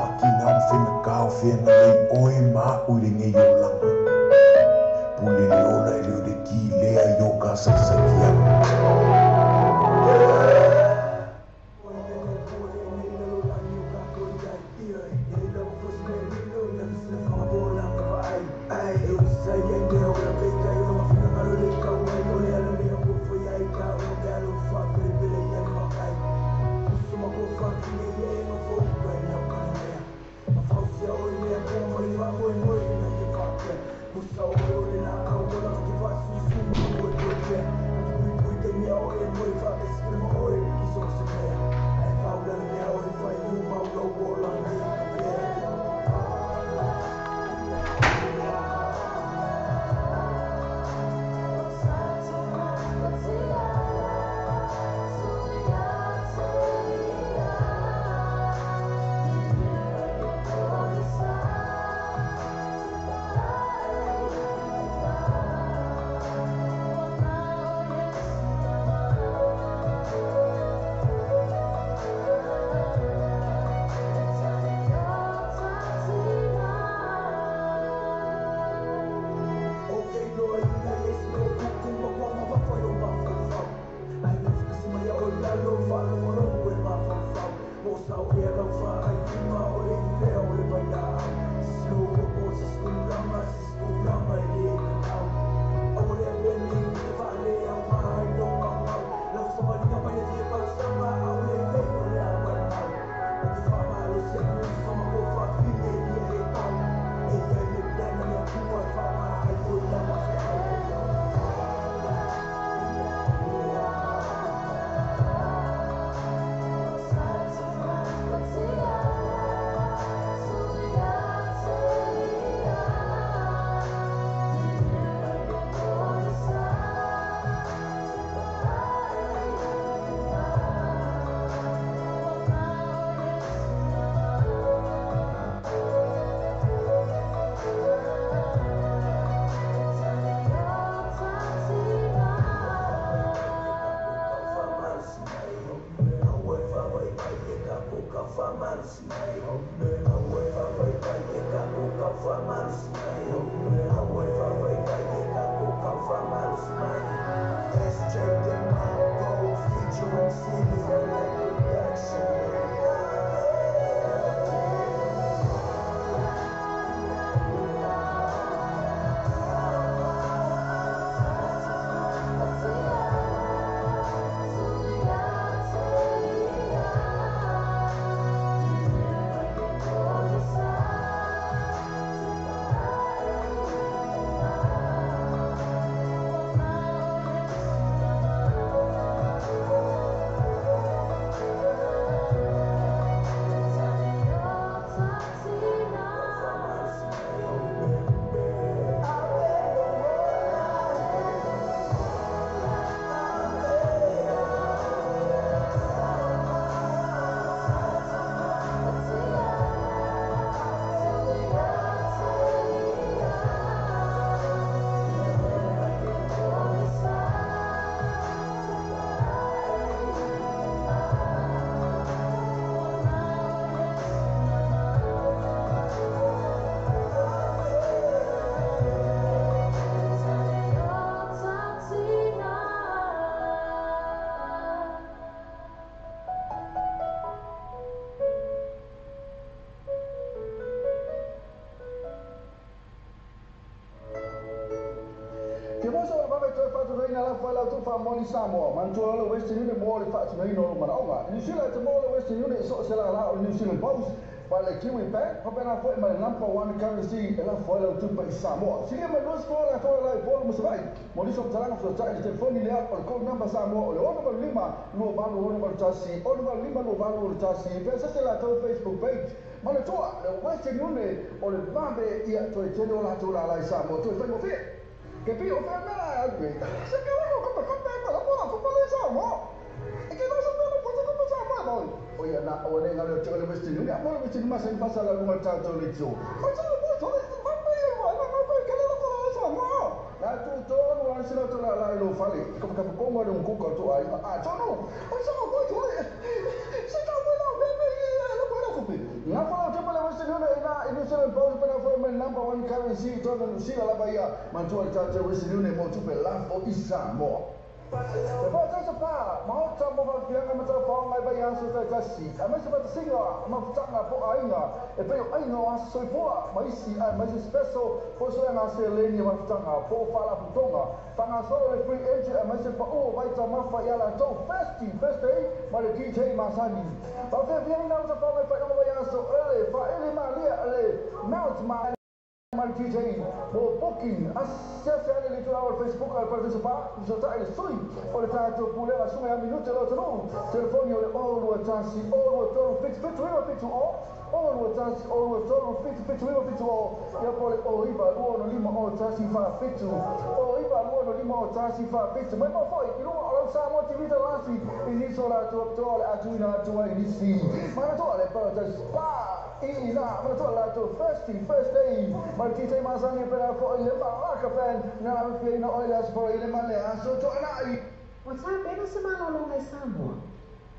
waki ngam fina kao fina lei oi ma uringe yo langa. Puli leona ilio de ki lea yo ka sasakia. Moni Samoa, Mantua, Western Union, more in fact, no Manoma. New Zealand, tomorrow, Western Union, so Sela, New Zealand Post, while the Kiwi Bank, Papana for my number one currency, and I'm foil to pay Samoa. See him at those four, I thought like four was right. Moniso Talang for the telephone, or code number Samoa, or over Lima, Lubano, over Tassi, over Lima, Lubano, Tassi, Vesela, Facebook page. Manitoa, the Western Union, or the Bambe, here to a general Atola like Samoa, to a friend of it. Che più fermare se che uno come contento la buona popolazione e che non sappiamo cosa facciamo noi poi na o ne ngalo tsholo Western Union mo Western ma se passa la lunga tanto le tso ma se lo può ma ma poi che lo facciamo la tutto non si lo la lo fare come che come un cucco tu hai sono o sono poi se sta buono bene lo può capire na fa number one currency tona New lava ia mantua le tata Western Union mo tupe lafo i Samoa. E pa tasa pa, mao ta mo fa fianga mata fa mai ba yaso ta tasi. A mai se pa singa, ma tanga po ainga. E pe ainga wa soipoa, mai si ai mai special po so nga se leni ma tanga po fala putonga. Tanga so le free entry a mai se pa o vai ta mafa ya la to first day, ma le DJ Masani. Pa fe fianga mata fa mai pa ba yaso ele fa ele ma lia ele mount ma DJ mo booking acesse alle litorale Facebook al partecipa visitare il sui o le tanto pure la sua minuto lo trovo telefoni o lo tansi o lo trovo fit o lo tansi o lo trovo fit o io poi o iba luono lima o tansi fa fit o iba luono lima o tansi fa fit ma poi il luono lo sa mo ti vita lasi inisola totale a tua inizi ma totale però spa ina ma totale first day Marquita Masani per for ile ma kapen na pina oilas for ile ma le aso to anai. What's happening is malo mai Samoa.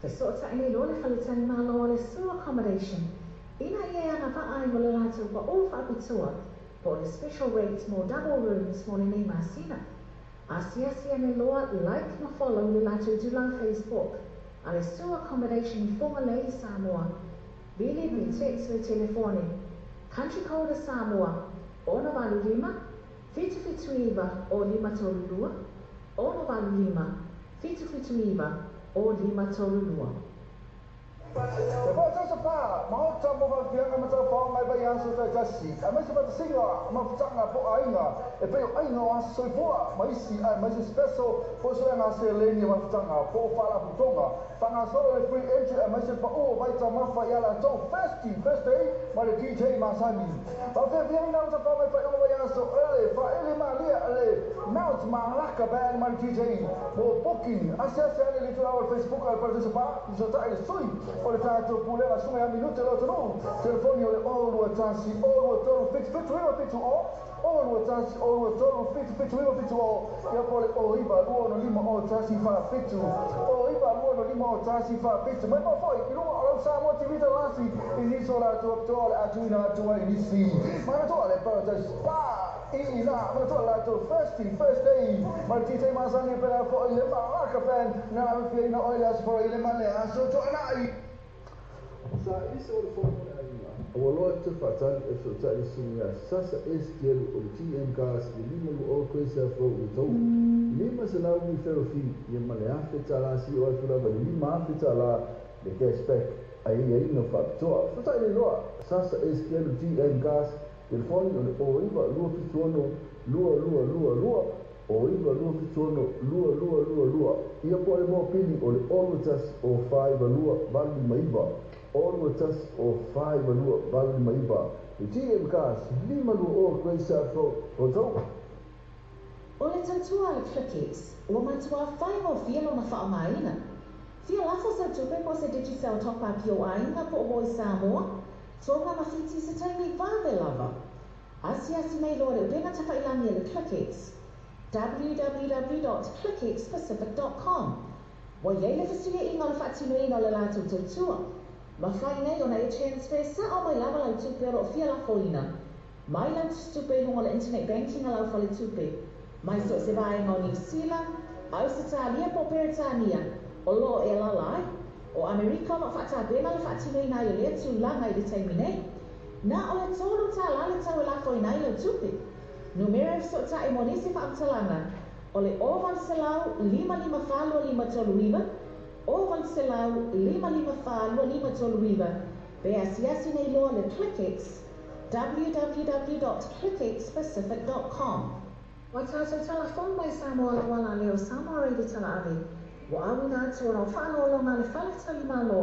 The sort of any lole falitani malo le so accommodation. Ina ye ana va ai mo le lato ba all fa bitua. For the special rates more double rooms mo le nei masina. Asia ane loa like na follow le lato dula Facebook. Ale so accommodation for le Samoa. Bili bi text le telefone. Country code Samoa. Ono valu lima, fitu iva o lima tolu lua. Ono valu lima, fitu iva o lima tolu lua. E pa tasa pa, mao ta mo fa fianga mata fa mai ba yaso ta tasi. A mai se pa singa, ma tanga po ainga. E pe ainga wa soipoa, mai si ai mai special po so nga se leni ma tanga po fala putonga. Tanga so le free entry a mai se pa o vai ta mafa ya la to first day, ma le DJ Masani. Pa fe fianga mata fa mai ba yaso ele fa ele ma lia ele mount ma laka ba ma DJ mo booking acesse alle litorale Facebook al partecipa visitare il sui o le tanto pure la sua minuto lo trovo telefoni o lo tansi o lo trovo fit o lo tansi o lo trovo fit o io poi o iba luono lima o tansi fa fit o iba luono lima o tansi fa fit ma poi il luono lo sa mo ti vita lasi inisola totale a tua inizi ma totale però spa ina ma totale first day Marquita Masani per for ile ma kapen na pina oilas for ile ma le aso to anai. Sa isso o fono ainda. O lote fatan e so tali singa sasa STL o TM gas de lima o coisa fo o to. Lima se la mi ferofi e male afeta la si o tura ba lima afeta la de cashback ai no fatto. So tali lo sasa STL o TM gas telefoni o riba lo fitono lua o iba lua fitono lua ia poi mo pili o le olutas o faiva lua vali maiba olutas o faiva lua vali maiba e TM gas lima lua o coisa fo o to O le tatua le Clickix, o matua whai mo fia lo na wha maina. Fia lafo sa tupe po se Digicel topa ki o ainga po o Samoa, tonga mawhiti se taimi vave lava. Asi nei lo le urenga taka ilangi le Clickix. www.clickixpacific.com Wa yeile fasuia inga le whaatino inga le lato tautua. Ma whai nei o na e transfer sa o mai lava lau tupe ro fia la foina. Mai lau tupe lunga le internet banking a lau fale tupe. Mai so se vai ngā New Zealand, Australia po Peritania, o lo e lalai, o Amerika ma whata bema le whaatino ina i lea tu langa i le taimi nei. Na o le tōru tā lale tau e lafo ina i lau tupe. Numero so ta e monisi whaamtalanga, o le oval selau 5555 oval selau 5555 pe asiasi nei loa le Clickix, www.clickixpacific.com Wa tātou telefon mai Samoa le wala leo Samoa reidi tala avi. Wa awina atu o whanolonga le whaletali malo.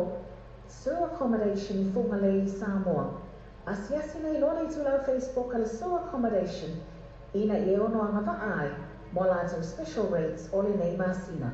So accommodation i funga le i Samoa. Asiasi nei loa nei tulau Facebook ale so accommodation. Ina i ono anga va ai. Mo lato special rates o le nei masina.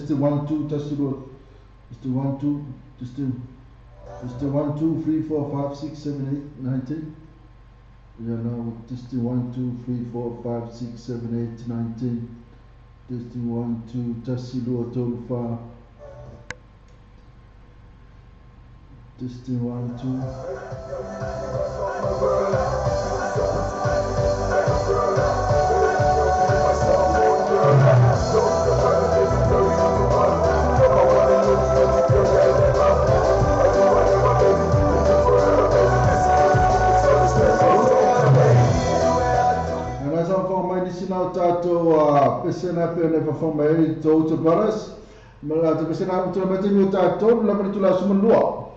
testing 1 2 testing 1 2 testing 1 2 3 4 5 6 7 8 9 10. Yeah, now testing 1 2 3 4 5 6 7 8 9 10. Testing 1 2 testing 2 total 5. Testing 1 2. Now tato pesena pene fa forma e to baras mala to pesena utro mate mi tato la pertula sumenua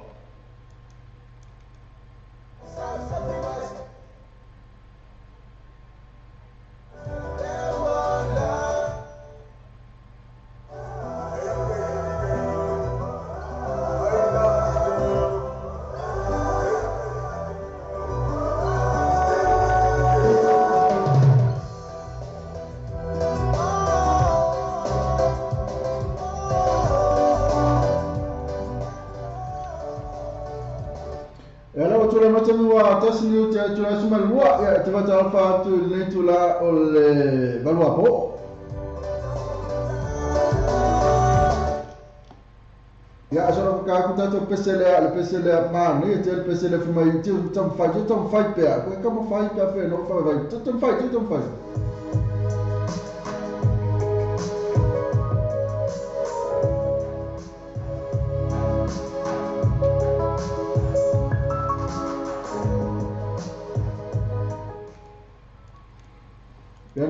tasni tula sumalua ya tevata alfa tu letula ol baluapo ya asoro ka ku tato pesele ma ni tel pesele fuma itu tam fai pe ko como fai café no fai tam fai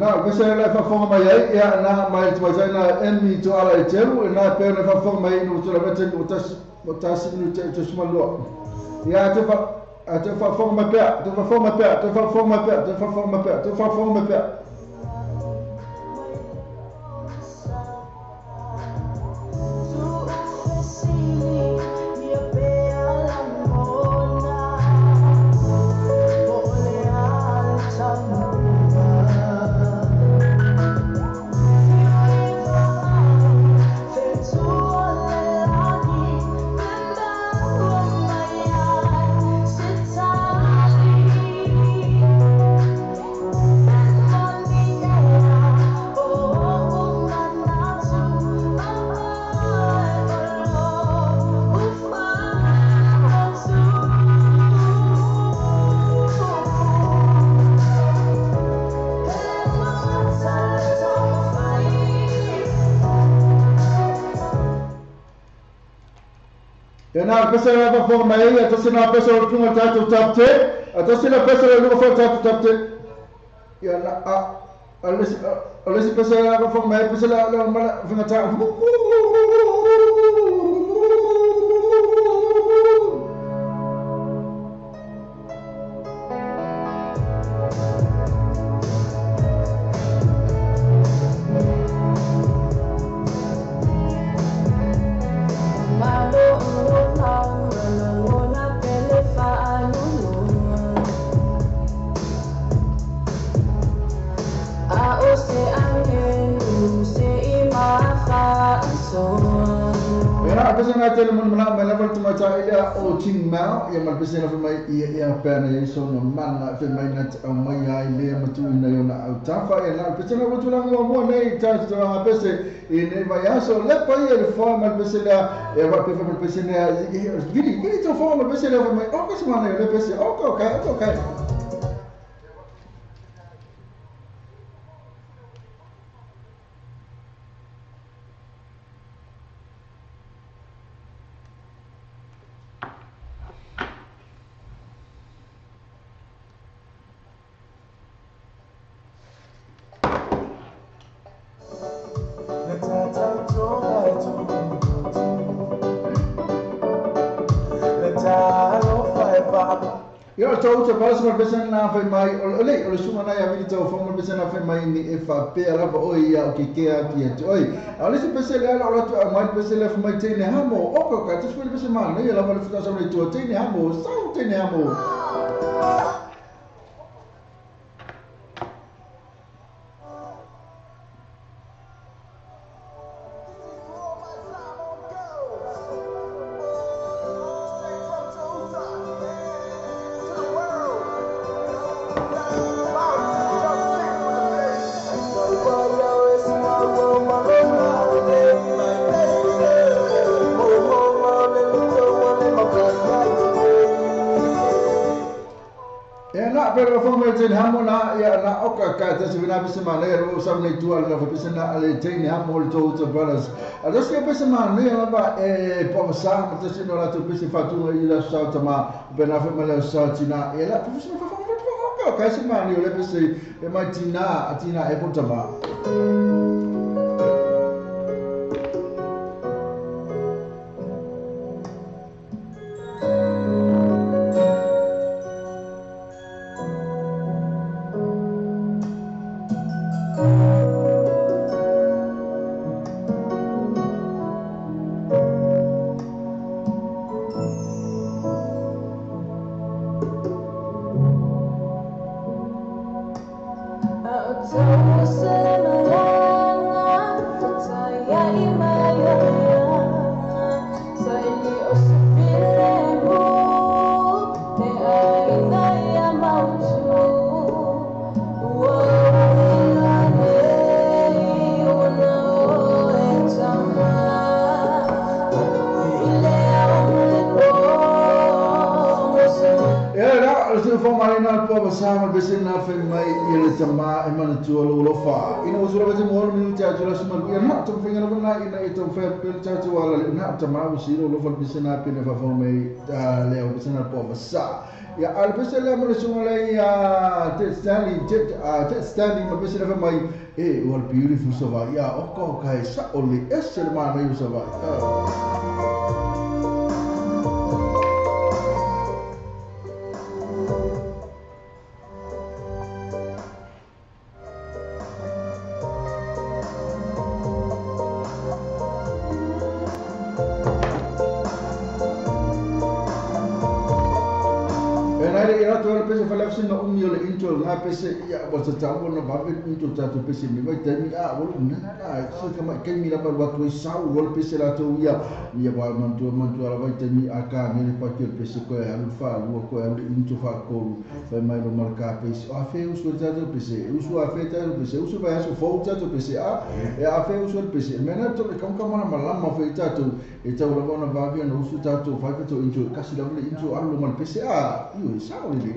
na pesela fa fonga mai ai ya na mai tu mai na emi to ala e telu na pe na fa fonga mai no to la mete no tas no te smalo ya te fa fonga mai pe te fa fonga mai pe na pesela fa fonga mai ya tosina pesela tunga tatu tapte tosina pesela no fa tatu tapte ya na alesi pesela fa fonga mai pesela la mala funga ta pesena tele mun mana mena per tuma cha ila o ting mau ya mal pesena fa mai ya pena ya so no mana fa mai na mai ai le matu na yo na ta fa ya na pesena wo tula mo nei ta ta pese ne vai aso le pa ya fa mal pesena ya va pe fa mal pesena vidi to fa mal pesena fa mai o ko semana le pese okay Yo tau te palas mar pesena na fai mai ole suma na ya vini tau formal pesena fai mai ni e fa pe ala ba oi ya ke ke a ki et oi ale se pesela ala ola tu mai pesela fai mai tene hamo o ko ka tu fai pesena na ya la ma futa sa mai tu tene hamo sa tene hamo tene hamo na ia na oka ka te se vina pese ma le ro sa nei tu ala pese na ale tene hamo le to brothers ala se pese ma nei ala ba e po sa ma te se no la tu pese fatu i la sa tama bena fe ma le sa tina e la pese fa fa ka se ma nei le pese e mai tina e po tama sama bese na fe mai ile tama e mana tu lo fa ina usura bese mo mi ta tu la suma ia na to fe ngana na ina e to fe pel ta tu ala na tama usiro lo fa bese na pe ne fa mai ta le o bese na po sa ya al bese le mo suma le ya te standing ma bese na fe mai e o beautiful so va ya o ko kai sa o le esse ma mai so va pese fa lafsi na umi ole intro na pese ya wasa tawo na babe intro tatu pese mi vai tani a wala na so kama kemi la par watu sau wala pese la to ya ba mantu ala vai tani aka ngene pa ke pese ko ya fa lu ko ya intro fa ko fa mai lo marka pese a fe usu tatu pese usu a fe tatu pese usu vai aso fo tatu pese a fe usu pese mena to kam na malama fe tatu e tau la bona babe na usu tatu fa to intro kasi la intro allo mal pese a io sau le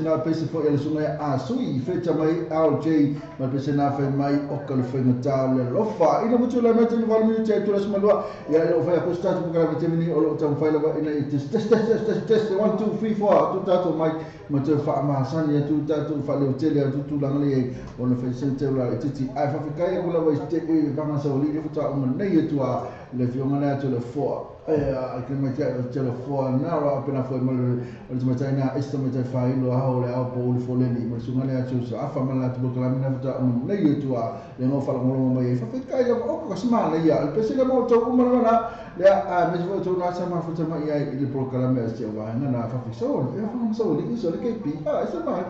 na pese fo ele sunga a sui fecha mai LJ ma pese na fe mai o ka le fenga tau le lofa ina mutu la mete no valmi te tu la smalua ya le fa ko sta ko ka mete ni o lo tau fa la ina test 1 2 3 4 tu tatu mai ma te fa ma san ya tu tatu fa le tele tu la ngale o le fe se te la titi ai fa ka ya ko la wa te e ba ma sa oli le futa o nei tu a le fiona tu le fo che mi c'è la fuori no appena fuori ma le mattina sto mi fai lo le au poi fuori lì ma sono le acciuse a fa male tu la mina futa nei io tu a le no fa lo mai fa kai o ko smale ya il pese mo to umana le a mi vo to na sama futa ma ya il proclama sti va na fa so e fa so lì so che pi so ma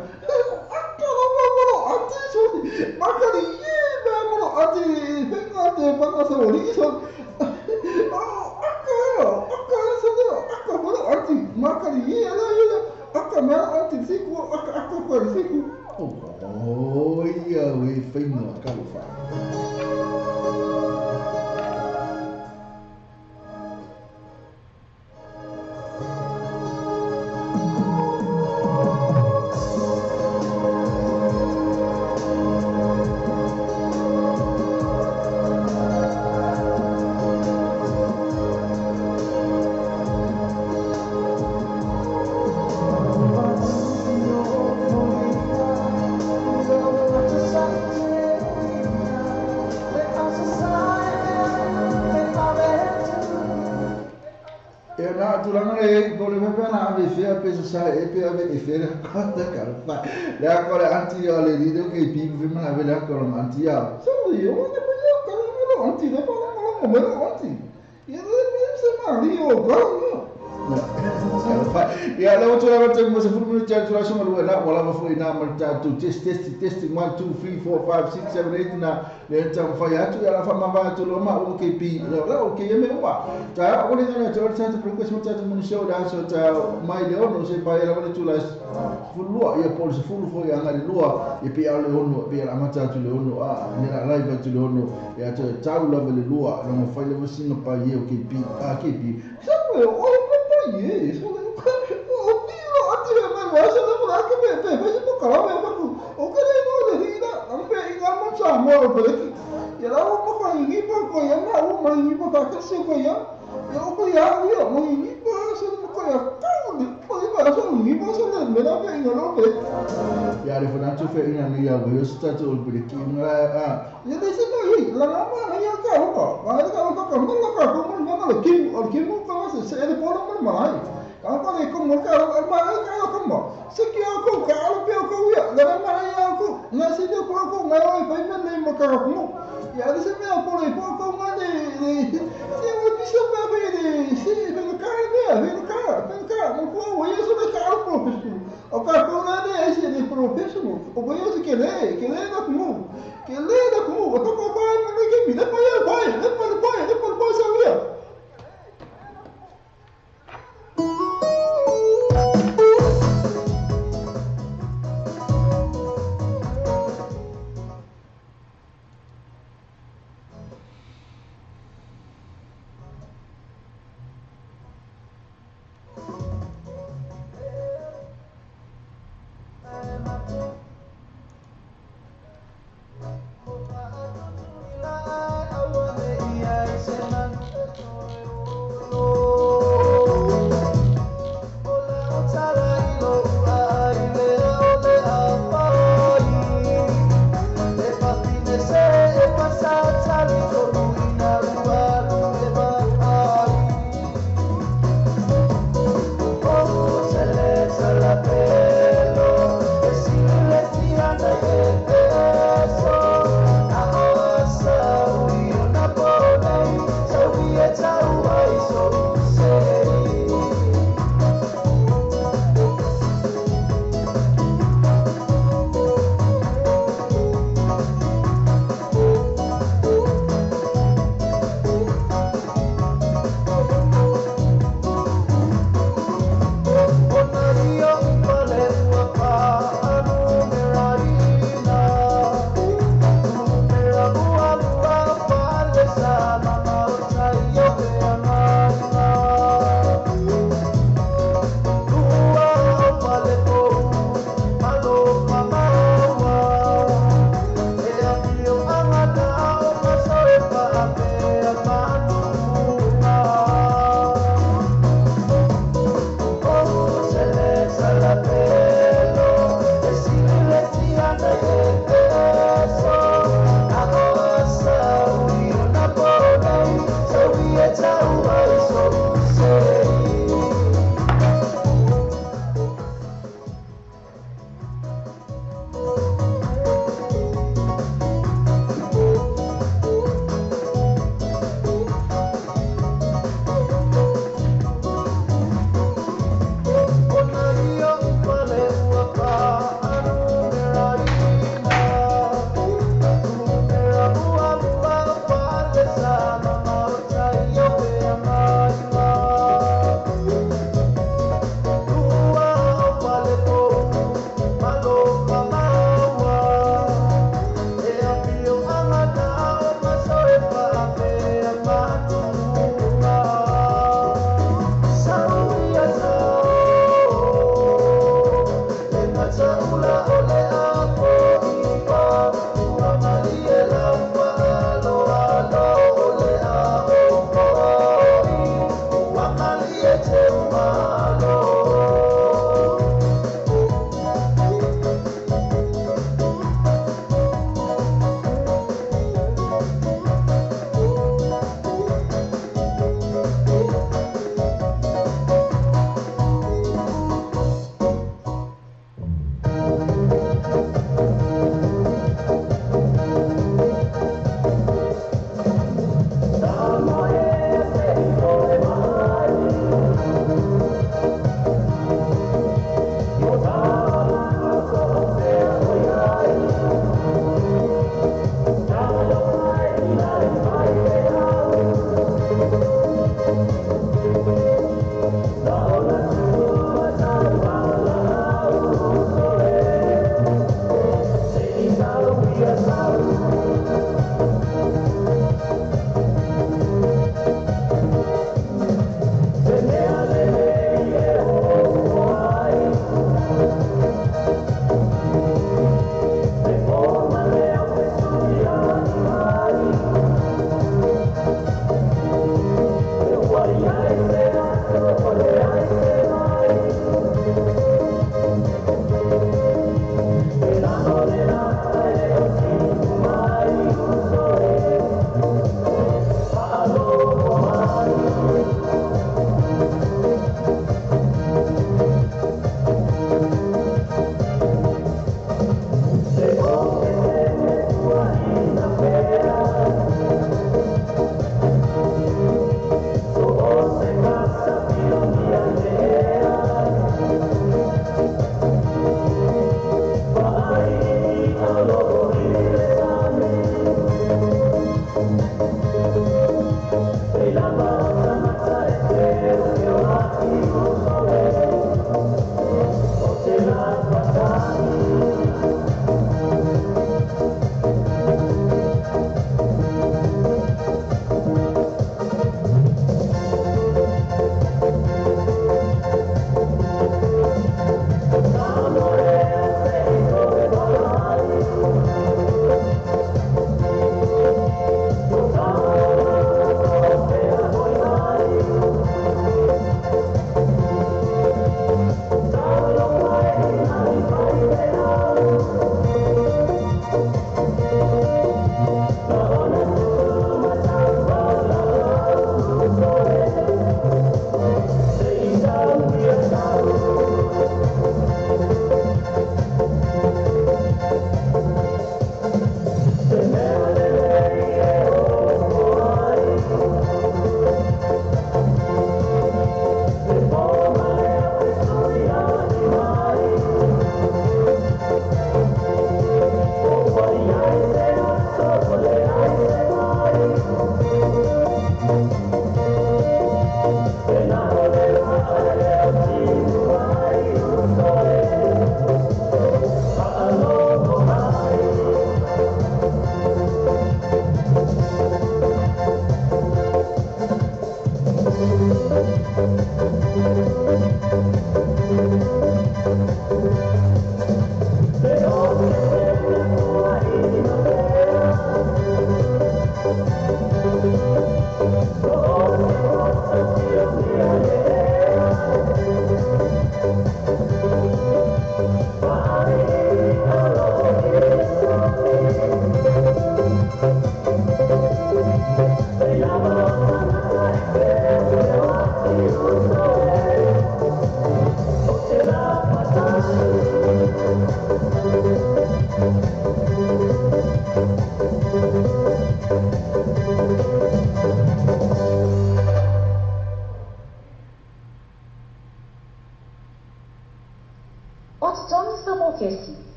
magari vengo a so so oh iya we fino kalau fa tulanga le ko le pepe na ave fea pe sa e pe ave e fea ka ta ka fa le ko le anti o le rido ke pi pe mana ave le ko le anti ya so yo ne pe yo ka le anti le pa mo mo anti ya le se ma rio ko ya la watu la watu mo se fu mo cha tu so mo la wala mo fu ina mo cha tu test 1 2 3 4 5 6 7 8 na le cha fa ya tu ya la fa ma va tu lo ma o ke pi la o ke me wa ta o le na cha cha tu ko so cha tu mo show da so cha mai le ono se pa ya la tu la fu lo ya por se fu fo ya ngari lo e pi ale ono pi la ma cha tu le ono a ni la live tu le ono ya cha la le lo la mo fa le mo singa pa ye o ke pi a ke pi so yes, o tio ati me vai se não lá que me vai se tocar lá mesmo o que ele não le diga não pe inga mo sa mo por aqui e lá o mo ko ingi por ko ya na o mo ingi por ka se ko ya e o ko ya yo mo ingi por se mo ko ya tu po di para so ingi por se me na pe inga no pe ya le fona tu fe ina ni ya yo sta tu por aqui a ya disse no yi la na ma ya ka o ma ka o ka mo la ka ko mo na ki o ki mo ka se ele por mo mai apa ni kau muka orang kalau kamu sekian aku kalau dia kau ya dalam mana aku nasi dia kau ngai payment ni muka kamu ya di sini apa ni kau mana ni siapa bisa apa ni si belakang dia muka saya sudah kalau profesional apa kau mana ni profesional apa yang sekele nak kamu atau kau mana lagi ni lepas saya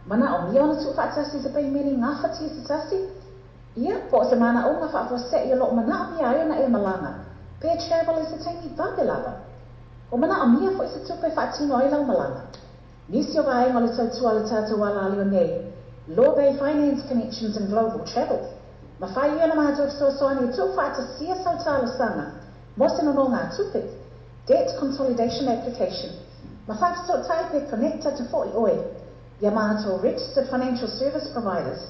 Mana o mia ona tu fatasi se pai meni nga fati se tasi. Ia po se mana o nga fa fo se ia lo mana mia ia na e malanga. Pe travel is a tangi vagelava. O mana o mia fo se tu pe fati no ila malanga. Nisi o vai ngole tau ala tatu wala ali o nei. Law Bay Finance Connections and Global Travel. Ma fai ia na mato so ani tu fata sia sau tala sanga. Mosi no no ngā tupe. Debt Consolidation Application. Ma fai so taipe connecta to 40 oi. Yamato registered financial service providers,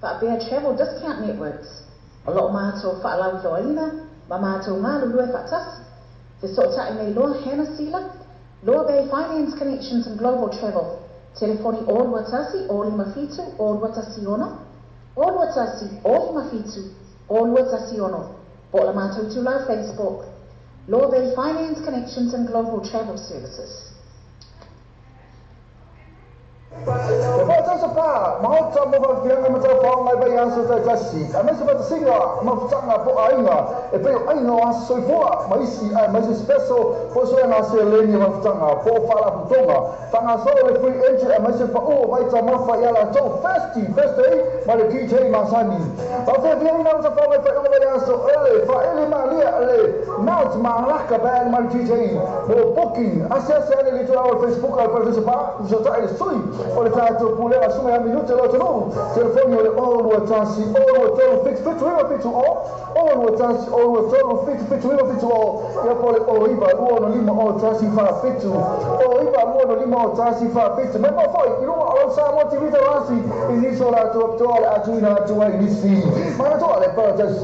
but bear travel discount networks. A lot of mato whaalau loaina, ma mato ngā lulue whatas. Te sota i nei loa hana sila, Law Bay Finance Connections and Global Travel. Telefoni o watasi o lima fitu o watasi ono. O watasi o lima fitu o watasi ono. Po la mato tula Facebook. Law Bay Finance Connections and Global Travel Services. Baca sepa, mau camu bagian macam orang lain bayang sudah kasih. Kami seperti singa, mau cakap po ainga, pero ainga was soifua, mais special, po so na se leni mau cakap po fala putonga. Tanga so le free entry, mais sepa o vai camu fayala so festi, mari DJ masani. Tapi dia ni nak sepa mai bayang so, fa malia now malah kabar mari DJ, po booking, asal le tu awal Facebook al sepa, so tak ada sui. Olha tanto pule assume a minuto lo trovo telefoni ole all watasi all tolo fit river fit all watasi all tolo fit river fit ya pole o iba luono lima o tasi fa fit o iba luono lima o tasi fa fit ma poi ilu o sa motivita rasi inisola to atuina to inisi ma to ale per just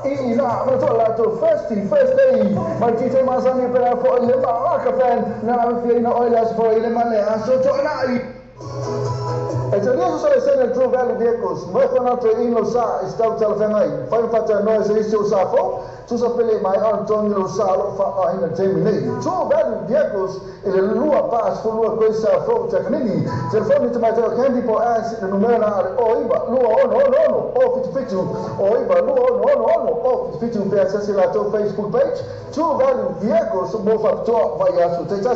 ina ma to la to first day ma tite masani per fo le ma ka pen na fina oilas for ile male aso to na Italia sulle scene True Value Vehicles, noi con altro in lo sa, stavo telefonando, fai un fatto a noi se si usa tu sapete mai Antonio lo sa, lo fa in termini. True Value Vehicles, e le lua pass con lua questa foto tecnici, telefoni ti metto candy po as il numero o iba lua no, o fitu, o iba lua no, o fitu per accessare la tua Facebook page, True Value Vehicles, mo fatto vai a su te già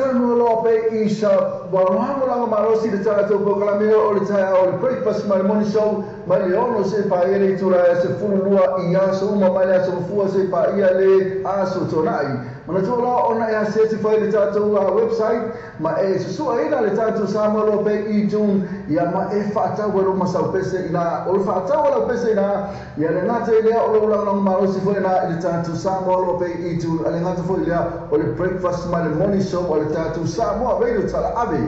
sera no lo pe isa wa no la marosi de tara to ko la me o le taya o le breakfast my morning show ma le ono se pa ele tura se fulua I aso ma ma le so fu se pa ia le aso tonai mana to la ona ya se ti fa le tata website ma e su ina le tata samo lo pe I tun ya ma e fata wa ro masa pese ina o fata wa pese ina ya le nata ile o lo la marosi fo ina le tata samo lo pe I tun ale nata fo ile o le breakfast my morning show o le tata samo radio tala ave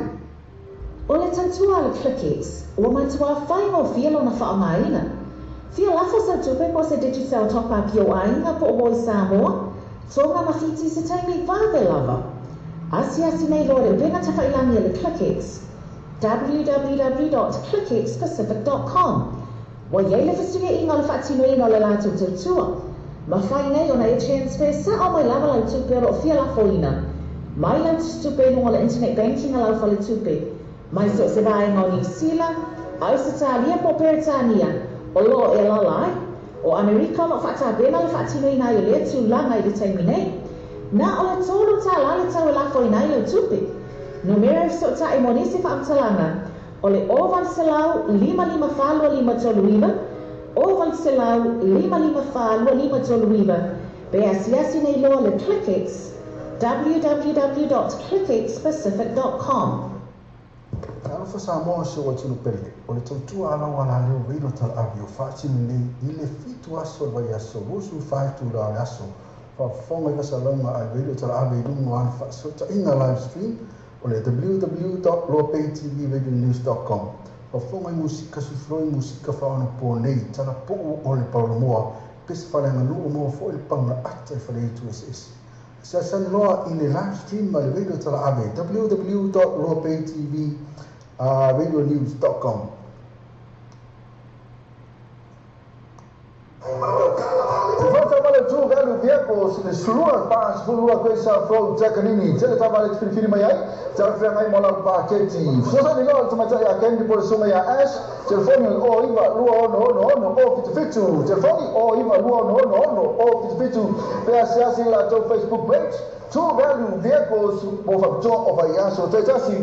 o le tatua le Clickix, ua matua whai mo whialo na whaamaina. Whia lafo sa tupe po se digital top-up o ainga po o Samoa, tonga mawhiti se taimi vāwe lava. Asi nei lo re wenga tawhailangi le Clickix, www.clickixpacific.com. Wa iei le whasunga inga le whaatino ina le lātou tautua. Ma whai nei o na e transfer sa o mai lava lau tupe ro whia lafo ina. Mai lau tupe nunga le internet banking a lau whale tupe. Mai so se vai ngā New Zealand, Australia po Peritania, o lo e lalai, o Amerika ma whata bena le whatino I nai o le tūlanga I le taimi nei. Nā o le tōlu tā lale tau e lafo I nai lau tupe. No mera so ta e monisi whaamtalanga, o le oval se lau 55 toluiva, oval se lau 55 toluiva, be asiasi nei loa le Clickix, www.clickixpacific.com. Alfa Samoa se o tunu pele o le tautua ala wala leo veino tala avi o whaatinu nei I le fitu aso vai aso rusu whaetu la aso whafonga I kasalonga ai veino tala avi I rungo anu whaasota inga live stream o le www.lopaytvradionews.com whafonga I musika sufroi musika whaano po nei tala po o le paulomoa pesa whalenga lua moa fo I le pauna ata I whale tu SS Sasan loa I le live stream ma le veino tala avi www.lopaytvradionews.com Galu vehicles in Sulua Pass Fulua Quesa Flow Jacanini, Teletama Filmayai, Telefremai Mola Paketi, Susan Lord Tomataya Candy for Sumaya Ash, Telephone or Iva Luo no, or Fitu, Telephone or Iva Luo no, or Fitu, Peasiasi Lato Facebook page, 2 Galu vehicles of a job of a Yaso Tetasi.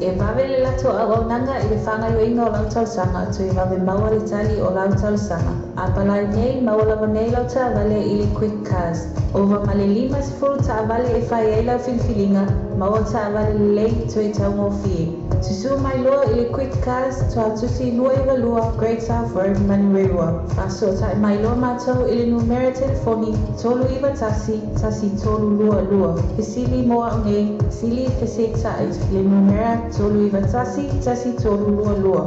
e vave le lato awaunanga i le whanga iwinga o lau tausanga tu i vave maua le tali o lau tausanga. A palai nei maua lava nei lau ta vale i le quick cars. Ova male lima si furu ta vale e whai e lau filfilinga maua ta vale le lei tu i tau ngofie. Tusu mai loa i le quick cars tu a tusi lua i walua Great South Road Manurewa. A so ta mai loa mātou i le numera telefoni tolu iwa tasi tolu lua lua. Pisili moa ngei sili feseta i le numera tolu iwa tasi tolu lua lua.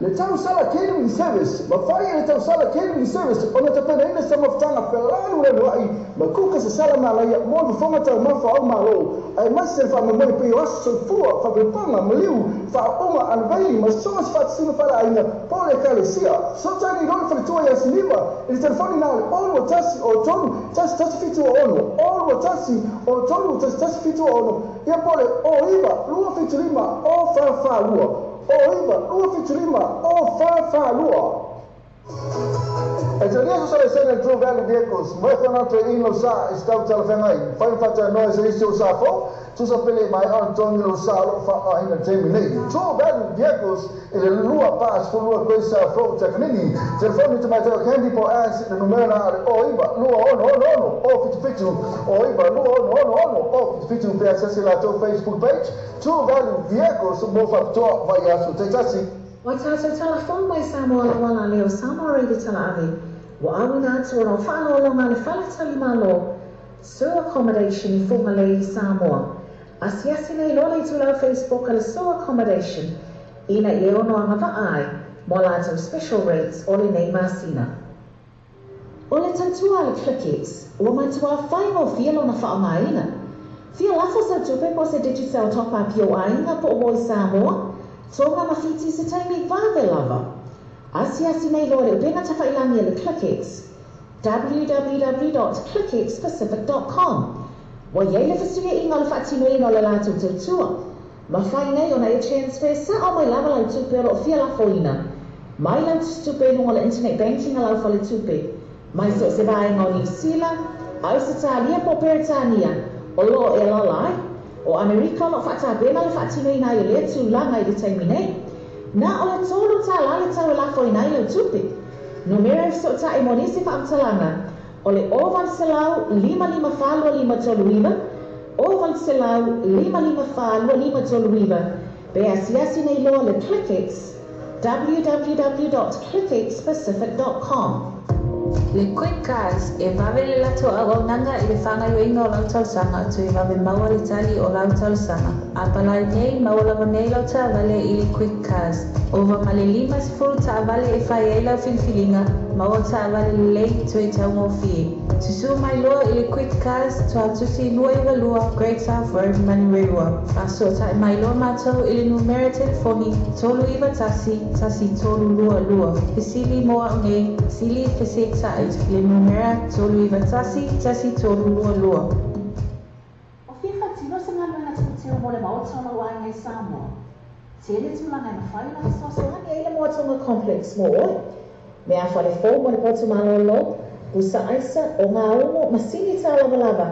Le tau sala catering service, ma whai le tau sala catering service, ona te pena ina sa maftanga pelanu le luai, ma kuka sa sala malaya, mo le whonga tau mawha au malo, ai mase wha mamoi pe oasu so fua, wha bepanga, maliu, wha oma anvei, ma soas wha tsima whala aina, pole kale sia, so tani roi wha tua ya siniwa, i le telefoni nao le olu tasi o tolu, tasi fitu o ono, olu tasi o tolu, tasi fitu o ono, ia pole o iwa, lua fitu lima, o wha lua, o iwa, lua fiturima, o wha lua. E te rea sa le sene True Valley Vehicles, mai whana te ino sa i stau tala whengai, whai whata noa se isi o sa fo, tu sa pele mai Antoni o sa lo wha ahina temi nei. True Valley Vehicles, e le lua pas fu lua koe sa fo te kanini, telefoni te mai teo candy po as le numera ale o iwa, lua ono, o fitu, o iwa, lua ono, o fitu, pe asasi la teo Facebook page, True Valley Vehicles, mo whaptoa vai asu te tasi. Wai tātou telefon mai Samoa la wala leo Samoa reidi tala awe. Wa awina atu o whāno longa le whalatali malo, Sewer Accommodation I Funga Lei Samoa. Asiasi nei lola I tulau Facebook ala Sewer Accommodation, ina I ono anga vaai, mo lato special rates o le nei masina. O le tantua le Clickix, ua matua whai mo fia lona whaamaina. Fia lafo sa tupe po se digital top-up yo ainga po o Samoa, tonga mawhiti se taimi vave lava. Asiasi nei loa le upenga tawhailangi le Clickix, www.clickixpacific.com. Wa yele fasuia inga le whaatino ino le lato tautua. Ma whai nei ona e transfer sa o mai lava lau tupe o fia lafo ina. Mai lau tupe lunga le internet banking a lau whale tupe. Mai so se vai ngā New Zealand, au se tālia po Peritania, o lo e lalai, o Amerika no whaatapena le whaatino ina I le tūlanga I le taimi nei. Na o le tōru tā lale tau e lafo ina I lau tupe. Numero so ta I monisi whaamtalanga, o le oval selau 5555 toluiva, oval selau 5555 toluiva, be asiasi nei loa le Clickix, www.clickixpacific.com. Le Quick Cars e vave le lato a waunanga I le whanga yoinga o lau tausanga tu I vave maua le tali o lau tausanga. A palai nei maua nei lau ta vale I le Quick Cars. Ova male 5 ta vale e whai e lau filfilinga, maua ta vale le lei tu e tau ngofie. Tusu mai loa I le Quick Cars tu a tusi lua I walua Great South Road Manirewa. Aso ta mai loa mātou I le numero telefoni tolu iwa tasi tolu lua lua. Fisili moa nge, sili fese tait le numero tolu iwa tasi tolu lua lua. O fia whatino sa ngā luena tūteo mo le maotona o ai ngai Samoa. Tele tūlanga na whai na sosohani e le moatonga complex mo oi. Me a whale fō mo le potu malolo, Busa aisa o ngā umo masini tā lava.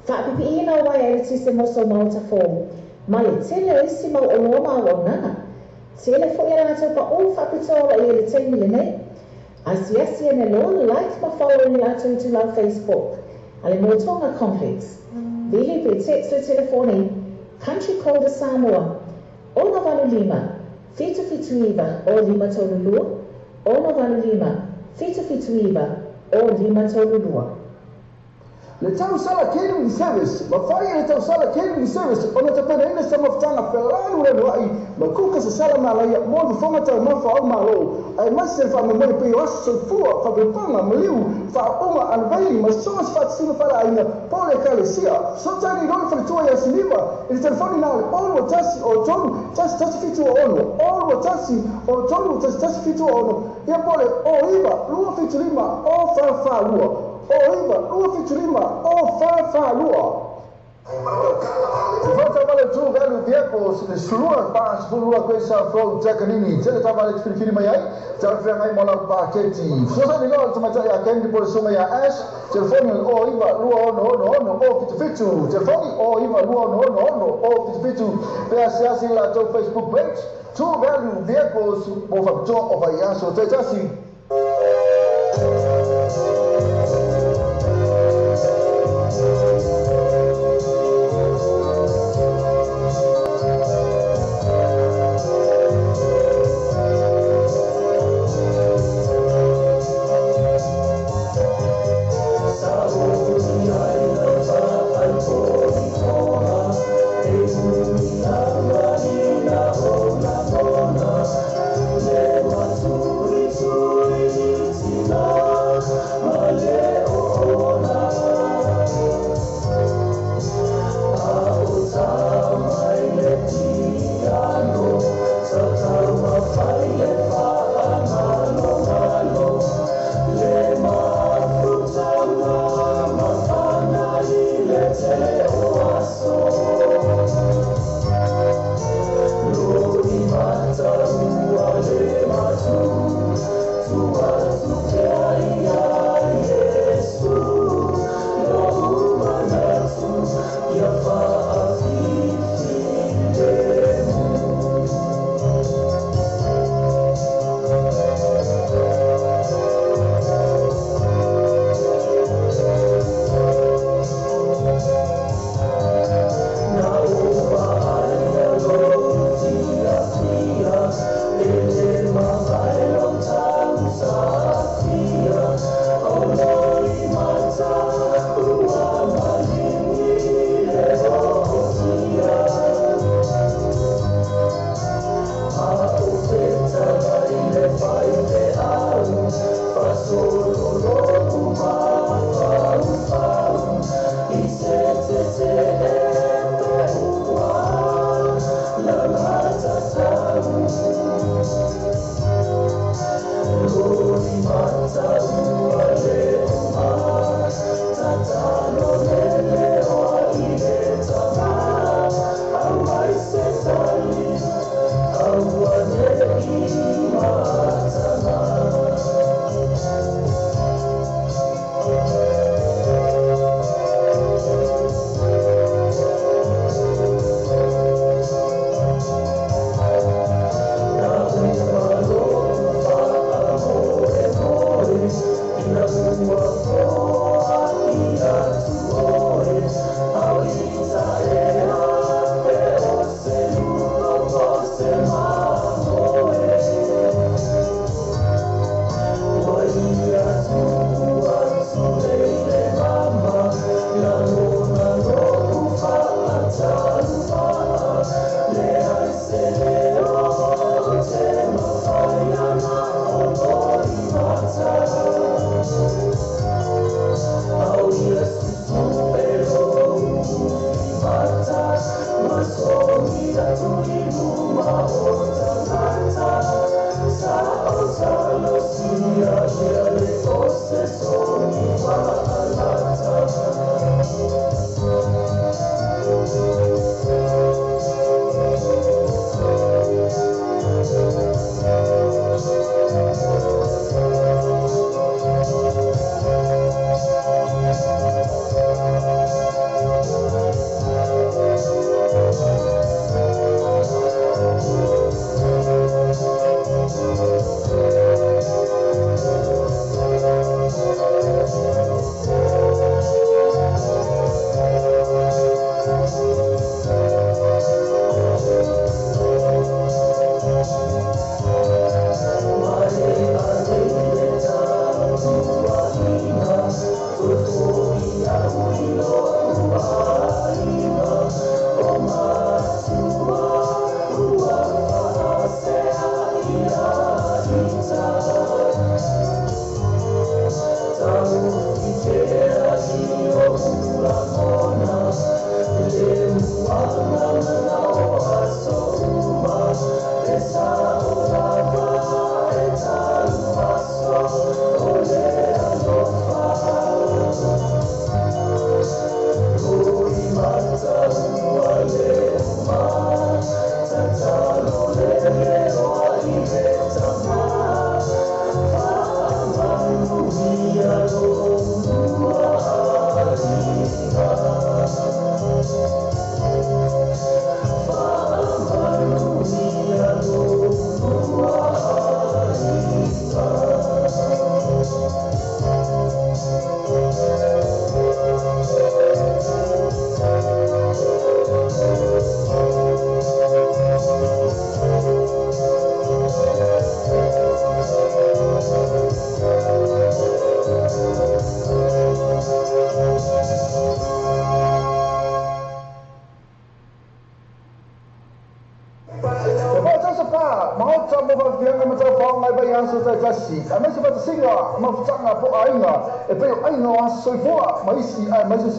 Whaapipi ina wai e le tise moso mauta fō. Ma le tele o isi mau o loma o nana. Tele fo ia rātou pa o whapitoa I le teimi le nei. Asiasi ane lona like ma follow ni rātou tu lau Facebook. Ale Motonga Complex. Vili pe text o telefoni. Country Code Samoa. Ona valu lima. Fitu iwa o lima tolu lua. Ona valu lima. Fitu iwa. O lima tolu lua. Le tau sala catering service, ma whai le tau sala catering service, o na te pena ina sa maftanga whelanu le ruai, ma kuka sa sala malaya, mo du whonga tau mawha au malo, ai masi wha me mori peo aso fua, wha pepanga, ma liu, wha onga anvaili, ma soas wha tsima whala aina, pole kale sia, so tani roi wha tua ya siliva, i telefoni nao le ono tasi o tonu, tasi fitu o ono, ono tasi o tonu, tasi fitu o ono, ia pole o iwa, lua fitu lima, o wha lua, o iwa, lua fiturima, o wha lua. Se falta vale tu velho vehicles, sulua pas bulua coisa from Jacanini, tele tava de filho mai ai, já foi mai mola paquete. Só sabe não, tu mas já quem depois soma ya ash, telefone o iwa lua no, o fitu, telefone o iwa lua no, o fitu. Peça assim lá no Facebook page, tu velho vehicles, o factor o vai aço, tá assim. Oh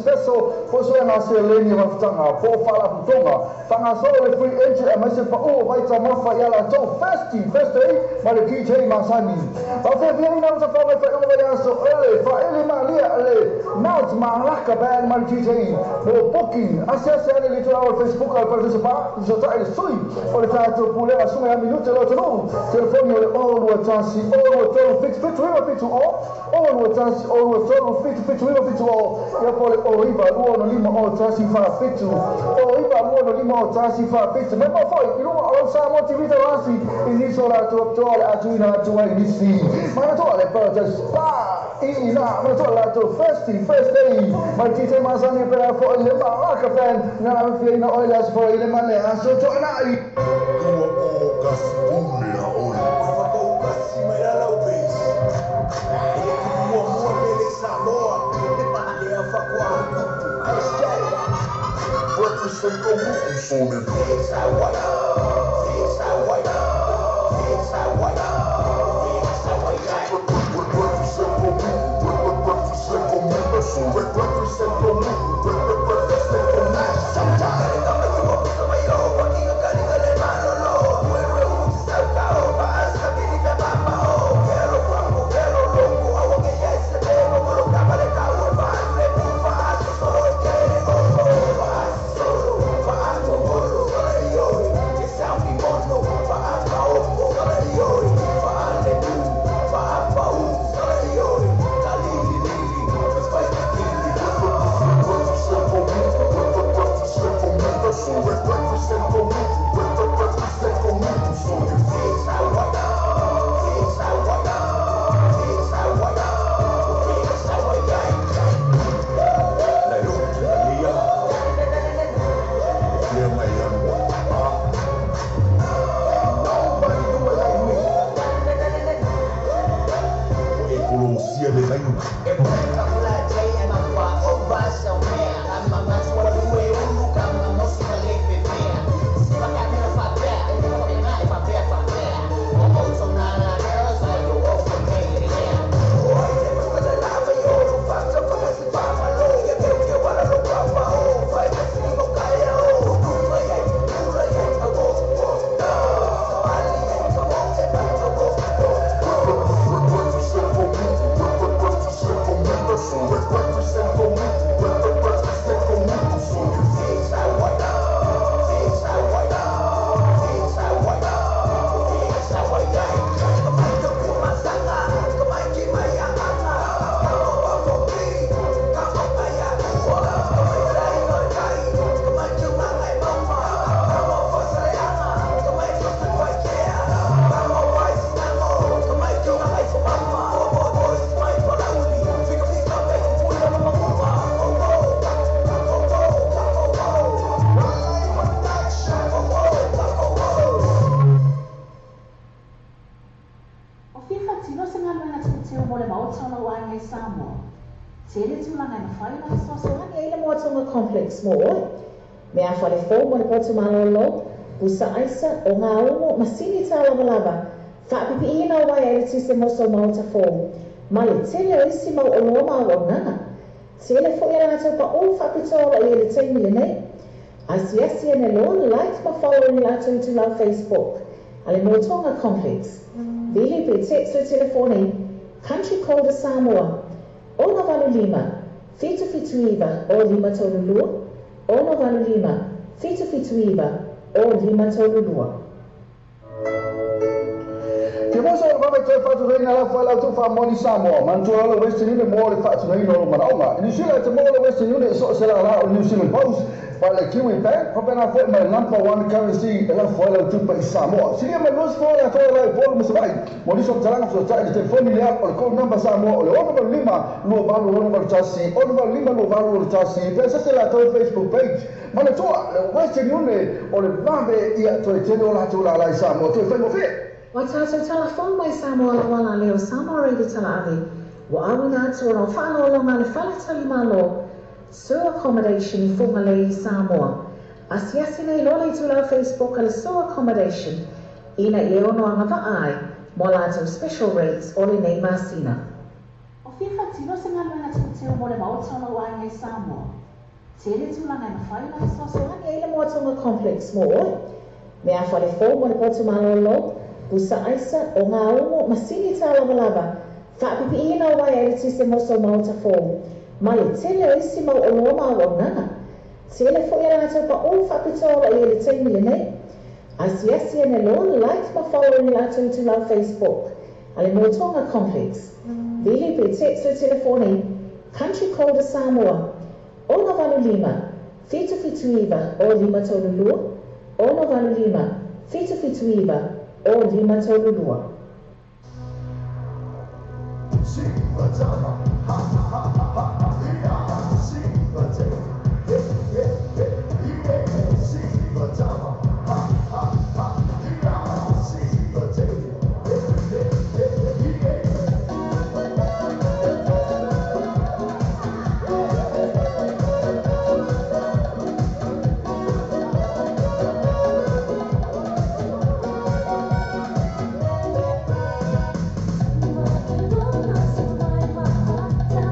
special for so na se le ni mafutanga po fala putonga fanga so le free entry a mase pa o vai ta mafa ya la to festi ma le DJ Masani pa fe vieni na sa fa fa o ya so ele fa ele ma le naut ma la ka ba ma DJ po booking access ele le to Facebook al partecipa so ta il sui o le ta to pule la suma ya minuto lo to no telefono le all wa tansi all wa to fix fit to all wa tansi all wa to fit to all ya pole o iba uono lima o tasi fa fitu o iba uono lima o tasi fa fitu ma poi il uomo lo sa motivita rasi inisola to atuina tua inisi ma to le per spa ina ma to la to first day ma tite ma sani per fo le ba ka fan na fina o las fo ile ma le aso to na i o gaspulla o fa ko gasimera la obes o mele samoa breakfast ain't no movie song in Tele tulanga na whaina so so hani eile mo atunga complex mo oi. Me a whale fō mo le potu malolo, busa aisa o ngā umo masini tā lava lava. Whaapipi ina o wai aere tise mo so mauta fō. Ma le tele o isi mau o loa mau o nanga. Tele fo ia rātou pa o whapitola i le teimi le nei. Asiasi ane lo like ma follow ni rātou tu lau Facebook. Ale mo tonga complex. Vili pe text o telefone, country code Samoa. Ona valu lima, fitu iwa o lima tolulua. Ona valu lima, fitu iwa o lima tolulua. Ke mosa o vava te whatu reina la whaela tu wha moni Samoa. Mantua ala Western Union mo le whatu na ino mana onga. New Zealand te mo le Western Union so se la o New Zealand Post. Pale Kiwi Bank, papena foi mai number one currency e la whaela tu pa i Samoa. Siria me los fo la toa lai fo mo se vai. Moni so taranga so tai te telefoni le app o le code number Samoa o le ono valu lima lua valu ono valu tasi. Ono valu lima lua valu ono tasi. Pesa se la toa Facebook page. Mana toa le Western Union o le vave ia toi tene o la tu la lai Samoa. Toi whaingo fie. Wai tātou telefon mai Samoa la wala leo Samoa reidi tala ave. Wa awi nā tua no whālo longa le whaletali malo. Sewer accommodation I whunga le I Samoa. Asiasi nei lola I tūlau Facebook ale sewer accommodation. Ina I ono anga vaai. Mo lātou special rates o le nei masina. O whiwha tino se ngā luenga tūteo mo le maotona o ai ngai Samoa. Tele tūlanga na whaina I so so hani eile moatonga complex mo oi. Me a whale fō mo le potu malolo. Busa aisa o ngā umo masini tā lava lava. Whaapipi ina o wai aere tise mo so mauta fō. Ma le tele o isi mau o loa mau o nanga. Tele fo ia rātou pa o whapitola I le teimi le nei. Asiasi ane lo like ma follow ni rātou tu lau Facebook. Ale mo tonga complex. Vili pe text o telefone, country code Samoa. Ona valu lima, fitu iwa o lima tolulua. Ona valu lima, fitu iwa o lima tolulua. Sa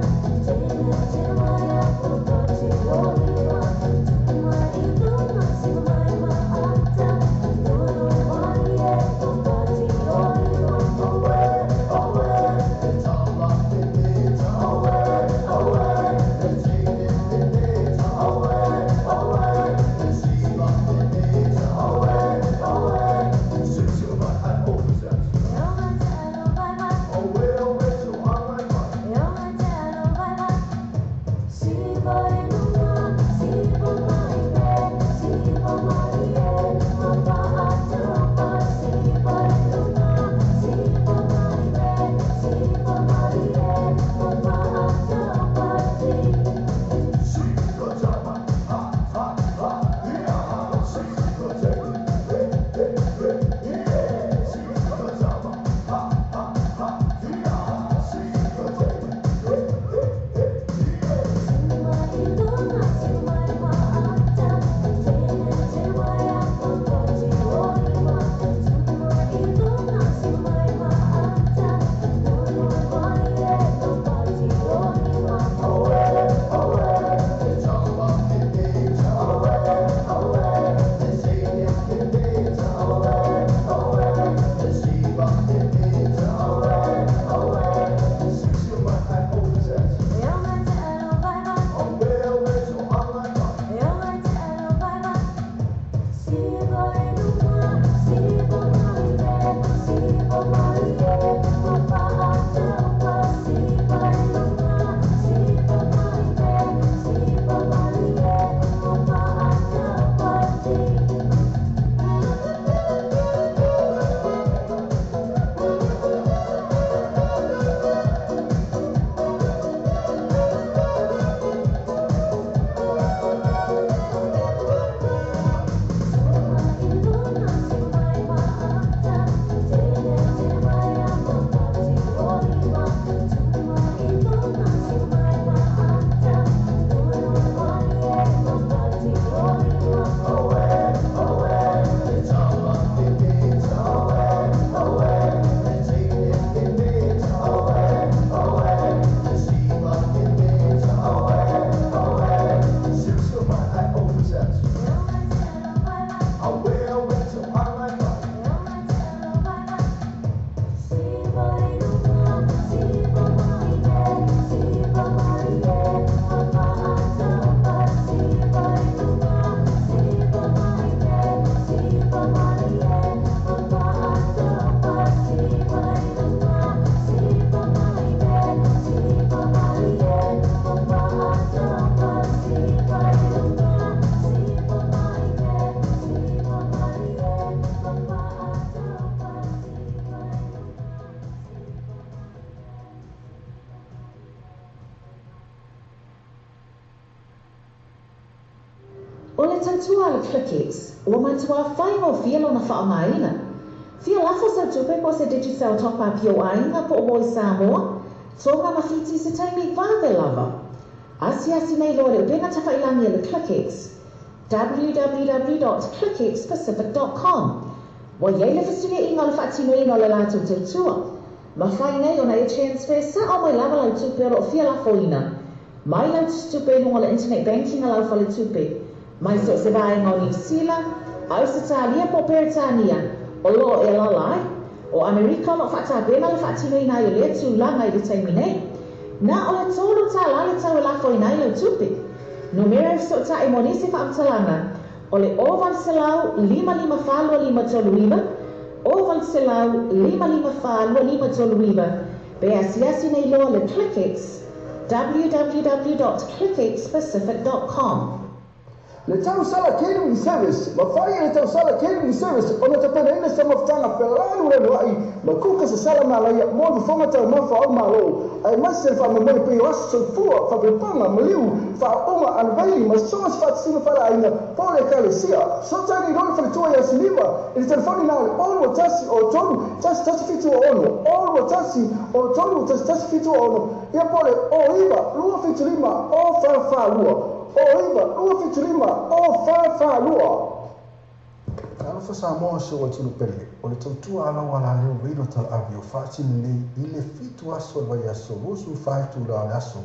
O le tautua le Clickix, ua matua whai mo fia lona whaamaina. Fia lafo sa tupe po se digital top-up yo ainga po o i Samoa, tonga mawhiti se taimi vave lava. Asi nei loa le benga tawhailangi le Clickix, www.clickixpacific.com. Wa yei le fasiria inga le whaatino ina le lato tautua. Ma whai nei o na e transfer sa o mai lava lau tupe ro fia lafo ina. Mai lau tupe nunga le internet banking a lau whale tupe. Mai so se vaenga o New Zealand, au se tālia po Peritania, o loa e lalai, o Amerika ma whata bena le whaatino ina i le tūlanga i le taimi nei. Na o le tōlu tā lale tau e lafo ina i lau tupe. No mera so ta e monisi whaamtalanga, o le oval se lau 55 toluiva, oval se lau 55 toluiva, be asiasi nei loa le Clickix, www.clickixpacific.com. Le tau sala catering service, ma whai le tau sala catering service, o na te pena ina sa maftanga pelanu le wai, ma kuka sa sala malaya, mo du fonga tau mafa au malo, ai mase fa me mai pe wasu so fua, fa be panga maliu, fa oma anvaili, ma soas fa tsina fala aina, pole kalesia, so tani roi fa tua ya siliva, il telefoni na olu tasi o tonu, tasi fitu o ono, olu tasi o tonu, tasi fitu o ono, ia pole o iba, lua fitu lima, o fa lua, o iba, lua fiturima, o fa lua. Ala fa Samoa se o tunu pele, o le tautua ala wala leo reino tal avio whaatini nei i le fitu aso vai aso, rosu whaitu la le aso,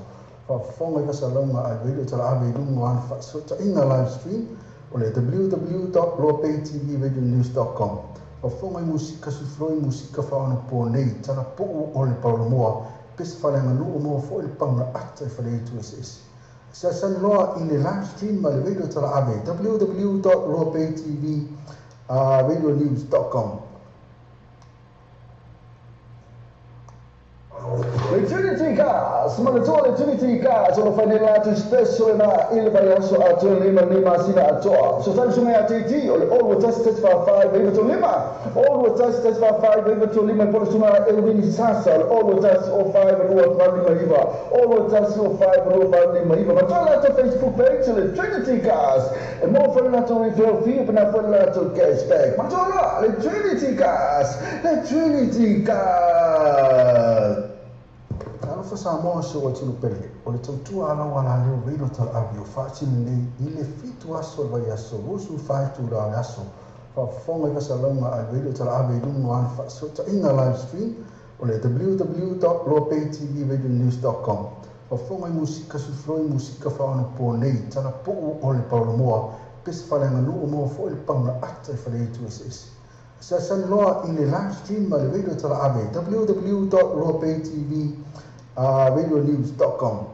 whafonga i wasalonga a reino tal avio lungo an whaasota ina live stream, o le www.lopaytvradionews.com. Whafonga i musika sufloi musika whaano po nei, tana po o le paulomoa, pesa whalenga lua moa fo il pauna ata i whale tu esi. Sasan loa in the live stream ma le radio tala ave www.lopaytvradionews.com. Le Trinity Cars, ma le tue Trinity Cars sono fanelati spesso na il vaioso a tu lima sina a toa. So tan sume a TT o le all test 5 even to lima. All test 5 even to lima por suma e wini sasa all test 05 and 05 lima iva. All test 05 and 05 lima iva. Ma tola to Facebook page le Trinity Cars. E mo for la to refill fee per na for la to cashback. Ma tola le Trinity Cars. Le Trinity Cars. Ala fa Samoa se o tunu pele, o le tautua ala wala leo reino tal avio whaatini nei i le fitu aso vai aso, rosu whaitu la le aso, whafonga i wasalonga a reino tal avio lungo an whaasota ina live stream, o le www.lopaytvradionews.com. Whafonga i musika sufloi musika whaano po nei, tana po o le paulomoa, pesa whalenga lua moa fo il pauna ata i whale tu esi. Sasan loa in the live stream ma le radio tala ave www.lopaytvradionews.com.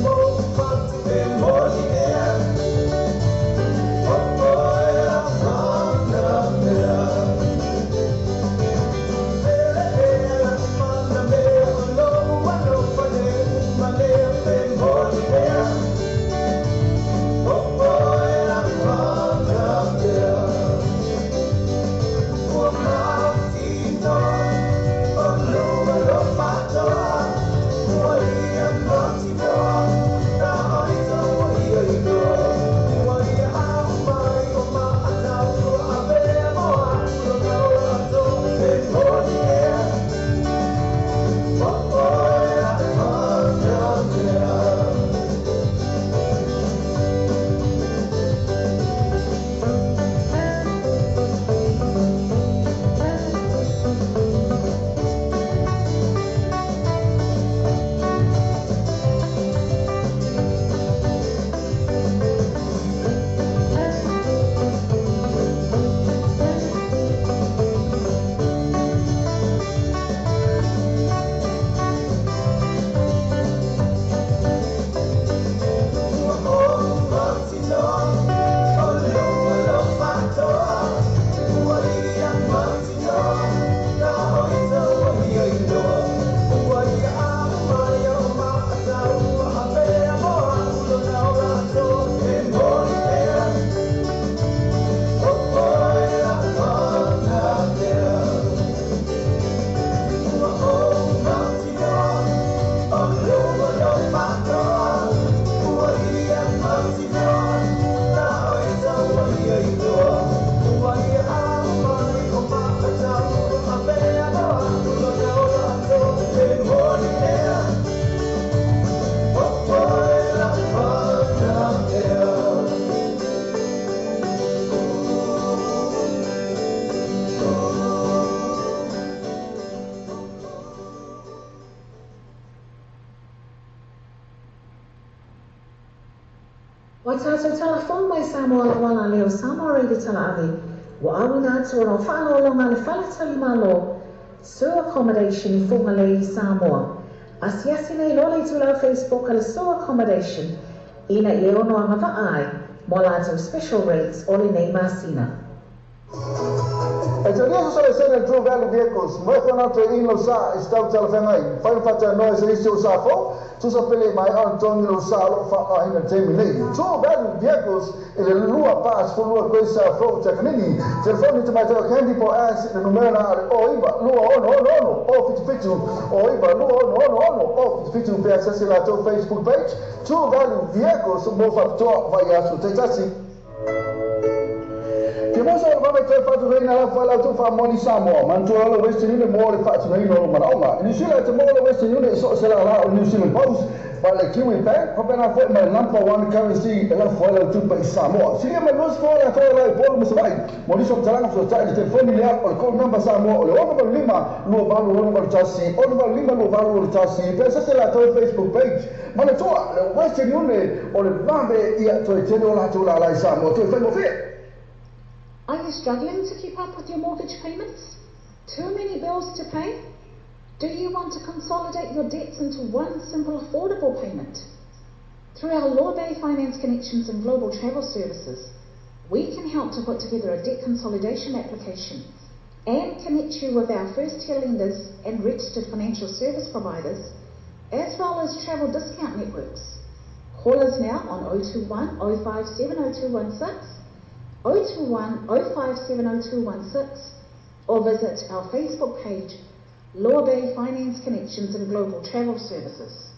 More Wai tātou telefon mai Samoa wala leo Samoa reide tala ave. Wa awina atu ono whaanolonga le whaletali malo. Sewer accommodation I funga le I Samoa. Asiasi nei lola I tula Facebook ale sewer accommodation. Ina I ono anga vaai. Mo lato special rates o le nei masina. E te ria sole sene True Value Vehicles, mo e nato ino sa I stau telefengai. Fai fata noi se isi o sa fo, tu sa pele mai Antonio lo sa lo fa a ina temi nei. True Value Vehicles e le lua pas fu lua questa fo tecnini. Telefoni te mai te candy po as e numero na o iba lua ono o fitu o iba lua ono o fitu pe accessi la to Facebook page. True Value Vehicles mo fa to vai asu te tasi. Ke mo so va mettere fatto reina la fa la tu fa moni Samoa, man tu lo Western Union mo le fatto nei no ma no. Ni sila te mo le Western Union so se la New Zealand Post, pa le Kiwi Bank, pa bena foi ma number one currency e la fa la tu pa Samoa. Si ma lo so la fa la po mo sai. Mo di so tala so ta telefoni le o le call number Samoa o le o number 5 lo va lo number tasi, o number 5 lo va lo tasi. Pensa se la to Facebook page. Ma le to le Western Union o le vambe ia to te la tu la Samoa, tu fa mo fe. Are you struggling to keep up with your mortgage payments? Too many bills to pay? Do you want to consolidate your debts into one simple affordable payment? Through our Law Bay Finance Connections and Global Travel Services, we can help to put together a debt consolidation application and connect you with our first-tier lenders and registered financial service providers, as well as travel discount networks. Call us now on 021 057 0216, 021 057 0216, or visit our Facebook page, Law Bay Finance Connections and Global Travel Services.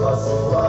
That's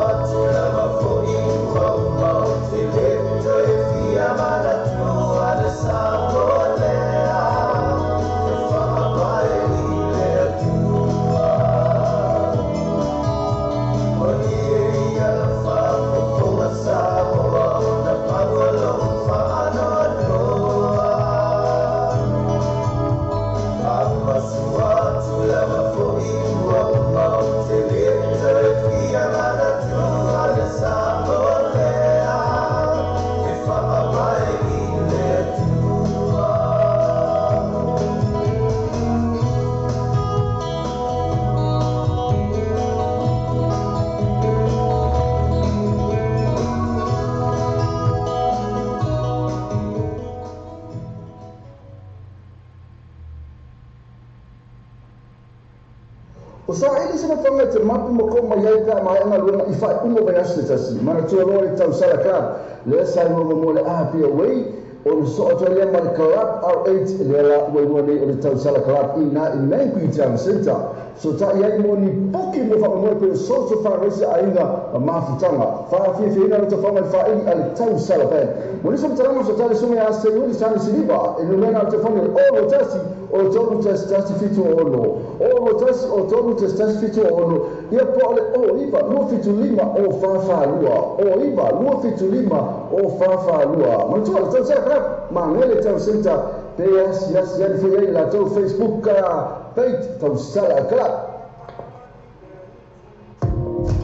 fanga te mapu mo ko mai ai ka mai nga luna I fai ungo vai ase tasi mana tua lore tau salaka le sai mo mo le api away on so to le mal club R8 le la we woni le tau salaka ina in Mangu Town Center so ta ia mo ni poki mo fa mo pe so so fa resi ainga mafutanga fa fi ina to fa mai fa I al tau salaka mo ni so tama so tale so me ase ni sani siliba e no mena to fa o tasi o tolu tasi fitu ono o tasi o tolu tasi fitu ono ia po le o iva lu fitu lima o fa lua o iva lu fitu lima o fa lua mo to tau salaka mangele tau center PS yes yan fi la to Facebook ka page tau salaka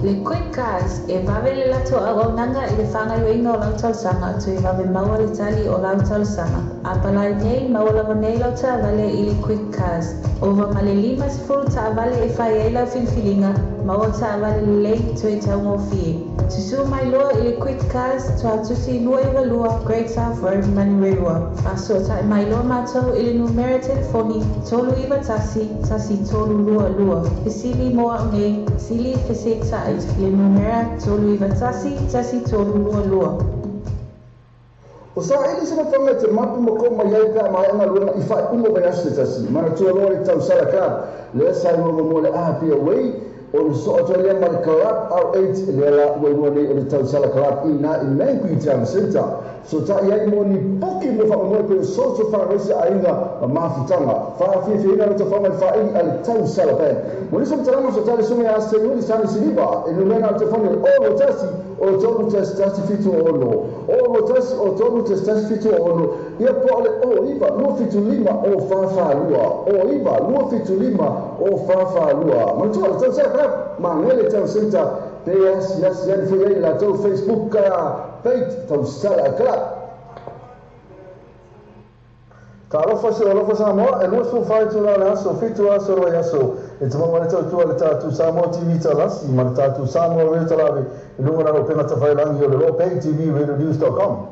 Le quick cars e vavele la to agonanga I le fanga yo ino lau talsanga tu I vave maua le tali o lau talsanga. Apalai nei maua lava nei lau ta vale I le quick cars. Ova male lima sifuru ta vale e fai eila filfilinga maua ta vale le lei tu e tau ngofie. Tusu mai loa I le quick cars tu atusi lua I walua Great South Road Manirewa. Aso ta mai loa matau I le numero telefoni tolu iwa tasi tolu lua. Fisili moa nei sili fisita le numera tolu iwa tasi tolu lua. O sa ili sina fanga te mapu mo ko mai ai ka mai nga luna I fai ungo vai ase tasi mana tua lore tau salaka le sai mo mo le api away on so to le mal club R8 le la we woni le tau salaka ina in Mangu Town Center so ta ia mo ni poki mo fa mo pe so so fa resi ainga mafutanga fa fi ina to fa mai fa I al tau salaka mo ni so tama so tale so me ase ni sani siliba e no mena to fa o tasi o tolu tasi fitu ono o tasi o tolu tasi fitu ono ia po le o iva lu fitu lima o fa lua o iva lu fitu lima o fa lua mo to tau salaka mangele tau center PS yes yan fi la to Facebook ka page tau salaka Tarofa se alofa Samoa e lua su fai tu la aso fitu aso lo yaso e tama mane tau tu le tatu Samoa TV talasi mane tatu Samoa re talavi e lunga na pena ta fai langi o le Pay TV radionews.com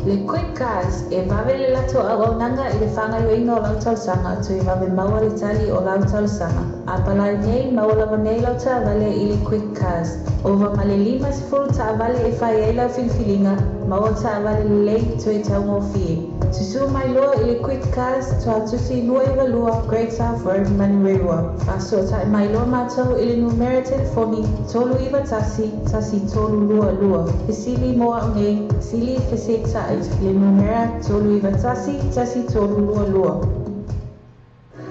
Le quick cars e vavele lato agonanga i le whanga i inga o lautal sanga tu I vave maua le tali o lautal sanga. A palai nei maua vanei lauta vale I le quick cars. Ova male lima si furu ta vale e whai eila filfilinga maua ta vale le lei tu e tau ngō fie. Tusu mai loa I le quick cars tu a tusi nua I lua Great South Road Manurewa. A so ta mai loa mātou I le numera telefoni tolu iwa tasi tolu lua lua. E sili moa o nei sili feseta le numera tolu iwa tasi tolu lua lua.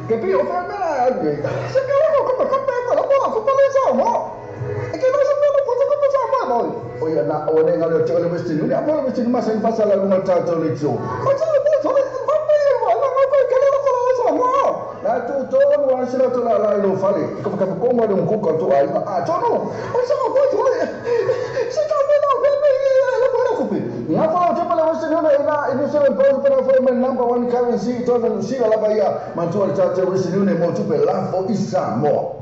Ke pi o fa mera ai. Se ke o ko ka pe ko mo ko pa sa mo. E ke no se mo ko ko sa mo mo. O ya na o ne ngalo tole mesti ni apa mesti ni masa fasa la rumah ta to le so. Ko sa mo so ko pe wa na ko ke no ko sa mo. Na tu to wa sira to la lo fale. Ko ka ko mo de ko to ai. Ah to no. O sa ko to. Se ka me no pe me la ko ko pe. Ni apa o te pala mesti ni na ini se po para for my number one currency to na sira la bahia. Man to ta te mesti ni mo tu pe la fo isa mo.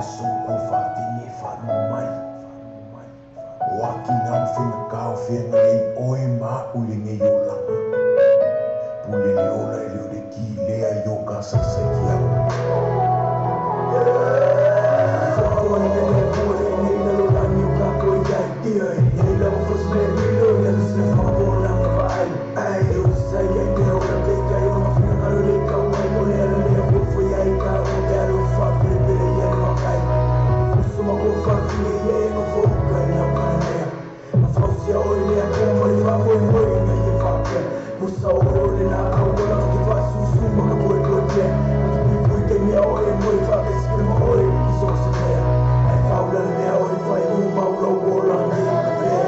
Soko whawhine whanu mai. Waki ngam whenga kao whenga lei oe maa ule nge yo langa. Pule le ola e leo le ki lea yo ka sasaki au. Whakua ni lele kua le nei lalo lani o ka koe iai ia e. Nei lau fos me rilo i anu sine whakua langa wa ai. Ai e o sai ai te o na peka i o ma whenga karo le kau ai mo le ala lea wofo iai ka o te alo whapere pere i anu makai. Usuma ko whakine i e no whoka i au kana lea. A whausia oi lea kua mori whakoe moi ngai e whapea. Musa o le na au wala ki whasusu ma ka poe koe pia. Pui te mea oi moi whakesi kere ma oi ki so se mea. Ai whaula le mea oi whai u maula o ola nei ka pia.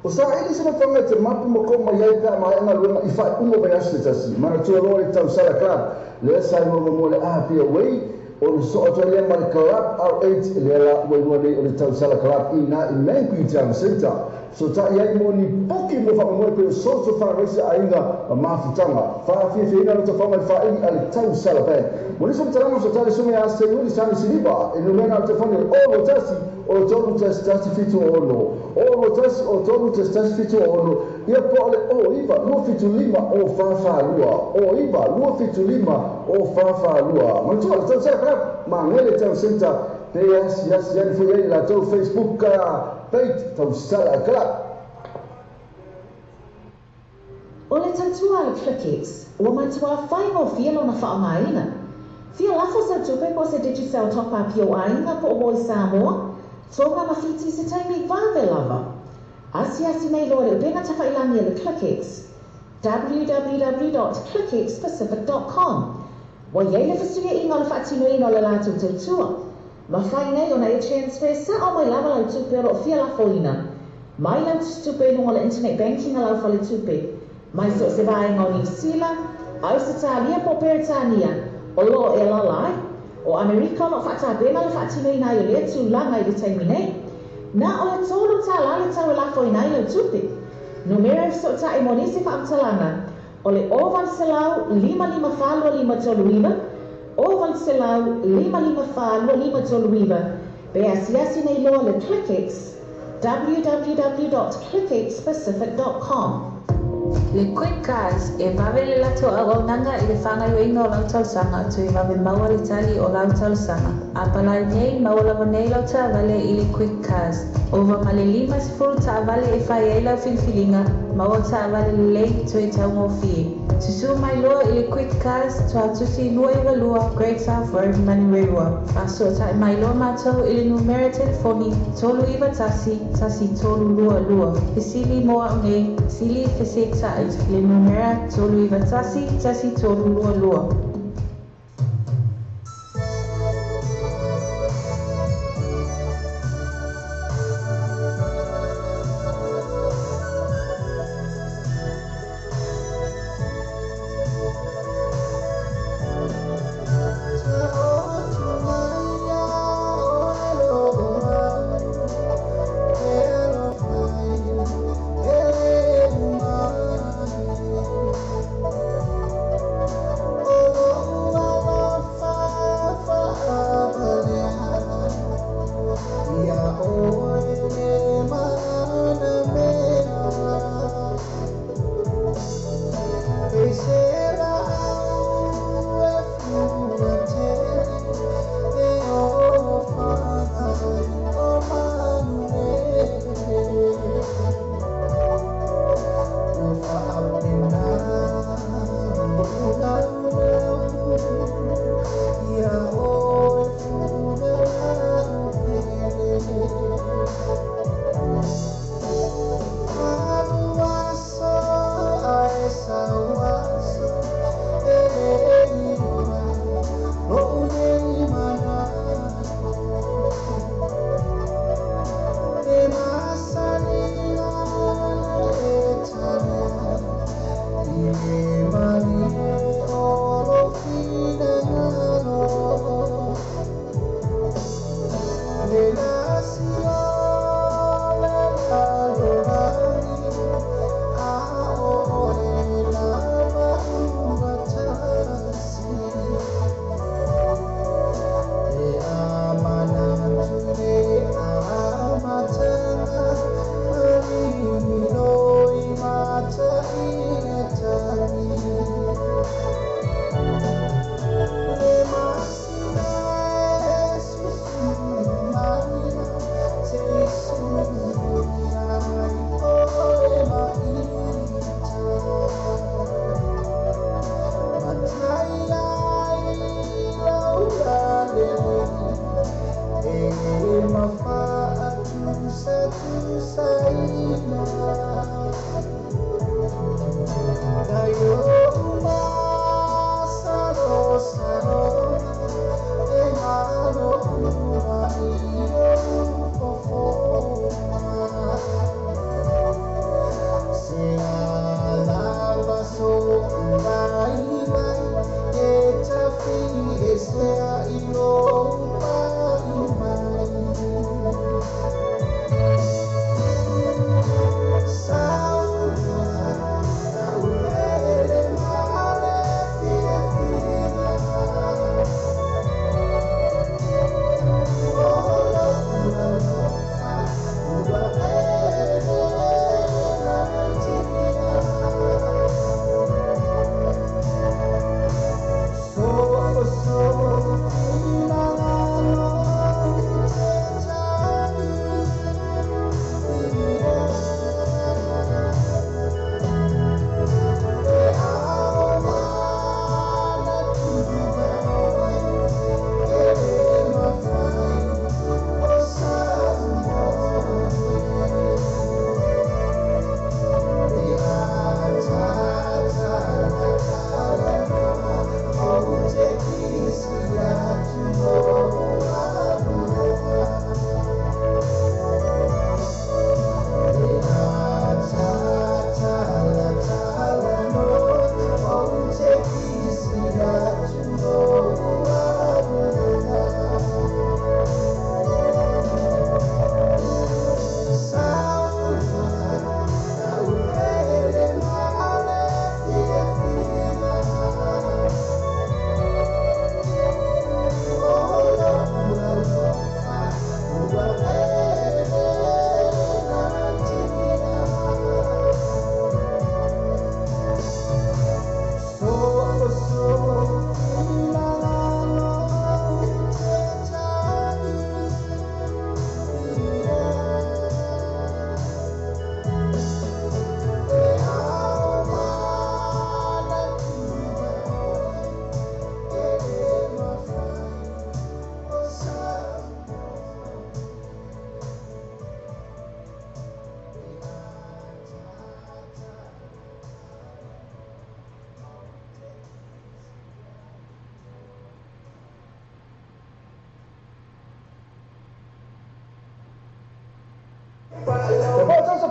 O sa ili se mawhanga te mapu mo ko mai ai ka mai anga luenga I whai ungo mai ase tasi. Mana tua lore tau sara club. Lea sai mo mo le pia wei. O le so ato lea mai club R8 lea la wai nei o le tau sara club I na I Mangu Town Centre. So ta iai mo ni poki mo whaka moe pe so so whakarese a inga a mafutanga. Whawhiawhiawhina no ta whanga I whaingi a le tau sara band. Mo niso mtarama so tale sume a se uri sani siniba. E numena o te whane o lo tasi. O tonu tasi fitu o ono. O lo tasi o tonu tasi fitu o ono. Ia po ole o iwa lua fitu lima o whawhalua. O iwa lua fitu lima o whawhalua. Mantua le tau sara club. Ma ngele tau centre. Te asi ani fwoi la tau Facebook page tau sara club. O le tautua le Flickex, ua matua whai mo fia lona whaongaina. Fia lafo sa tupe po se Digicel top up yo ainga po o Samoa. Tonga mafiti se taimi vave lava. Asi nei loa le benga tawhailangi le ClickX. www.clickxpacific.com. Wa yele fasuia inga le whaatino ino le lato tautua. Ma whai nei o na e transfer sa o mai lava lau tupe ro fia la foina. Mai lau tupe nunga le internet banking lau fale tupe. Mai so se vai ngau New Zealand, au se talia po Peritania, o lo e lalai, o Amerika no whata bena le whaatino ina i le tu langa i le taimi nei. Na o le tolu ta lale tau e la foina i lau tupe. Numero so ta e monisi whaamtalanga, o le oval selau 5555 toluiva, oval selau 5555 toluiva, be asiasi nei loa le ClickX, www.clickxpacific.com. Le Quick Cars e vavele lato a waunanga i le whangaioina o lautalsanga atu i vawe maua le tali o lautalsanga. A palai nei maua nei lau ta vale i le Quick Cars. Ova male 5 ta vale e whai e lau finfilinga, maua ta vale le lei tu e tau ngofi. Tusu mai loa i le Quick Cars tu atusi lua i walua Great South Road Manirewa. Aso ta mai loa mātou i le numero telefoni tolu iwa tasi tolu lua lua. Pisili moa unei, sili fese tai le numero tolu iwa tasi tolu lua lua. Oh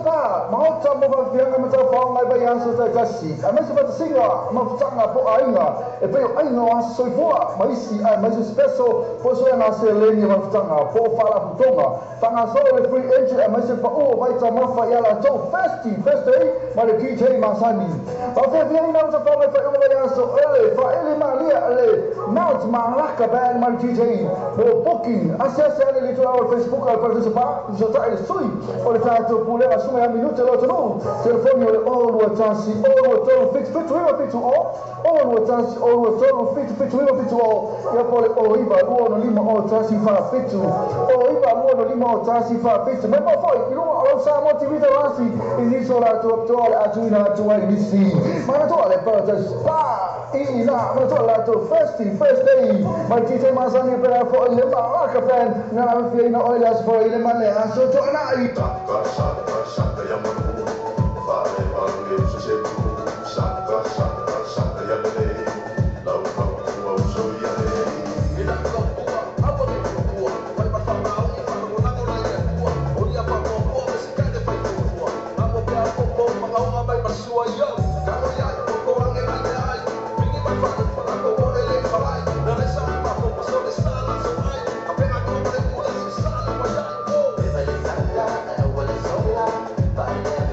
pa mahota mo ba fianga mata fa ngai ba ya so ta kasi a me se ba singa ma tanga po ainga e pe ainga wa so foa mai si ai mai special po so na se le ni ma tanga po fa la tonga tanga so le free entry a me se pa o vai ta ma fa ya la to festi ma le ki che ma sani ba fe fianga na fa ngai fa ba ya so fa ele ma lia le mount ma la ka ba ma ki che o booking acessa le to our Facebook al partecipa so ta il sui o le fatto pure la sua minuto lo no telefono le all tansi all total fit to all tansi all total fit to all ya pole o iba uono lima all tansi fa fit to o iba uono lima all tansi fa fit ma poi io lo sa motivito rasi inisola to atuina to inizi ma to le per spa ina ma to la to first day ma ti ma sanni per fo le ma ka pen na fina oilas fo ile male aso to na Santa ya manu, fare parole se se tu, Santa ya le, la ua so ya le. Ina ka ua, apa ni ua, vai pa fa mau, fa no na no ya ua, o ia pa mo mo se ka de pa ua. Amo pe a popo, ma nga vai pa sua yo, ka no ya popo ange mai ai. Vingi pa fa pa na ko o le falai, na le sa pa popo so le sala so ai, apena ko le ua se sala wa ya. By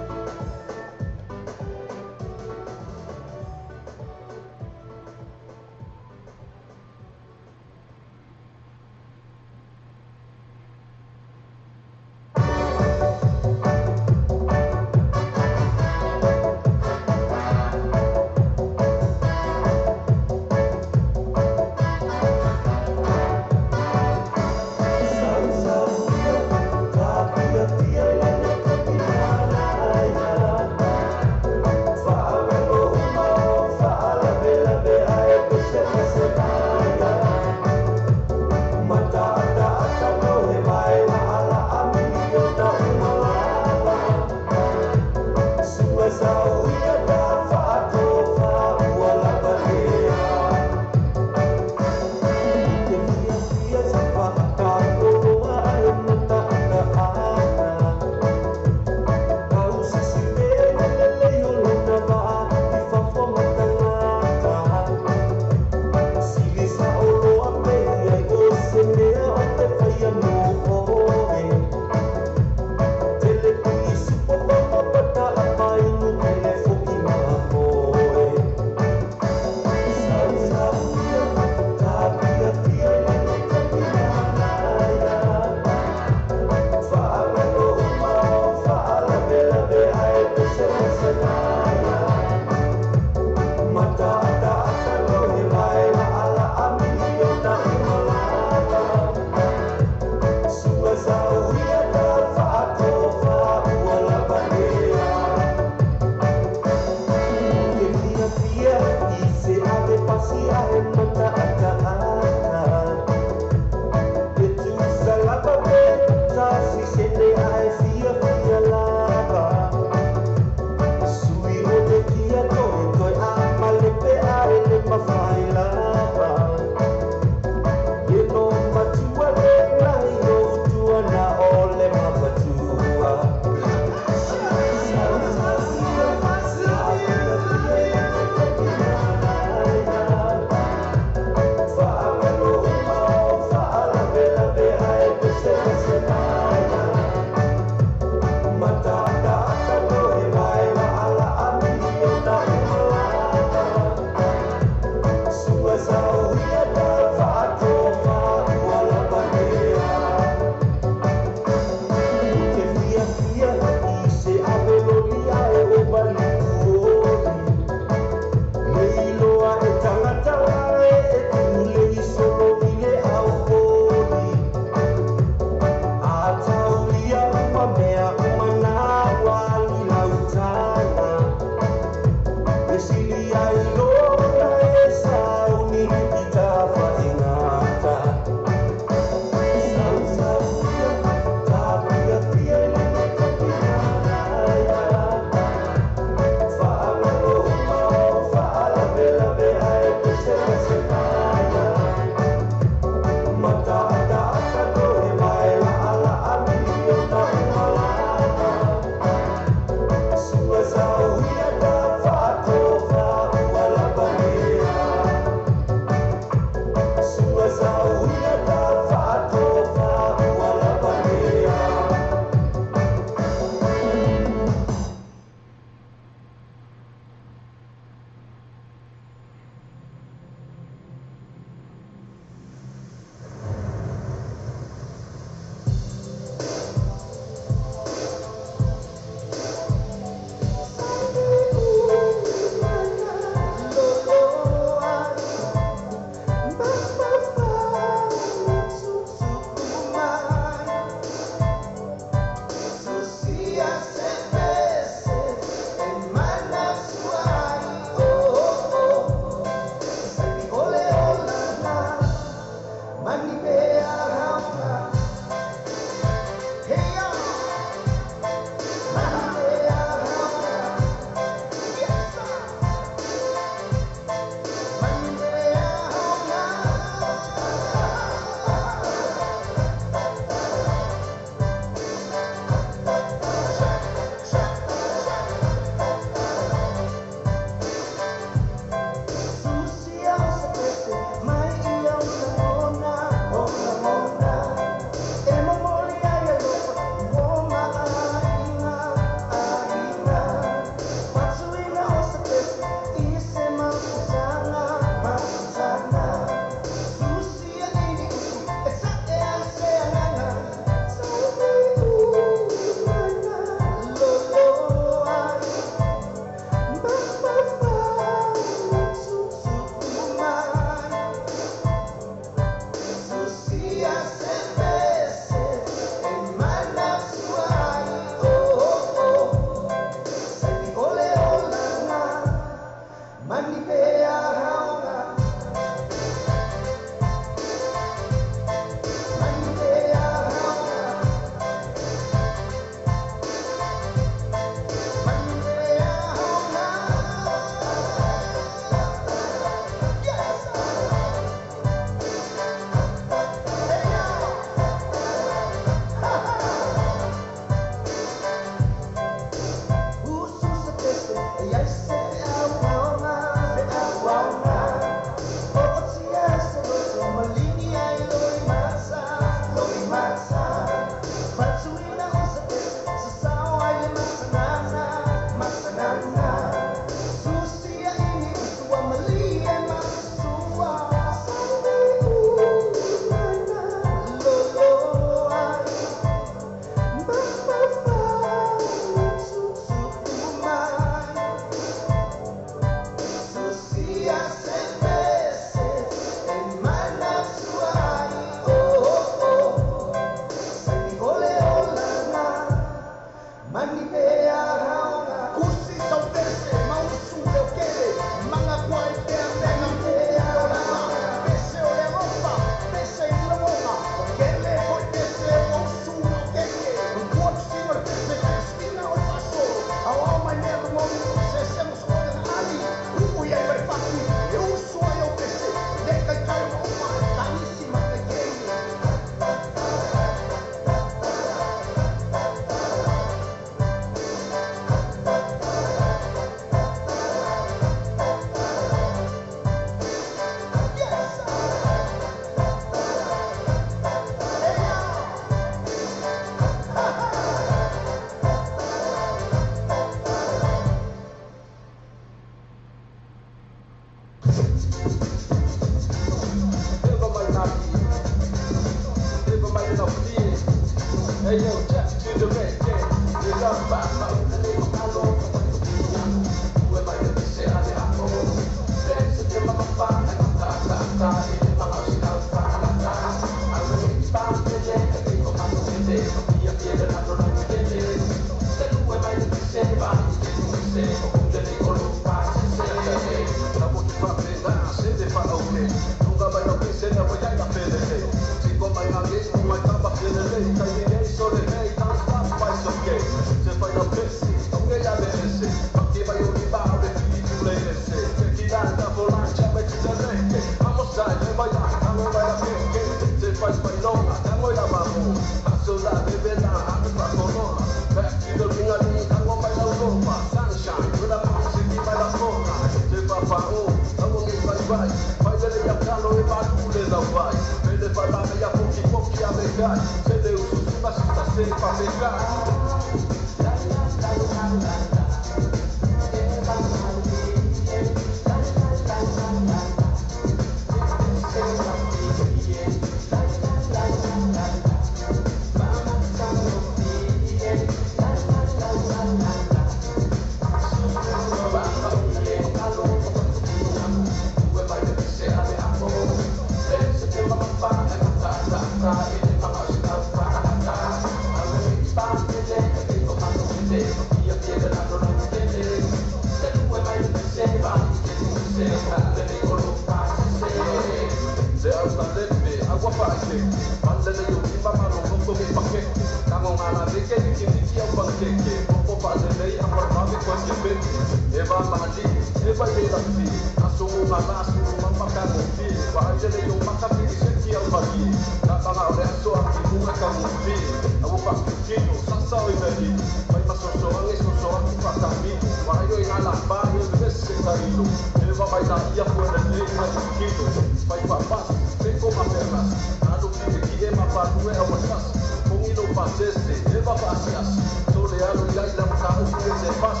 agua paike Manda na yo iba malongo ko mi pake Kamo ngala deke diki au pankeke Popo pazelei aparmame kwa kebeti Eva mahali, eva yela fi Asungu ngala asungu mamakano fi Paajele yo makapi seki au hagi Natanga ore aso aki bunga kamu fi Awu pakukino, sasa oi mehi Mai masoso ange soso aki pakamino Wahayo ingala ba yo vese karilo Eva baila ia puena lei na kukino Pai papas, tenko mapernas Ado kike mapanue au masas Pongino pasese, eva pasias Sole alo ilai la mkau kike se pas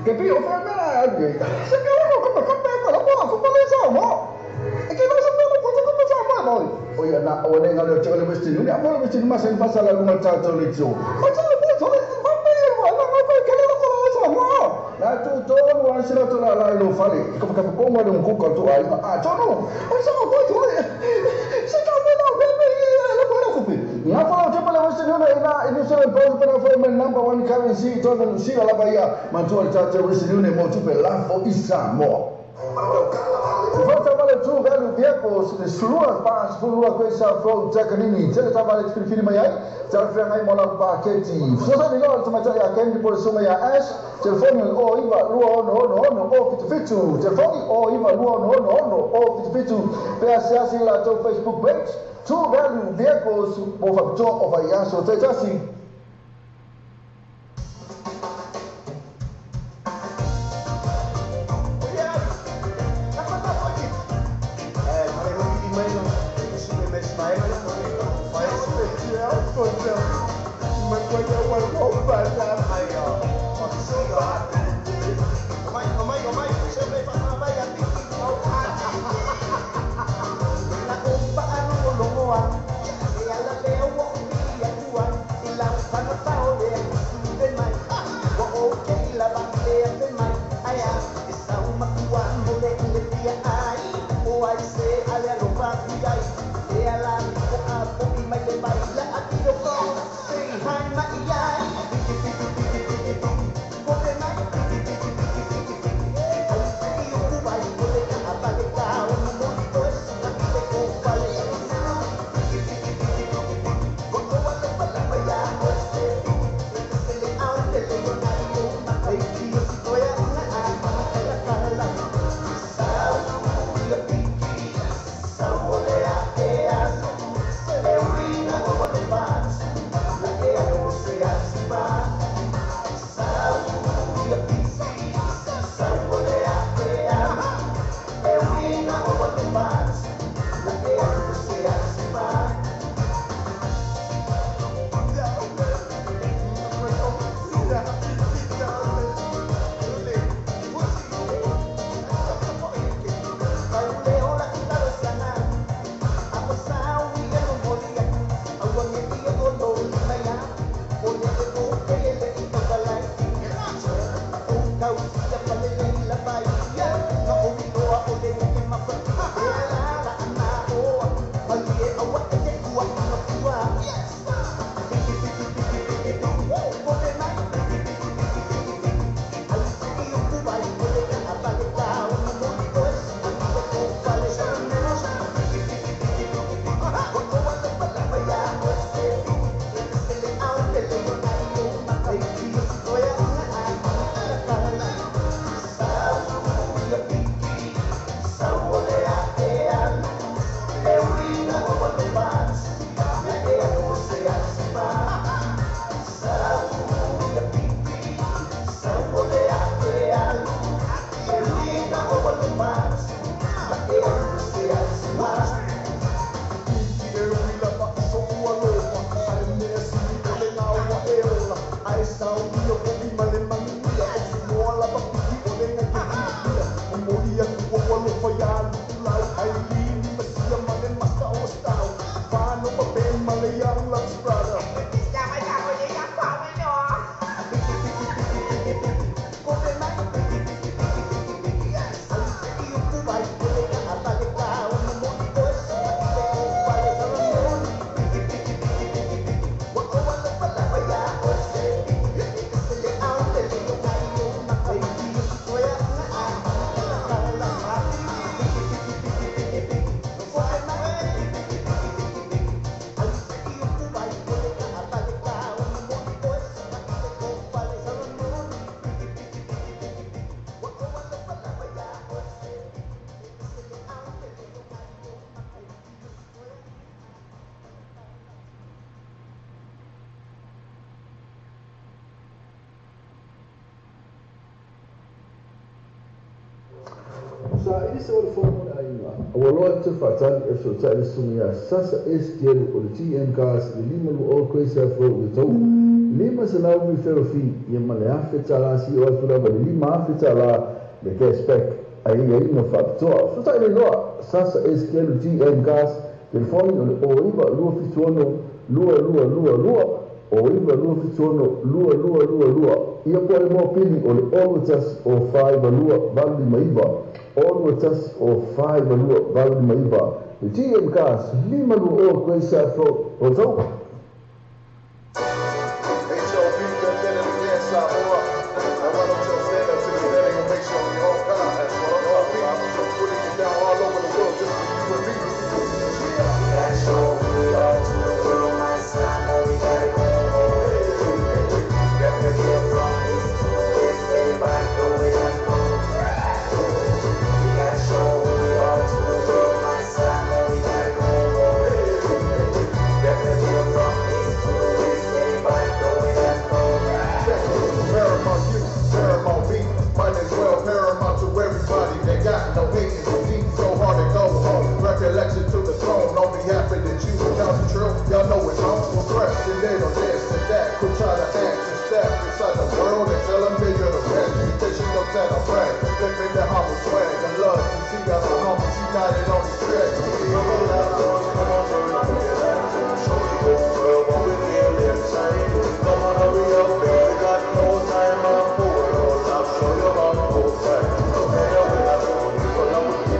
Che più fermare, se che come la buona, come le siamo? E che non sappiamo come siamo noi. Poi na o ne ngalo chole western ni apa western mas en pasal lagu macam tu lecu. Macam apa tu? Apa yang mana apa que le vamos sama. Na tu todo wan sila tu la lo fale. Como que pongo un cuco tu ai. Ah, tu no. Macam apa tu? Se kamu nak bebe la buena kupi. Nga fa o tempo la western ni ina initial pause para forma number 1 currency to na Lucila la Bahia. Mantua tata western ni mo tu pe la fo Isamo. Volta vale tu velho viepos de sulua pas sulua questa from Jacanini tele tava exprifiri mai ai jar franga ai mola paketi so sa diga tuma ja kendi por suma ya ash telefoni o iva luo no o fitu telefoni o iva luo no o fitu pe asiasi la to Facebook page tu velho viepos o facto o vai so te jasi Sa ini seorang formula ainga. Awalua te whaatani e so tae sungia sasa STL o le TM Gas le lima lu o koe sa fro le tau. Lima sa lau mi wherofi ia male awhi tala si o atura ma le lima awhi tala le ke spec a ia ina whaapitoa. So tae le loa sasa STL o TM Gas telefoni o le o iwa lua fituono lua o iwa lua fituono lua ia po le mo pili o le olutas o 5 lua valu lima iwa olutas o 5 lua valu lima iwa le TM Gas lima lua o koe sa fro o tau. Election to the throne, don't be happy that you count the truth. Y'all know it's on for president or this and that. Could try to act and step inside the world and tell them they you're the best. Because you know that I'm brag, living the humble swag and love. You see us the humble united on the stretch. Show the whole world what we feel inside. Come on, hurry up, baby, we got no time. I'm forward, I'll show you about the whole side. Okay, I'm going to go, you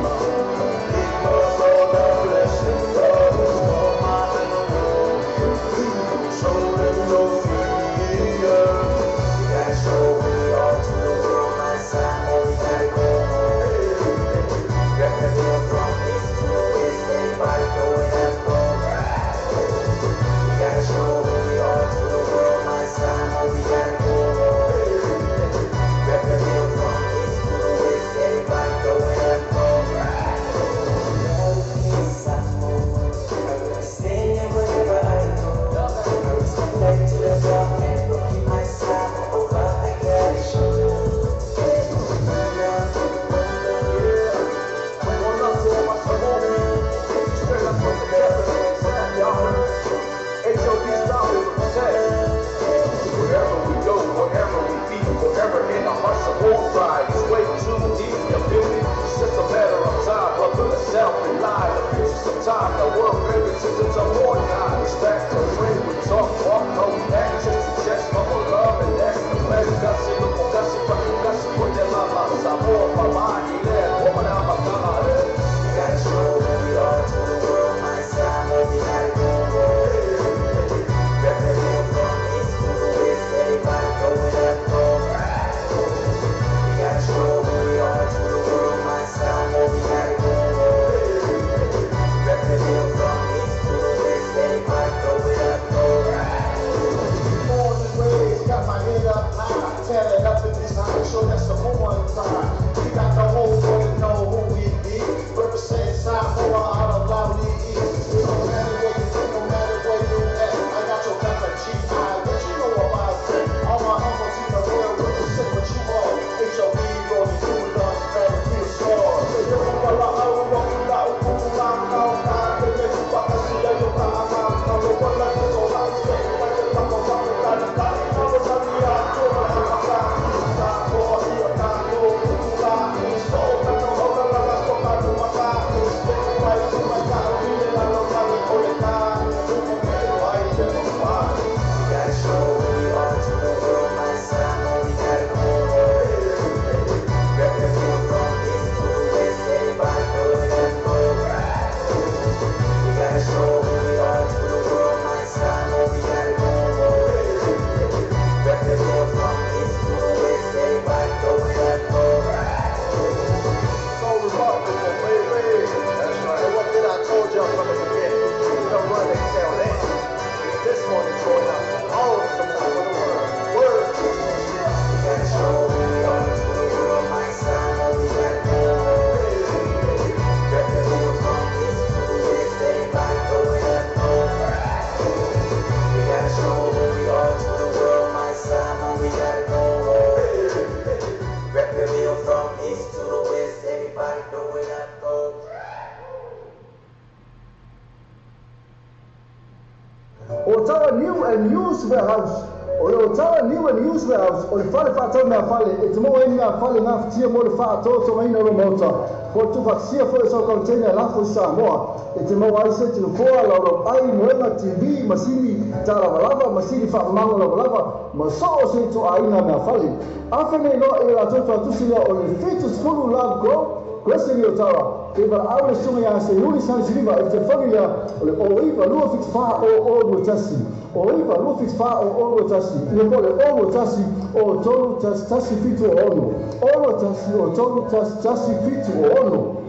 a news warehouse. O le tawa ni wa news warehouse o le fale fa na fale e tmo e nga fale nga ftia mo le fa to to mai no mota ko tu fa sia fo so container la fo sa mo e tmo wa se tu fo la ro ai mo na tv masini tara lava masini fa mango lava ma so se tu ai na fale afa me no e la to tu sila o le fitus fulu la go Question yo tawa ke ba aule sunga ya se yuli san siliva e te família ole o ipa lu fix fa o do tasi o ipa lu fix fa o do tasi ne pole o do tasi o tolu tasi fitu ono o do tasi o tolu tasi fitu ono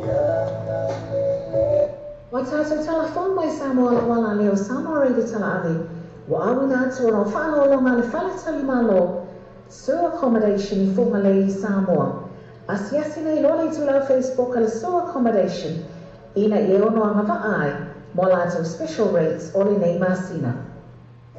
Watato telefon mai Samoa wala leo Samoa reidi tala ave wa awina atu o whano longa le whale tali malo so accommodation I funga le Samoa Asiasi nei lola I tula Facebook ala so accommodation ina I ono anga vaai mo lato special rates o le nei masina.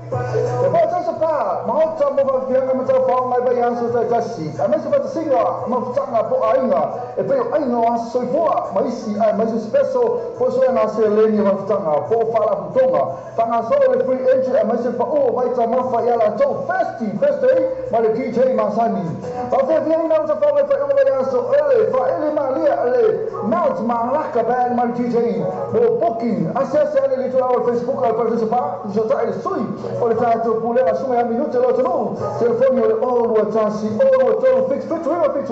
E ba tasa pa, ma ta mo ba fianga ma ta fa mai ba yan so ta kasi. A me se ba singa ma tanga po ainga. E pe ainga wa so foa, ma isi ai ma special po so na se le ni ma tanga po fa la putonga. Tanga so le free entry a me se pa o ba ta ma fa ya la to first day ma le DJ ma sani. Ba fe fianga ma ta fa mai fa o ba yan so ele fa ele ma lia ele mount ma la ka ba ma le DJ. Mo booking access ele to our Facebook al participa, jo ta ele sui. Ole tato pule la suma ya minute lo tonu telefoni ole all watasi all tonu fix to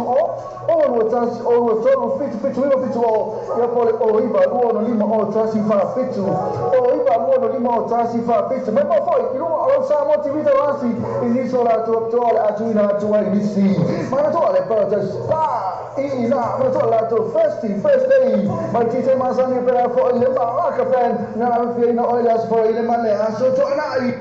all watasi all tonu fix to all ya pole o iba luono lima o tasi fa fitu o iba luono lima o tasi fa fitu me po foi ilo o sa mo tv da rasi iniso la to ole atuina to ibc ma to ole para pa ina ma to la to first day ma tite ma sani per fo le ba ka fan na fi na ole as for ile male aso to na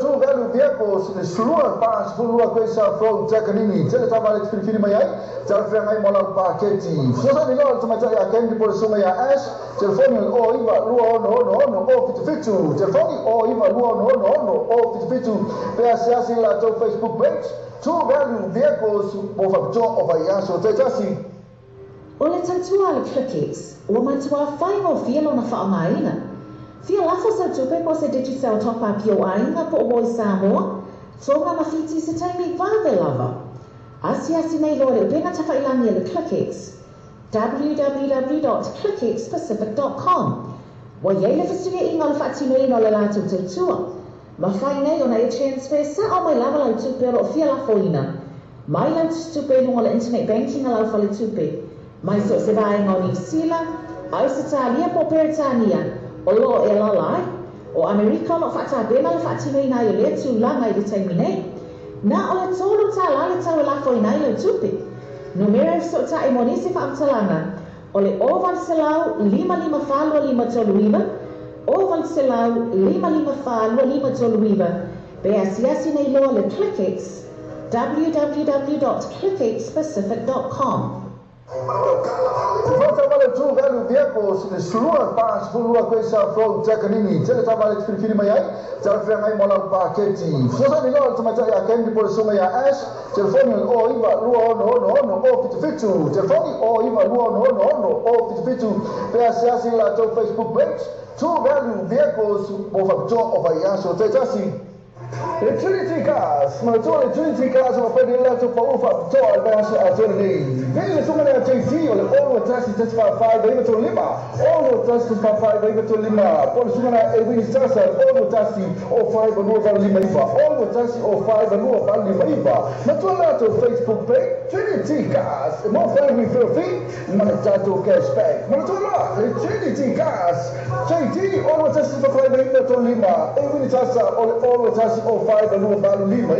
True value vehicles is Sulua Pass, Fulua Quesa from Takanini, Teletama Filipinimaya, Telfranga Mola Paketi. So that we know to Mataya Candy for Sumaya Ash, Telephone or Iva Luo no, or Fitifitu, Telephone or Iva Luo no, or Fitifitu, Peasiasi Lato Facebook page. True value vehicles of a job of a Yaso Tetasi. O le tautua le clickets, o matua whai o fia lona whaamaina. Fia lafo sa tupe po se digital top-up yo ainga po o Samoa, tonga mawhiti se taimi vave lava. Asi nei lo le upenga tawhailangi le ClickX, www.clickxpacific.com. Wa yeile fasiria inga le whaatino ino le lātou tautua. Ma whai nei o na e transfer sa o mai lava lau tupe o fia lafo ina. Mai lau tupe nunga le internet banking a lau whale tupe. Mai so se vaenga o New Zealand, Ausitalia po Peritania, o lo e lalai, o Amerika lo whata bena le whatino i nai o le tu langa i le taimi nei. Na o le tolu ta la le tau e lafo i nai lau tupe. Numero so ta e monisi whaamtalanga, o le oval selau 55 toluiva, oval selau 55 toluiva, be asiasi nei loa le ClickX, www.clickxpacific.com. True value vehicles is Sulua Pass, Fulua Quesa from Takanini, Teletama Filipinimaya, Telfranga Mola Paketi. So that we know to Mataya Candy for Sumaya Ash, Telephone or Iva Luo no, or Fitifitu, Telephone or Iva Luo no, or Fitifitu, Peasiasi Lato Facebook page. True value vehicles of a job of a Yaso Tetasi. Trinity Cars, Manatoa Trinity Cars of a Federal to Paufa, Toa, Bash, Attorney. Very soon at JT, all the taxes testify 5 over to Lima, all the taxes testify 5 over to Lima, Polsuna, Edwin Sasa, all the taxi or 5 over Lima, all the taxi or 5 over Lima. Matola to Facebook page, Trinity Cars, more family for free, Manatato cashback. Matola, Trinity Cars, JT, all the taxes for 5 over to Lima, Edwin Sasa, all the taxi or 5 over Lima,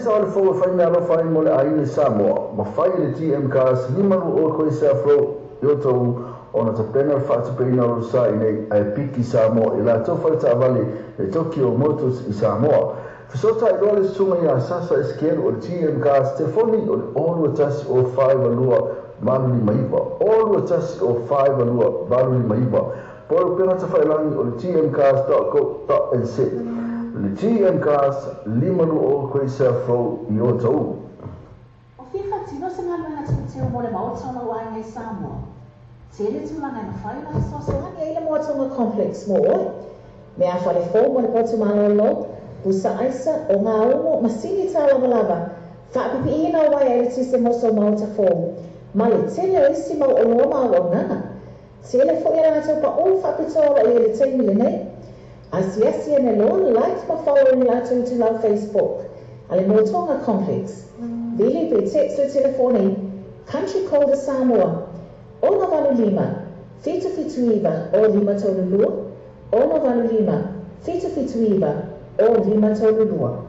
sa o le fo fai me alo fai mo le aile Samoa ma fai le GM cars lima lu o koe sa fro yo tau ona te pena fatu peina o sa nei ai piki Samoa i la tau fai ta vale le Tokyo Motors i Samoa fesota i role sunga ia sasa eskeru o le GM cars te foni o le olu atasi o 5 alua maluli maipa olu atasi o 5 alua maluli maipa polo pena ta fai langi o le gmcars.co.nz le GM Cars lima lu o koe sa fo i o tau. O fia whatino se ngā luenga tūteo mo le maotona o ai ngai Samoa. Tele tūlanga na whai na soso hangi ai le maotona complex mo oi. Me a whale fō mo le potu malolo, busa aisa o ngā umo masini tā lava lava. Whaapipi ina wai ai le tise moso mauta fō. Ma le tele o isi mau o loa maa wanganga. Tele fo ia rātou pa o whapitola i le teimi le nei. Asiasi and alone, like my following later to love Facebook. Ale Motonga Complex. Vili be text o telefoni. Country called Samoa. Ona Valu Lima. Fitu Fituiva o Lima Tolulua. Ona Valu Lima. Fitu Fituiva o Lima Tolulua.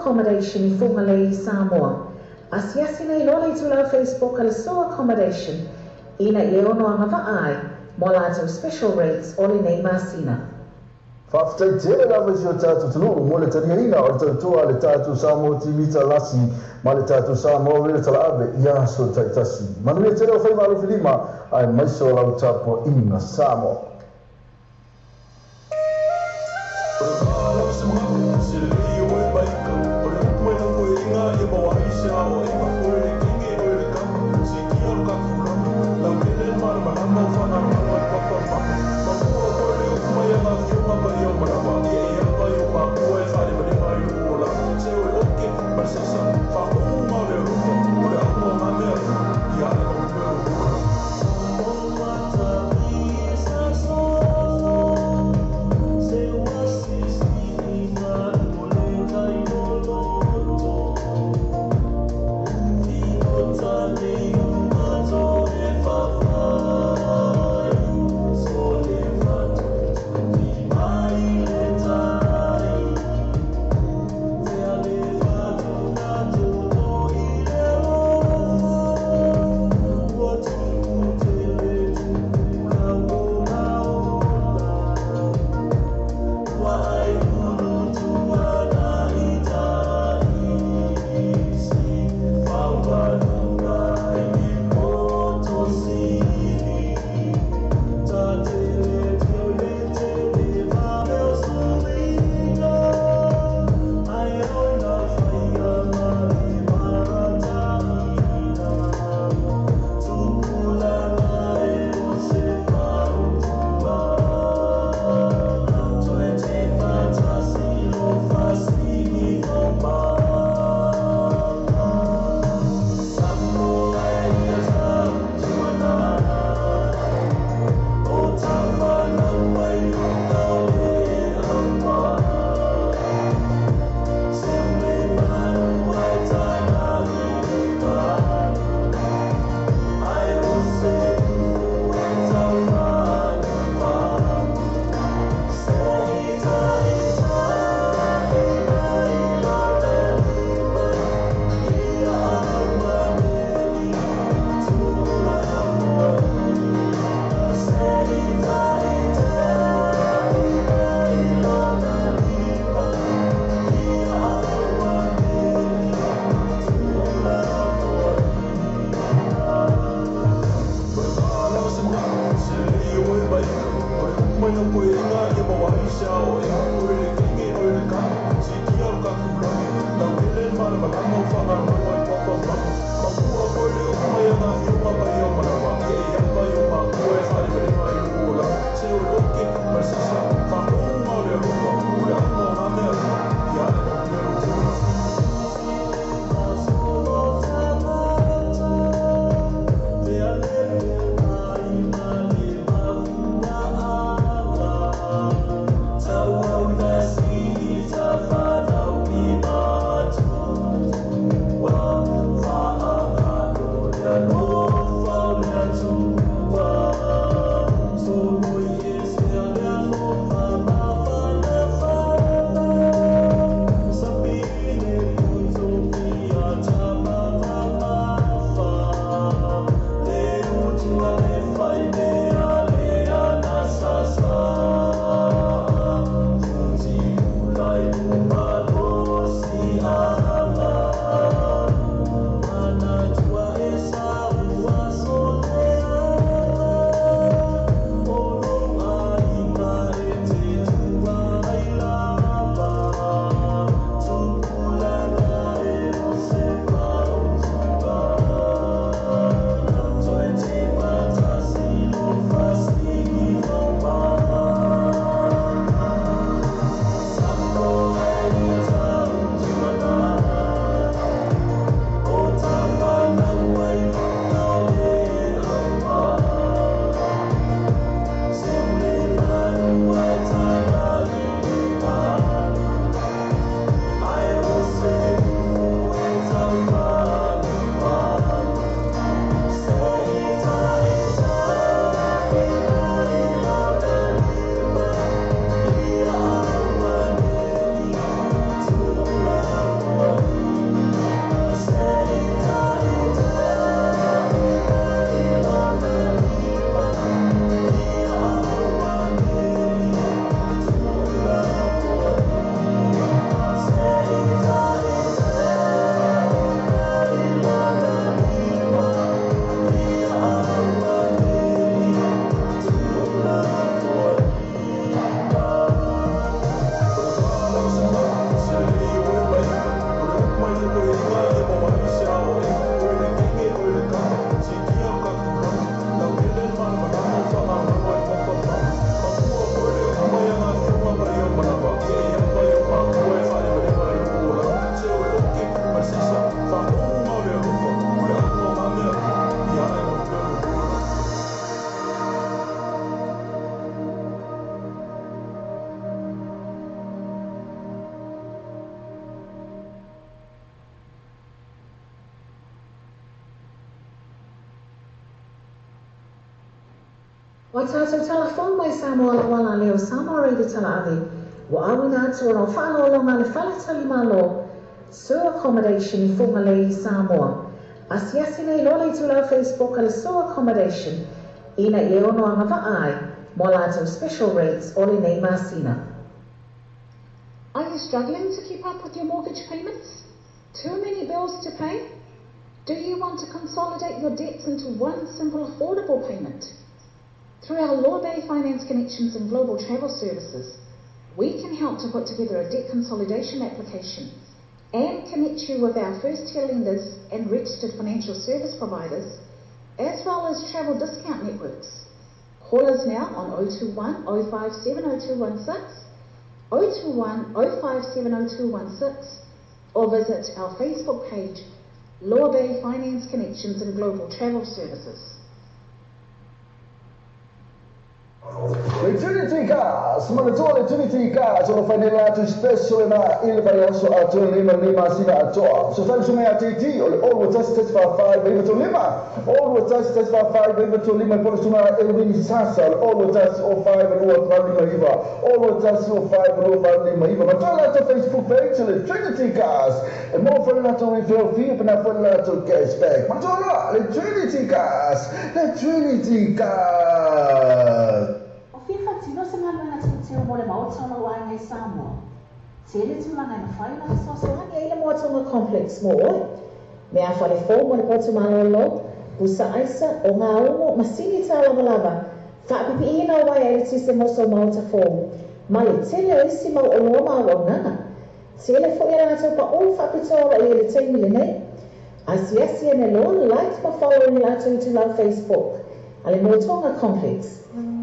Accommodation in Fungalei, Samoa. Asiasi nei lole to love Facebook al so accommodation. Ina i ono anga vaai, mo lato special rates ole nei masina. Whaftai te lava i o tātou tunu, mo le tariaina o le tautua le tātou Samoa timita lasi, ma le tātou Samoa le tala ave, ia so taitasi. Manuia te reo whai malu whilima, ai maiso lau tapo inga Samoa. Say what's this? Wa tātou telefon mai Samoa la wala leo Samoa rei de tala ave. Wa awina atu o whālo longa le whaletali malo. Sewer accommodation I funga le I Samoa. Asiasi nei lole tu lau Facebook ale sewer accommodation. Ina I ono anga vaai. Mo lātou special rates ole nei masina. Are you struggling to keep up with your mortgage payments? Too many bills to pay? Do you want to consolidate your debts into one simple affordable payment? Through our Law Bay Finance Connections and Global Travel Services, we can help to put together a debt consolidation application and connect you with our first-tier lenders and registered financial service providers, as well as travel discount networks. Call us now on 021 057 0216, 021 057 0216, or visit our Facebook page, Law Bay Finance Connections and Global Travel Services. Trinity Cars, Manitoba Trinity Cars, on finela to special na ilva also at lima sina atoa. So thanks to me at TT, all with us test for 5 even to lima. All with us test for 5 even to lima polsuna elwin sasal. All with us 05 and 05 lima iva. All with us 05 and 05 lima iva. But all at Facebook page, Trinity Cars. And more for that only feel free but not for that to cashback. But all the Trinity Cars, the Trinity Cars. Fifa tino se malwana tino mo le maotona wa ngai Samoa. Tele tula ngai mawhaina so so Hanga ila moatonga complex mo. Me a whare fō mo le potu malolo. Usa aisa o ngā ongo masini tā lava lava. Whapipi ina wai e ti se moso mauta fō. Ma le tele o isi mau o loa maa wanganga. Tele fo ira ato pa o whapitoa i le teimi le nei. Asiasi ane lo like ma follow ni ato i tu lau Facebook. Ale moatonga complex.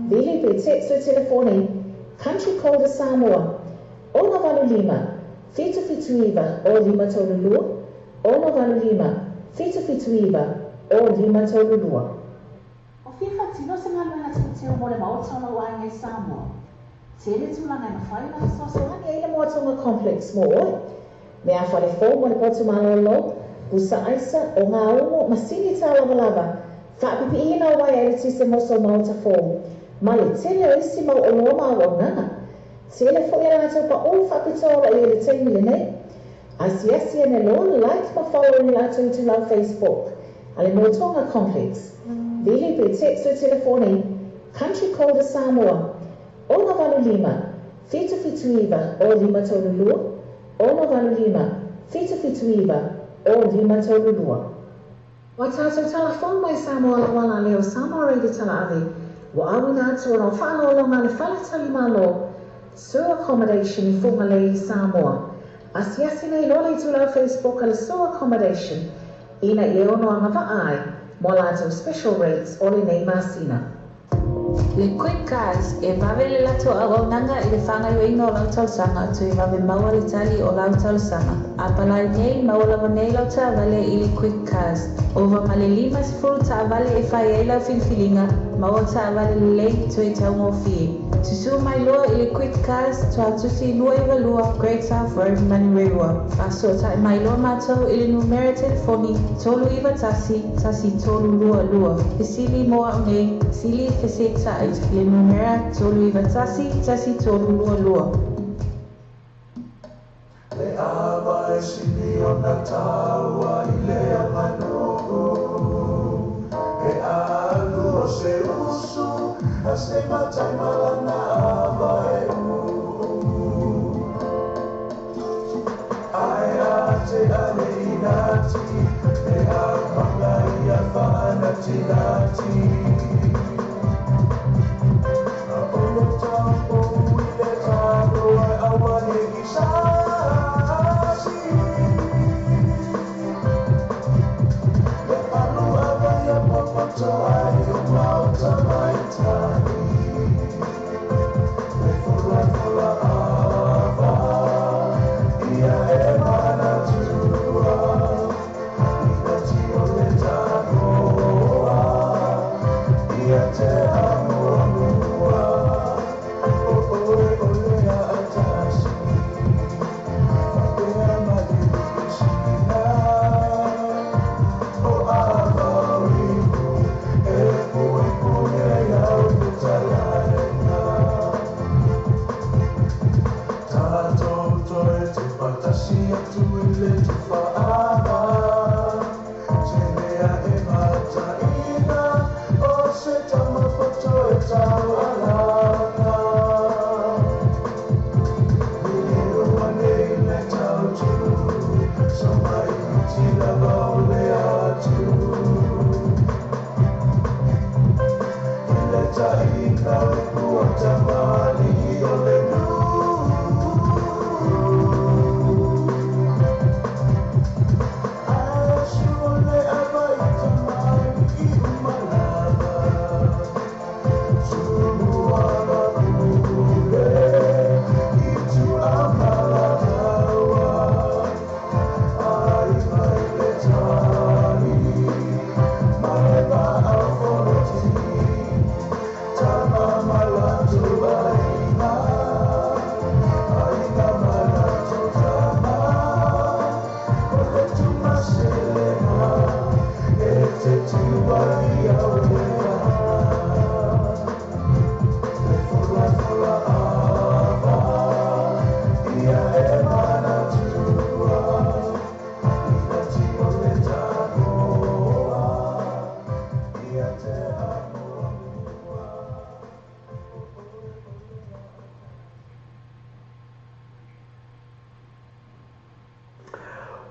Vili pe text o telefoni, country code Samoa, Ona Valu Lima, Fitu Iva, o Lima Tolulua, Ona Valu Lima, Fitu Iva, o Lima Tolulua. O fifa tino se malwana tino mo le maotona wa ngai Samoa. Tele tula ngai mawhaina so so Hanga ila moatonga complex mo. Me a whare fō mo le potu malolo, Usa aisa o ngā ongo masini tā lava lava. Whapipi ina wai e ti se moso mauta fō. Ma le tele o isi mau o loa maa wanganga. Tele fo ira ato pa o whapitoa i le teimi le nei. Asiasi ane lo like ma follow ni ato i tu lau Facebook. Ale moatonga complex. Vili pe text o telefoni, country code Samoa, Ona Valu Lima, Fitu Iva, o Lima Tolulua, Ona Valu Lima, Fitu Iva, o Lima Tolulua. Wa tātou telefon mai Samoa la wala leo Samoa rei de tala ave. Wa awina atu o whālo longa le whaletali malo. Sewer accommodation I funga le I Samoa. Asiasi nei lole tu lau Facebook ale sewer accommodation. Ina I ono anga vaai. Mo lātou special rates ole nei masina. Le Quick Cars e vavele lato agonanga I le whangai inga o lau tausanga tu I vave maua le tali o lau tausanga. A palai nei maula vanei lau ta vale I le Quick Cars. Ova male lima se furu ta vale e whai e lau finfilinga maua ta vale le lei tu I tau ngofie. Tusu mai loa I le Quick Cars tu atusi lua I walua Great South Road Manirerua. Paso ta mai loa mātou I le numera telefoni tolu iwa tasi tolu lua lua. Pesili moa unei sili feseta le numera tolu iwa tasi tolu lua lua. Le awa e sini o na taua I le amanuku. E alu o se usu, a se matai malana awa e uu. Ai a te ale inati, e a manga I a whanati nati. Oh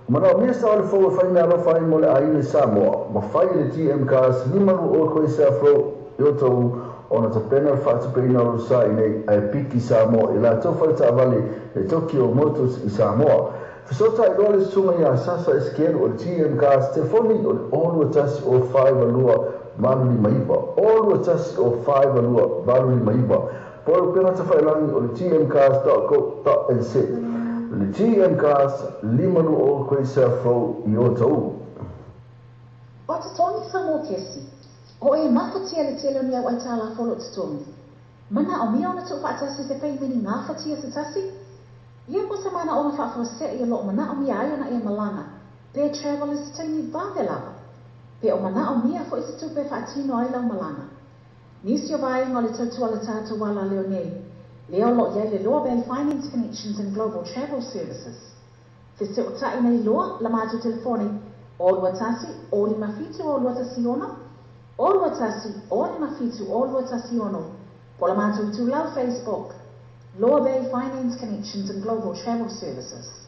Mana mia sa le fo fa ina lo fa mo le ai le Samoa ma fa le GM cars ni maru o ko sa fro yo to ona ta pena fa ta pena lo sa ine ai piki Samoa ila to fa ta vale le Tokyo Motors i Samoa fisota i dole sunga ya sasa esken o GM cars telefoni o lo tas o 5 lua malu ni maiba o lo tas o 5 lua malu ni maiba por pena ta fa langi o gmcars.co.nz le GM Cars limanu o koe sa fau I o tau. O te tongi Samoa kesi, o e mawhatia le tele ni au ai tāla folo te tongi. Mana o mia ona tu whaatasi te pei mini ngā whatia se tasi? Ia po sa mana ona whaafua se I lo mana o mia ai ona e malanga, pe travelers te ni vāwe lava. Pe o mana o mia fo I se tupe whaatino ai lau malanga. Nisi o vai ngā le tautua le tātou wala leo nei. Leo lo ia le loa Bay Finance Connections and Global Travel Services. Fese o tai nei loa la mātou telefoni o lua tasi o lima fitu o lua tasi ono, o lua tasi o lima fitu o lua tasi ono, po la mātou tu lau Facebook, Loa Bay Finance Connections and Global Travel Services.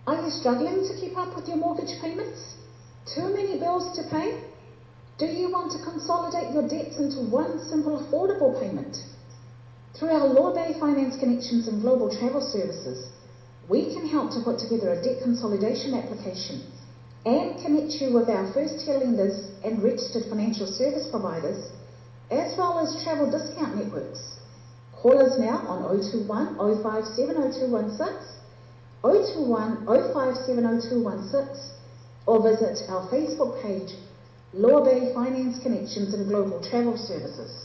Are you struggling to keep up with your mortgage payments? Too many bills to pay? Do you want to consolidate your debts into one simple affordable payment? Through our Law Bay Finance Connections and Global Travel Services, we can help to put together a debt consolidation application and connect you with our first-tier lenders and registered financial service providers, as well as travel discount networks. Call us now on 021 057 0216, 021 057 0216, or visit our Facebook page, Law Bay Finance Connections and Global Travel Services.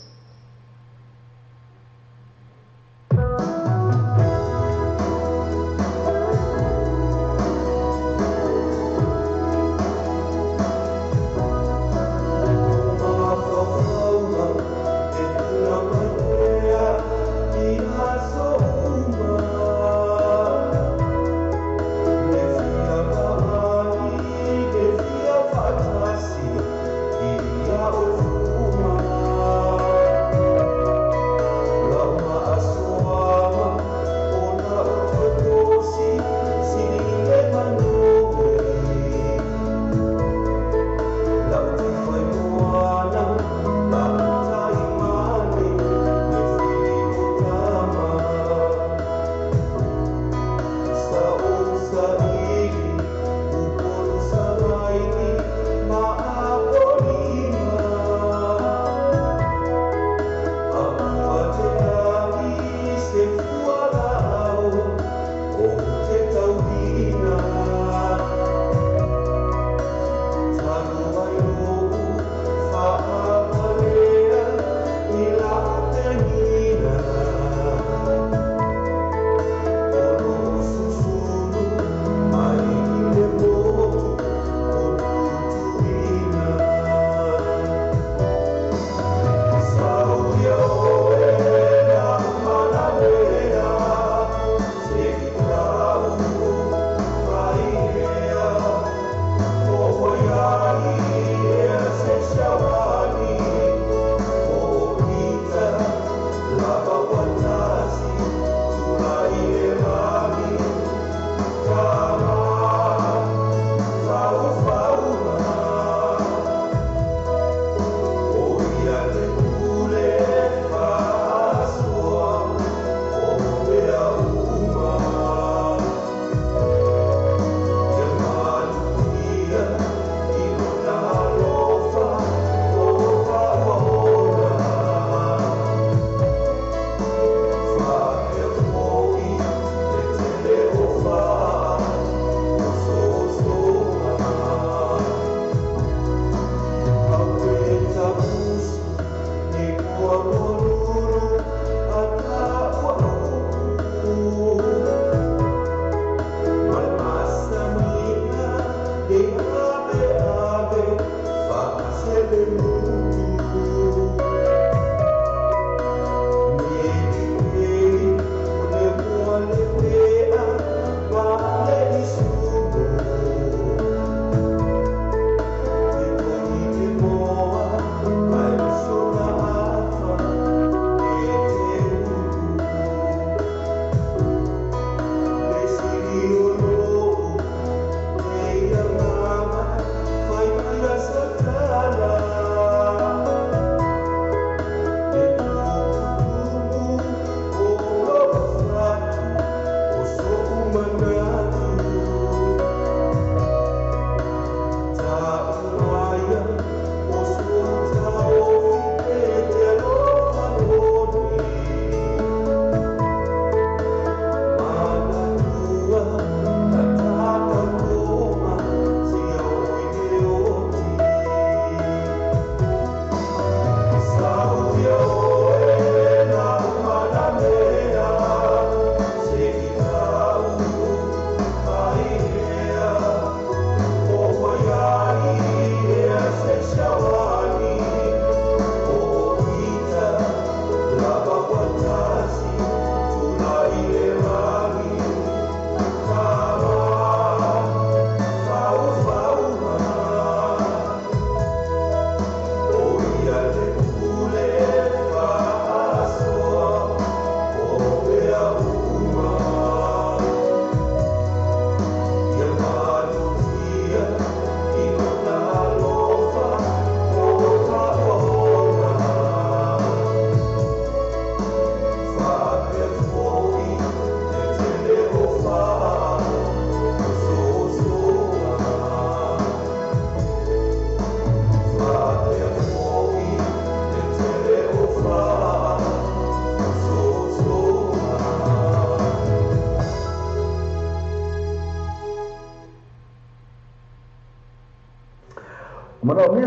Ia o fuma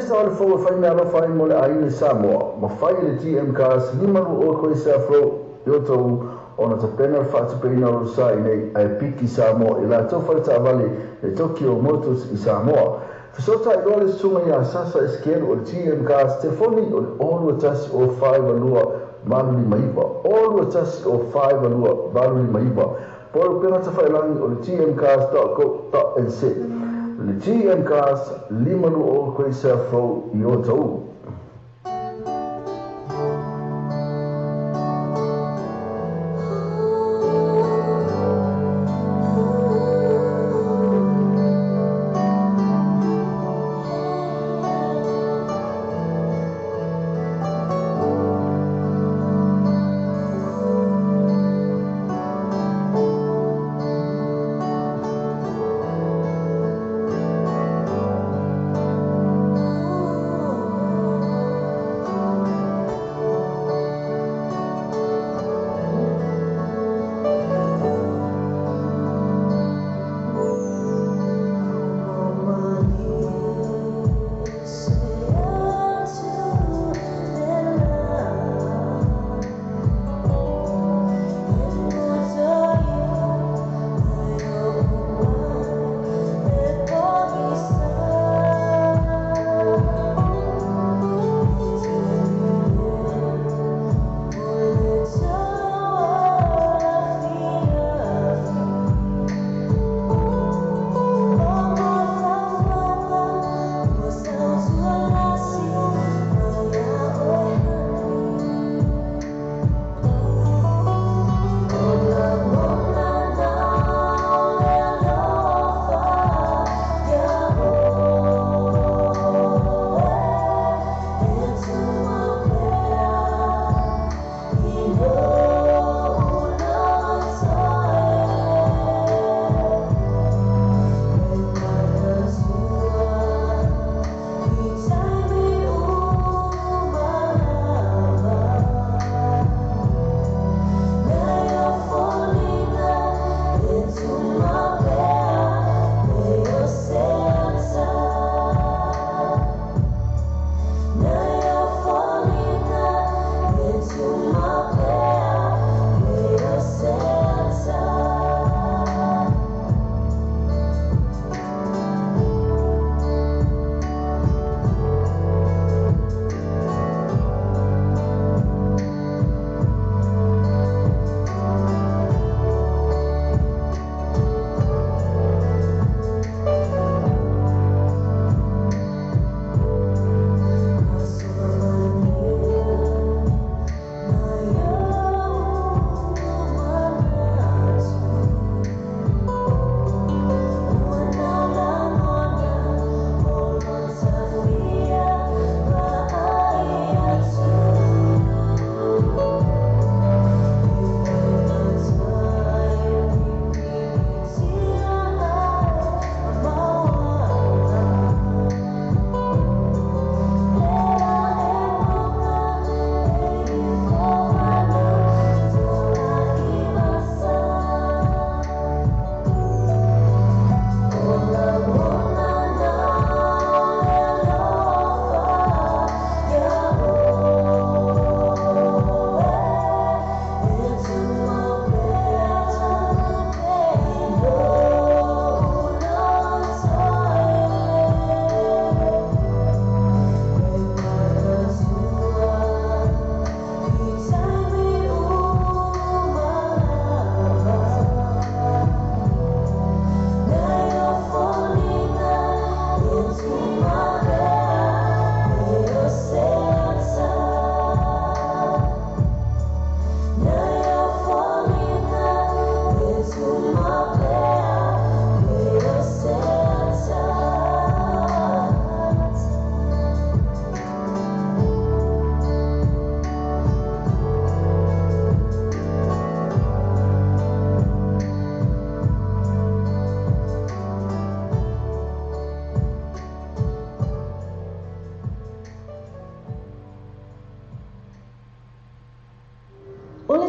sa ole fo fa ina lo fa mo le ai Samoa ma fa le GM cars ni malu o ko sa fro yo to ona te pena fa te pena lo sa nei ai piki Samoa ila to fa ta vale e Tokyo Motors i Samoa Fisota i role sunga ya sasa eskero o GM cars telefoni o lo tas o 5 lua malu ni maiba o lo tas o 5 lua malu ni maiba por pena ta fa langi o gmcars.co.nz le GM cars limalu o ko sa fro yo to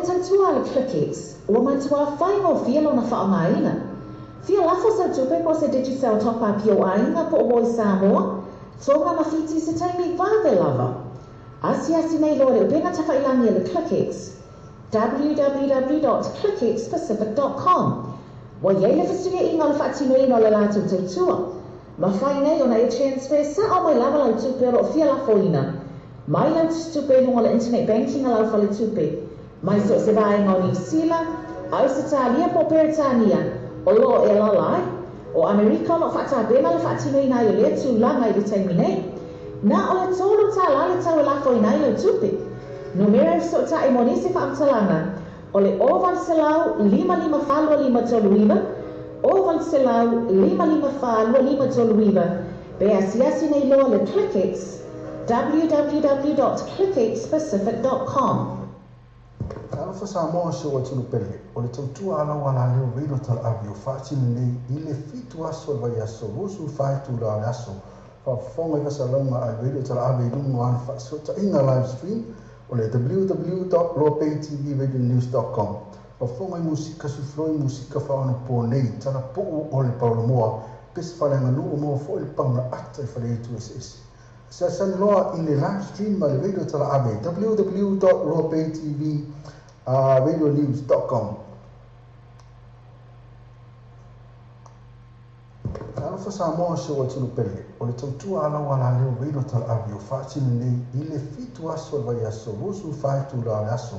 tautua le flickets, ua matua whai mo fia lona whaamaina. Fia lafo sa tupe po se digital top up o ainga po o Samoa, Tonga mawhiti se taimi vāwe lava. Asi nei loa reo pena tawhailangi le ClickX. www.clickxpacific.com. Wa iei le whasuia inga le whaatino ino le lātou tautua. Ma whai nei ona e transfer sa o mai lava lau tupe ro fia la foina. Mai lau tupe lunga le internet banking a lau whale tupe. Mai so se vaenga o New Zealand, au se tālia po Peritania, o lo e lalai, o Amerika o no whatabena le whaatino ina i le tūlanga i le taimi nei. Na o le tōru tā la le tau e la foina i lau tupe. No mera so ta e monisi whaamtalanga, o le oval se lau 55 toluiva, oval se lau 55 toluiva, be asiasi nei loa le ClickX, www.clickxpacific.com. Alafa Samoa se wa tunu pele, o le tautua ala wala leo reino tal avio whaatini nei i le fitu aso vai aso rosu whaitu la le aso, whafonga i wasalonga a reino tal avio nungo an whaasota inga live stream, o le www.lopaytvradionews.com. Whafonga i musika sufloi musika whaona po nei, tala puu o le paulomoa, pesi whalenga lua mo fo il pauna ata i whale itu SS. Sa san loa i le live stream ma le radio tala ave, www.lopaytvradionews.com. Alafa Samoa se wa tunu pele, o le tautua ala wala leo radio tala ave o whaatini nei i le fitu aso vai aso rosu whaitu la le aso,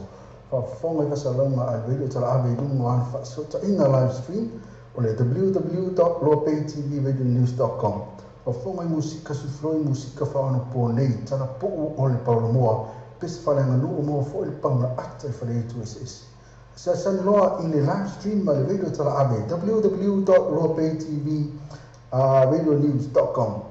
whafonga i wasalonga a radio tala ave nungo an whaasota inga live stream, o le www.lopaytvradionews.com. Whafonga i musika sufloi musika whaona po nei, tala puu o le paulomoa, pesi whalenga lua mo fo il pauna ata i whale itu SS. Sa san loa i le live stream ma le radio tala ave, www.lopaytvradionews.com.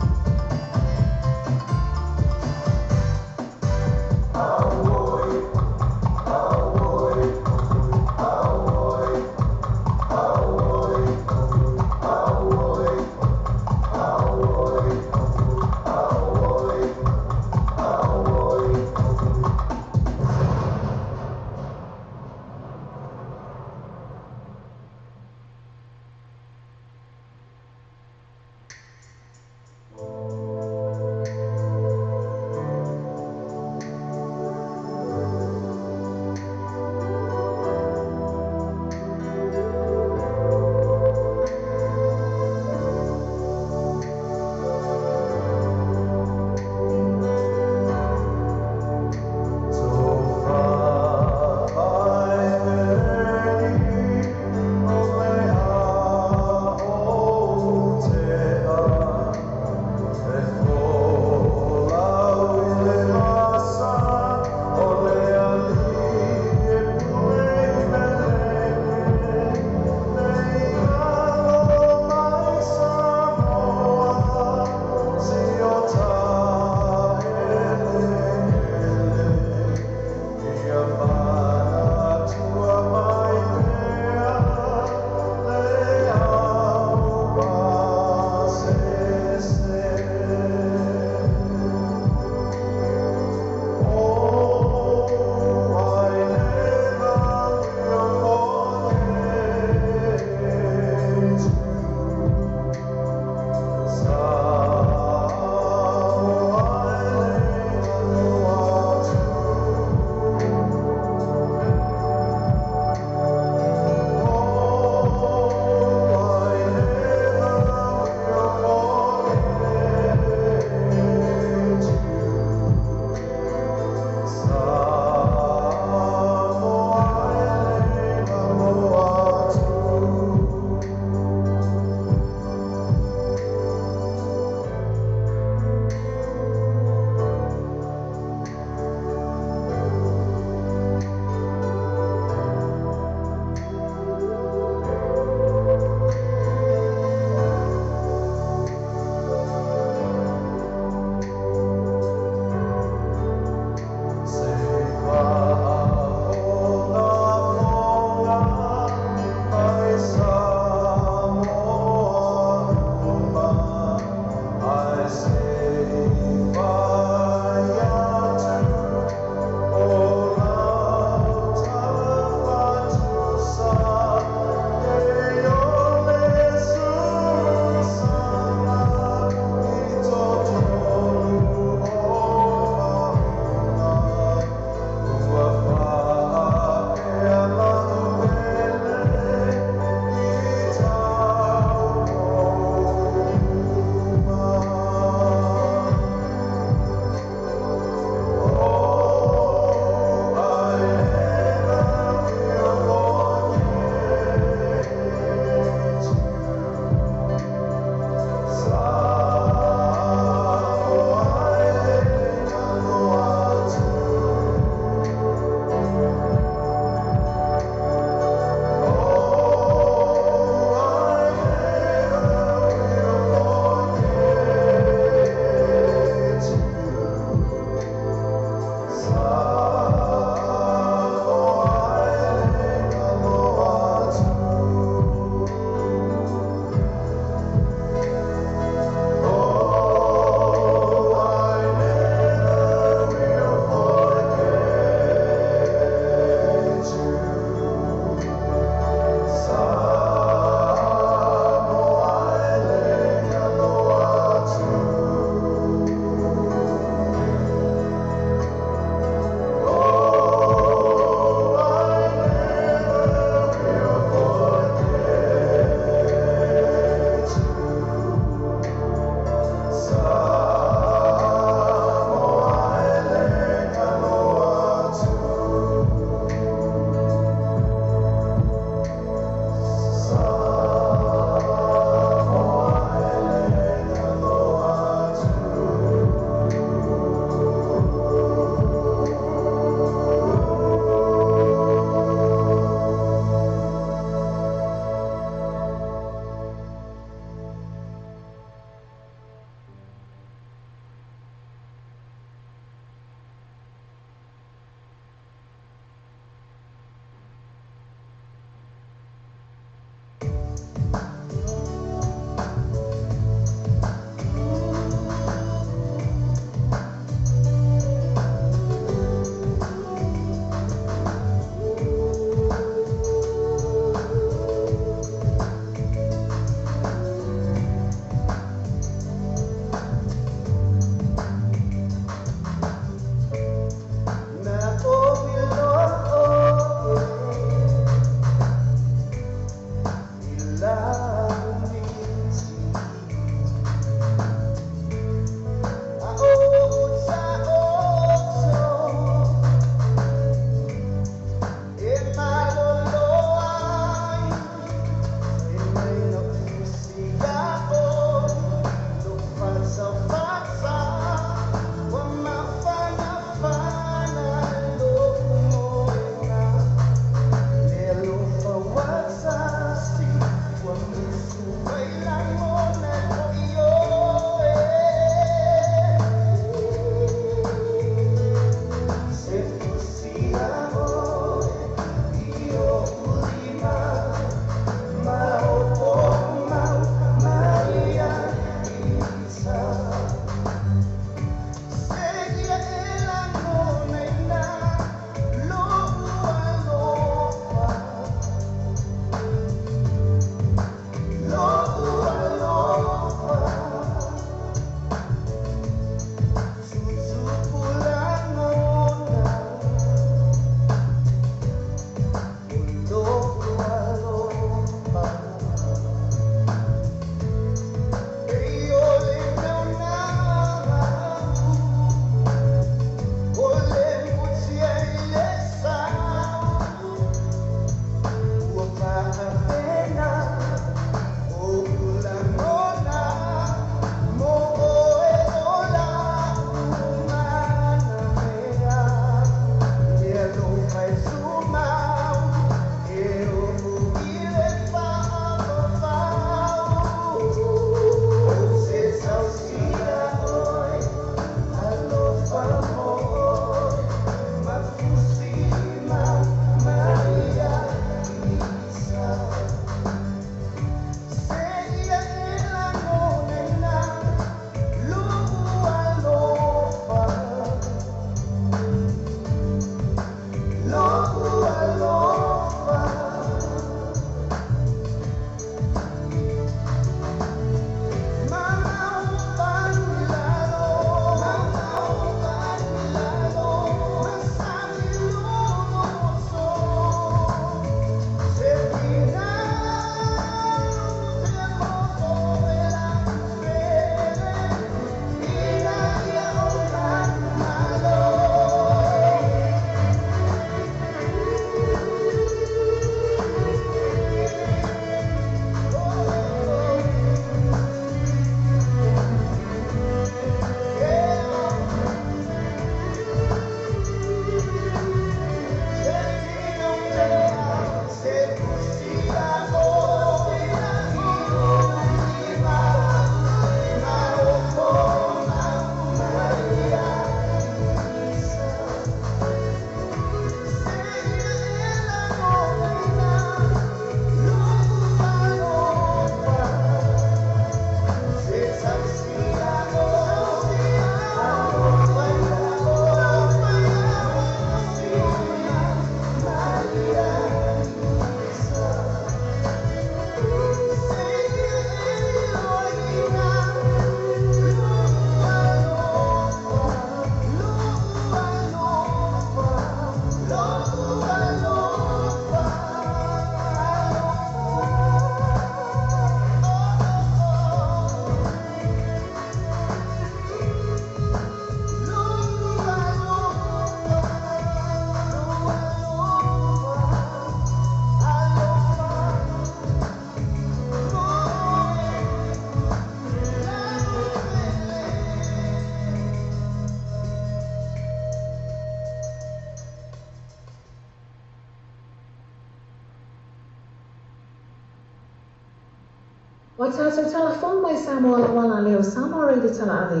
Wa tātou telefon mai Samoa la wala leo Samoa reida tala ave.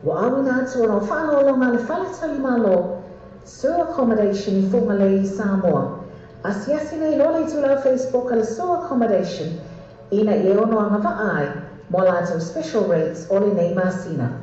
Wa awina atu o whāna o longa le whale tali malo. Sewer accommodation I funga le I Samoa. Asiasi nei lola I tula Facebook ala sewer accommodation. Ina I ono anga vaai. Mo lātou special rates o le nei masina.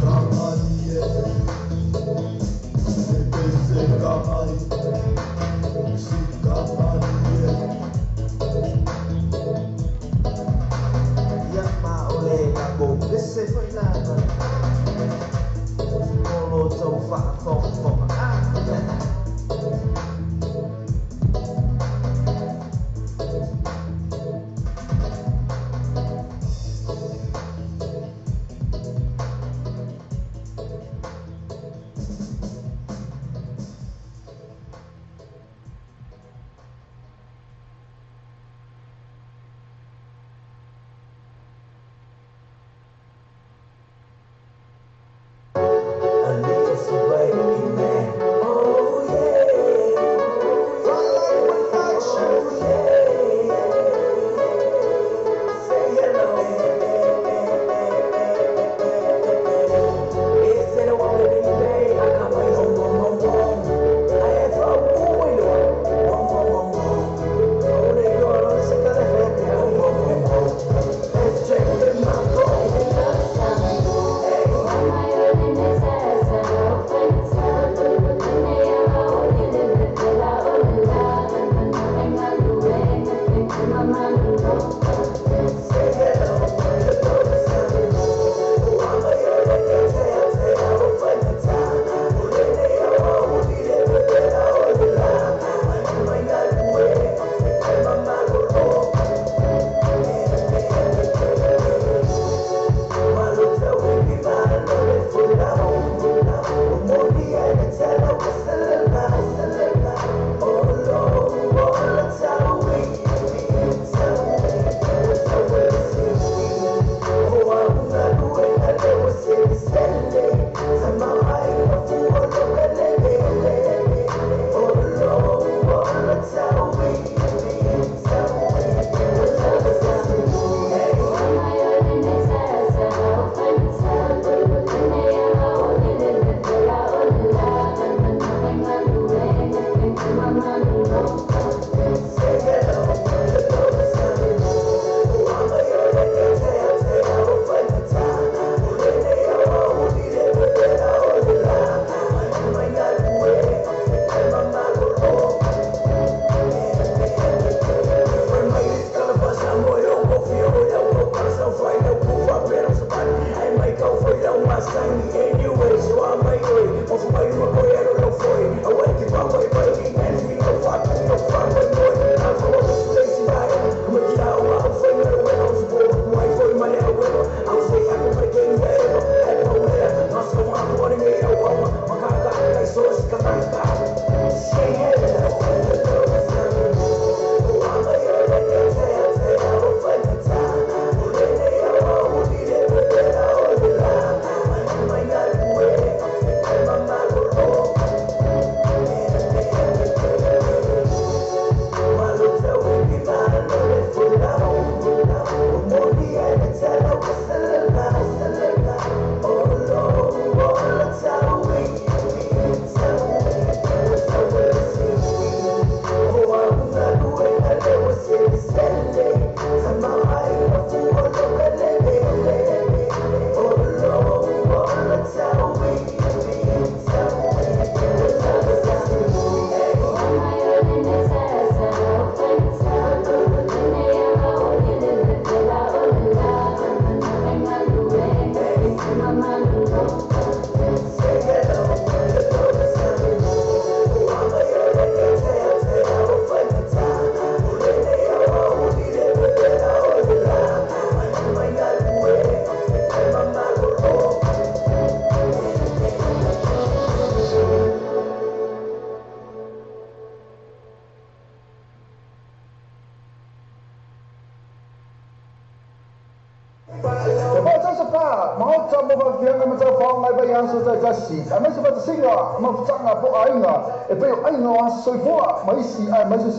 Come on.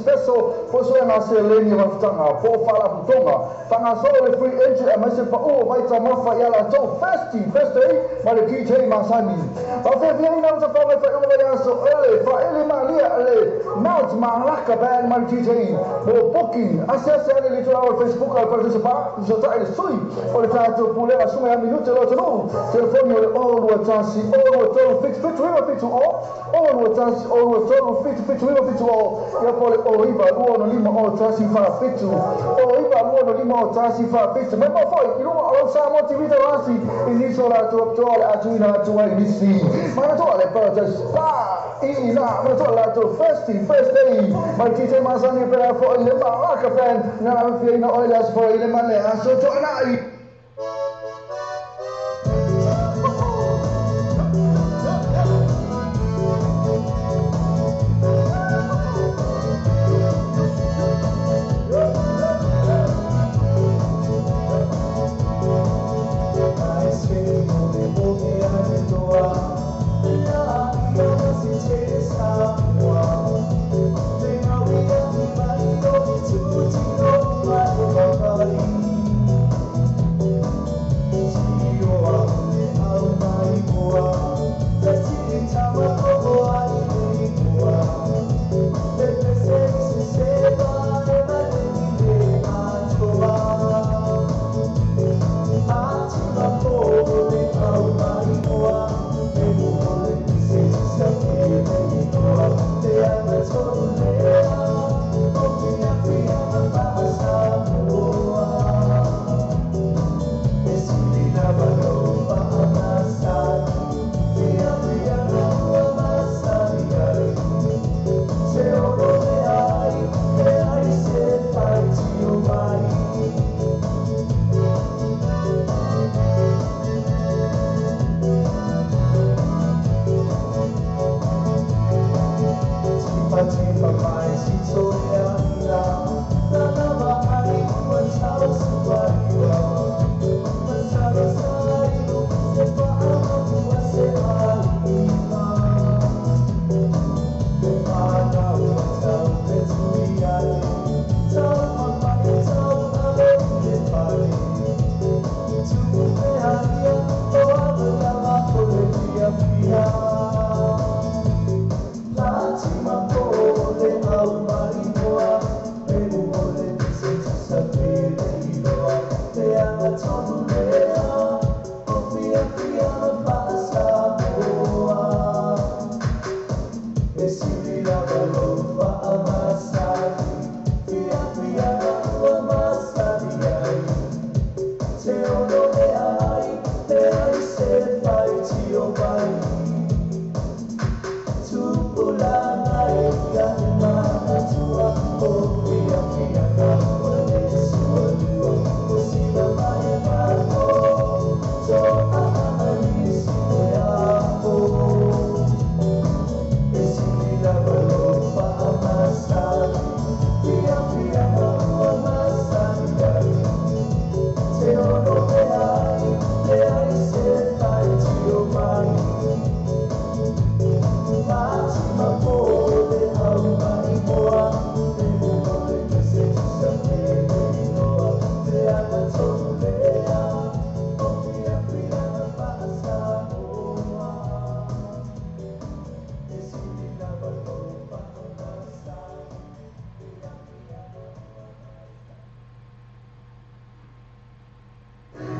special for so na se leni ma tanga po fala putonga tanga so le free entry ma se pa o vai ta ma fa ya la to first day ma le DJ Masani pa fe vieni na sa pa fa o ya so ele fa ele ma lia ele mount ma la ka ba ma DJ mo booking access ele le to Facebook al partecipa so ta il sui o le ta to pule la suma ya minuto lo no telefono o lo tasi o lo to fix o lo tasi o lo to fix o ya pole o iba luono lima o tasi fa fitu o iba luono lima o tasi fa fitu ma poi il uomo lo sa molti video rasi inisola to a tuina to ai misi ma to le però spa ina ma to la to first day ma DJ Masani per fo le ma ka fan na fino o le as for le male aso to na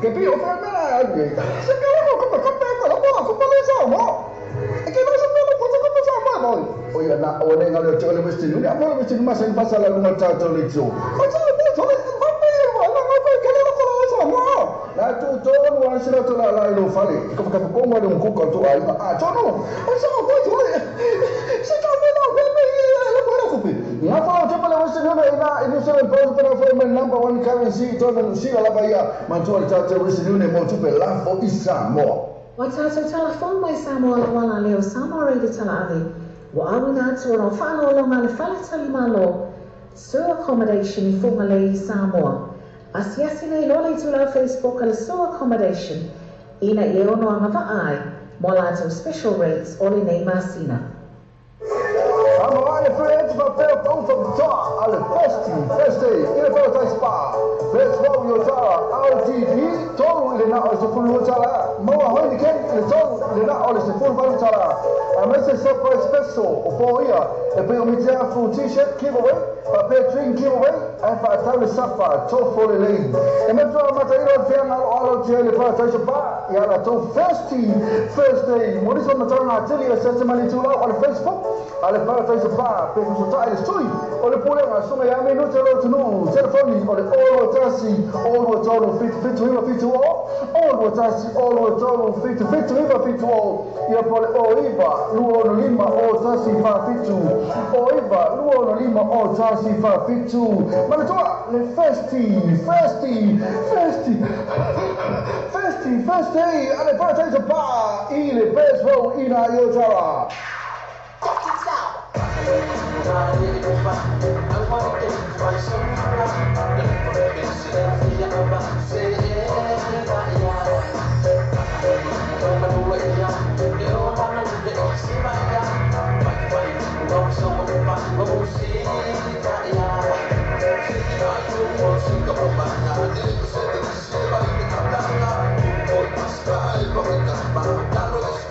Ke pi o fa mera ai. Se ke ko mo. E ke no se me ko sa mo boy. O ya na o ne ngale te ole Western Union. Mo Western ma sen pasa la lunga ta to le jo. O sa mo la tu tonu wa sira to la ilo fale ko ka ko mo le ko ko to ai tonu o sa ko to le se ka me la ko me la ko ko pe ya fa to pala Western Union ina se le pose para for my number one currency to na sira la baya man to ta te Western Union mo to pe la fo isa mo wa ta so telephone mai Samoa la wala leo Samoa re tala ave wa awina to ro fa no lo mal fala tali malo so accommodation I funga le Samoa Asiasine lole to la Facebook ala so accommodation ina iono anga vaai molato special rates ole nei masina. Samoa friends for fair both of the top ala first day in a paradise spa first row yo tara RTP tolu ile na ole fulu tara mo ho ni ken ile tolu ile na ole fulu tara a message surprise special for here e pe o mi fu t-shirt giveaway pa pe drink giveaway and pa tau safa to for the lane e me tro mata iro te na alo te le paradise spa ya la to first day mo ri so mata na tele e se mani tu la on Facebook ale paradise spa pe so ta ile stoi ole pole ma so ya me no te lo tunu telefoni ole all tasi all tolo fit all tasi all tolo fit ia pole o iva luo no lima o tasi fa fitu o iva luo no lima o tasi fa fitu ma toa le first day ale paradise spa ile best row ina yotara Carlos,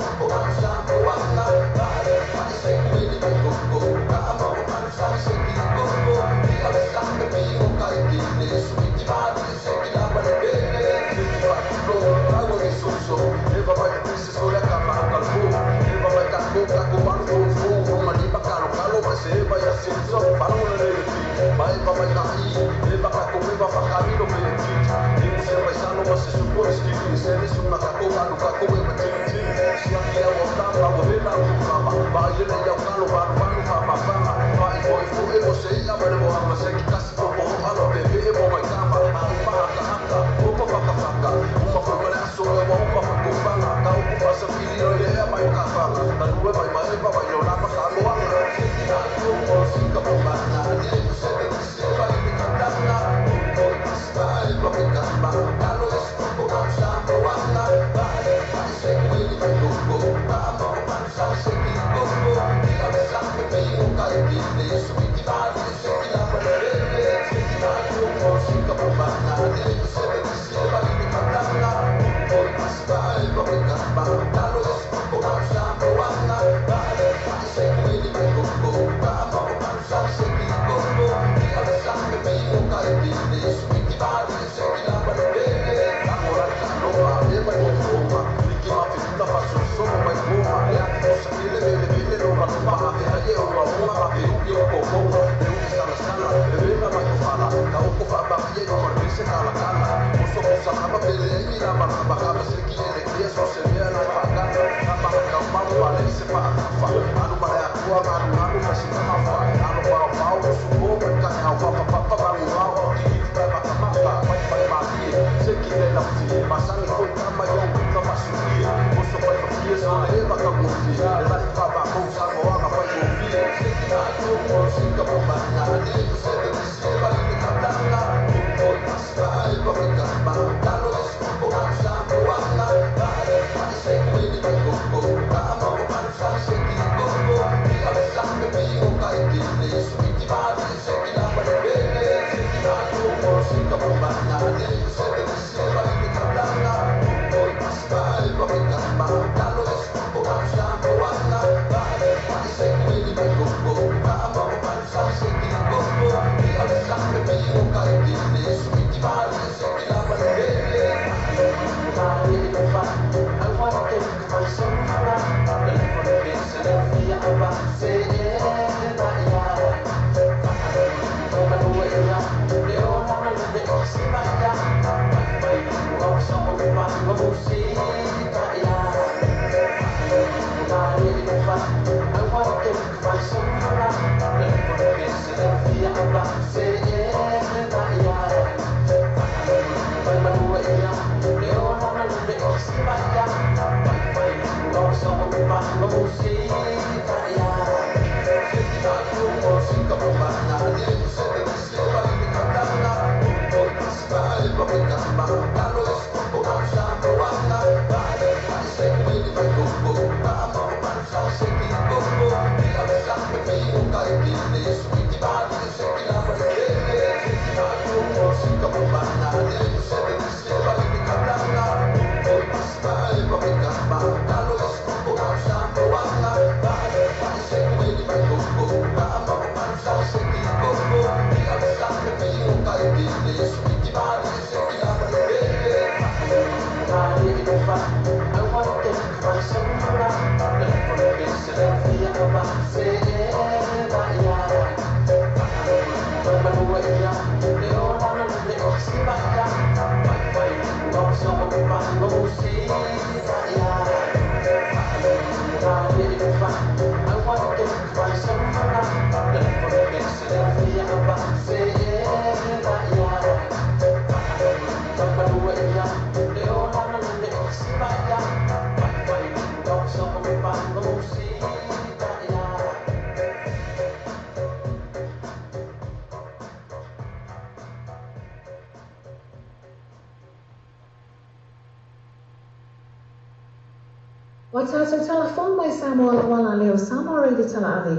Wa tātou telefon mai Samoa la wala leo Samoa reidi tala avi.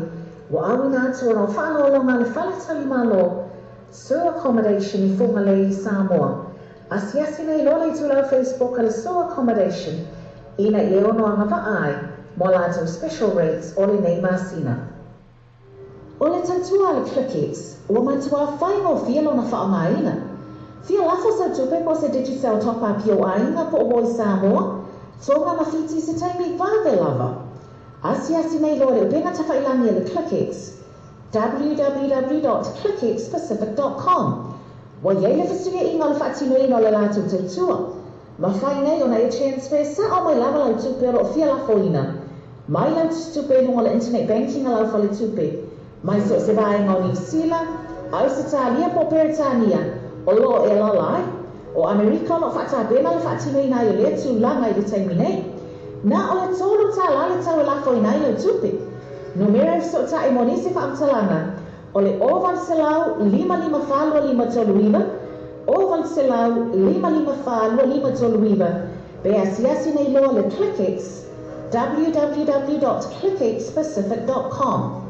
Wa awina atu o whanolonga le whaletali malo. Sewer accommodation I funga le Samoa. Asiasi nei lole tu lau Facebook ale sewer accommodation. Ina I ono anga ai. Mo lātou special rates o le nei masina. O le tautua le Clickix. Ua matua whaingo fialo na whaamaina. Fia lafo sa tupe po se digital top up yo ainga po o Samoa. Tonga mawhiti se taimi vāwe lava. Asiasi nei lore upenga tawhailangi le Clickix. www.clickixpacific.com. Wa yeile fasuia inga le whaatino ino le lātou tautua. Ma whai nei o na e transfer sa o mai lava lau tupe o fia lafo ina. Mai lau tupe lunga le internet banking a lau whale tupe. Mai so se vaenga o New Zealand, Ausitalia po Peritania, o lo e lalai. O Amerika no whata bena le whaatino ina I le tu langa I le taimi nei. Na o le tolu ta la le tau e lafo ina I le tupe. Numero so ta e monisi whaamtalanga. O le oval selau 55 toluiva. Oval selau 55 toluiva. Be asiasi nei loa le Clickix. www.clickixpacific.com.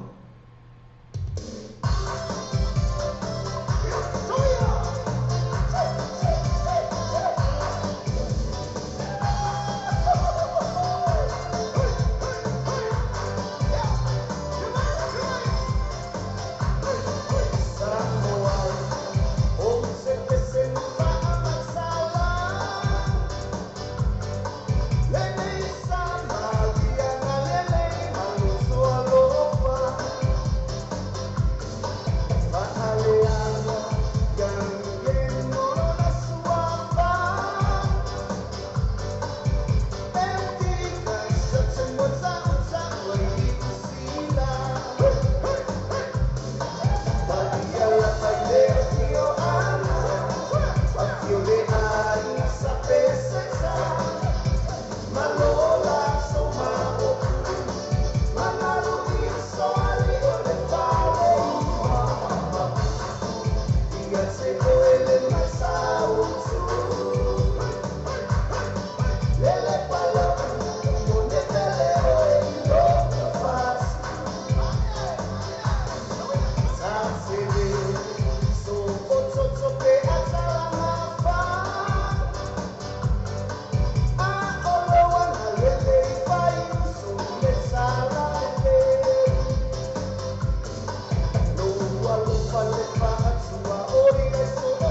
Let's go.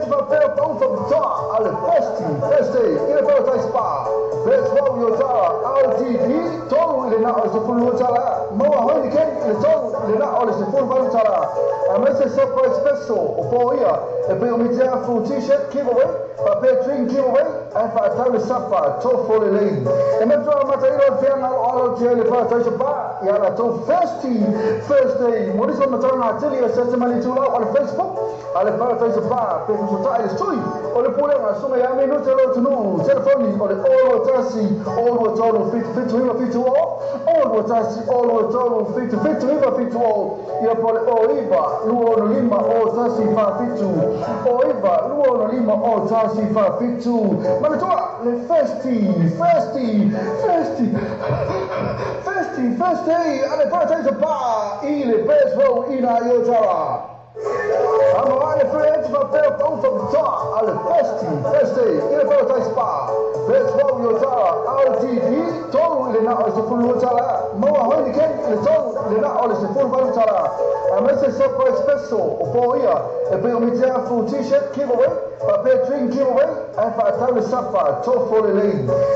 frente para pé para um fabricar alle festi ile para spa best what you tell RTD todo ile na se full tala mo ho ni ken ile todo ile na ole se full valu tala a messe surprise special o po ia e pe o mi tia full t-shirt giveaway pa pe drink giveaway e fa tale safa to for le e me tro ma tairo fia na alo tele para taisa pa ia la to Thursday mo riso ma tana tele e se mani tula on Facebook ale para taisa pa pe so ta ile stoi ole pole ma so ya me no telo tunu telefoni ole all tasi all total fit river fit all tasi all total fit river fit ia pole oiva luo no lima o tasi fa fitu oiva luo no lima o tasi fa fitu ma toa le festi ale para taisa pa ile best row ina yotara I'm alle friends van ver van ta alle festi ile para spa best row yotara RTD todo ile na se full tala mo ho ni ken ile todo ile na ole se full valu tala a messe surprise special o po ia e pe o mi tia full t-shirt giveaway pa pe drink giveaway e fa tale safa to for le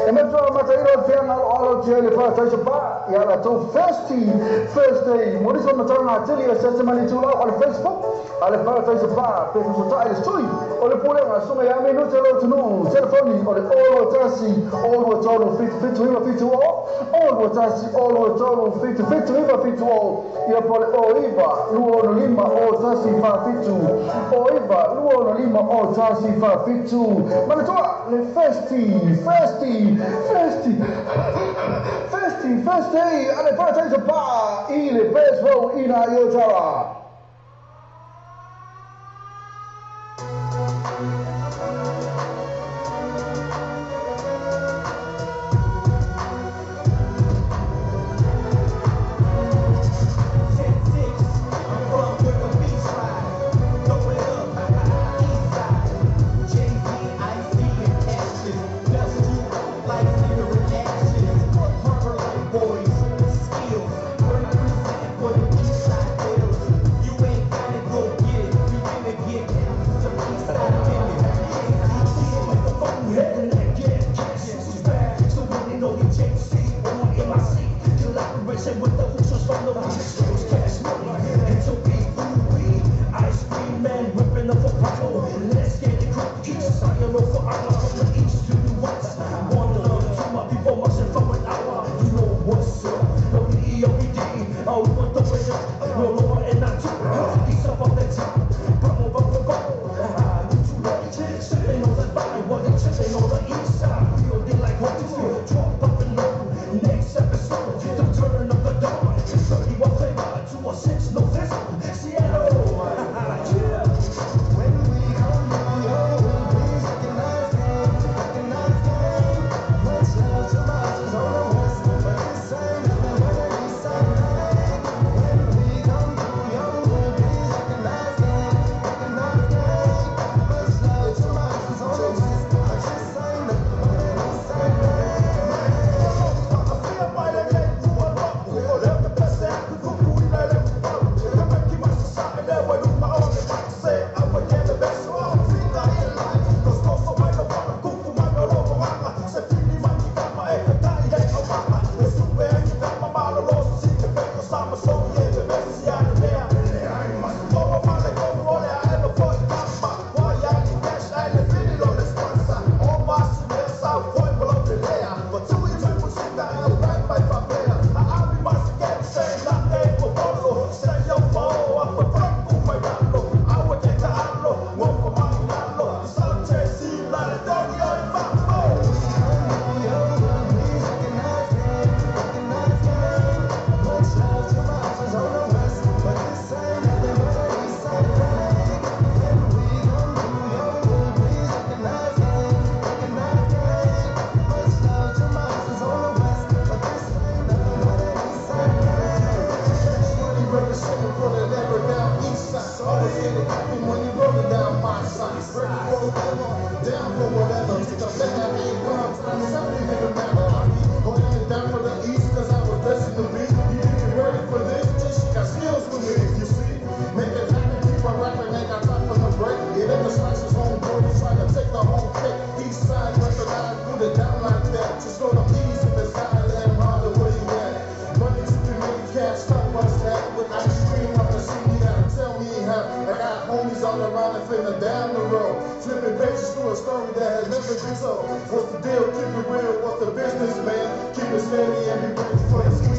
e me tro ma tairo fia na alo tele para taisa pa ia la to Thursday mo riso ma tana tele e se mani tula on Facebook ale para taisa pa pe so ta ile stoi ole pole ma so ya me no telo tunu telefoni ole all tasi all total fit river fit all tasi all total fit river fit ia pole oiva luo no lima o tasi fa fitu oiva luo no lima o tasi fa fitu ma toa le festi ale para taisa pa ile best row ina yotara So, what's the deal? Keep it real. What's the business, man? Keep it steady and be ready for the squeeze.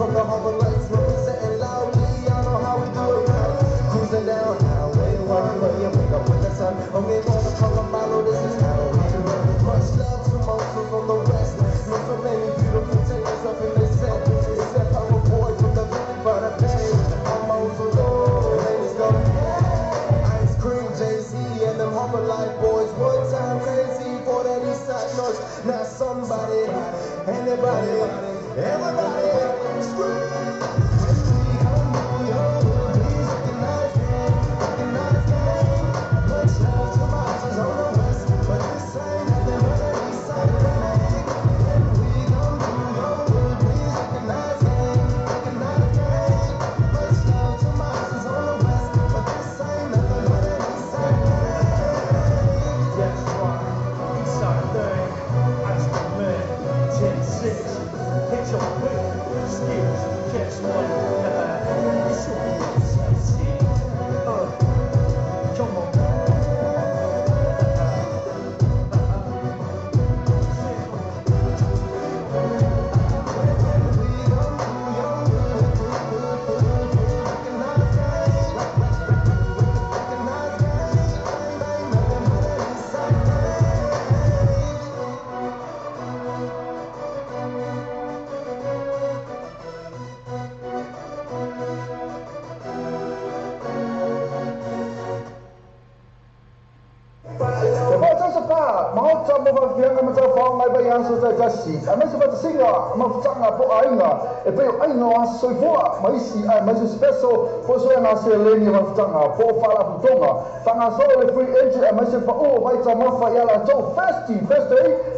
From the harbor lights, representing loudly, I know how we do it right. Cruising down highway, one way, wake up with the sun. Okay, gonna come a mile, this is how we do it. Much love to monsters on the west. Know so many beautiful takers up in the set. It's that power boy from the valley by the bay. I'm also low, ladies go, ice cream, Jay-Z, and them harbor light boys. One time crazy for that east side noise. Now somebody, anybody, everybody. special for so na se leni ma tanga po fala putonga tanga so le free entry ma se pa o vai ta ma fa ya la to festi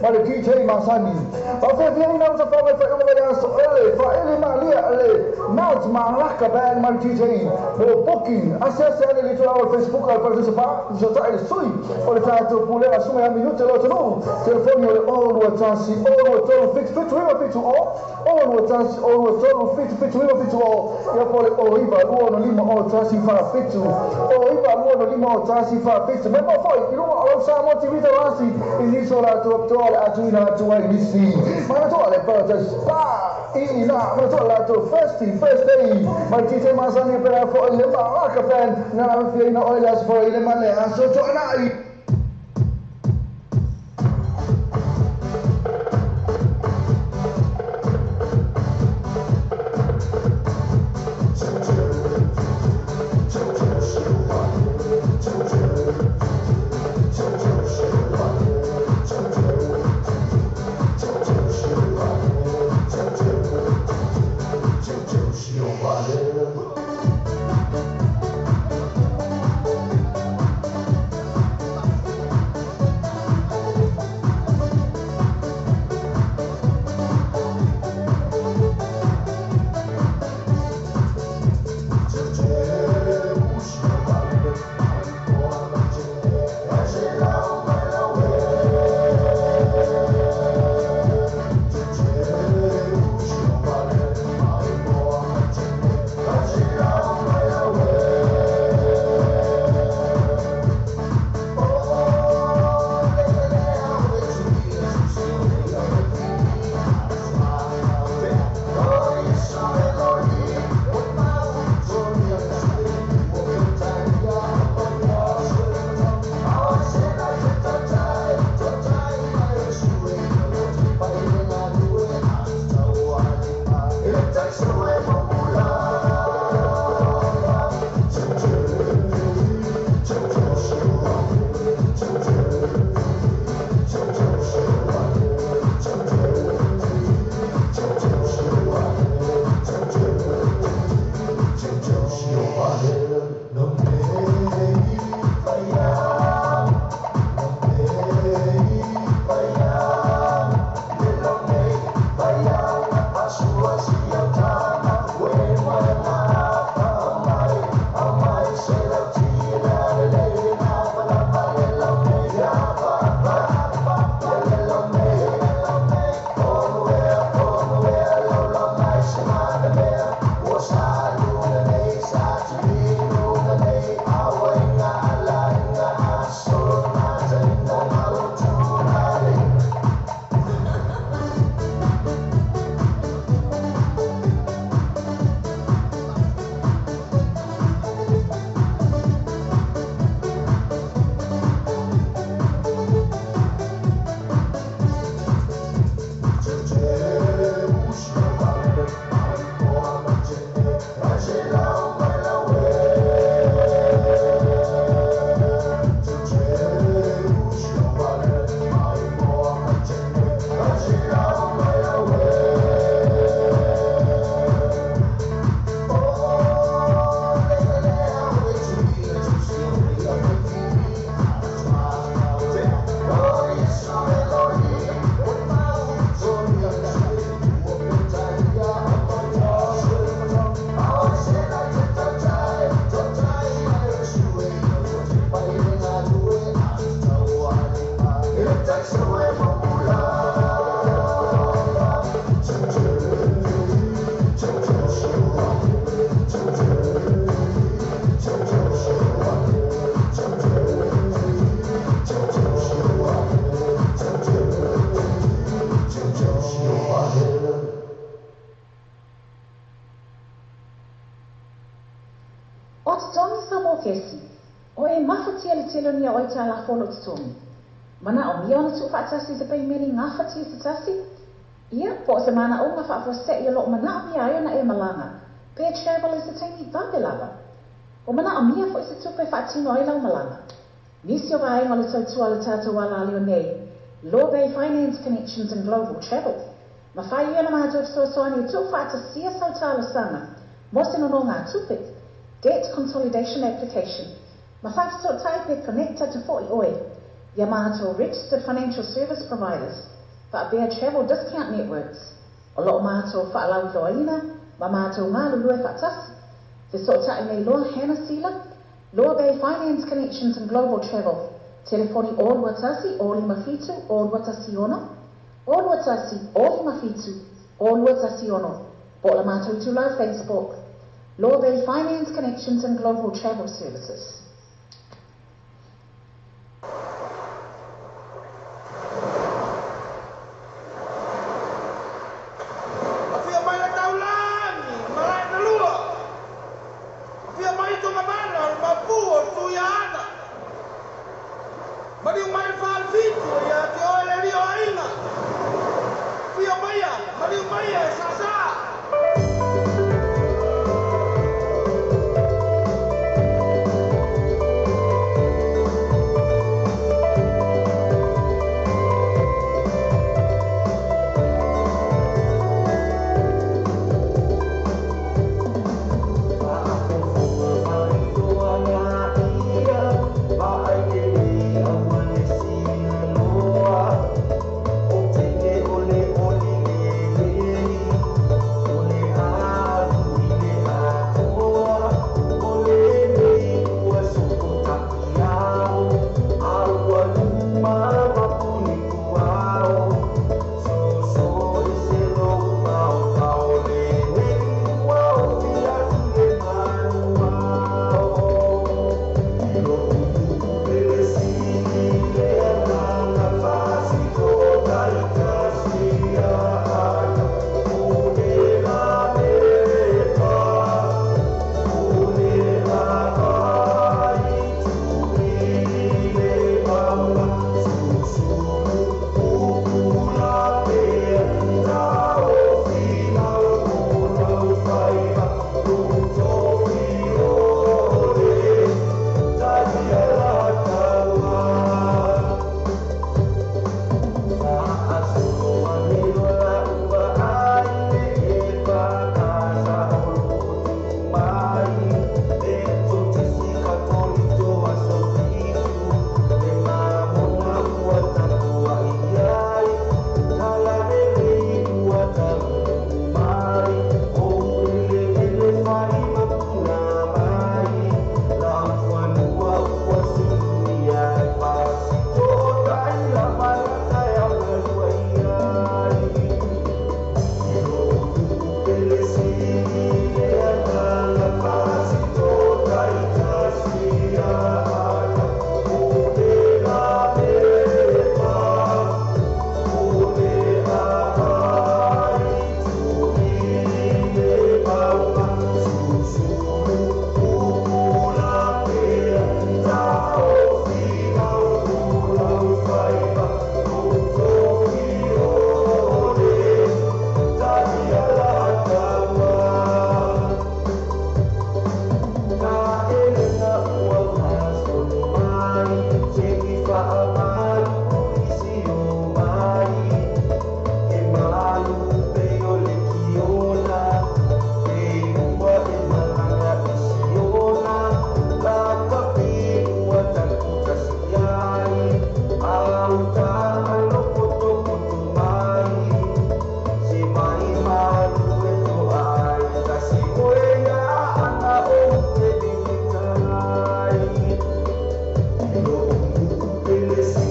ma le DJ Masani pa fe vieni na sa fa vai fa o ya so ele ma lia ele mount ma la ka ba ma DJ mo booking access ele to our Facebook al per se pa so ta il sui o le fa to pule la suma ya minuto lo no telefono le all what tansi all what to fit we fit to all what tansi all what to fit we fit to all ya pole o iba luono lima o tansi fa fit o iba luono lima o tansi fa fit me mo foi il uomo lo sa mo ti vita rasi l'isola to a tuina to ai misi ma to le per spa ina ma to la to first day ma ti te Masani per fo le ma ka pen na fi na oilas fo ile ma le aso to nai Telonia o ita la folo tumi. Mana o mia ona tu fatasi se pe meni ngafa ti se tasi. Ia po se mana o ngafa fo se ia lo mana mia ia na e malanga. Pe travel is a tiny babelava. O mana o mia fo se tu pe fatino ai la malanga. Nisi o vai ngalo tu ala tata wala leo nei. Law Bay Finance Connections and Global Travel. Ma fai ia na mato so so ani tu fatasi sa tala sana. Mosino no nga tupe. Debt consolidation application. Mafafso type connected to 40 Oi, Yamato registered financial service providers, but bear travel discount networks. Olo mato fa'alau loina, mamato malu lue fatas. The sota ime loa hana sila, Law Bay Finance Connections and Global Travel. Telefoni all watasi, all mafitu, all watasi ono. All watasi, all mafitu, all watasi ono. Bola mato tula Facebook. Law Bay Finance Connections and Global Travel Services. This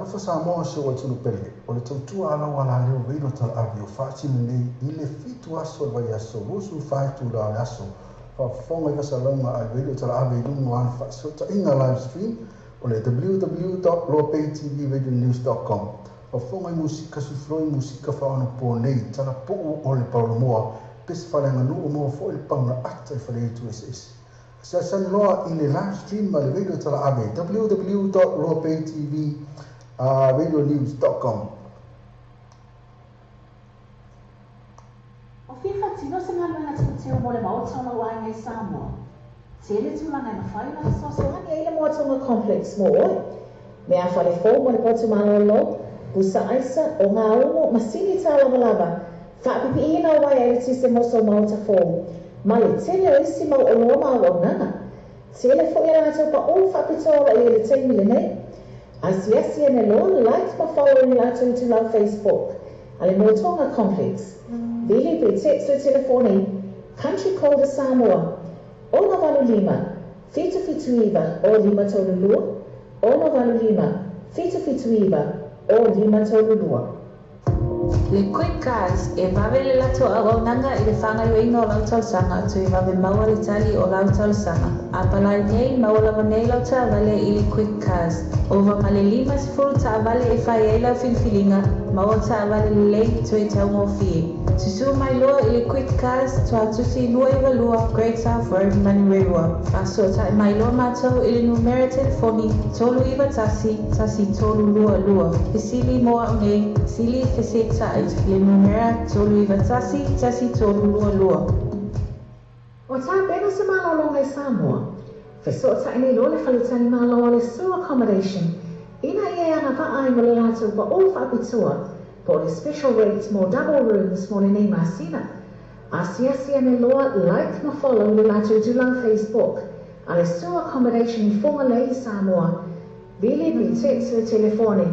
alofa Samoa se o tunu pele o le tautua ala wala leo veino tala avi o whaatini nei I le fitu aso vai aso rosu whaitu la aso whafonga I kasalonga a veino tala avi lungo an whaasota inga live stream o le www.lopaytvradionews.com whafonga I musika sufloi musika whaano po nei tala po o le paulomoa pesi whalenga nuu mo fo I pauna ata I whale tu SS Sasan loa I le live stream ma le veino tala avi www.lopaytvradionews.com O FIFA tino se ngā luenga tūteo mo le maotona wai ngai Samoa. Te ele tūlanga I mawhai na so hani e le maotona complex mo oi. Me a whale fō mo le potu malolo, busa aisa o ngā umo masini tā lava lava. Whaapipi ina wai e le tise moso maota fō. Ma le tele o isi mau o loa mau au nanga. Te ele fo ina tau pa o whaapitoa I le teimi le nei. Asiasi ene lo like ma follow ni la tu la Facebook. Ale Motonga Complex. Vili pe text o telefoni. Country code Samoa. Ona valu lima. Fitu iwa o lima tolulua. Ona valu lima. Fitu iwa o lima tolulua. Le quick cars e vavele lato awaunanga I le whanga iweinga o lautalsanga tu I vave maua le tali o lautalsanga. A palai nei maua vanei lau ta vale I le quick cars. Ova male lima sifuru ta vale e whai eila filfilinga maua ta vale le lei tu e tau ngofie. Tusu mai loa I le quick cars tu atusi lua I walua Great South Road Manireua. Aso ta mai loa mātou I le numera telefoni tolu iwa tasi tolu lua lua. Fisili moa ngei sili feseta le numera tolu iwa tasi tolu lua lua. O tā pena se malolo ngai Samoa. Feso ta ini lo le whalutani malolo le sewer accommodation. Ina ia anga vaa I mo le lato pa o whaapitua. Po le special rates mo double rooms mo le nei masina. Asiasi ane loa like ma follow le lato dulang Facebook. A le sewer accommodation I fonga lei Samoa. Vili pi text o telefoni.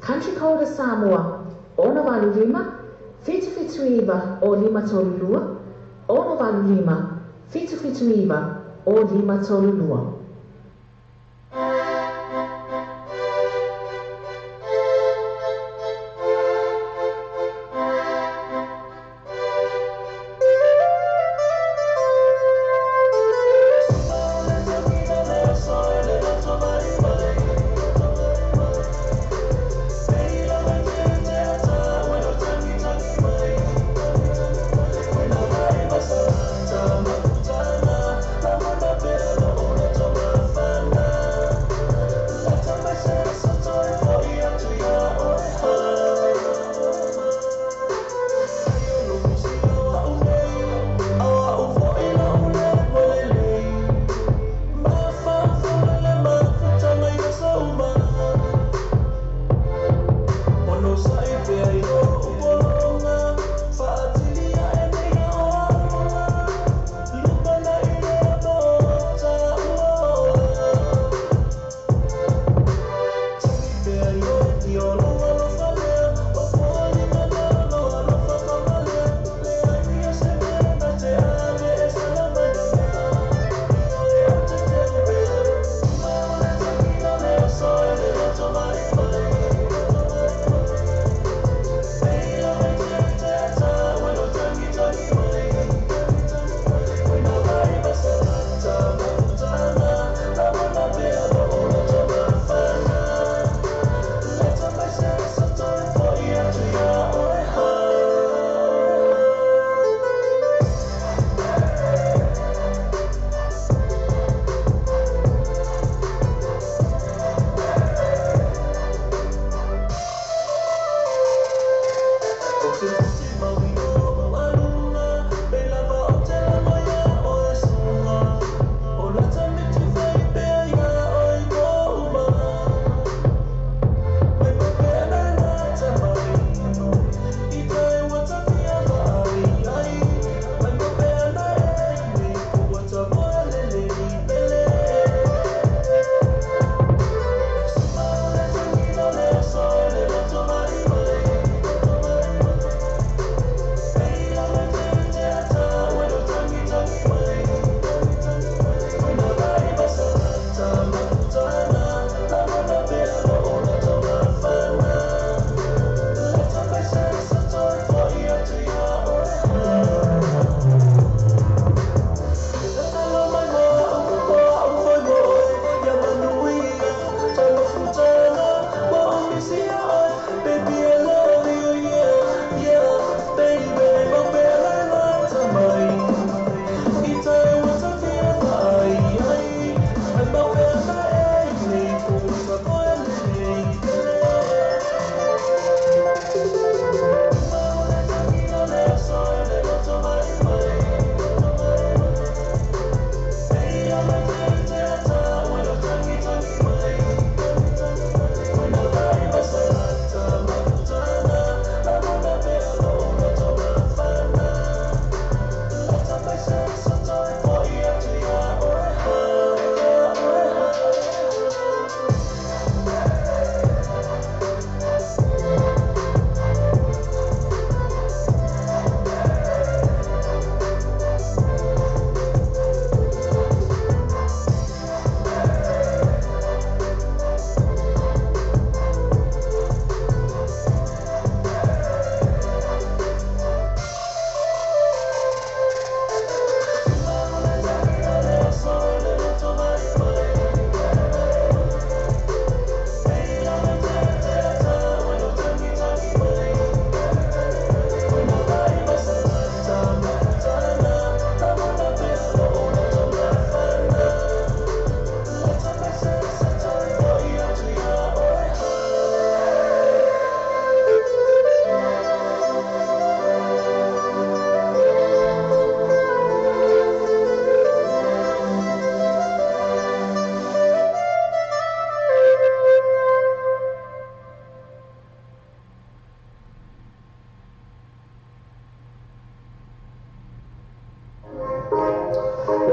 Country code Samoa. Ona valu lima. Fitu iwa o lima tolulua. Ona valu lima. Fitu iwa o lima tolulua. Tama,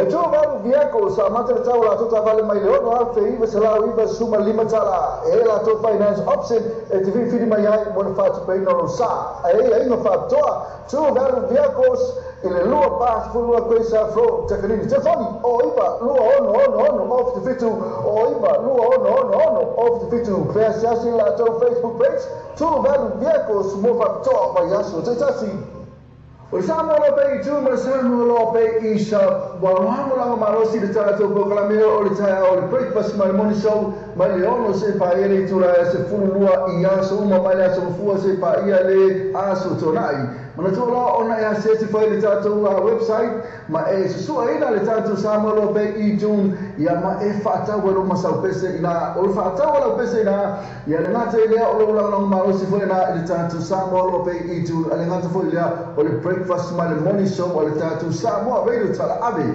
tu valu viako sa mata tau la tota vale mai le ono afe iva se lau iva suma lima tala e la to finance option e te fini mai ai mo na fatu pe no sa e no fatoa tu valu viakos ele lua pas fu lua coisa fro takanini telefoni o iva lua ono off the fitu o iva lua ono off the fitu press yasi la to Facebook page tu valu viakos mo fatoa pa yaso tasi o Samoa Lope tu ma Samoa Lope isa walango langa marosi de tato proclameo o le taia o le breakfast my morning show mai le ono se pa ele tu la se fulua i aso uma mai aso fua se pa ia le aso tonai mana tu la ona ia se te fai le tato website ma e se sua ina le tato Samoa Lope i tun ia ma e fata wero masau pese ina o fata wala pese ina ia le ngata ile o le langa marosi foi na le tato Samoa Lope i tun ale ngata foi le o le breakfast my morning show o le tato Samoa radio tala ave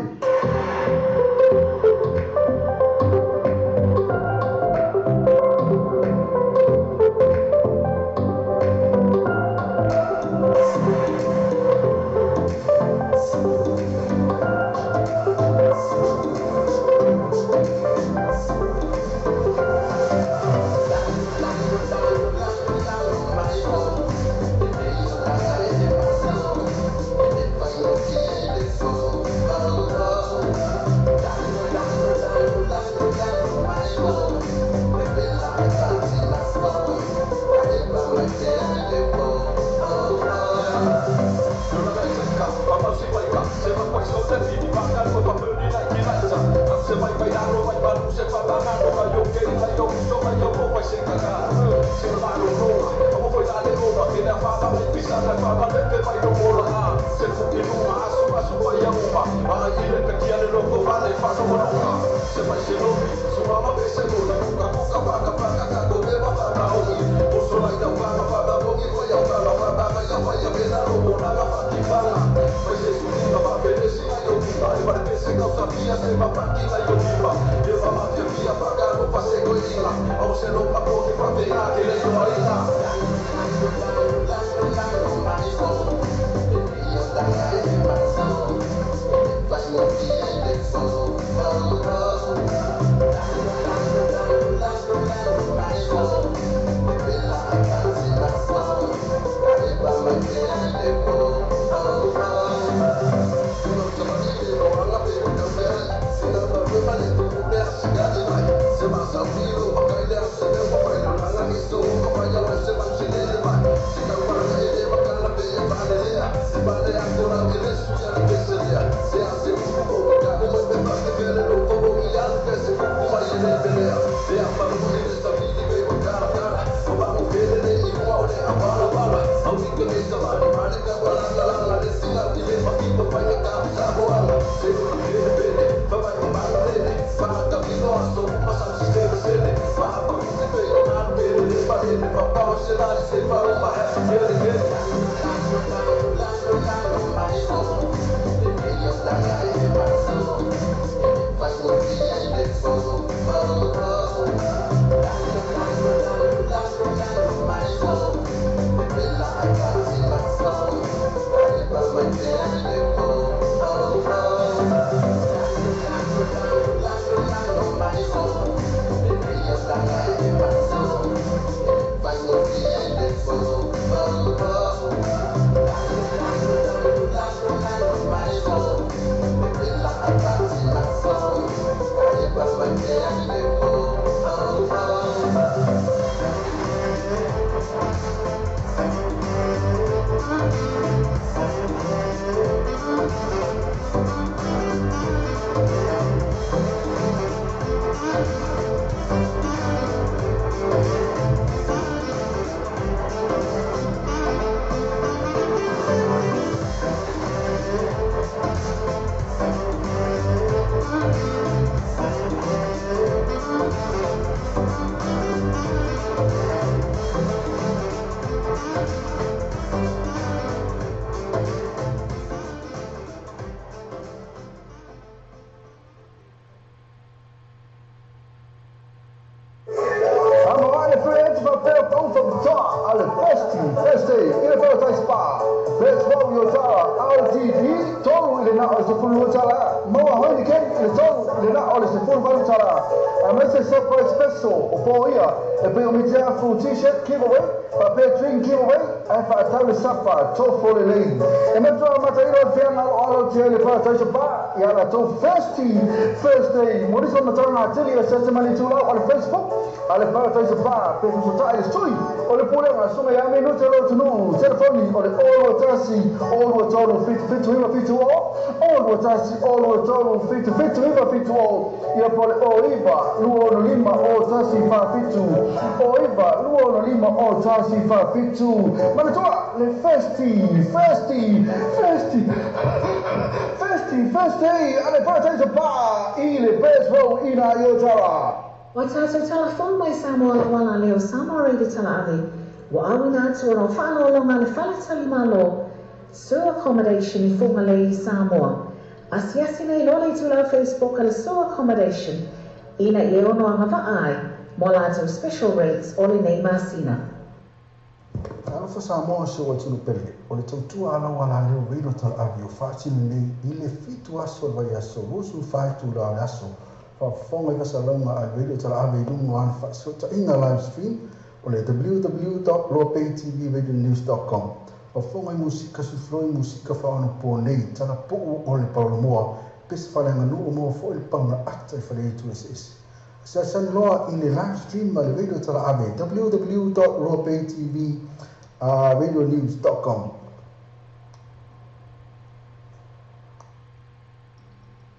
Spa. Let's roll your tower. RTD, total in our Sufulu Tala, Moa weekend le tau le na o le se full valu tala. A mai se surprise special o po ia e pe o mitea full t-shirt giveaway, pa pe drink giveaway, e fa tau le sapa to for le lane. E me toa matairo te ana alo te le pa tai se pa ia la to Thursday. Mo so na tau na tili e se mani tu la o le Facebook. Ale pa tai se pa pe so tai le sui o le pule ma so me ya me no te lo tunu telefoni o le o tasi o tolo fit o tasi o tolo fit o ia pole o iva luo no lima o tasi fa fitu o iva luo no lima o tasi fa fitu ma toa le festi ale pa tai se pa i le best row ina yo tala. Wa tātou telefon mai Samoa wala leo Samoa reidi tala ave. Wa awina atu o whālo longa le whalatali malo. Sewer accommodation I whunga i Samoa. Asiasi nei lole I tūlau Facebook ale sewer accommodation. Ina I ono anga ai. Mo lātou special rates o le nei masina. Alfa Samoa se wa tunu pele. O le tautua ala wala leo reino tala ave o whaatini nei I le fitu aso vai aso. Rosu whaitu la aso. Fonga I Vasalonga a radio tala ave dungo an whaasota inga live stream o le www.lopaytvradionews.com. Fonga I musika sufloi musika whaano po nei tala po o le paulomoa pesa whalenga nuu mo fo il pauna ata I whale tu SS. Sa san loa I le live stream a le radio tala ave www.lopaytvradionews.com.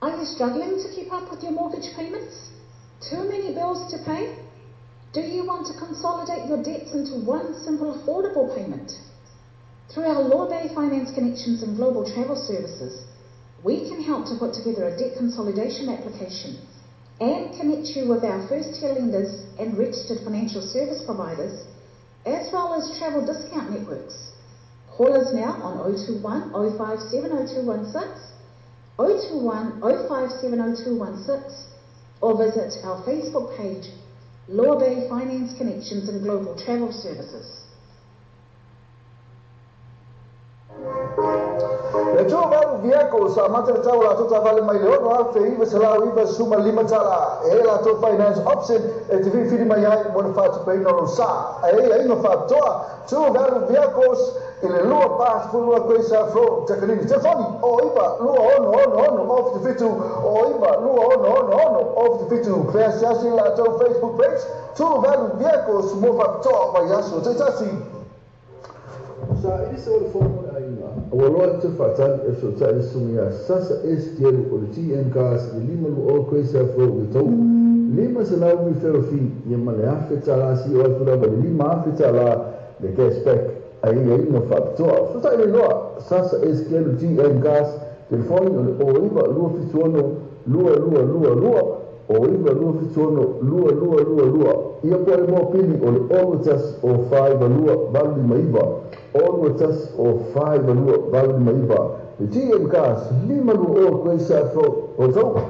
Are you struggling to keep up with your mortgage payments? Too many bills to pay? Do you want to consolidate your debts into one simple affordable payment? Through our Law Bay Finance Connections and Global Travel Services, we can help to put together a debt consolidation application and connect you with our first-tier lenders and registered financial service providers, as well as travel discount networks. Call us now on 021 057 0216, 021 057 0216, or visit our Facebook page, Law Bay Finance Connections and Global Travel Services. Le tū mau viako sa matara tau la tō vale mai leo no te iwa se lau iwa suma lima tala e la tō finance option e te whiwhiri mai ai mo na whātu pei no sa e inga whātoa tū mau viakos i le lua pās pulua koe sa fro takanini te whani o iwa lua ono off the fitu o iwa lua ono off the fitu prea siasi la tō Facebook page tū mau viakos mo whātoa mai aso te tasi. Sa ini se wale whomone a inga. Awa loa te whatani e so ta sungia sasa STL o le TM Cars i lima lu o koe sa fo i tau. Lima se lau mi whero fi ni male awhi tala si o atura wale lima awhi tala le cashback a inga whapitoa. So ta ili loa sasa STL o TM Cars telefoni o le o iwa lua fituono lua o iwa lua fituono lua ia po le mo pili o le ono tas o 5 lua valu lima iwa ono tas o 5 lua valu lima iwa le TM Cars lima lua o koe sa fro o tau.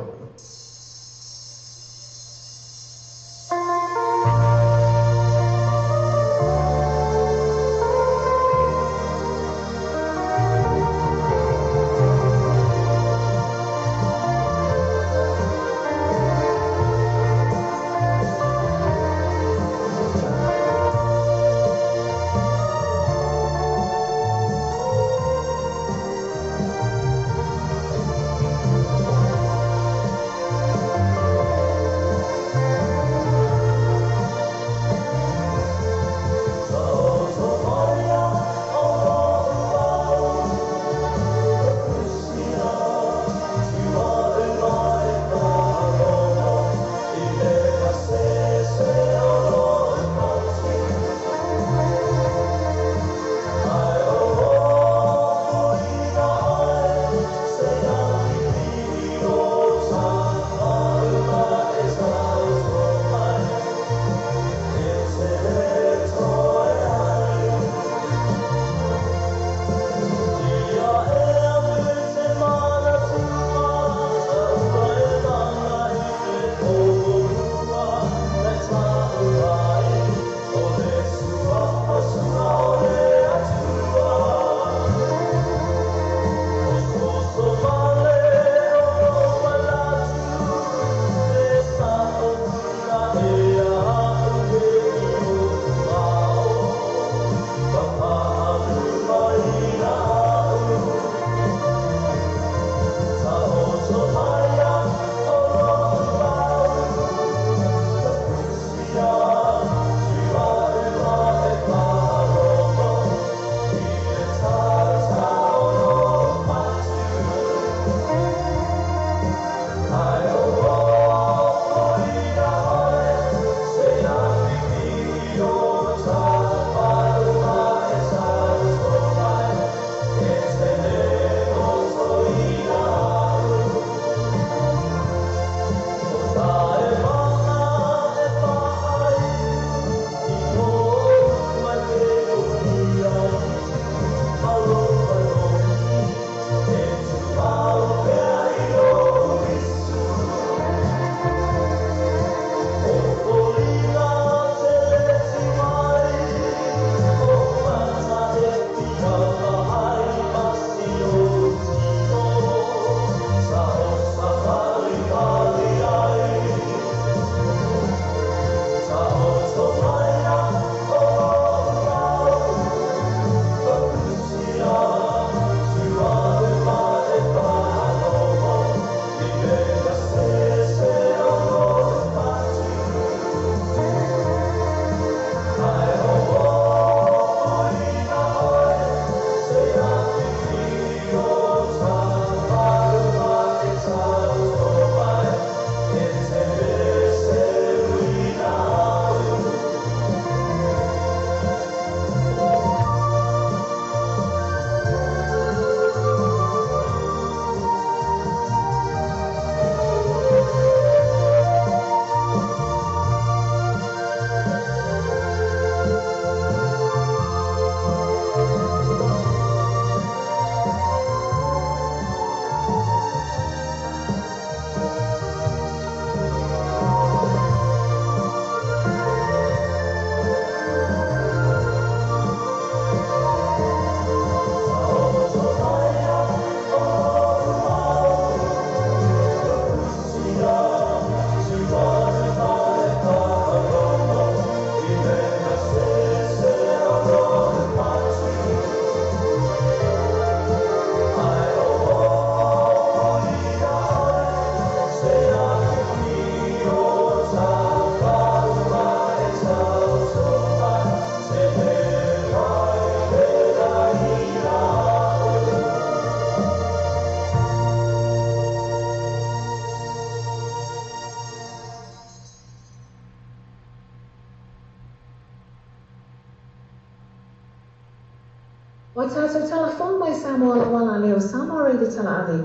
Mai tātou telefon mai Samoa la wala leo Samoa reide tala ave.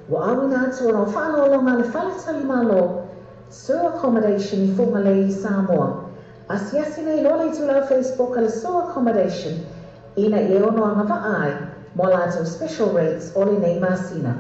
Wa awina atu o whaalolonga le whaletali malo. Sur accommodation I funga le I Samoa. Asiasi nei lola I tula Facebook ale sur accommodation. Ina I ono anga vaai. Mo lato special rates oli nei masina.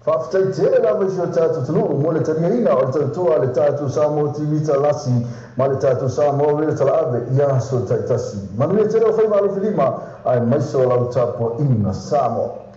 Whaafitai te lava i o tātou tunu, mo le tariaina o le tautua le tātou Samoa timita lasi, ma le tātou Samoa le tala ave, ia so taitasi. Manuia te reo whai malo filima, ai maiso lau tapo ina Samoa.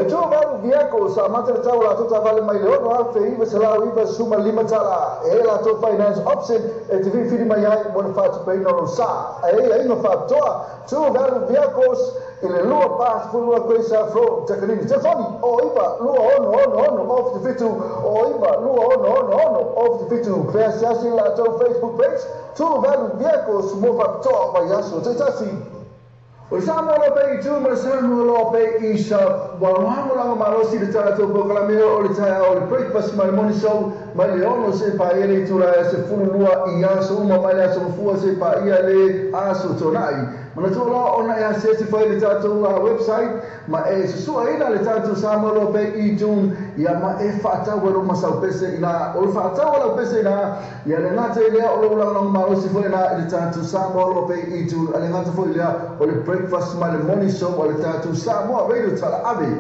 le tō waru viako sa matara tau la tō vale mai le ono a feiva se lau iwa suma lima tala e la tō finance option e te whiwhiri mai ai mo le whātu peina o sa e a inga whātoa tō waru viakos i le lua pās fulua koe sa fro takanini te whani o iwa lua ono of the fitu o iwa lua ono of the fitu pēa siasi la tō Facebook page tō waru viakos mo whātoa mai aso te tasi. O Samoa lo pei tu ma Samoa lo pei I sa wahango langa marosi le tātou pokalameo o le taia o le breakfast mai morning show mai le ono se pa ere tu la se fululua I aso uma mai le aso fua se pa ia le aso tonai mana tu la ona ia se te fai le tātou website ma e se sua ina le tātou Samoa lo pei I tun ia ma e whaatau wero masau pese ina o le whaatau wero pese ina ia le ngata lea o le langa marosi fo ina le tātou Samoa lo pei I tun ale ngata fo lea o le breakfast my morning show o le tātou Samoa radio tala ave.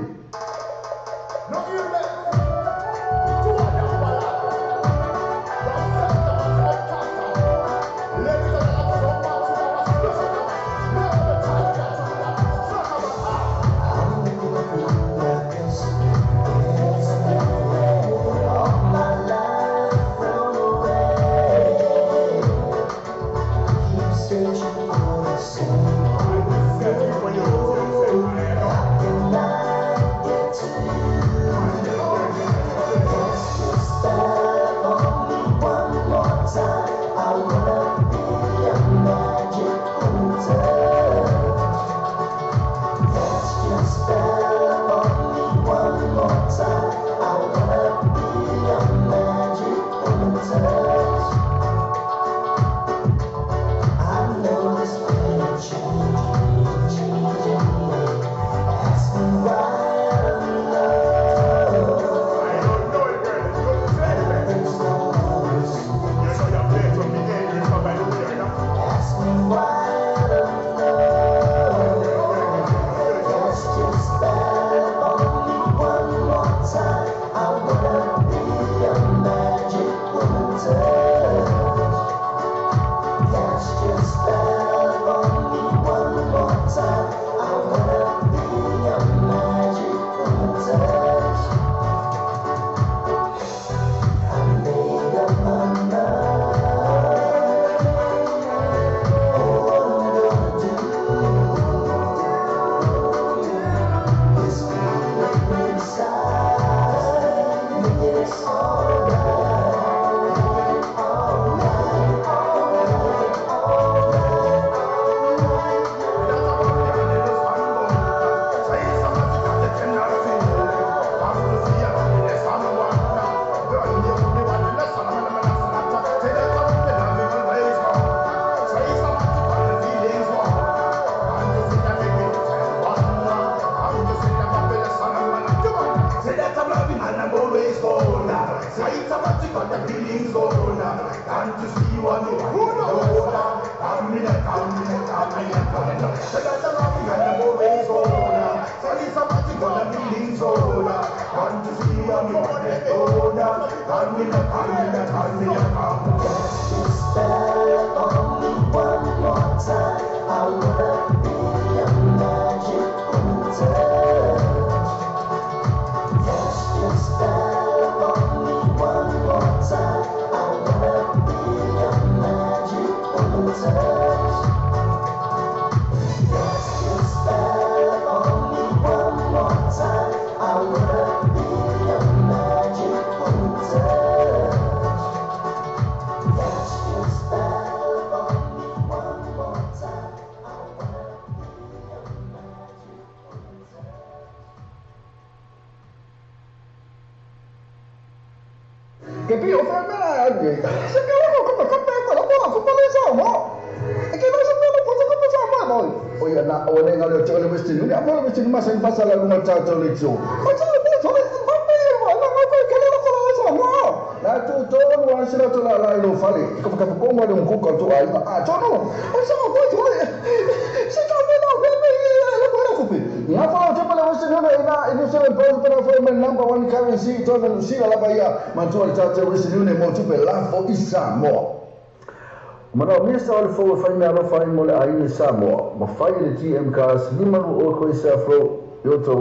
Mana mesa ole fo fa ina lo fa mo le ai Samoa ma fa le GM cars ni manu o ko sa fro yo to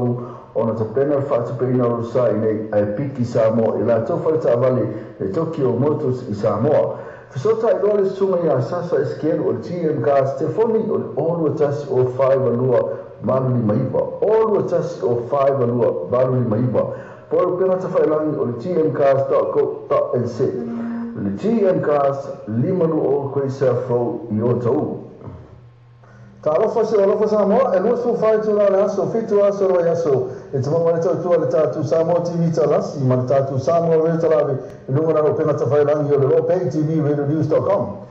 ona te pena whaatupeina o sa i nei ai piki Samoa i la tofa ta vale e Tokyo Motors i Samoa. Fisota i roa le sunga i a sasa eskeru o le TM Gas telefoni o le olu atasi o 5 malu ni maiva. Olu atasi o 5 malu ni maiva. Polo pena ta whailangi o le tmcars.co.nz. Le TM Gas 5 o koe sa fau i o tau. Ta alofa se alofa Samoa e lua su fai tu la aso fitu aso roi aso e te mamare tau tua le tatu Samoa TV talasi ma le tatu Samoa rei talawe e lunga naro pena ta whailangi o le Ropei TV radionews.com.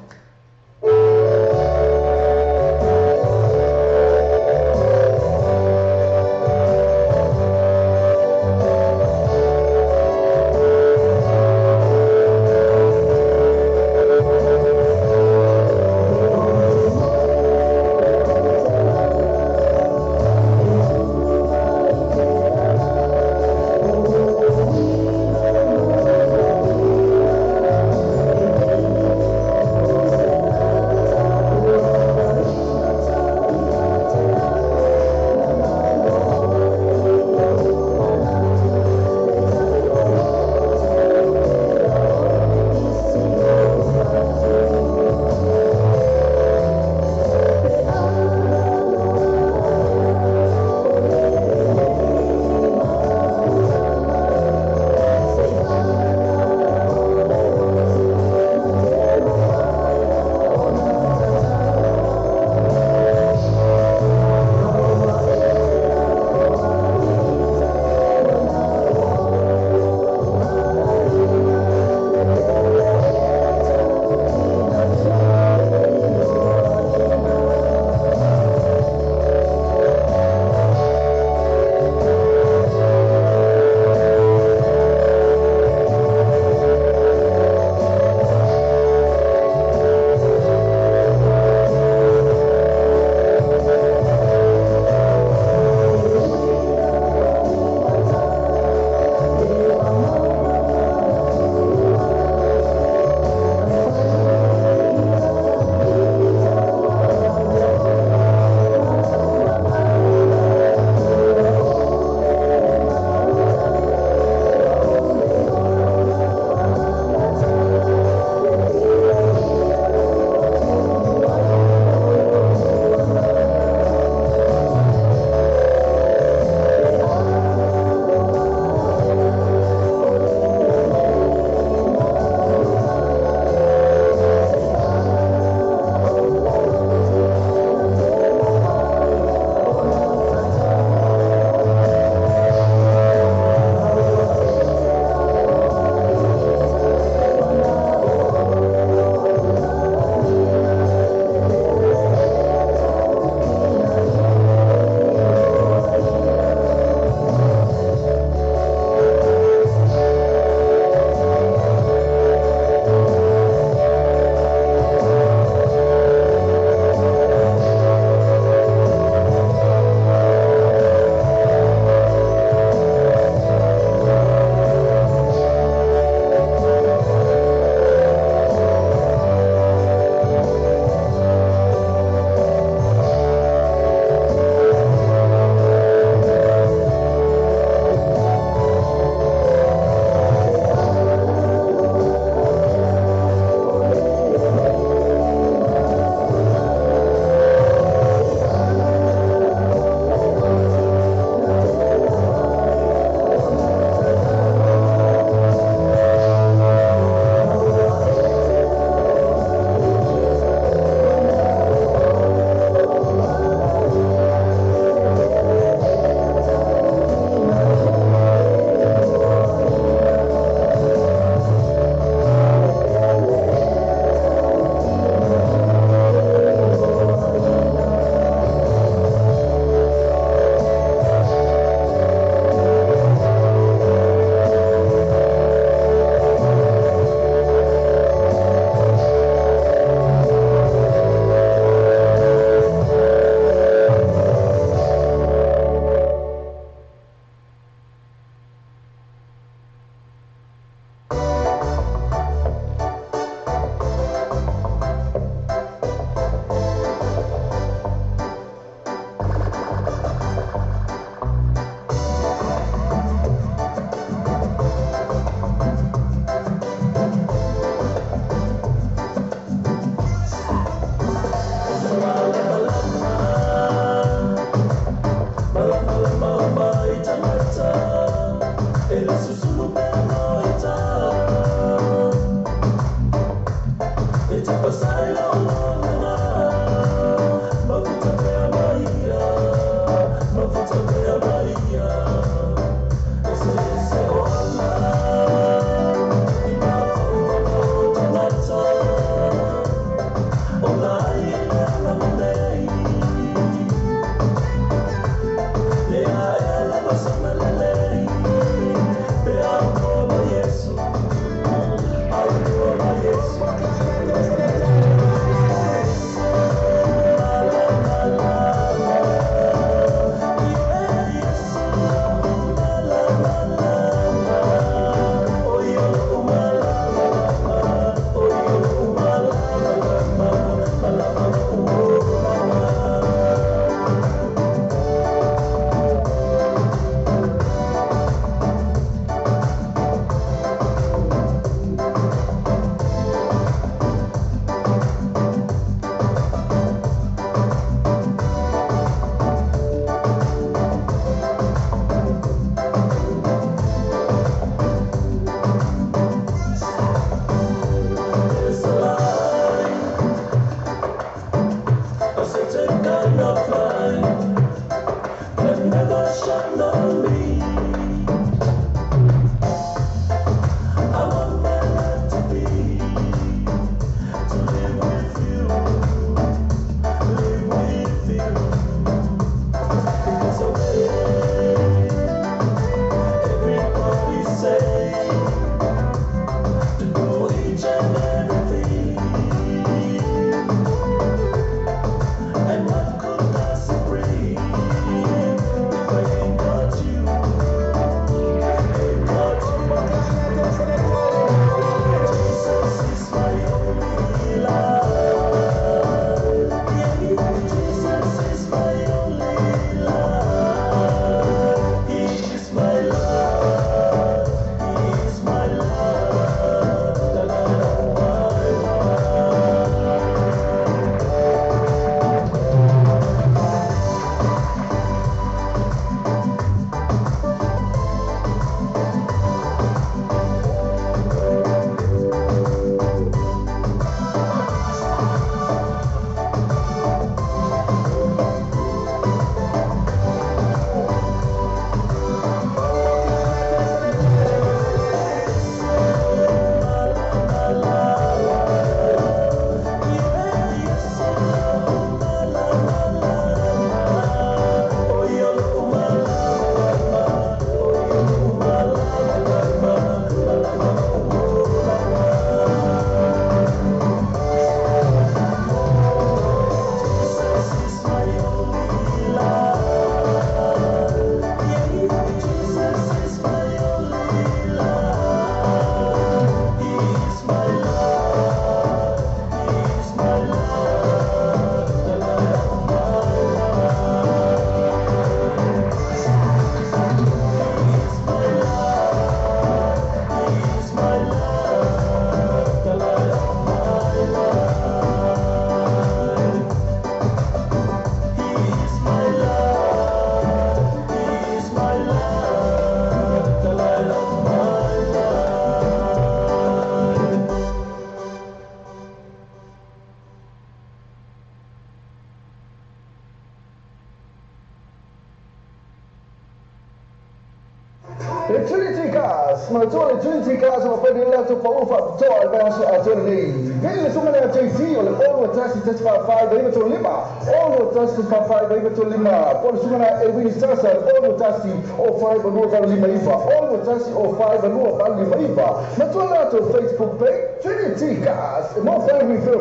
Trinity Cars, ma tole Trinity Cars ma poi nell'altro paufa to verso a Trinity. Vieni su mana JT o le all testi testi fa 5 dai to lima. All testi fa 5 dai to lima. Poi su mana Edwin Sasa all testi o 5 no va lima iva. All testi o 5 no va lima iva. Ma to l'altro Facebook page Trinity Cars. Ma fai mi feel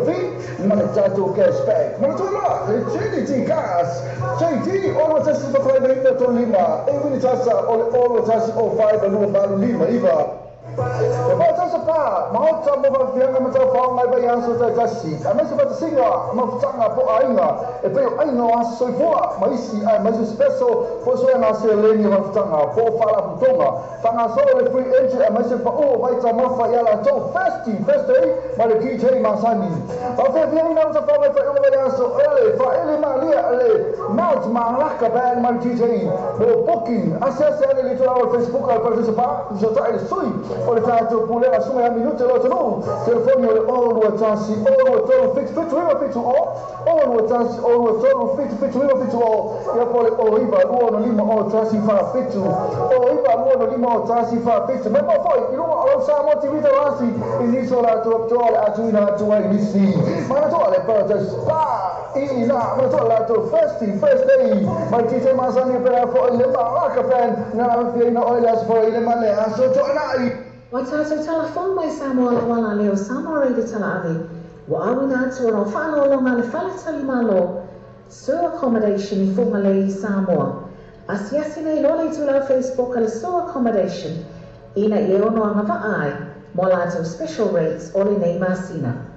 ma ne tanto cashback. Ma to l'altro Trinity Cars. JT all testi fa 5 dai to lima. Edwin Sasa all testi o 5 no va lima iva. Ba ta sapa, mau ta mo ba fianga ma ta fa ngai ba yang so ta kasi. Ama se ba ta singa, ma tanga po ainga. E pe ainga wa so foa, ma isi ai ma so special po so na se leni ma tanga po fa la putonga. Tanga so le free entry ama se pa o mai ta ma fa ya la to festi, ma le DJ ma sani. Ba fe fianga na ta fa ba fa ba yang so ele ma lia ele mount ma la ka ba ma DJ. Bo booking, access ele to our Facebook al participa, so ta ele sui. O le tātou pule a sunga ya minute lo tonu. Telefoni o le olu atasi, olu tolu fix wima fitu o. Olu atasi, olu tolu fix wima fitu o. Ya pole o iba luo no lima o tasi fa fitu. O iba luo no lima o tasi fa fitu. Mema foi, ilunga o sa mo tivita rasi. Iniso la tole atuina atua inisi. Mana toa le paradise pa. Ina, mana toa la to first day. Mai tite masani pera fo le ma aka fan. Na fiina oilas fo ile male aso to nai. Wa tātou telefon mai Samoa la wala leo Samoa reida tala ave. Wa awina atu o whālo longa le whaletali malo. Sewer accommodation I funga le I Samoa. Asiasi nei lole I tula Facebook ale sewer accommodation. Ina I ono anga vaai. Mo lātou special rates ole nei masina.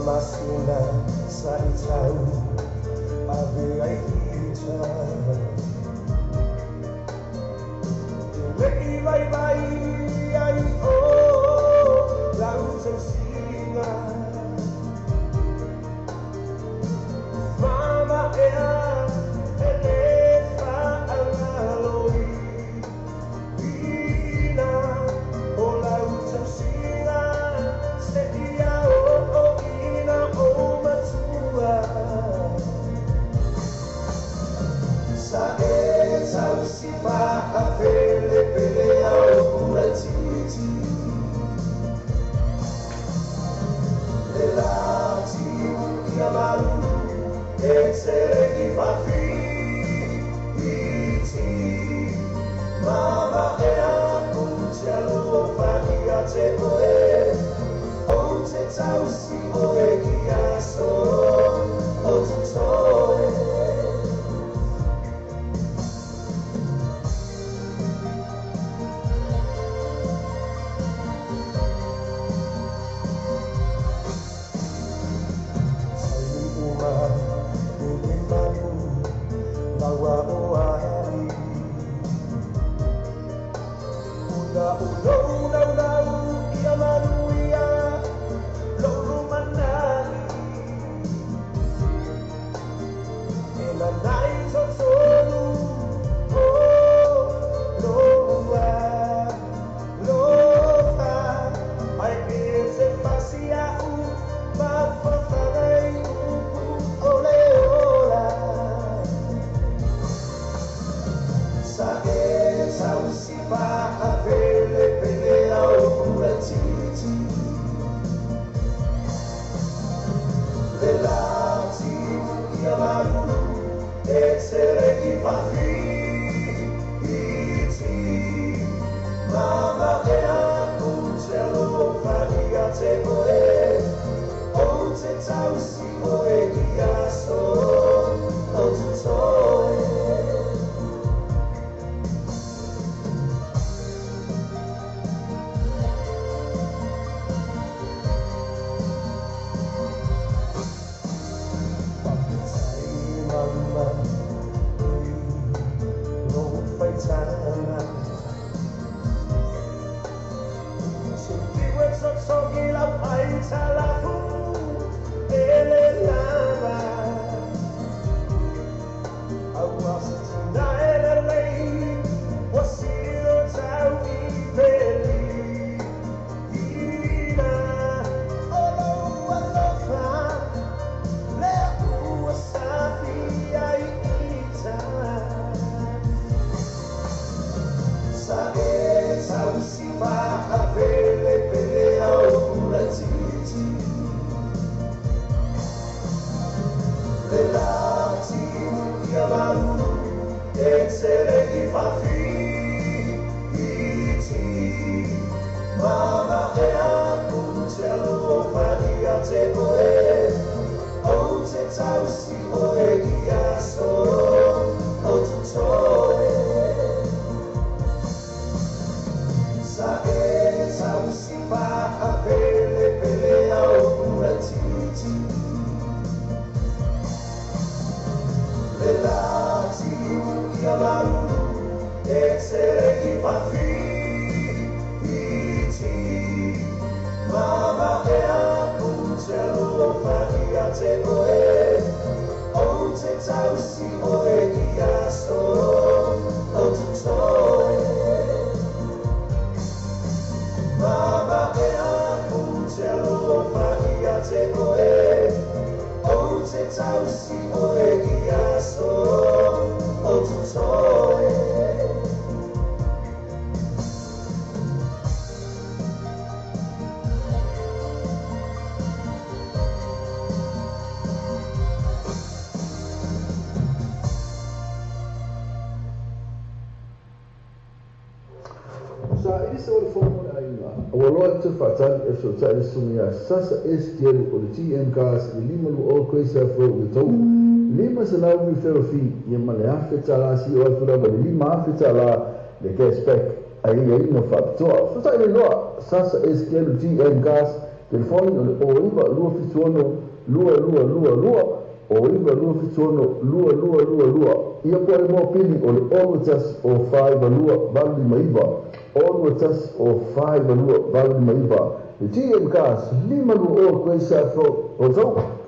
Masina sa itaw, abi ay ita. Sasa STL o le TM gas i lima lu o koe sa fro i tau. Lima sa lau mi wherofi i male awhi tala si o altura ma le lima awhi tala le ke spec a i no whapitoa. Fata i loa Sasa STL o TM gas telefoni o iwa lua fituono lua o iwa lua fituono lua. Ia po e mo pili o le olutas o 5 lua valu ma iwa. Olutas o 5 lua valu ma iwa. The TM gas, lima lu o koe sa fo o tau.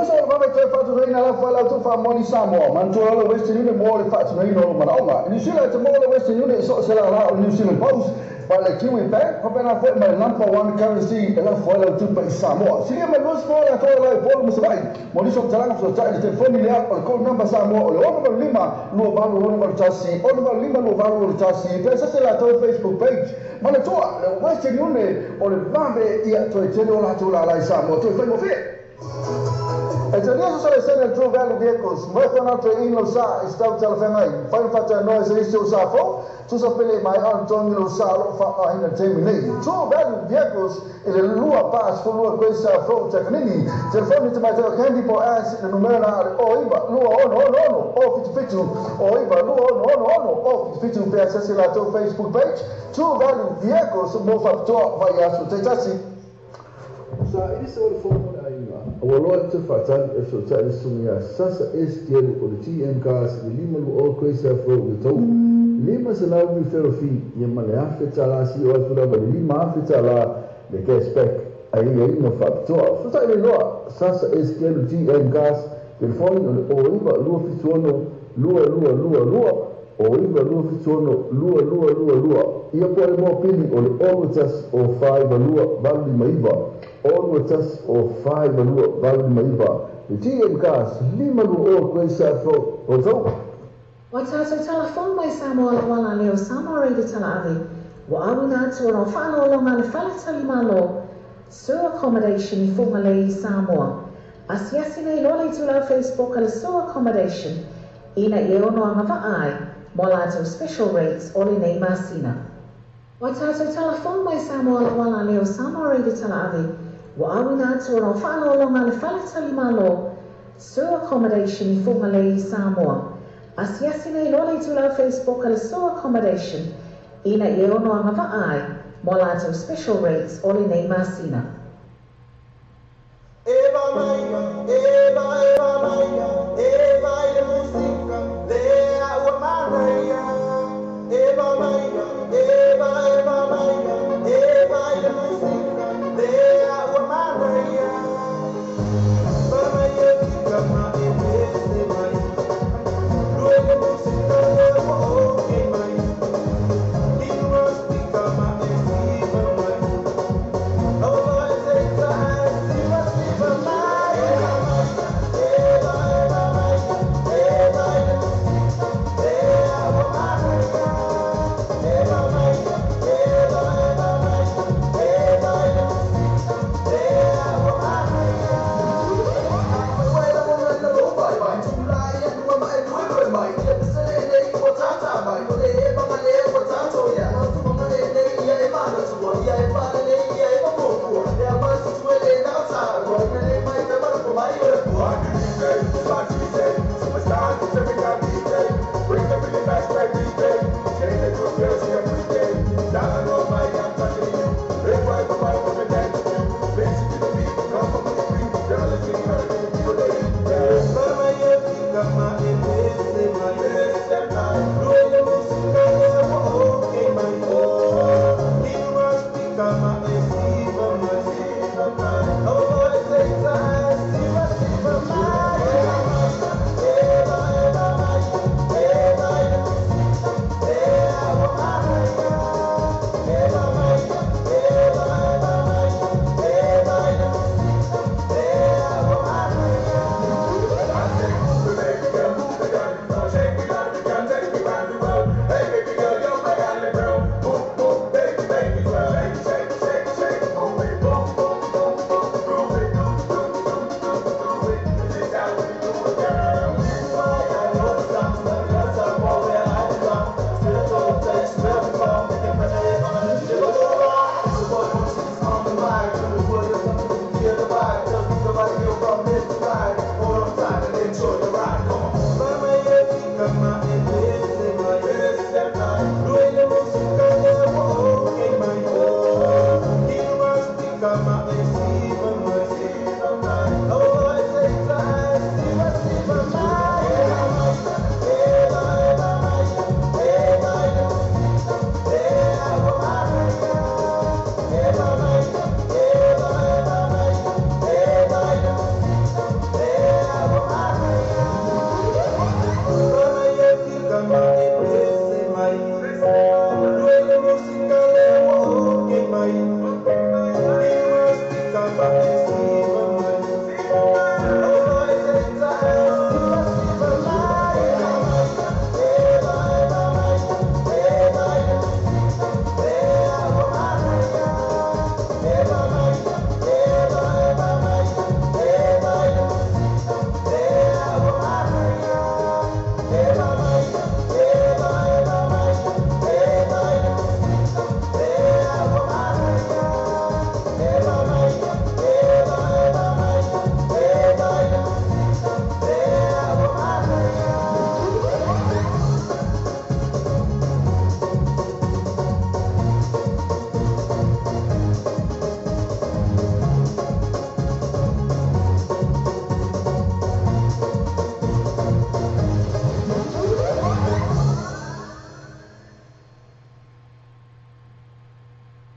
so va mettere fatto reina la fa la tu fa moni Samoa mantua lo Western Union mo le fatto reina lo manaonga New Zealand te mo le Western Union so se la New Zealand Post pa le Kiwi Bank pa pena foi ma number one currency la fa la tu pa Samoa si ma lo sfora la tora la polo musai mo di so taranga so ta il telefono le ha col number Samoa le ono lima lo valo lo number tassi ono lima lo valo lo tassi pensa se la tua Facebook page ma le tua le Western Union o le vabe ia to e la tu la Samoa tu fai mo fe e te riesco solo a essere il True Value Vehicles, molto altro in lo sa, e stavo telefonando, fai un fatto a noi se riesci a usare, tu sapere mai Antonio lo sa, lo fa a terminare. True Value Vehicles, e le lua pass, con lua questa foto, quindi, telefoni ti mai candy può essere il numero, o iba, lua ono, o fitu, o iba, lua ono, o fitu, per accessare la tua Facebook page, True Value Vehicles, mo fatto, vai a su te tassi. Sa ini sewal formula ainga. Awalua te fatan e so ta sungia sasa STL o le TM gas le lima lu o kwesa fo le tau. Lima se lau mi ferofi ye male afeta la si o atura ba lima afeta la le cashback ai ai no factor. So ta le loa sasa STL TM gas telefone o iba lu fituono lua o iba lu fituono lua. Ia pole mo pili o le omutas o 5 lua vali maiva. Omutas o 5 lua vali maiva. Le TM gas lima lu o kwesa fo o tau. Wa tātou telefon mai Samoa wala leo Samoa reida tala ave. Wa awu nātua no whālo longa le whaletali malo. Sewer accommodation I funga le Samoa. Asiasi nei lole tula Facebook ale sewer accommodation. Ina I ono anga ai. Mo lātou special rates o le nei masina. Wa tātou telefon mai Samoa wala leo Samoa reida tala ave. Wa awu nātua no whālo longa le whaletali malo. Sewer accommodation I funga le Samoa. Asiasi nei lole tula Facebook ale sewer accommodation. Ina I ono anga ai. Mo lātou special rates o le nei masina. Eva Maia, música, de agua Maria. Eva Maia, música, de agua Maria. Maria fica mais esse mai. Luego música luego ok mai. E nós fica mais esse mai. Não vai ser mais. Eva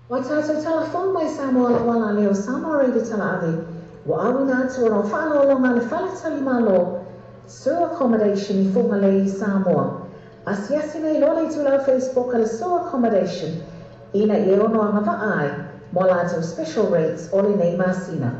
Wa tātou telefon mai Samoa la wala leo Samoa reidi tala ave. Wa awina atu o whālo longa le whale tali malo. Sewer accommodation I funga le I Samoa. Asiasi nei lola I tūlau Facebook ala sewer accommodation. Ina I ono anga vaai. Mo lātou special rates o le nei masina.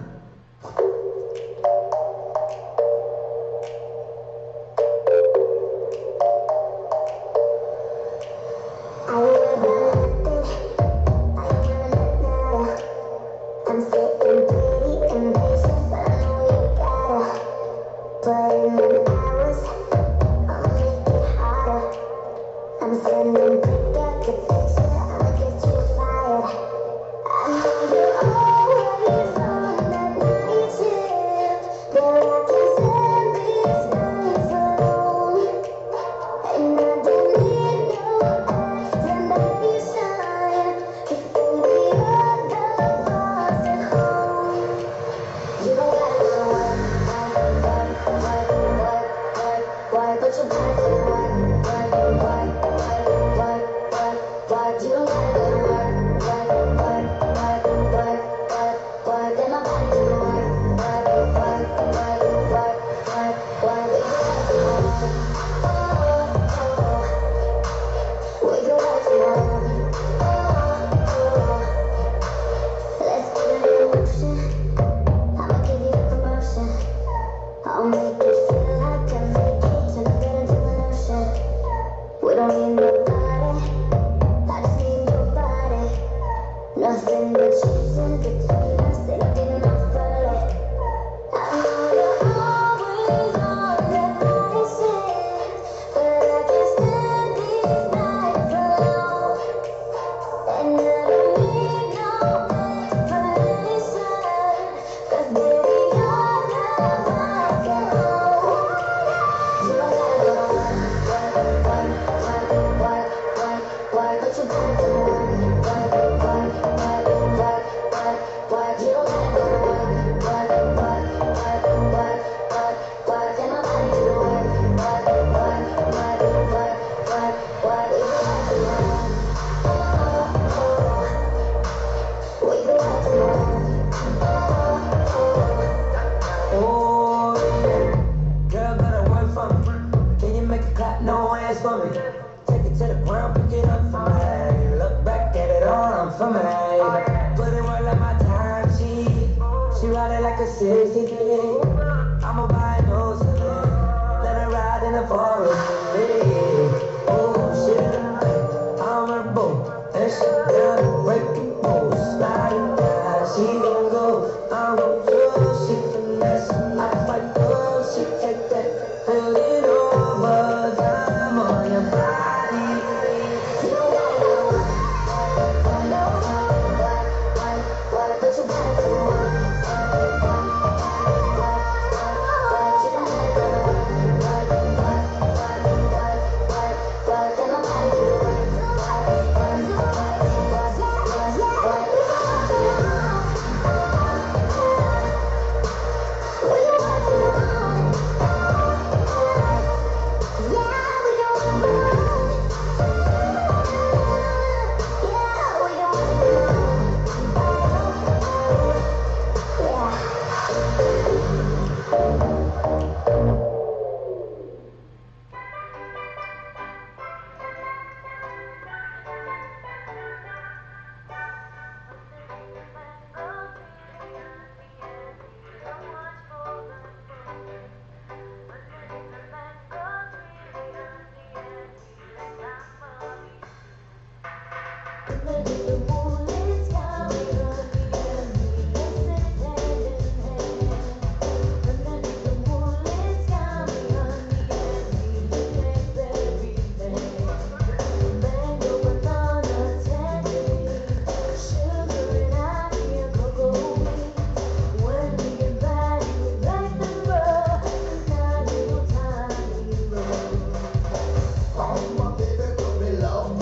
Oh, my baby, come along,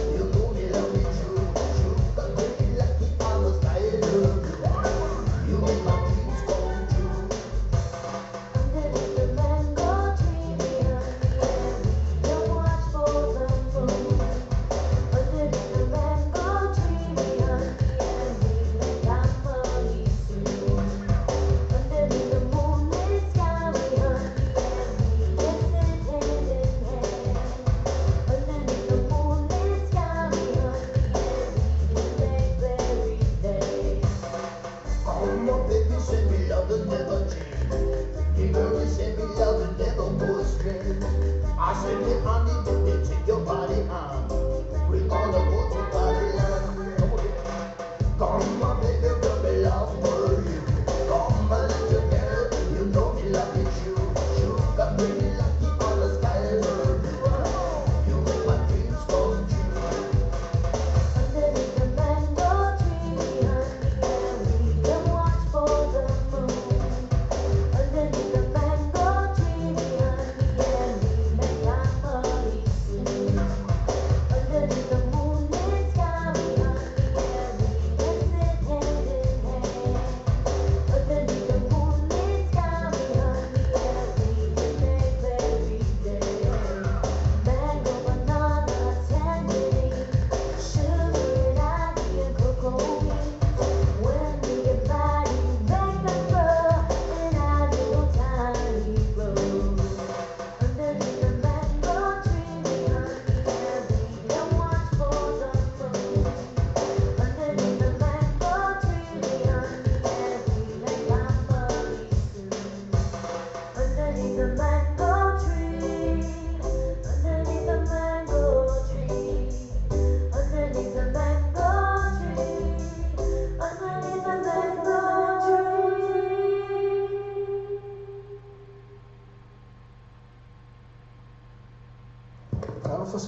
you.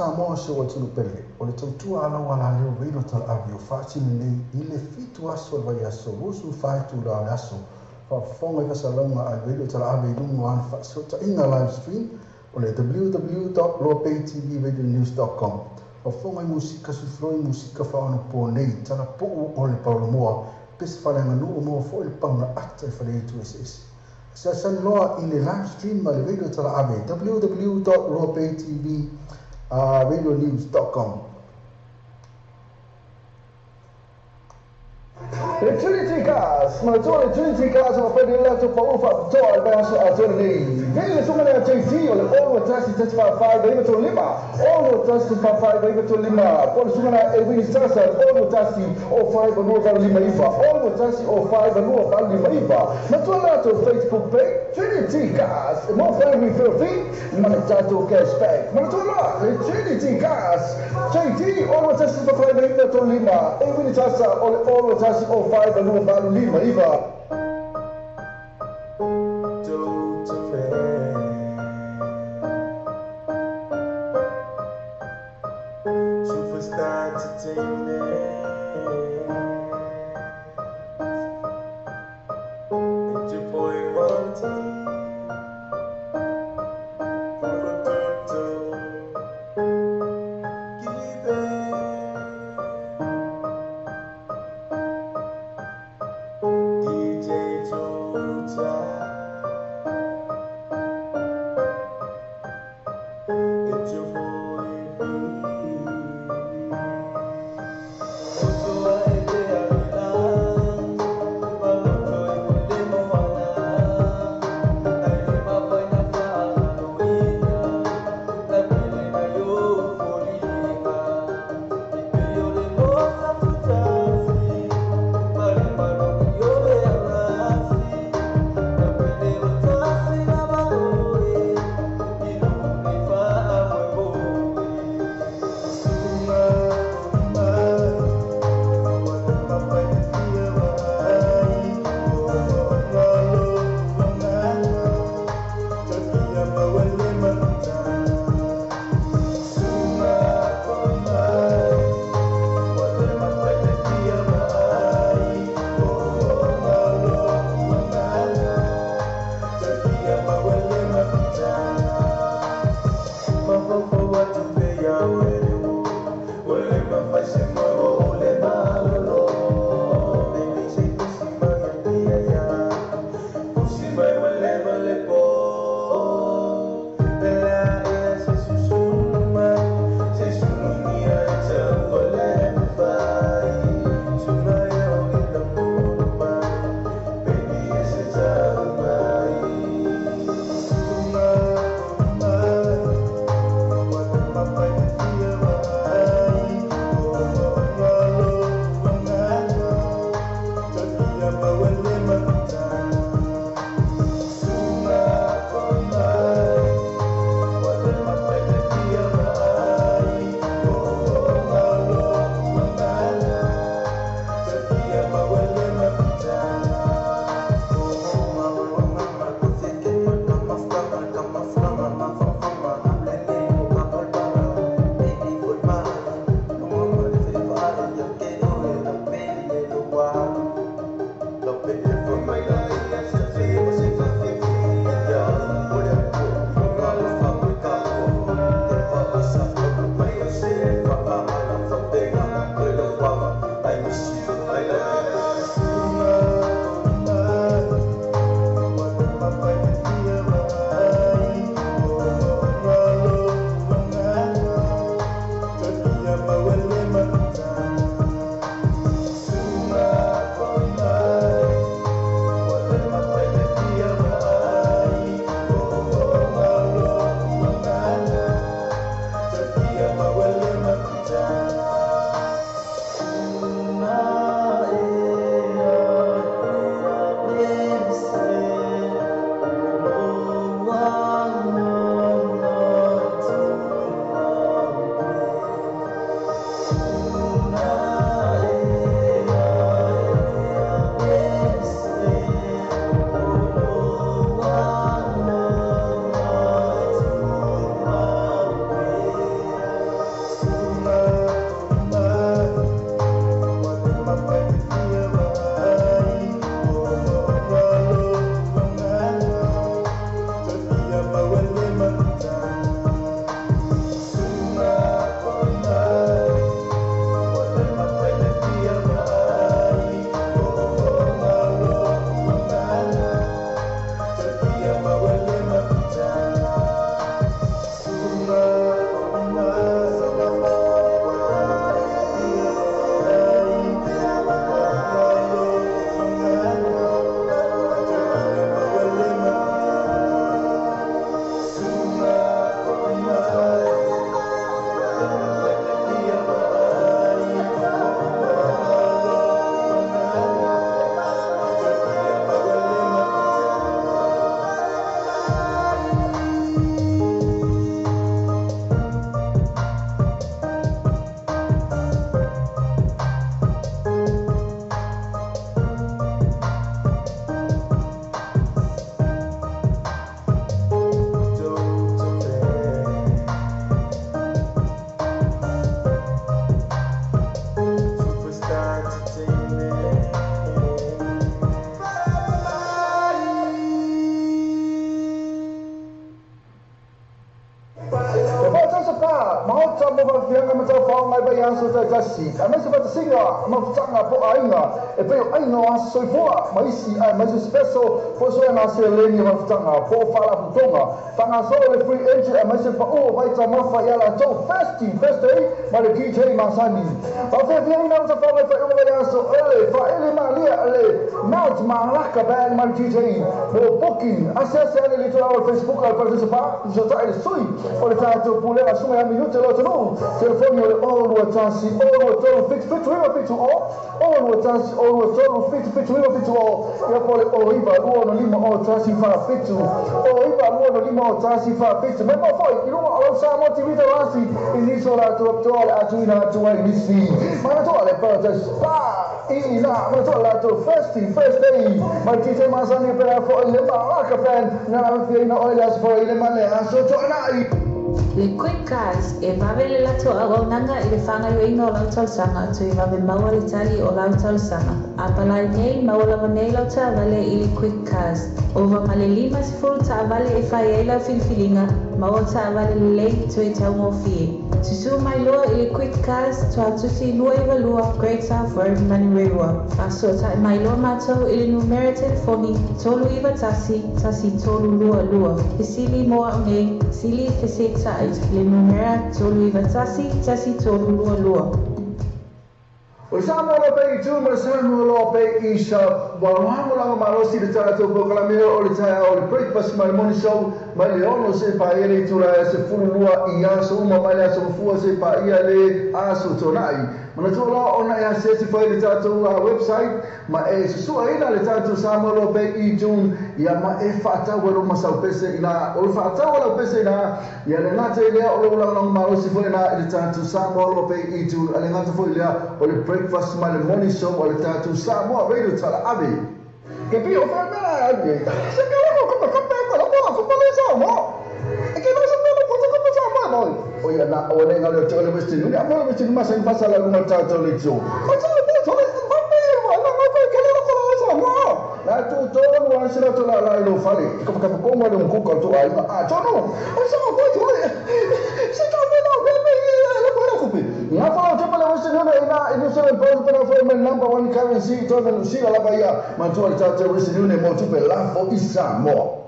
Samoa se o tunu pele o le tautua ala wala leo reino tal avio whaatini nei i le fitu aso vai aso rusu whaitu la aso whafonga i kasalonga a reino tal avio dungo an whaasota inga live stream o le www.lopaytvradionews.com whafonga i musika sufroi musika whaano po nei tala po o le paulomoa pesi whalenga nuu mo fo il pauna ata i whale itu esi sa san loa i le live stream ma le radio tal avio www.lopaytvradionews.com Le Trinity Cars, ma tu le Trinity Cars ma fai dell'altro paufa to al basso a tornei. Vieni le summe a JT o le all trust to 5 dai to lima. All trust to 5 dai to lima. Poi summe a Edwin Sasa all trust o 5 no val lima ifa. All trust o 5 no val lima ifa. Ma tu l'altro Facebook page Trinity Cars. E mo fai mi free ma le tato cashback. Ma tu là le Trinity Cars. JT all trust to 5 dai to lima. Edwin Sasa all trust o 5 no val lima ifa. mo fianga ma tau mai ba ya so ta si a me se ba singa ma tanga po ainga e pe ainga wa so foa mai si a mai special po so na se le ni ma tanga po fala putonga tanga so le free entry a mai se pa o vai ta ma fa ya la to first ma le DJ Masani pa fe fianga ma tau mai pa o ba ya so ele fa ele ma lia ele mount ma laka ba ma DJ mo booking access ele le to our Facebook al participa so ta ele sui o le tato pule la suma ya minuto lo no telefoni ole all what tansi all what todo fix we fit to all what tansi all what todo fix we fit to all ya pole o iba luono lima o tansi fa fit to o iba luono lima o tansi fa fit to ma poi you know all sa mo ti vita rasi inisola to atuina to inizi ma to ale per spa ina ma to la to first day ma ti te Masani per fo le ba ka fan na fina oilas for ile male aso to na Le quick cars e vavele la toa waunanga i le whanga yuinga o lautalsanga tu i vawe maua le tali o lautalsanga. A palai nei maua nei lau ta vale i le quick cars. Ova male lima si furu ta vale e whai e lau filfilinga maua ta vale le lei tu e tau ngofie. Tusu mai loa i le quick cars tu atuti lua i valua Great South Road Manirewa. A so ta mai loa mātou i le numera telefoni tolu iwa tasi tolu lua. I sili moa ngai sili feseta le numera tolu iwa tasi tolu lua. O Samoa pe i tūma Samoa pe i sa warango langa marosi le tātou proklameho o le taia o le breakfast mai morning show mai le ono se pa ere i tura e se fululua i aso uma mai le aso fua se pa ia le aso tonai. Mana tūla ona e asesi whai le tātou website ma e susua ina le tātou Samoa pe i tūn ia ma e whaatau wero masau pese ina o le whaatau wero pese ina ia le ngata i lea o le langa marosi whai na i le tātou Samoa pe i tūn a le ngata whai lea o le breakfast my morning show o le tātou Samoa radio tala ave. Ke pi o whai mea ave. Se ka wako kapa kapa e kala moa whapale Samoa. E ke no se mea puta kapa Samoa moi. O ia na o le ngale o te ole Western Union. A mo le Western Union masa impasa la lunga tātou le tō. O tātou le tō le whapea wa na ngā koe kele na whala Samoa. Na tō tōnu a sira tō la ilo whale. Kapa kapa konga le mkuka tō a inga. A tōnu. O Samoa koe tō le. Se tā mena o keme i le koe kupi. Nga whala o tepa le Western Union ina inu se le pōs pera whai me number one currency i tōna Lucia la baia. Ma tō le tātou Western Union mo tupe lafo i Samoa.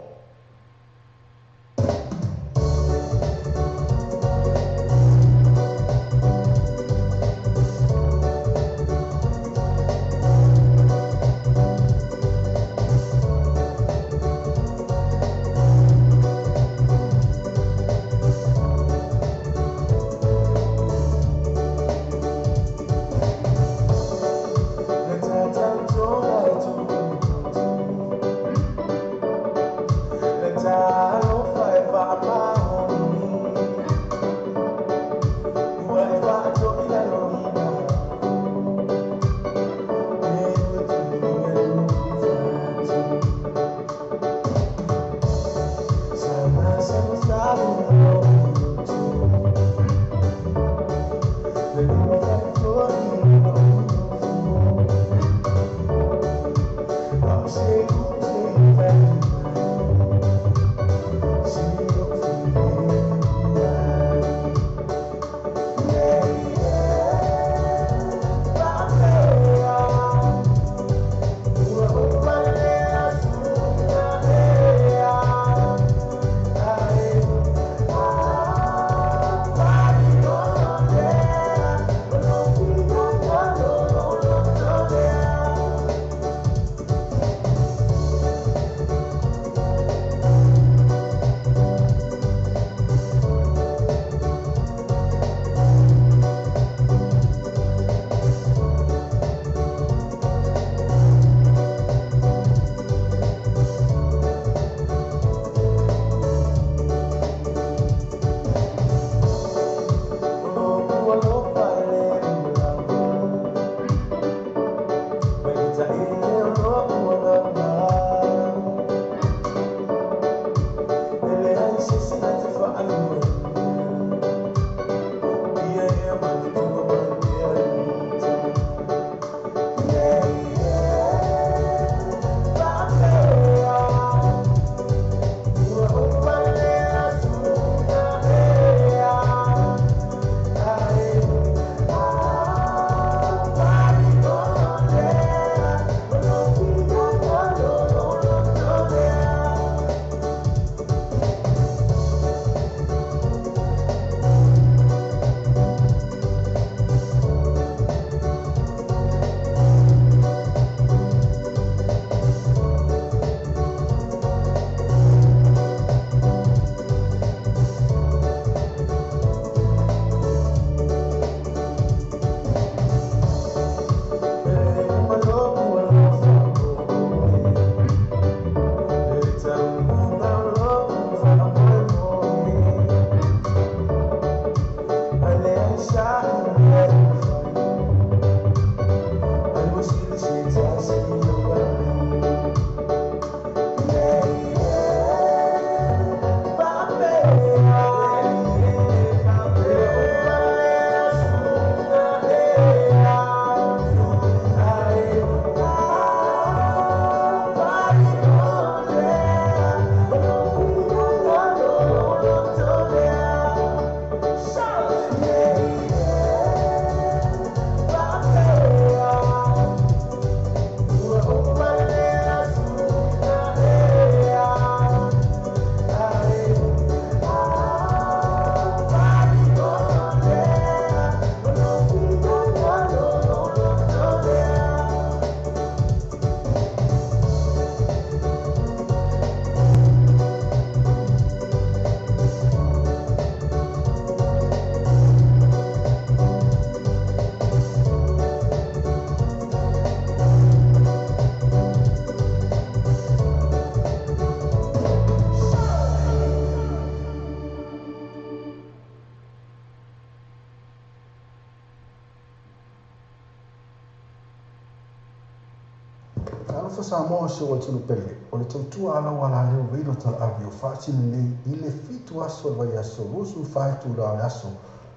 alofa Samoa se o tunu pele o le tautua ala wala leo veilo tal avio whaatinu nei I le fitu aso vai aso rusu whaitu la le aso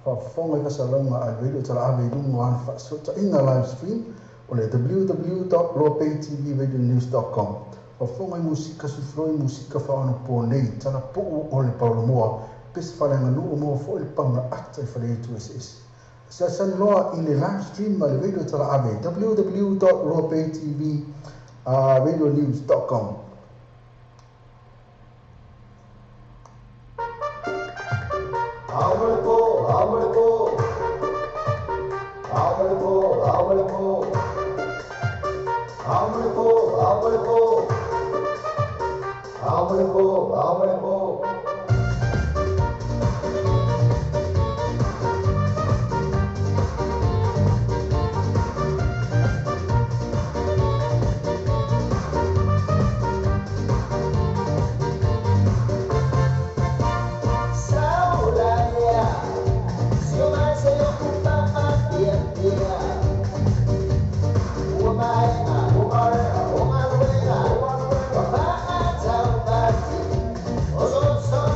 whafonga ka salonga a veilo tal avio lungo an whaasota inga live stream o le www.lopaytvradionews.com whafonga musika sufroi musika whaano po nei tana po o le paulomoa pes whalenga nuu mo fo il panga ata I whare tu SS sa san loa I le live stream ma le veilo tal avio www.lopaytvradionews.com Oh,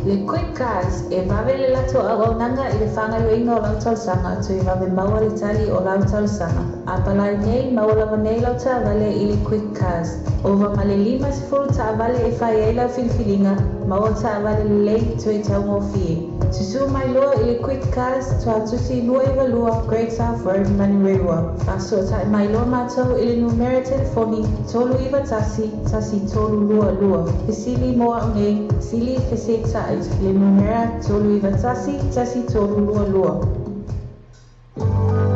Le Quick Cars e vave le lato agonanga i le whanga i inga o lau tausanga tu i vave maua le tali o lau tausanga. A palai nei maua nei lau ta vale i le Quick Cars. Ova ma le 5 ta vale e whai e lau filfilinga maua ta vale le lei tu i tau ngofie. Tusu mai loa i le Quick Cars tu a tusi lua i valua Great South Road Manirewa. A so ta mai loa mātou i le numera telefoni tolu iwa tasi tolu lua lua. Pesili moa o nei, sili peseta le numera tolu iwa tasi tolu lua lua. Ah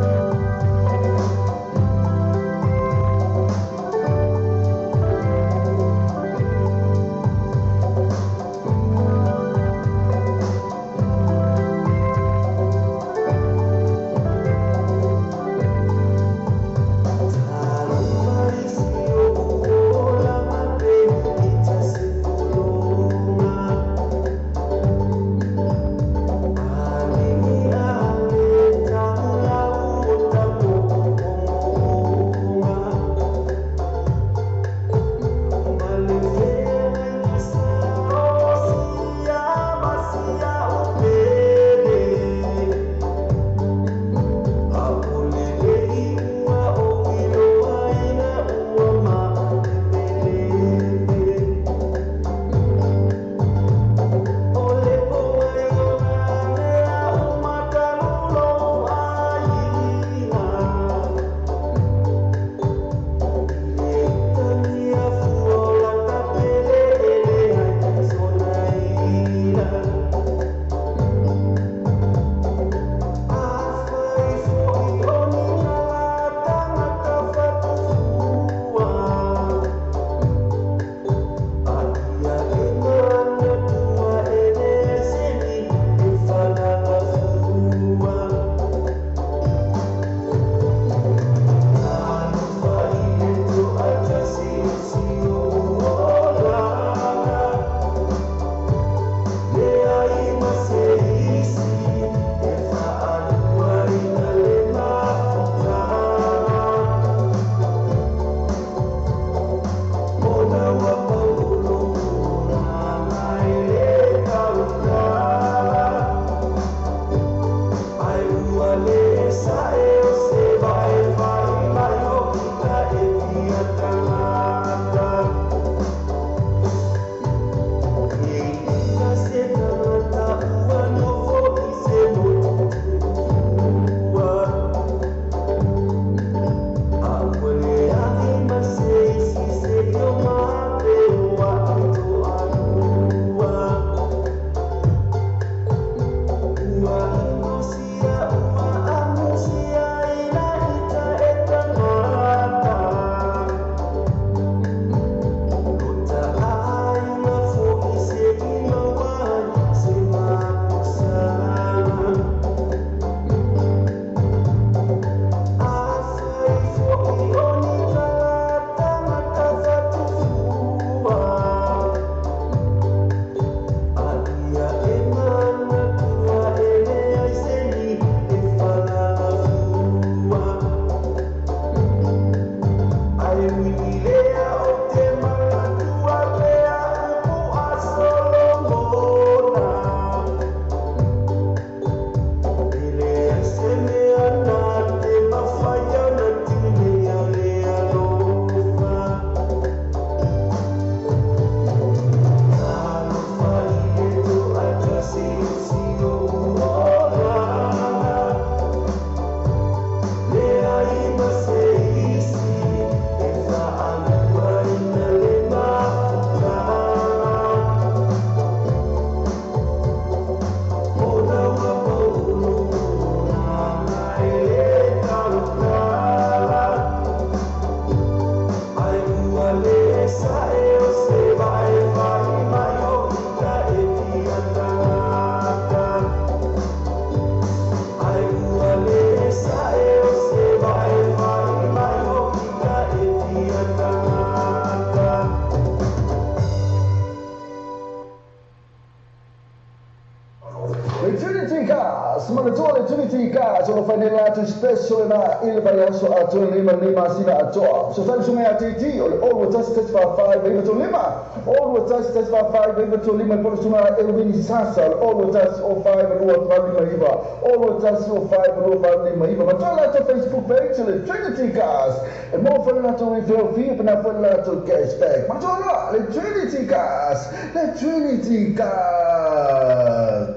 Trinity Cars, Manatore Trinity Cars, or Fanela to special in Ilvayaso at Lima Lima Sina at all. So thanks to me at TT, all with us test for 5, even to Lima, all with us test for 5, even to Lima, Portuna, Elvin Sasa, all with us 05 and 05 Lima, all with us 05 and 05 Lima, but all at the Facebook page, Trinity Cars, and more for that to reveal fee, and for that to cashback. Matola, the Trinity Cars, the Trinity Cars.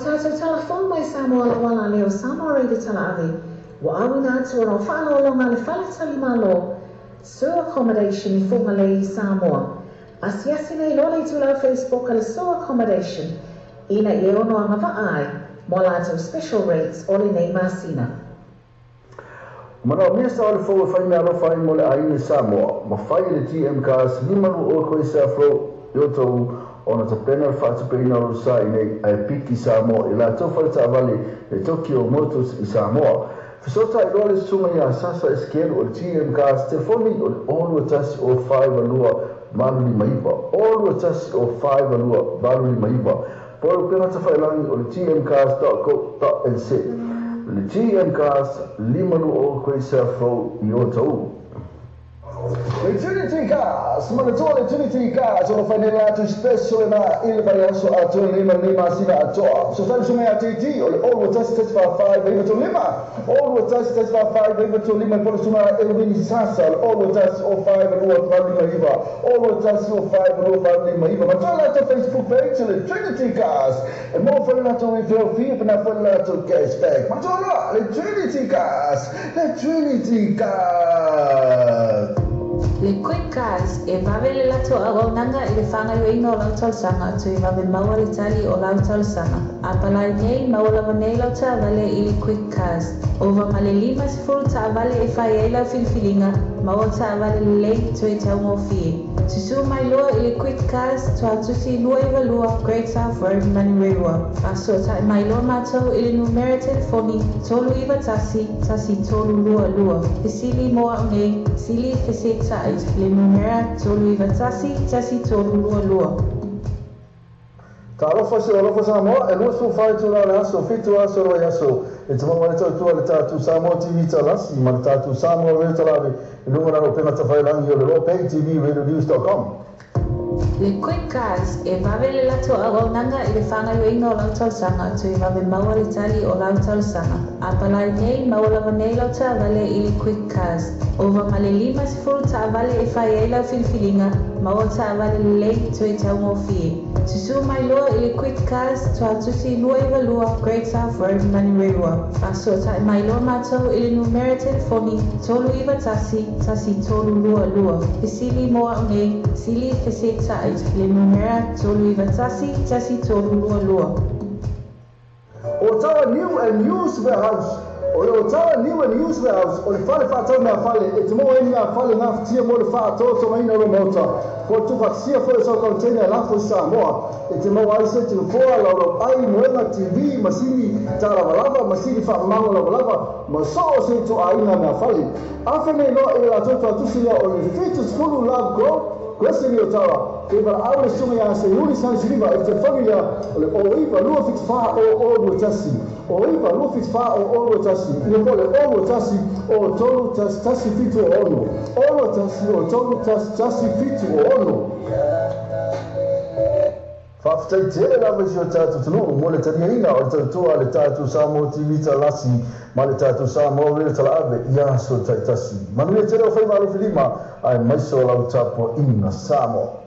tātou telefon mai Samoa la wala leo Samoa reida tala ave. Wa awina atu o whālo longa le whale tali malo. Sewer accommodation I funga le I Samoa. Asiasi nei lole tu lau Facebook ala sewer accommodation. Ina I ono anga ai. Mo lato special rates ole nei masina. Mana o mea sa ole fo whai mea alo whai mo le aine Samoa. Ma whai le GM cars limaru o koe sa fro yotou ona te pena whaatupeina o sa nei ai piki Samoa I la tau whai ta vale e Tokyo Motors I Samoa. Fisota I role sunga ia sasa eskeru o GM cars telefoni o olu atasi o 5 alua malu li maiba. Olu atasi o 5 alua malu li maiba. Poro pena ta whailangi o le gmcars.co.nz. Le GM cars limaru o koe sa fro I o tau. Le Trinity Cars, manatua le Trinity Cars, o whanela atu special na ili bai aso atu lima sina atoa. So tanu sunga TT, o le olu atasi tesi wha 5 iwa to lima. Olu atasi tesi wha 5 iwa to lima, polo sunga Elvini Sasa, o olu atasi o 5 rua wha lima iwa. Olu atasi o 5 rua wha lima iwa. Matua la to Facebook page, le Trinity Cars. E mo whanela to refill fee, pina whanela to cashback. Matua la, le Trinity Cars. Le Trinity Cars. Le Quick Cars e vavele lato a waunanga I le whanga yoina o lau tausanga atu I vave maua le tali o lau tausanga. A palai nei maua lava nei lau ta vale I le Quick Cars. Ova ma le 5 ta vale e whai e lau filfilinga, maua ta vale le lei tu e tau mo fie. Tusu mai loa I le Quick Cars tu atusi lua I walua Great South Road Manirewa. A so ta mai loa mātou I le numera telefoni tolu iwa tasi tolu lua. Pisili moa ngei, sili fese tai le numera tolu iwa tasi tolu lua. Ka alofa se alofa Samoa e lua su whai tu la aso fitu aso roi aso e te mamare tau tua le tātu Samoa TV talasi ma le tātu Samoa rei talawe e lunga naro pena ta whailangi o le Ropei TV radionews.com. Le Quick Cars e vavele lato a waunanga I le whanga yoina o lau tausanga atu I vave maua le tali o lau tausanga. A palai nei maua lava nei lau ta vale I le Quick Cars. Ova ma le 5 ta vale e whai e lau filfilinga, maua ta vale le lei tu e tau mo fie. Tusu mai loa I le Quick Cars tu atusi lua I walua Great South Road Manirewa. A so ta mai loa mātou I le numera telefoni tolu iwa tasi tolu lua. Pisili moa ngei, sili fese tai le numera tolu iwa tasi tolu lua. O tawa New and Used Warehouse. O tawa New and Used Warehouse. O le whale whātau mea whale. E te moa eni a whale ngā whatia mo le whātau so maina ro mota. Ko tu whaksia whale so container lafo Samoa. E te moa aise te nufoa lauro ai moenga TV, masini tārawalava, masini whamango lavalava. Ma so o se tu aina mea whale. Awhene no e la toto atusia o le Fetus Fulu Love Grove. Kwesini o tawa. Ke wala aure sunga ya se uri san siriva e te whangia o iwa lua fit wha o olu tasi. O iwa lua fit wha o olu tasi. Ine kole olu tasi o tolu tasi fitu o ono. Olu tasi o tolu tasi fitu o ono. Whaftai tere lawa si o tātu tunu mo le tania ina o le tautua le tātu Samoa TV talasi ma le tātu Samoa rere tala ave ia so taitasi. Manuia tere o whai malu filima ai maiso lau tapo ina Samoa.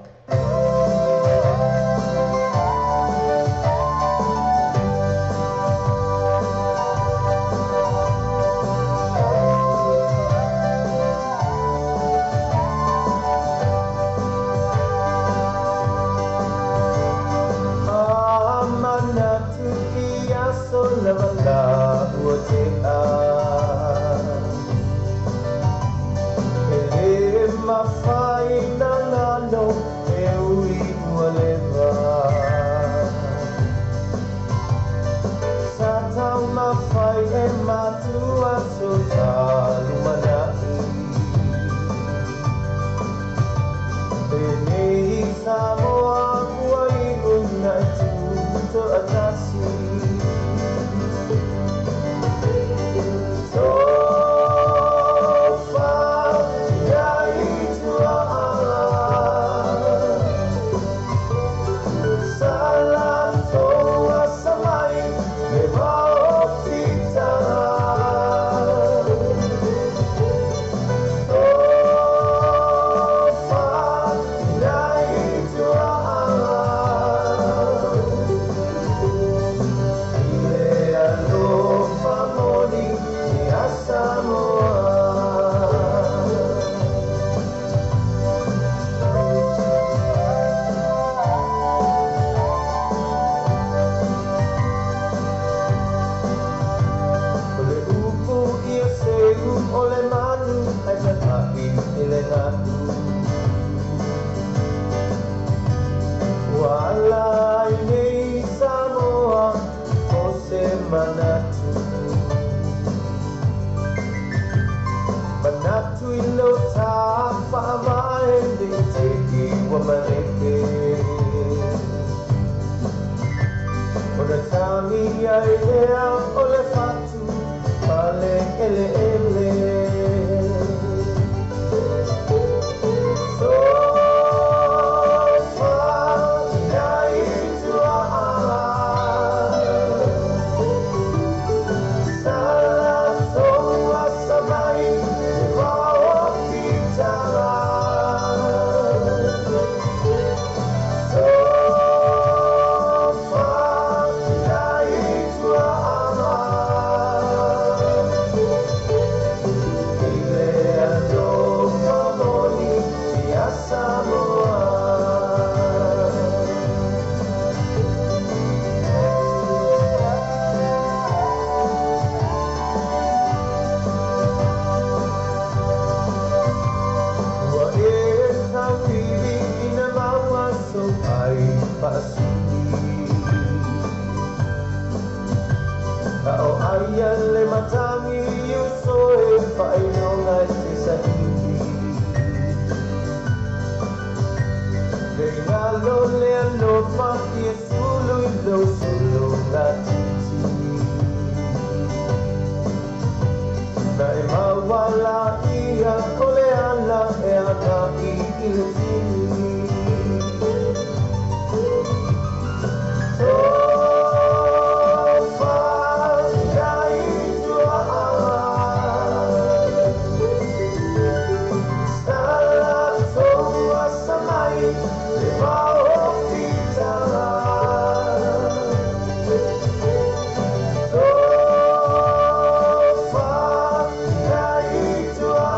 So far, yeah, it's manatu Wala ini Samoa Ose manatu Manatu ilo ta Whaamae Ni teki wa mareke Ona tangi ai ea ole fatu Pale ele ele So far nai tua Sala toa samai Wao kitara So far nai tua Ile ando mamoni Ia Samoa Wa e tawiri ina maua so ai pasuri Ao aia le matangi iu so e whainonga te sahihi Le ngalo le ano paki e sulu i lo sulu ngā titi Na e mawala ia o le ala e ana i le tini So far nai tua Sala toa samai Le wao kitara So far nai tua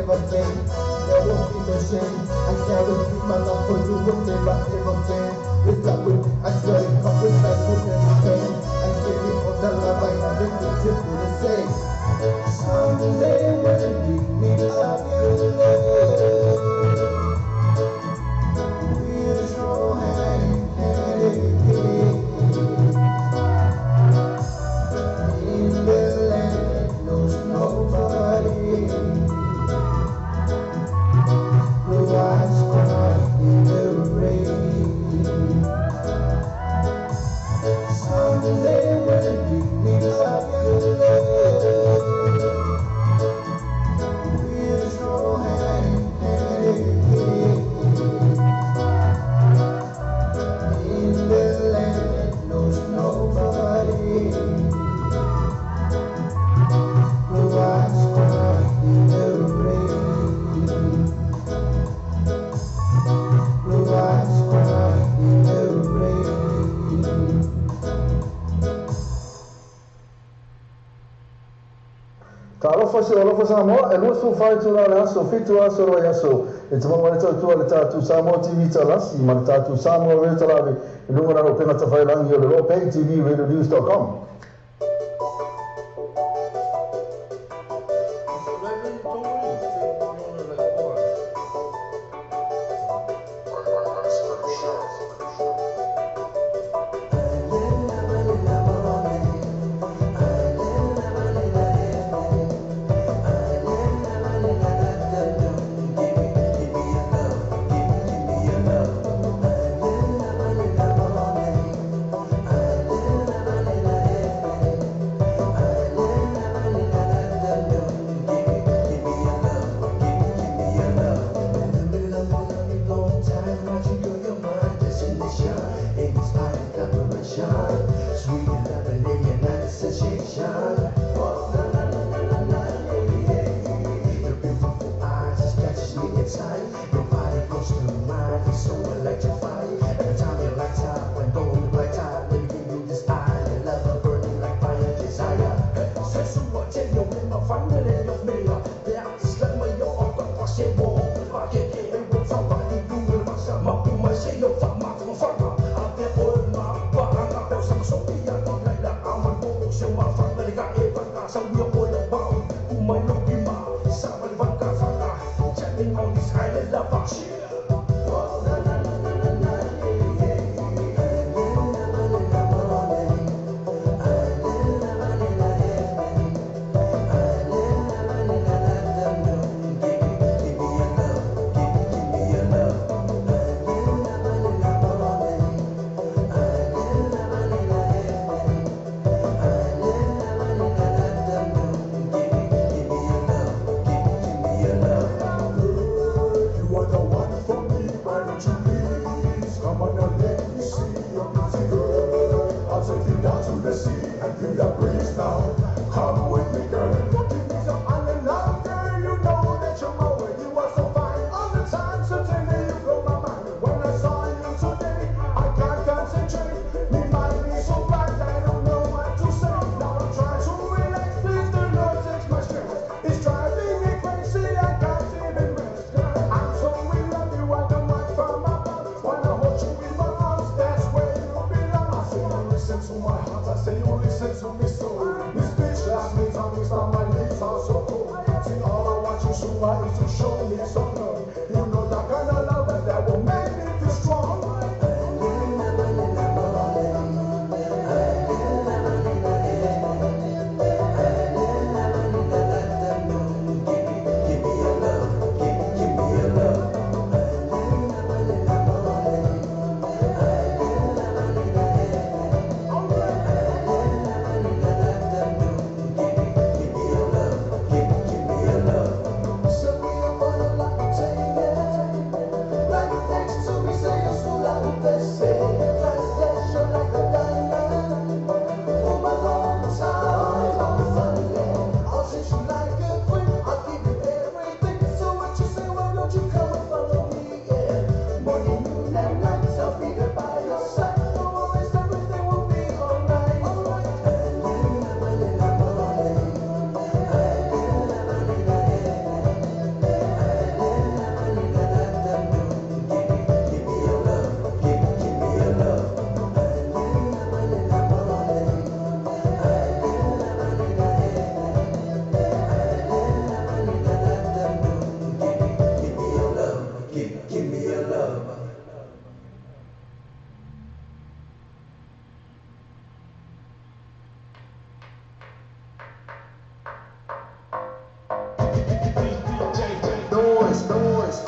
ever been. There won't be no shame. I can't repeat my love for you will never ever been. It's like when I swear it comes with that with every pain. I give you all the love I have in the tip to the same. Someday when we meet up, you know, we'll show hand in hand. In the land knows nobody. Blue eyes cry in the rain. Someday when we meet up, you know, we'll show hand in hand. In the land knows nobody. Blue eyes cry in the rain. Blue eyes cry in the rain. Talofa se alofa Samoa e lua su fai tu la aso fitu aso lo yaso e te mama tu tu le tatu Samoa TV talasi ma le tatu Samoa re talavi e lunga na pena ta fai langi o le lo pay TV radionews.com. Give me your love. nice noise.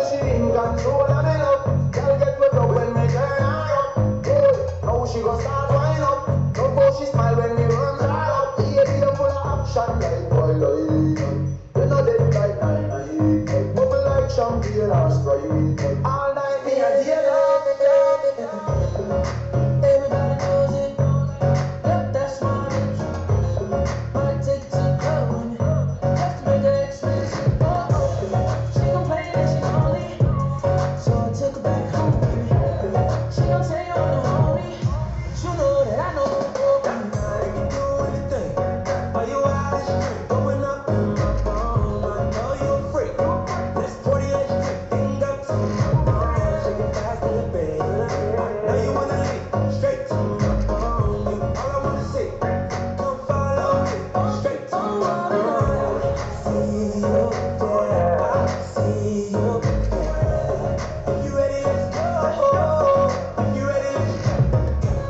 She in control of me love. Girl get wet up when me turn her up. Now she gon' start wind up. Love how she smile when me run her up. Baby, you full of action like Twilight. You know dead like night. Bubble like champagne or Sprite. All night me a dear love. Everybody knows it. Yep, that's my bitch. Might take it to the club with me. Just to make her expensive. She complained that she lonely, so I took her back home with me. She gon' say I'm the homie, but you know that I know. I can do anything. While you out of street, going up in my phone. I know you a freak. Let's 48 Street, ain't got to my phone. Shake it fast in the bed. I know you wanna leave, straight to my phone. You all I wanna see. Come follow me, straight to my phone. See you, yeah, I see you, yeah. If you ready, let's go. If you ready, let's go.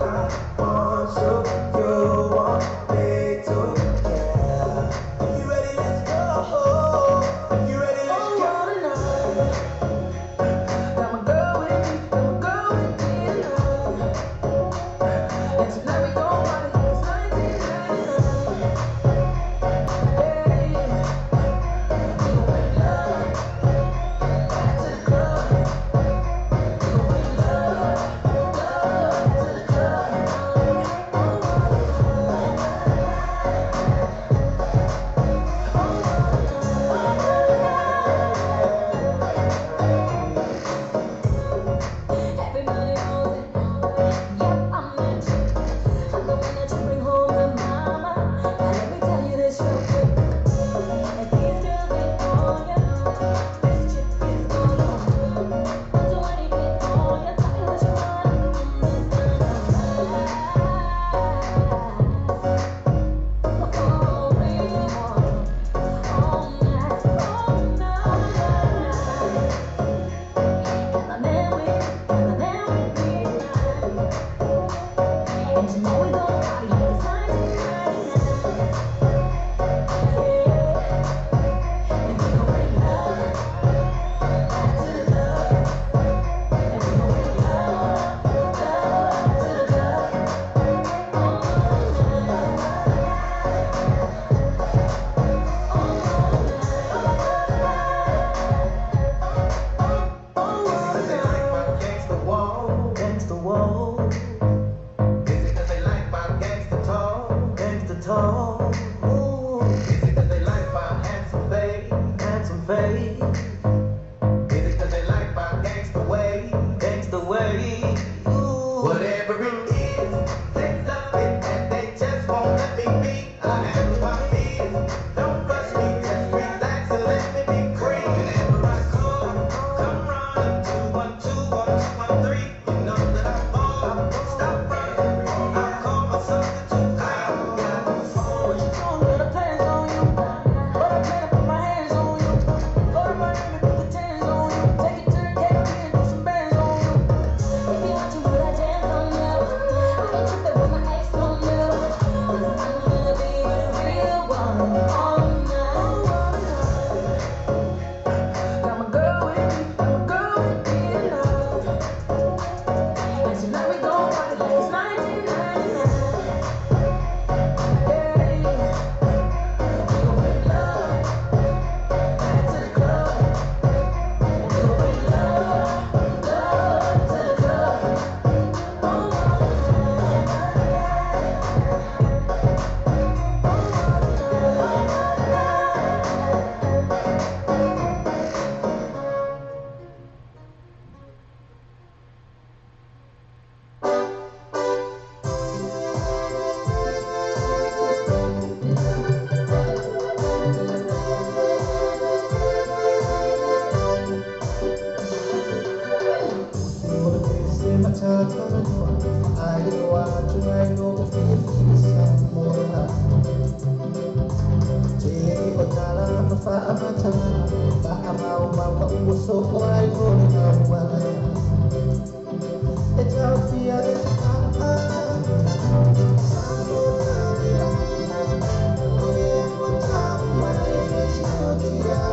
I want you, you want me to, yeah. If you ready, let's go. If you ready, let's go. Got my girl with me, got my girl with me tonight. And tonight we gon' party, it's 1999. Hey, we gon' make love back to the club. We gon' make love to the club. Everybody knows it. Yep, I'm that chick. I'm the one that you bring home to mama. Now let me tell you this real quick. If these girls get on ya, this chick is on ya. I'll do anything for ya. Tell me what you want, this time oh, really want all night, all night. Got my man with me tonight. And tonight we gon' party, it's 1999. Yeah. And we gon' make love back to the club. And we gon' make love to the club. Gangsta wall. Is it 'cause they like my gangsta talk? Gangsta talk. Ooh. Is it 'cause they like my handsome face? Handsome face. Is it 'cause they like my gangsta way? Gangsta way. Ooh. Whatever it is, they love it and they just won't let me be. I handle my business. Don't rush me, just relax and let me be free. Whenever I call, come run 212-1213. You know that I'm on. Stop running. I call myself the two. I got the phone. What you doing? Got a plans on you. But I plan to put my hands on you. Go to Miami, put the tens on you. Take it to the Caribbean, throw some bands on you. If you want to put a dance on you, I ain't tripping with my ex on you. I'm gonna be the real one all night. Got my girl with me, got my girl with me tonight. And tonight we gon' party like it's 1999. Hey, we gon' make love back to the club. We gon' make love to the club. It's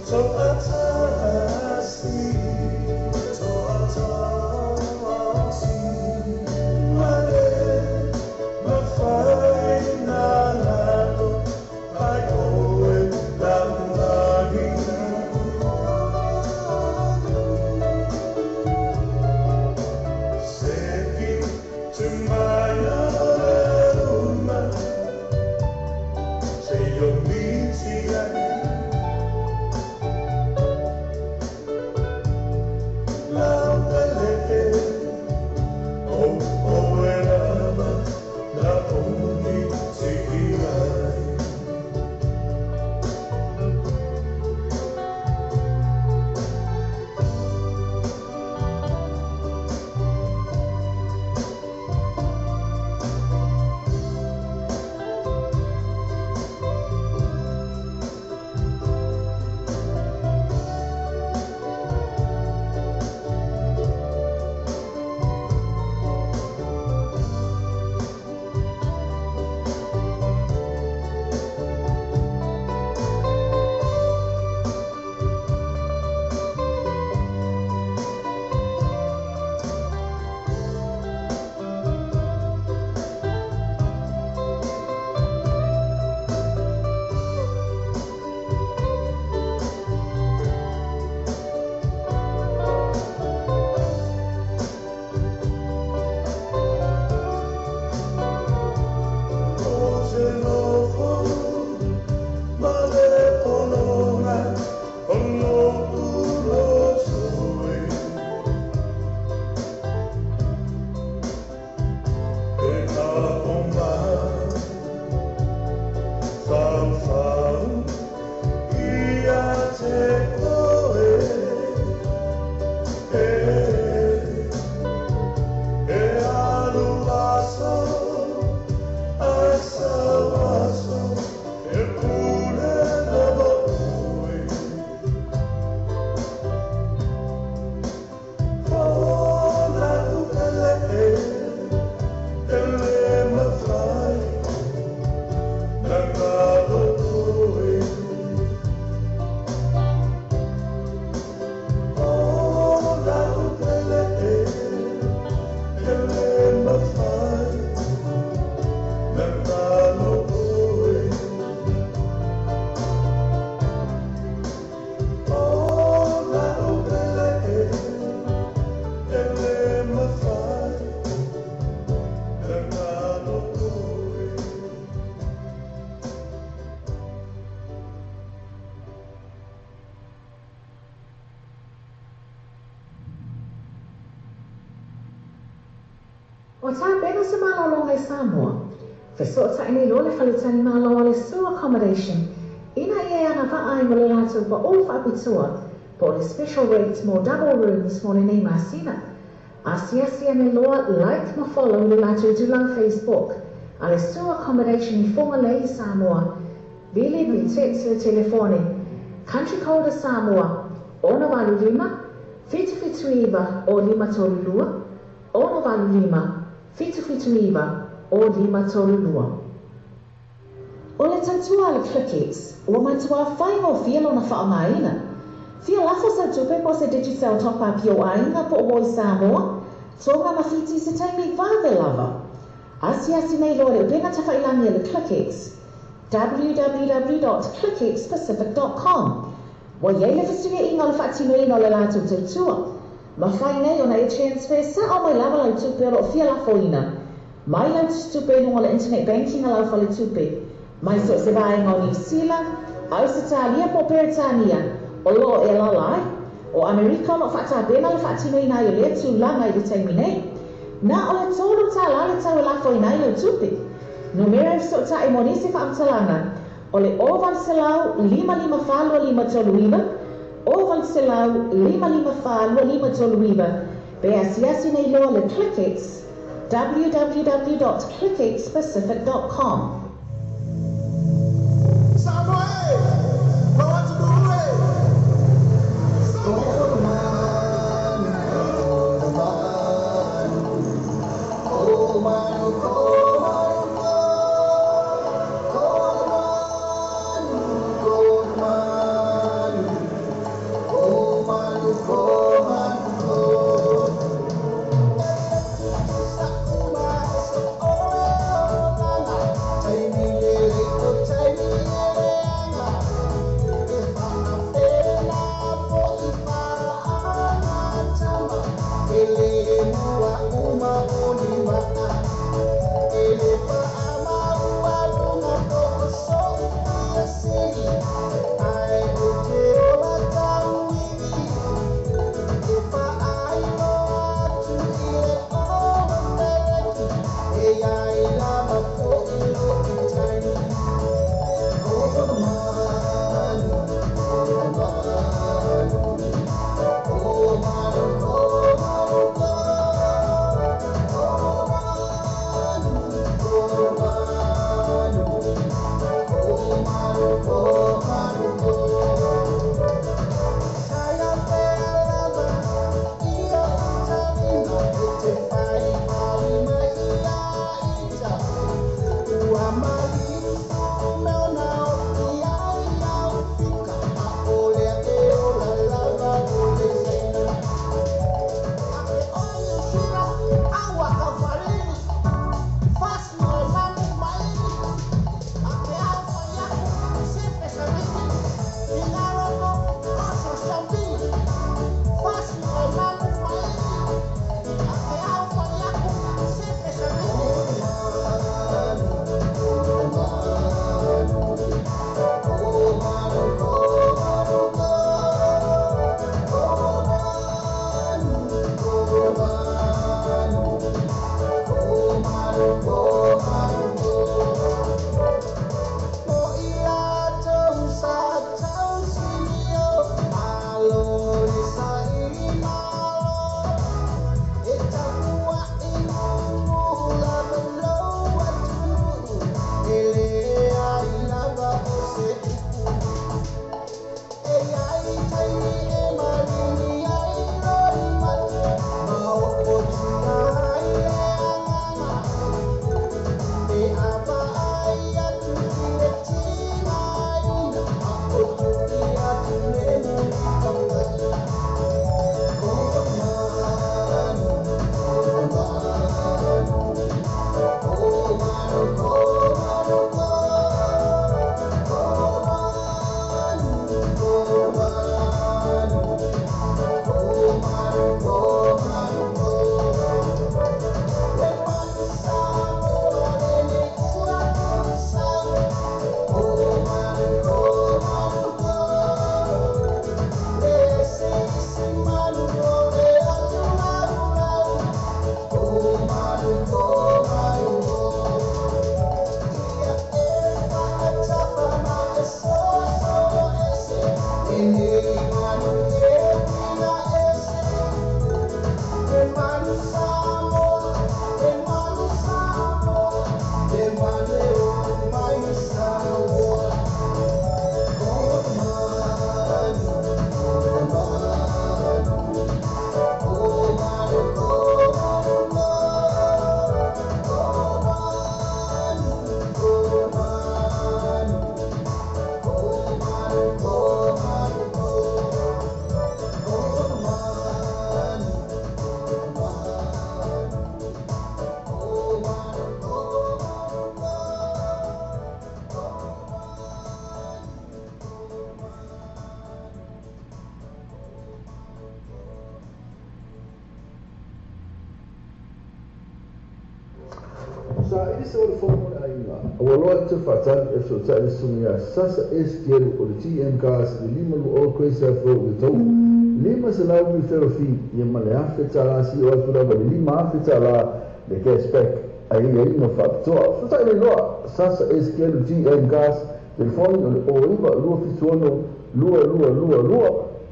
So I se malolo ngai Samoa. Fesota ini lo le whalutani malo le sewer accommodation. Ina ia anga vaa i mo le lātou pa o whaapitua po le special rates mo double rooms mo le nei masina. Asiasia me loa like ma follow le lātou tulang Facebook. A le sewer accommodation I fonga lei Samoa. Vili vi text le telefone. Country code Samoa. Ona valu lima. Fitu iwa o lima tolu lua. Ona valu lima. Fitu iwa o lima tolu lua. O le tautua le Clickix, ua matua whai o fia lona whaamaina. Fia lafo sa tupe po se digital top-up o ainga po o Samoa, tonga mawhiti se taimi vāve lava. Asi nei loa le upenga tawhailangi le Clickix, www.clickixpacific.com. Wa iei le fesiria inga le whaatino ino le lātou tautua. Ma whai nei o na e transfer sa o mai lava lau tupe o fia lafo ina. Mai lau tupe nunga le internet banking a lau whale tupe. Mai so se vaenga o New Zealand, au se Italia po Peritania, o lo e lalai, o Amerika no whata bena le whatino ina i le tu langa I le taimi nei. Na o le tolu ta la le tau lafo ina I le tupi. No mera so ta I monisi wha amtalana, o le oval se lau 555 toluiva, oval se lau 555 toluiva, be asiasi nei loa le Clickix, www.clickixpacific.com. Oh, Sasa estiero o le TM gas le lima lu o kwesa fo le tau lima se lau mi ferofi ia male afe tala si o atura ba le lima afe tala le cashback ai no factor so sai le loa sasa estiero TM gas telefone o iba lua fituono lua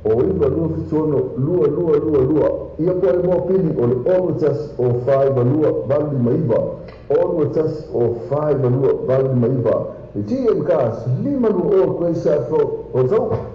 o iba lua fituono lua ia po le mo pili o le orutas o 5 lua vali maiva orutas o 5 lua vali maiva the TM gas lima lu o kwesa fo o tau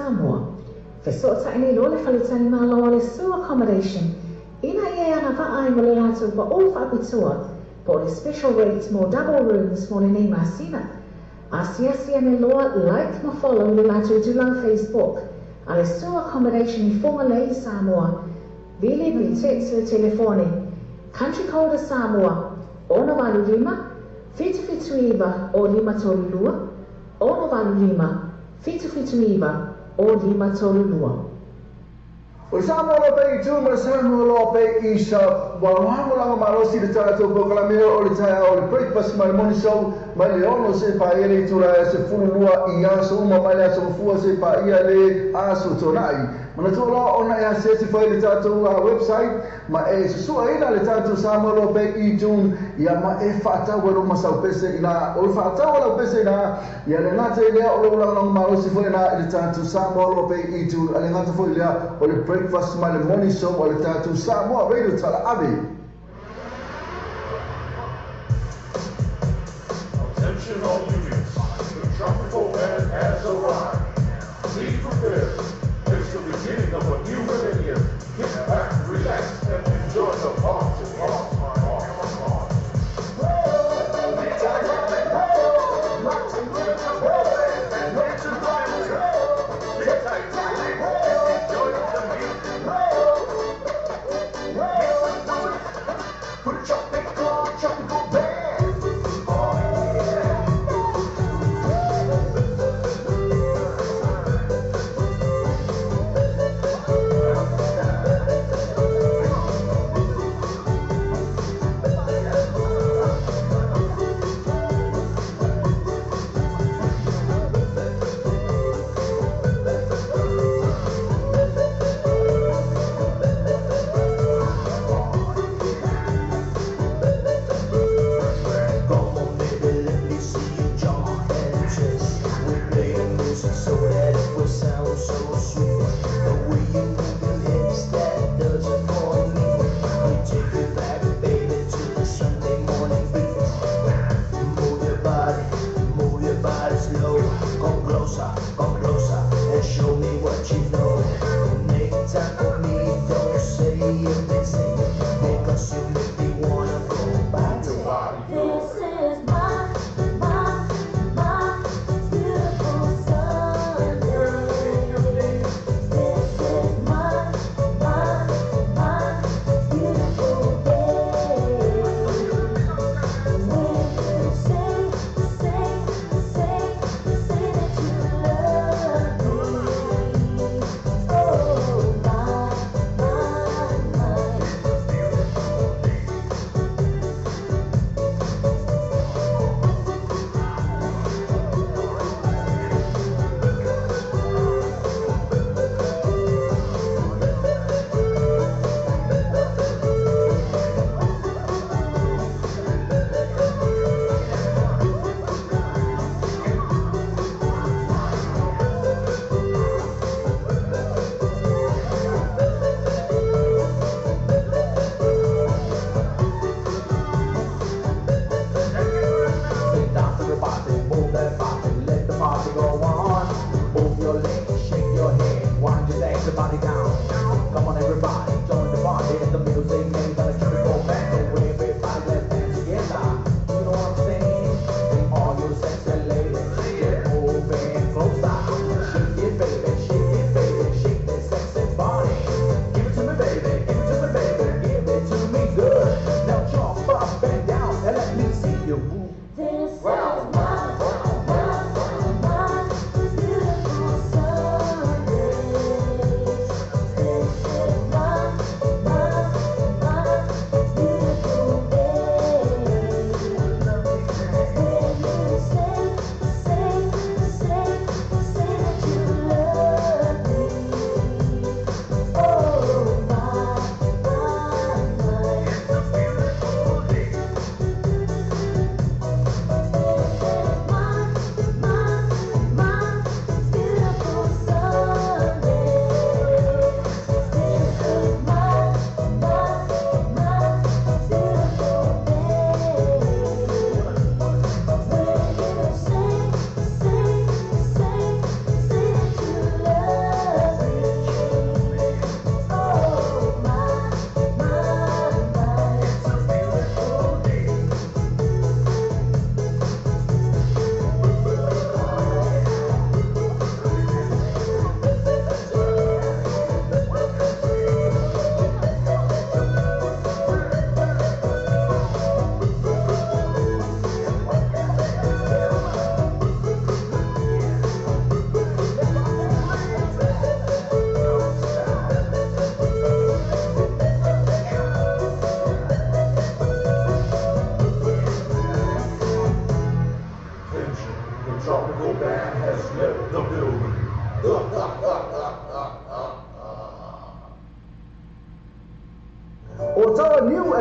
Samoa. Fesota ini lo le whalitani māloa le Sue Accommodation. Ina ia ana vaai mo le lātou pa o whaapitua po le special rates mo double rooms mo le nei masina. Asiasia me loa like ma follow le lātou tulang Facebook. A le Sue Accommodation I whonga lei Samoa. Vile vi text le telefone. Country code Samoa. Ono walu lima. Fitu iwa o lima tolu lua. Ono walu lima. Fitu iwa o lima tolu lua. O Samoa lo pe tu ma Samoa lo pe isa walamu langa malosi le tātou proklameho o le taia o le breakfast mai morning show mai le ono se pa ia le tura se fululua I aso uma mai le aso fua se pa ia le aso tonai. Mana tu la ona ia se fai le tātou website ma e susua ina le tātou Samoa lo pe I tun ia ma e whaatau e roma sau pese ina o whaatau e lau pese ina ia le ngata I lea o le langa malosi fai ina le tātou Samoa lo pe I tun a le ngata fai lea o le breakfast my morning show o le tātou Samoa radio tala ave. Attention all units, the tropical man has arrived. Be prepared. It's the beginning of a new millennium. Get back, relax, and enjoy the party.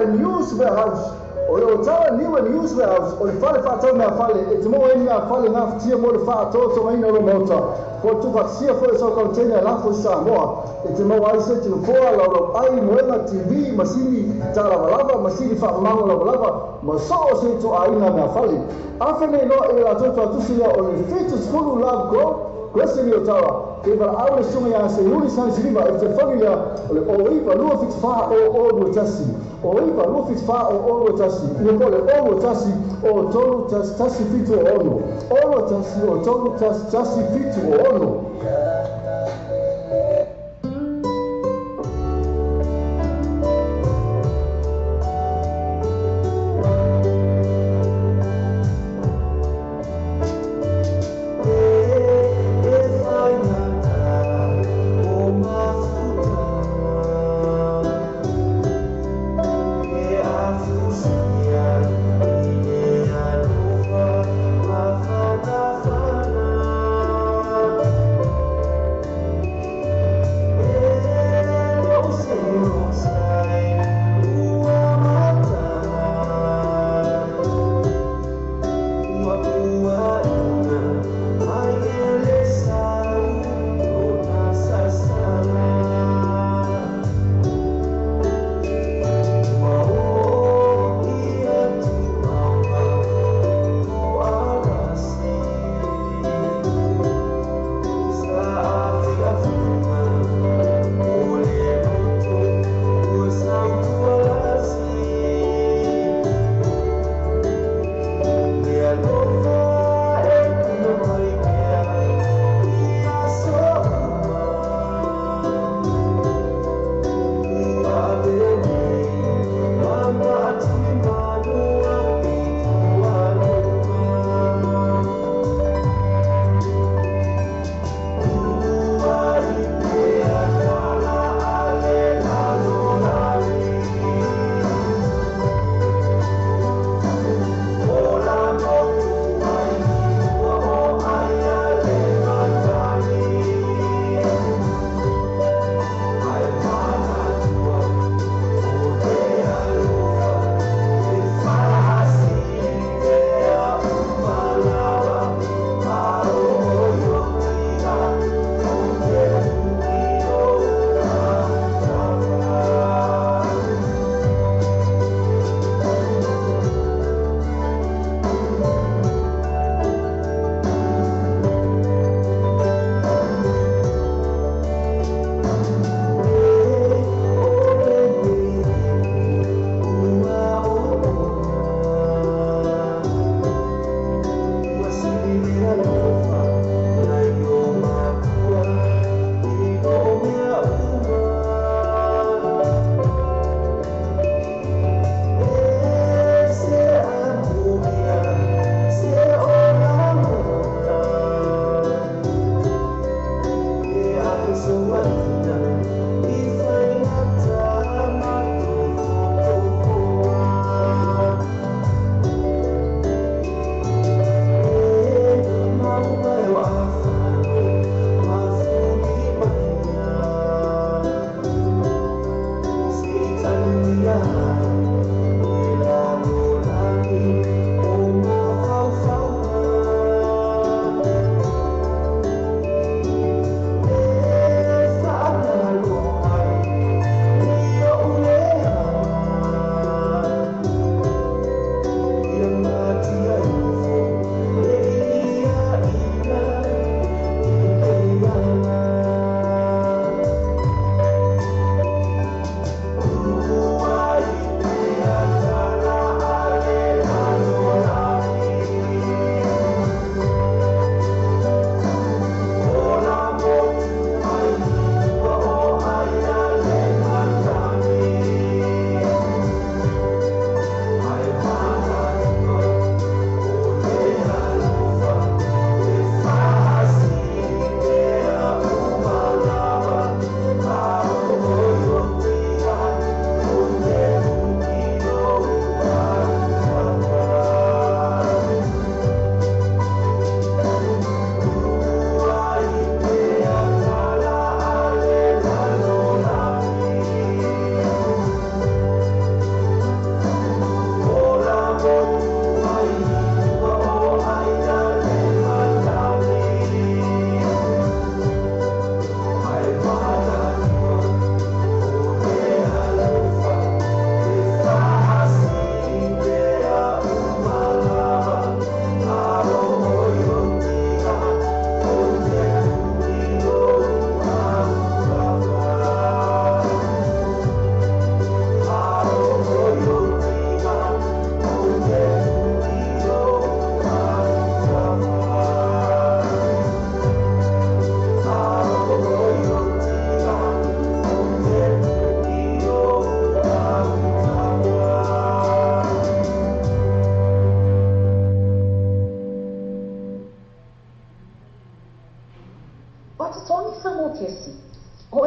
a news warehouse. O le o tawa niwa news warehouse. O le fale whaatau mea fale. E te mo e mea fale ngā fitia mo le whaatau to maina lo mota. Po tu whaksia fo e sau kautenia lafo Samoa. E te mo ai se tino foa lau ai moenga TV, masini ta lava masini whakamango lava ma so o se to aina mea fale. Awhi nei no e la toto atusi lea o le fitu skulu love grow. Kwese ni o tawa. Ke wala au le sunga ya se uri san siriva e te whagi lea o le o iwa lua fitu wha o lua tasi. O iwa lua fitu wha o lua tasi. Ia po le o lua tasi o tolu tasi fitu o ono. O lua tasi o tolu tasi fitu o ono.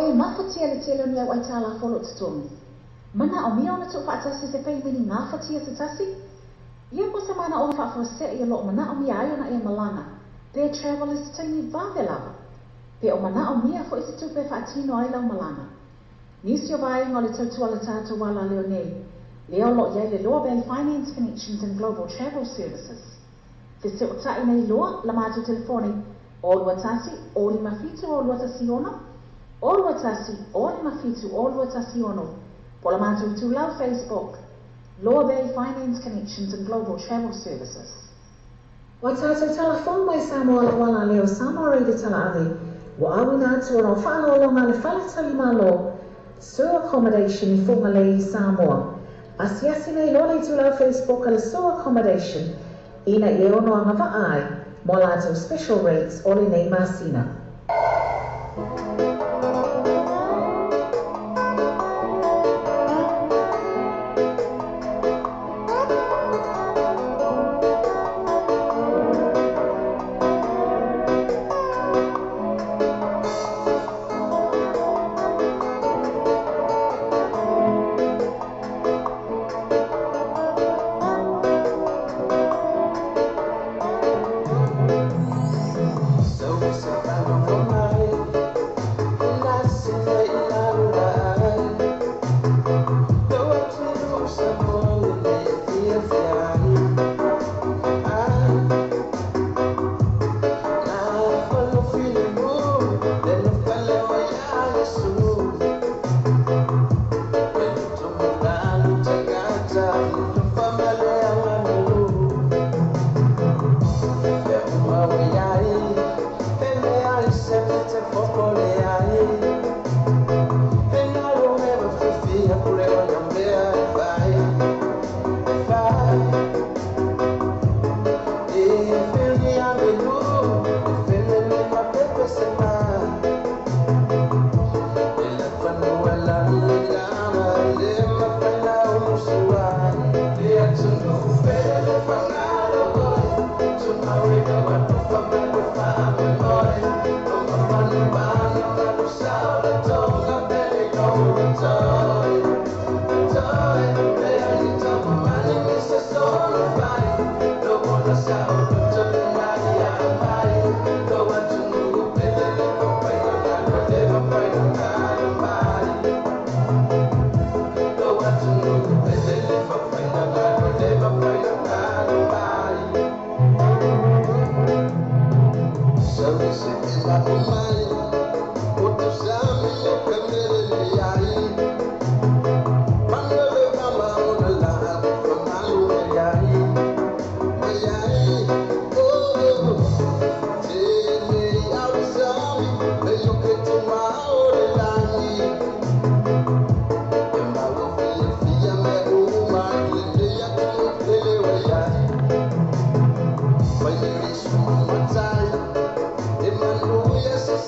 e mafatia le tele ni au aitala folo tutongi. Mana o mia ona tu whaatasi se pei mini ngā fatia se tasi. Ia po sa mana ona whaafose i lo mana o mia ai ona e malanga. Their travel is taingi vāwelawa. Pe o mana o mia fo isi tupe whaatino ai lau malanga. Nisi o vai ngā le tautua le tātou wala leo nei. Leo lo iai le Loa Bay Finance Connections and Global Travel Services. Te se o tai nei loa la mātou telefoni o lua tasi o li mafitu o lua tasi ono. O lua tasi o li mafitu o lua tasi ono. Po la mātou tu lau Facebook. Loa Bay Finance Connections and Global Travel Services. Wa tātou telefon mai Samoa la wala leo Samoa reida tala avi. Wa awina atu o whaano longa le whaletali malo. Sewer accommodation I funga le I Samoa. Asiasi nei lona I tu lau Facebook ala sewer accommodation. Ina I ono anga ai. Mo lātou special rates o le nei masina.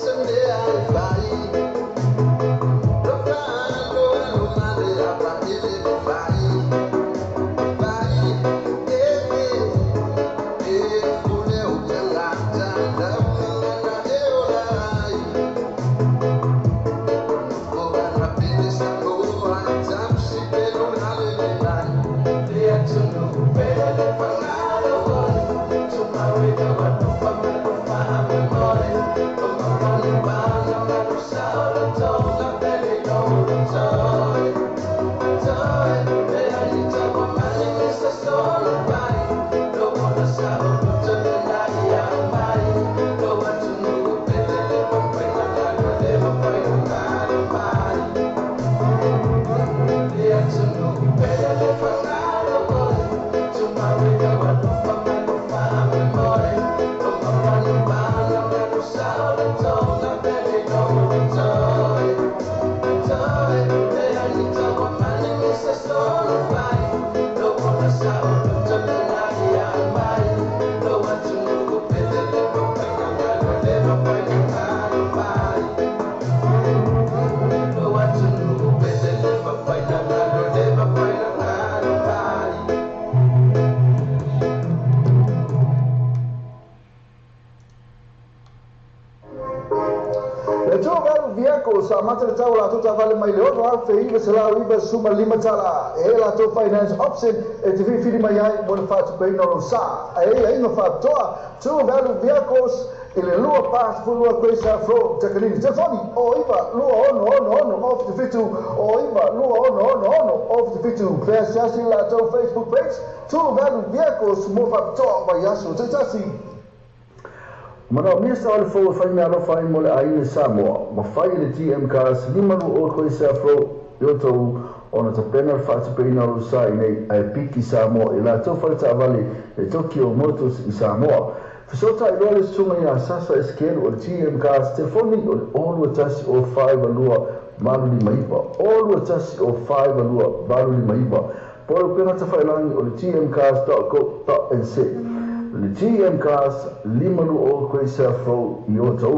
Sunday I fight. tau la tuta vale mai leo no alfe iva salau iva suma lima tala e la to finance option e te fili mai ai mo le fatu pe no sa e no fatoa two value vehicles ele lua pas fu lua questa fro takalini telefoni o iva lua ono off the fitu o iva lua ono off the fitu clear sasi la to Facebook page two value vehicles mo fatoa ba yaso tasi Mana misa ole fo fai me alo fai mo le ai Samoa. Ma fai le GM cars lima no o ko isa fro yo to ona ta pena fa ta pena lo sai nei ai piki Samoa e la to fa ta vale e Tokyo Motors i Samoa. Fisota i lole sunga ya sasa eskero o GM cars telefoni o olu tasi o 5 alua malu li maipa. Olu tasi o 5 alua malu li maipa. Polo pena ta fai langi o gmcars.co.nz. Le GM cars lima no o ko isa fro yo to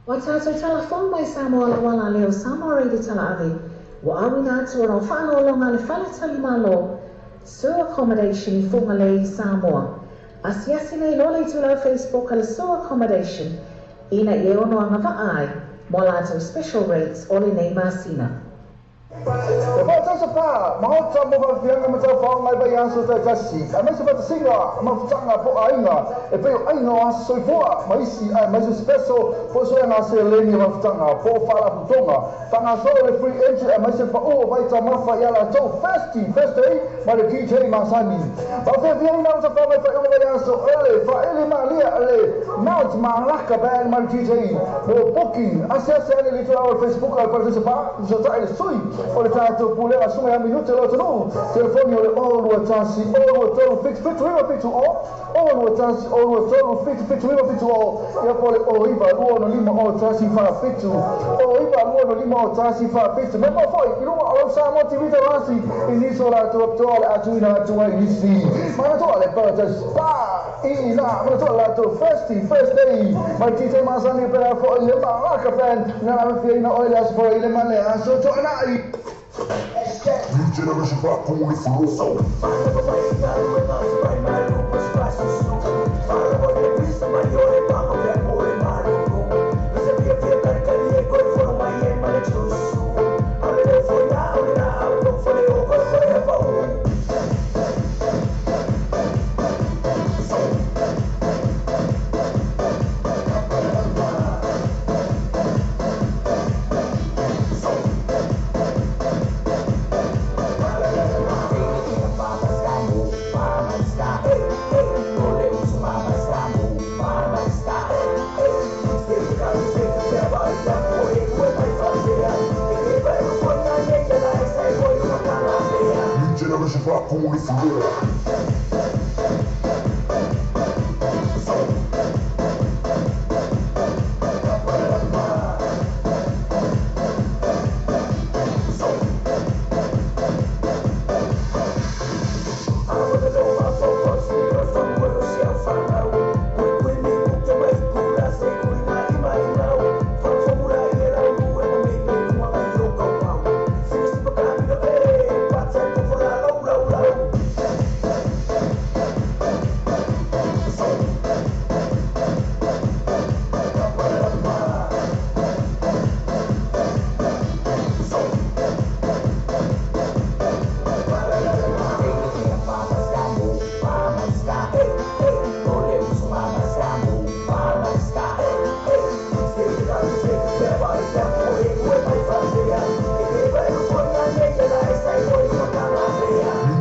Wa tātou telefon mai Samoa la wala leo Samoa reidi tala ave. Wa awi nā tua no whāno longa le whale tali malo. Sewer accommodation I whunga le Samoa. Asiasi nei lole tu lau Facebook ala sewer accommodation. Ina I ono anga vaai. Mo lātou special rates ole nei masina. E vai tasa pā, mahota mo wa whianga ma tau whaongai vai aso tai tasi. A mai se pata singa, ma futanga po ainga. E peo ainga o aso soifua, ma isi ai, ma isi special, po so anga se leni ma futanga, po whala putonga. Whanga solo le free entry, a mai se pa o vai ta mafa i ala tau first day, ma le DJ ma sani. Ba fe whianga ma tau whaongai vai vai aso, ele ma lia, Mount ma laka band ma le DJ. Mo booking, ase ale le tu ala Facebook, ala pata se pa, so ta ele sui. O le tātou pule a sunga ya minute lo tonu. Telefoni o le olua tasi, olua tolu fitu riwa fitu o. Olua tasi, olua tolu fitu riwa fitu o. Ia po le o iwa lua no lima o tasi wha fitu. O iwa lua no lima o tasi wha fitu. Memo foi, I runga o Samoa TV rasi. I niso la tu aptoa le atuina atua I nisi. Mana toa le pata spa. I na, mana toa la tu first day. Mai tite masani pera fo le ma laka fan. Na me fia ina oile as fo ile male aso to na New generation rock on the floor. Rock on the floor.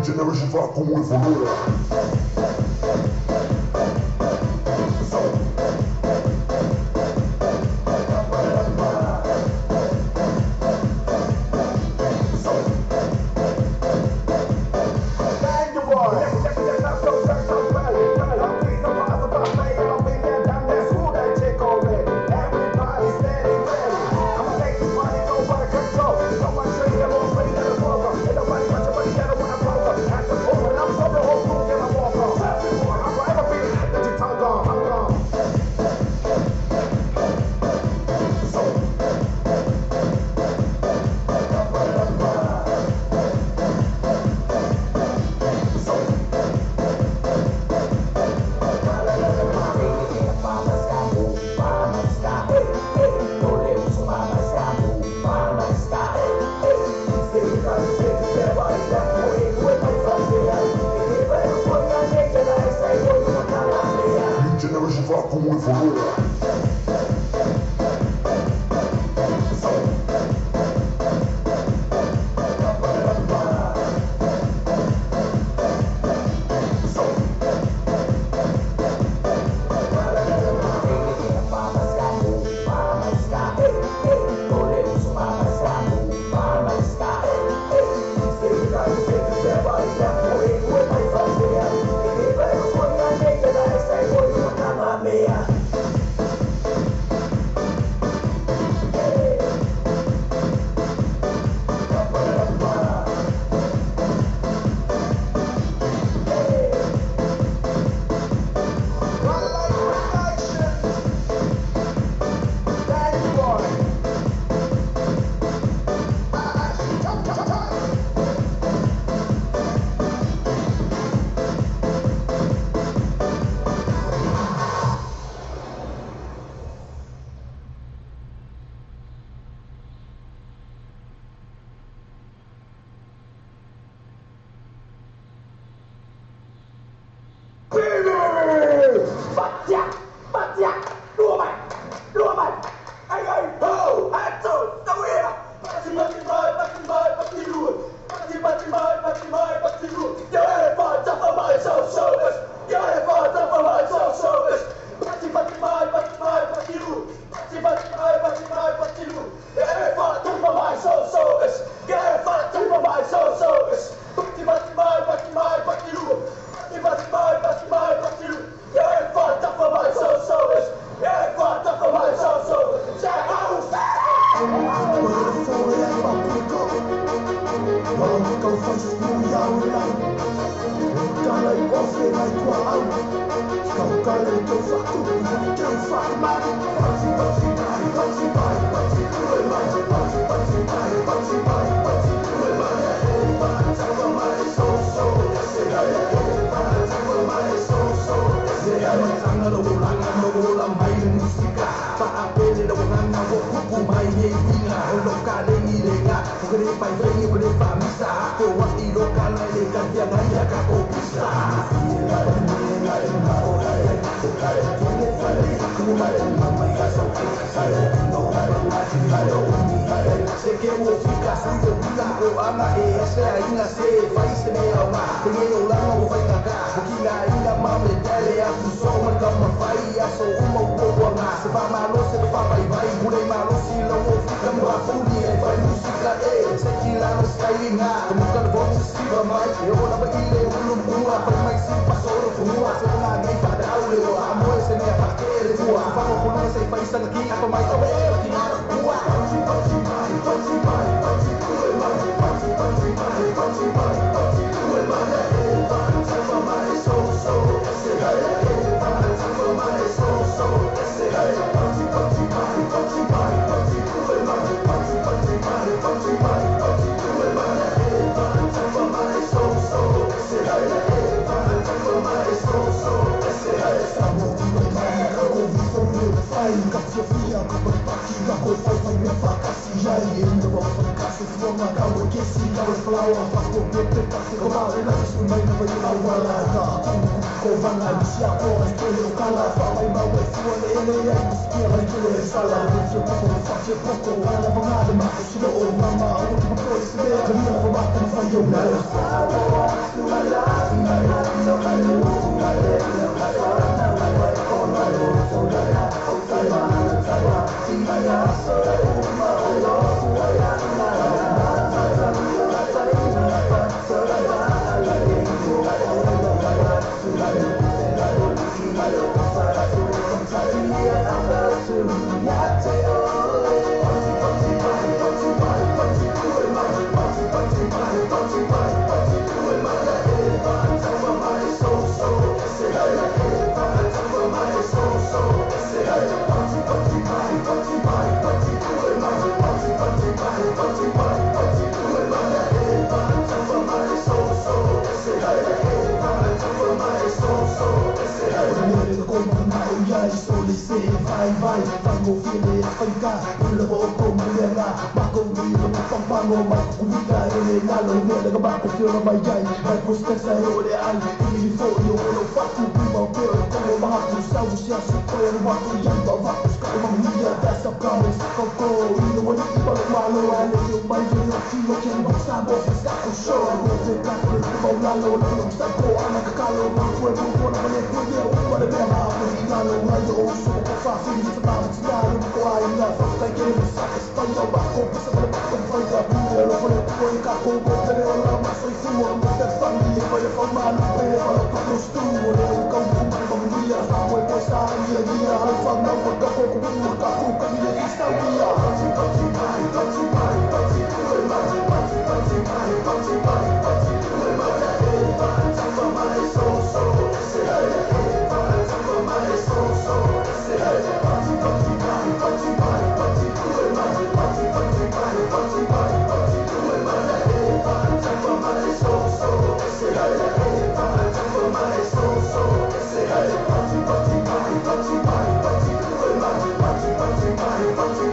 Generation rock on the floor.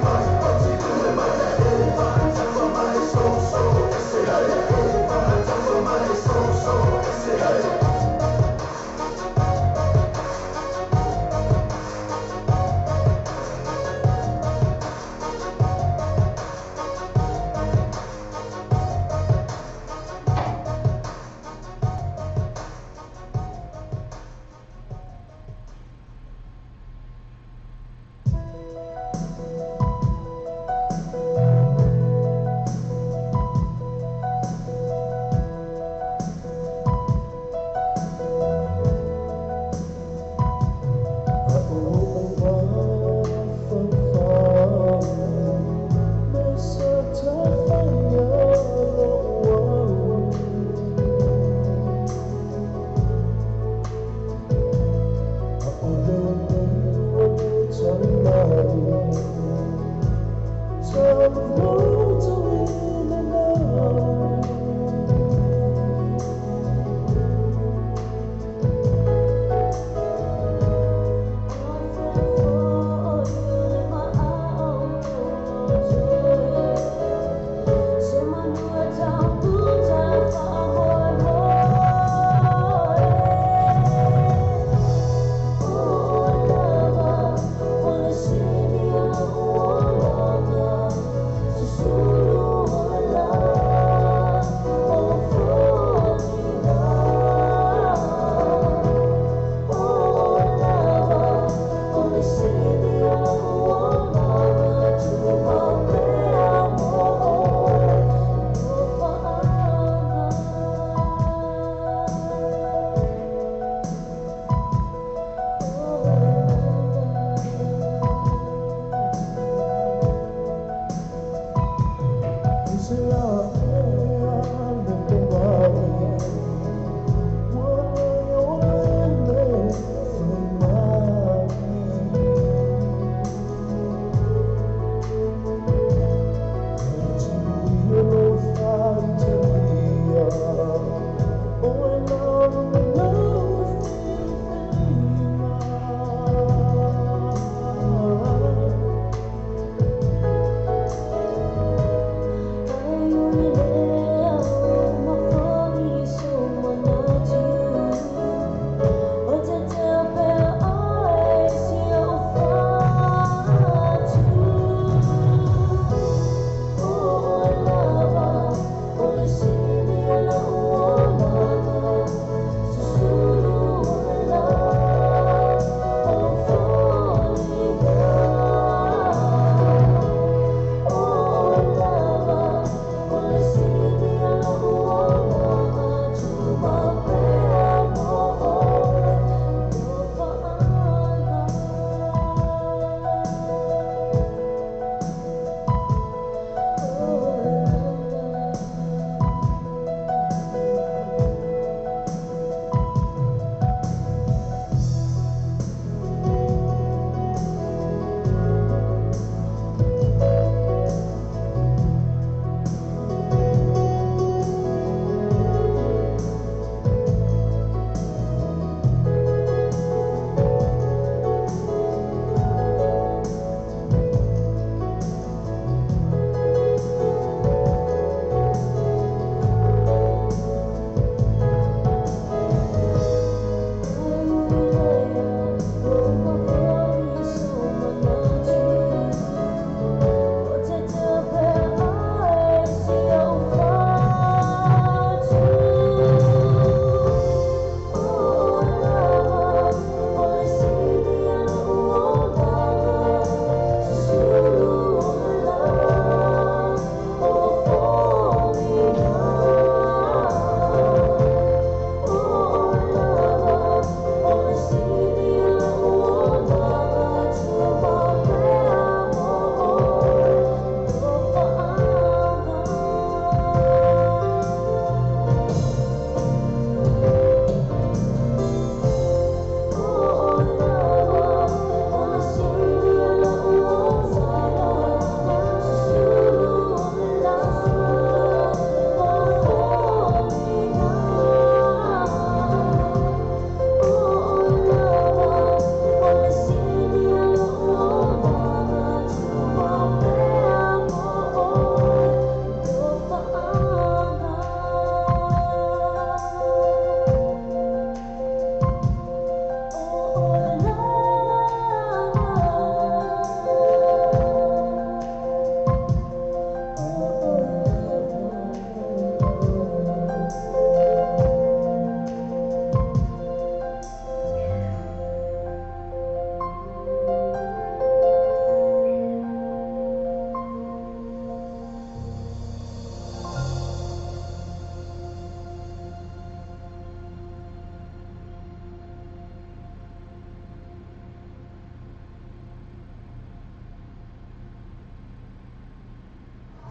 Bye.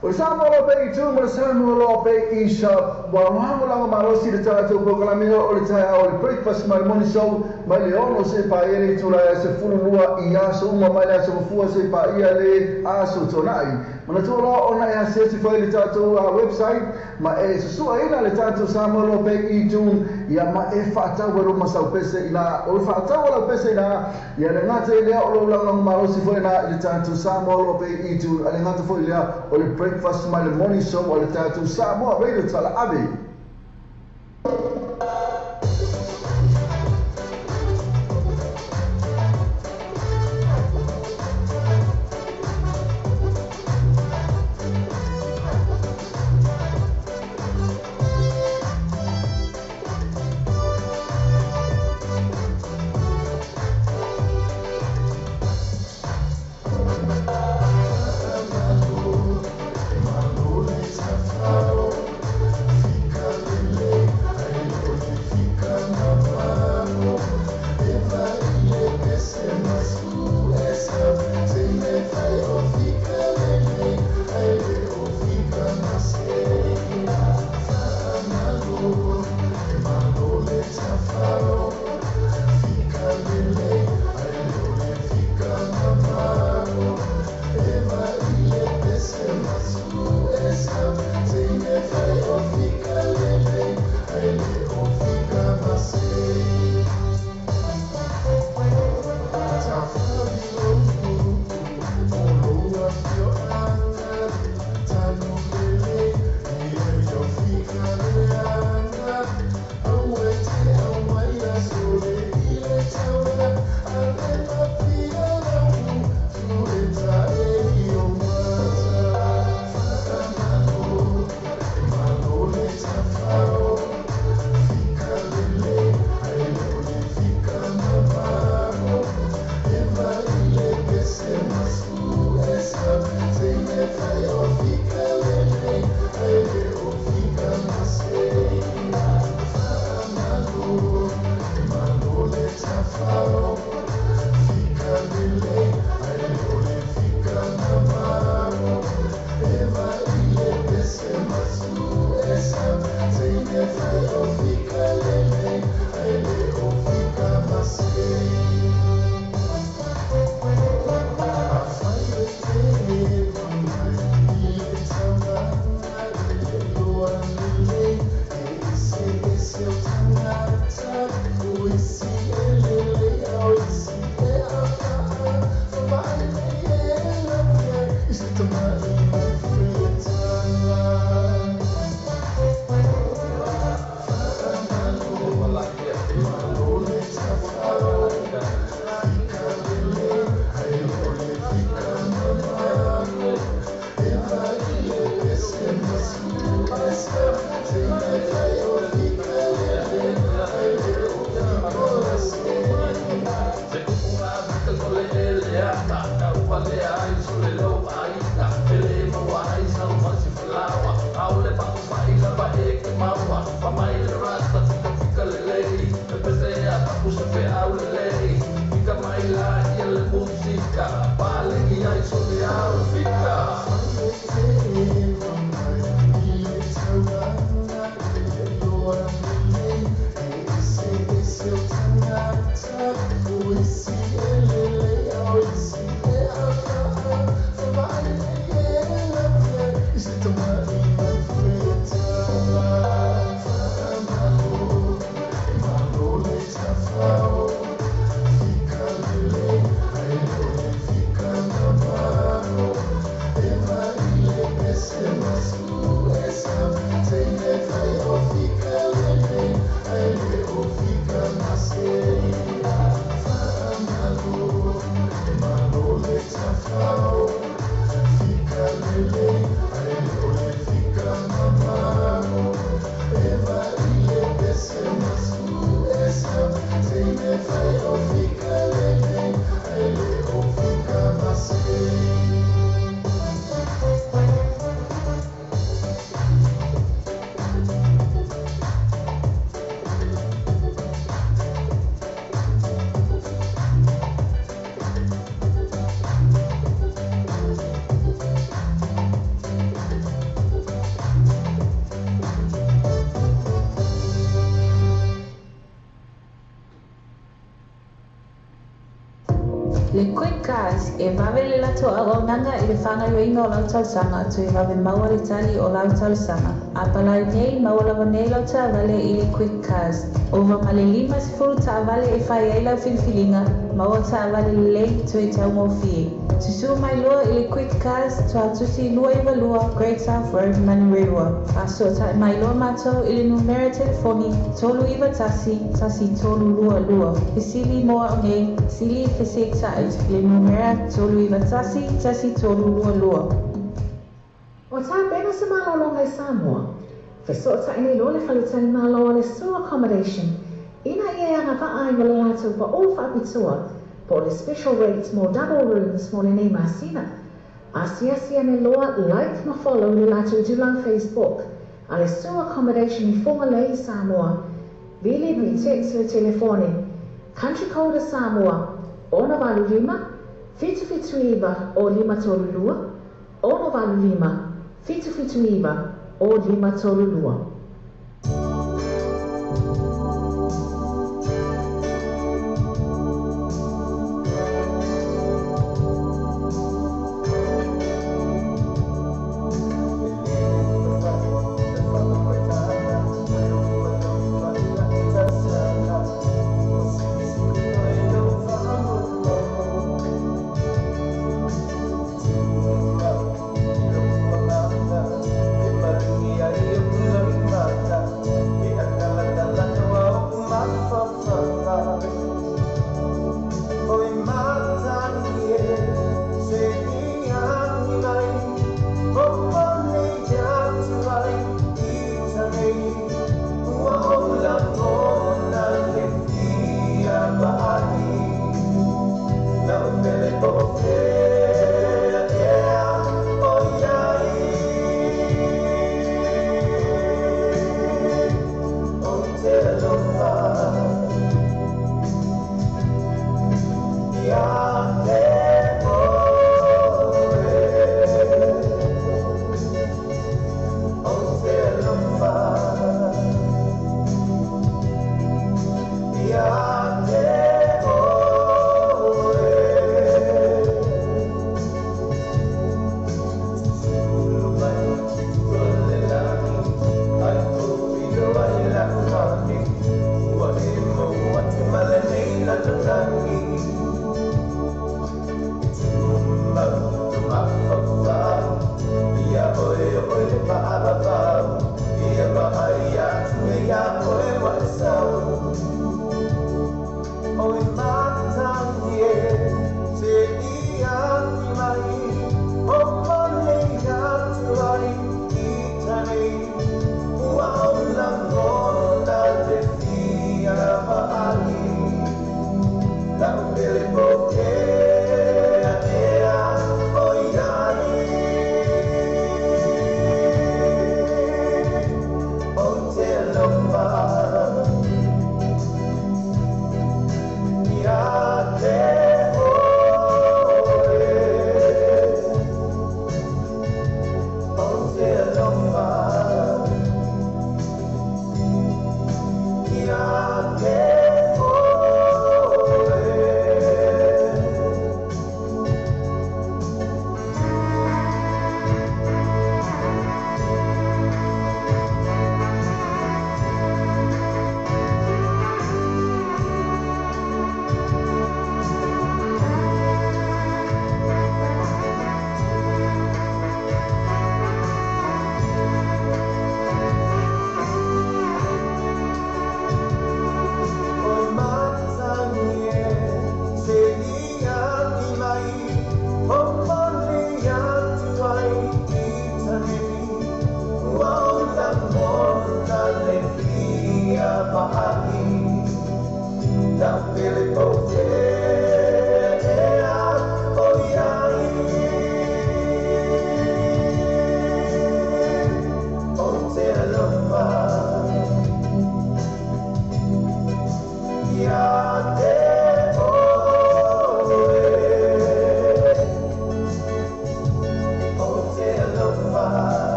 O Samoa lo pe tu mo Samoa lo pe isha wa mo la ma si le tatu programa o le taya o le breakfast my morning show mai le ono se pa ele tu la se fulu lua I aso uma mai la se fu se pa ia le aso tonai mana tu lo ona ya se foi le tatu a website ma e se sua ina le tatu Samoa lo pe I tu ya ma e fa ta wa ma sa pese ina o fa ta wa pese ina ya le ngate le o lo ma si foi na le tatu Samoa lo pe I tu ale ngate foi le o le breakfast my morning show o le tatu Samoa radio tala abi. Bye. Cars e vavele la toa o nanga I le whanga yo ingo lau tausanga tu I vave maua le tali o lau tausanga. A palai nei maua lava nei lau ta vale I le Quick Cars. Ova male 5 ta vale e whai ei lau filfilinga, maua ta vale le lei tu I tau mo fie. Tusu mai loa I le Quick Cars tu atusi lua I valua Great South Road Manurewa. A so ta mai loa mato I le numera telefoni tolu iwa tasi tolu lua lua. Fisili moa o nei, sili fese tai le numera tolu iwa tasi tolu lua lua. O tā pena sa malolonga I Samoa. Fesota I nei lo le whalutani malo le store accommodation. Ina I anga vaai mo le lato pa o whaapitua. Po le special rates mo double rooms mo le nei masina. Asia ne loa like ma follow le lato dulang Facebook. A le store accommodation I fonga le I Samoa. Vili mi text le telefone. Country code Samoa. Ona valu lima. Fitu iwa o lima tolu lua. Ona valu lima. Fitu iwa o lima tolu lua. La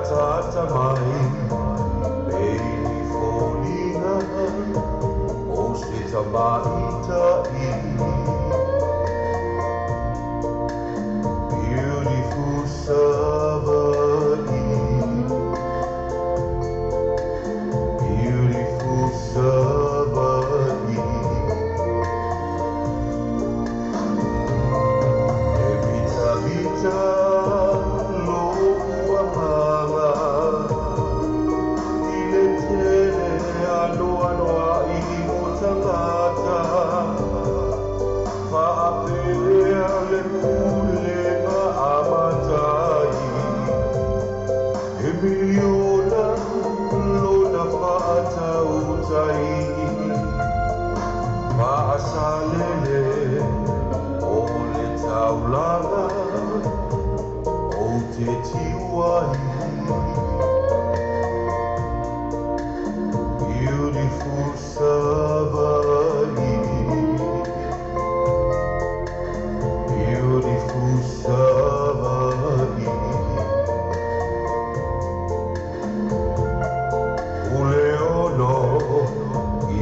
tata mai Leili fōlinga O se tamaita I Beautiful Savali Beautiful Savali Evita vita loa manga Ile tere aloa noa I o tangata Whaapea le kulenga amatai E miliona lona whaatautai Whaasalele o le taulanga o te tiwai Beautiful Savali Beautiful Savali Uleono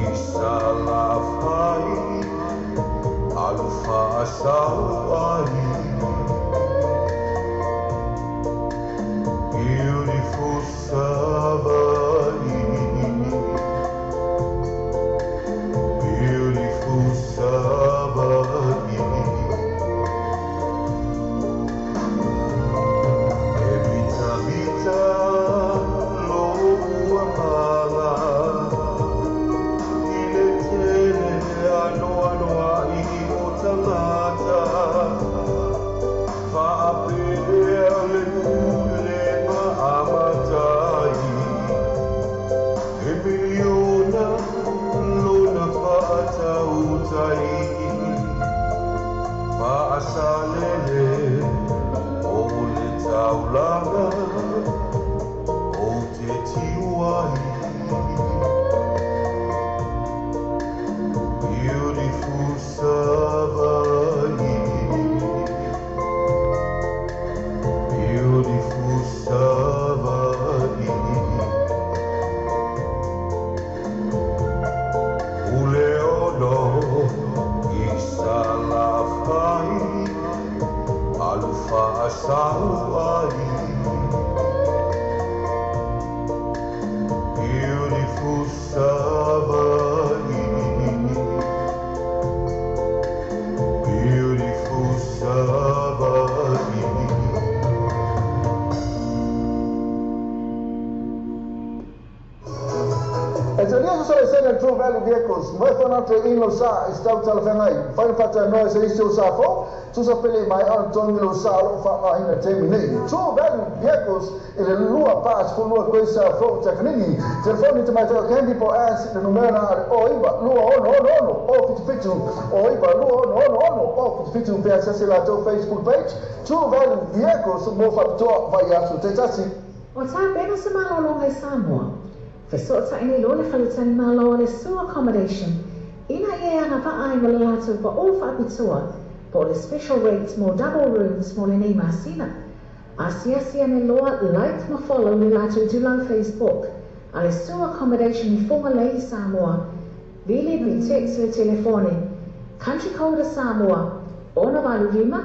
Isalafai Alfa Asawai Beautiful Savali Beautiful Savali Evita vita loa manga Ile tele anoa noa I o tangata Whaapea le kulenga amatai E miliona lona whaatautai Whaasalele o le taulanga o te tiwai Beautiful Savali Beautiful Savali Uleono Isalafai Alfa Asawai Beautiful Savali Beautiful Savali E te ria so le sene True Value Vehicles, mai whana te ino sa I stau talawhengai, whai whata noe se isi o sa fo, tusa pele mai an tongi lo sa lo wha ina temi nei. True Value Vehicles, ele lua pas fu lua koe sa fo te kanini, telefoni te mai te candy po as le numera o iba, lua ono, o fitu, o iba, lua ono, o fitu, pe asese la tau Facebook page, True Value Vehicles, mo whapitoa vai asu te tasi. O tā pena se malolonga I Samoa. Fesota ina lo le whalutani malo le sewer accommodation. Ina e anga whaai ma le lātou pa o whaapitua po le special rates mo double rooms mo le nei masina. Asia ne loa like ma follow le lātou tulau Facebook. A le sewer accommodation I whonga lei Samoa. Vili vi text le telefone. Country code Samoa. Ona valu lima.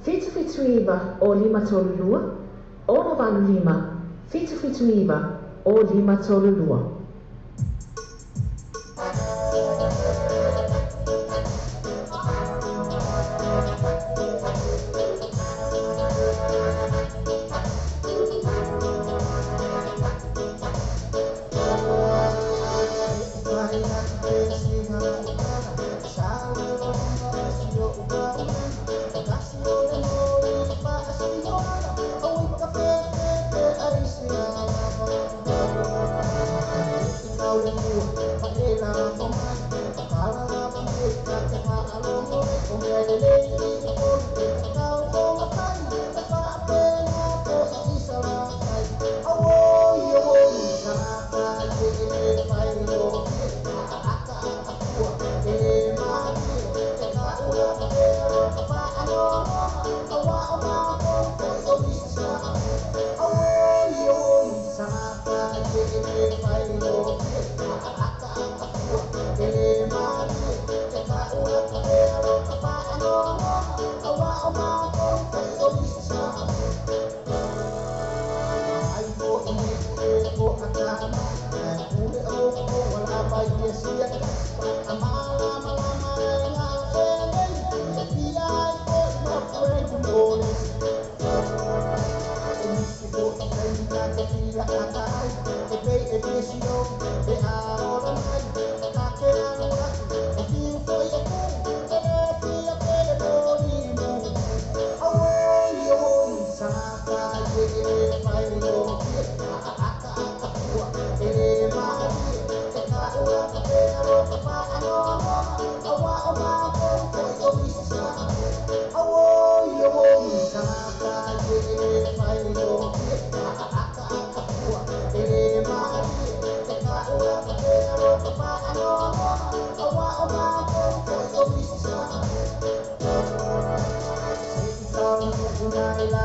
Fitu iba o lima tolu lua. Ona valu lima. Fitu iba o lima tolu lua. Thank you.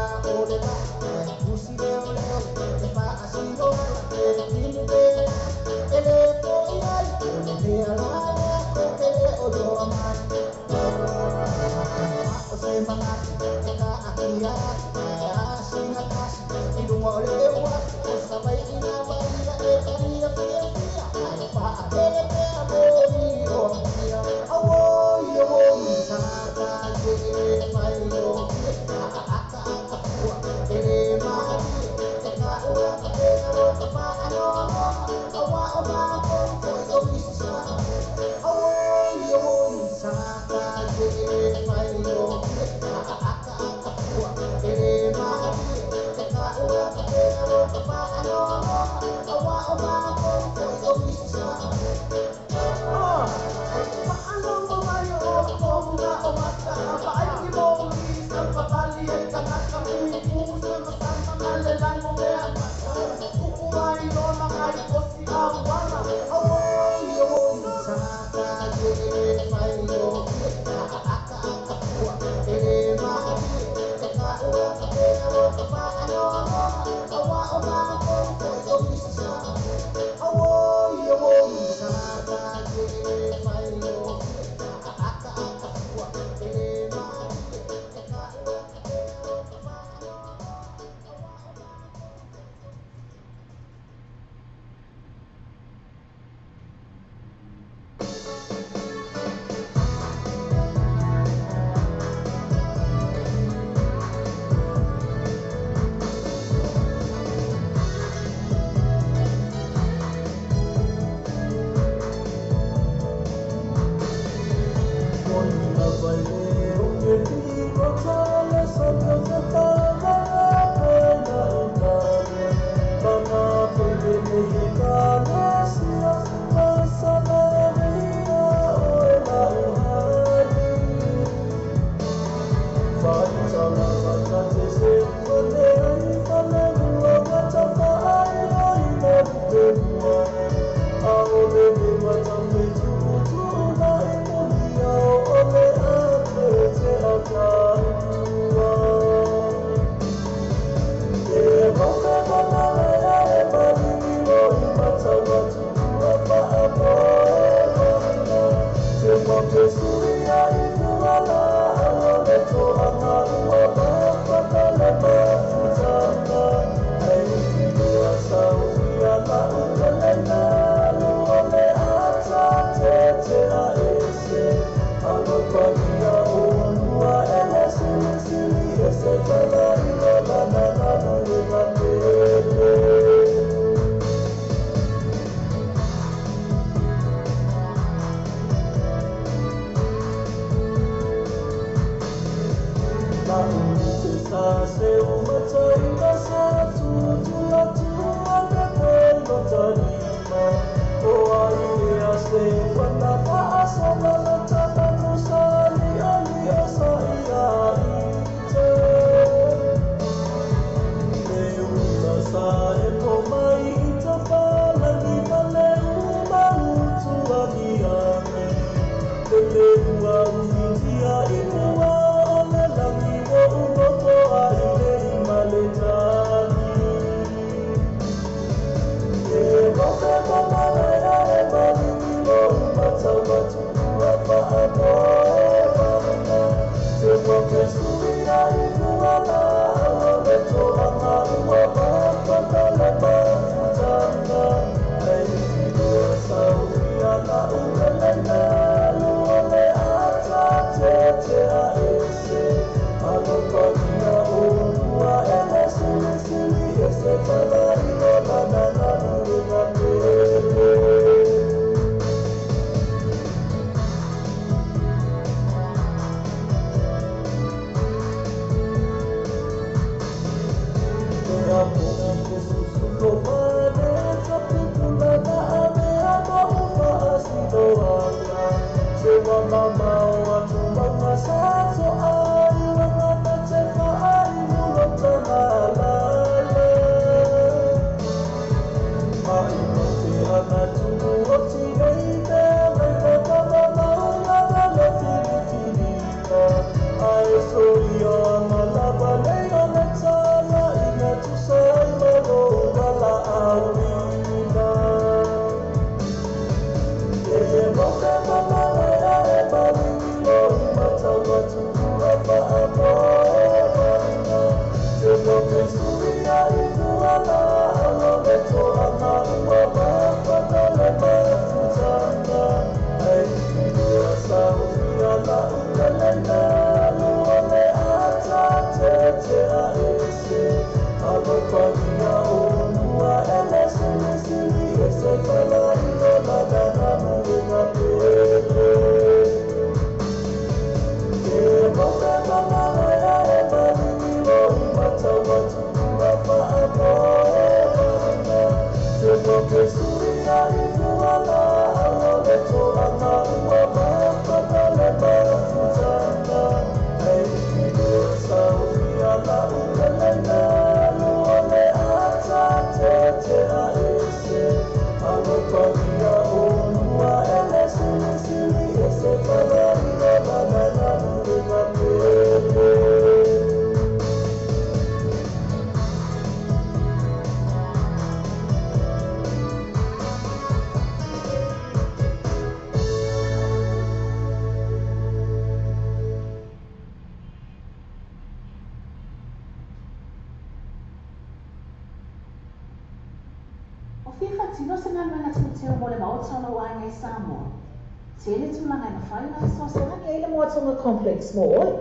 Complex mo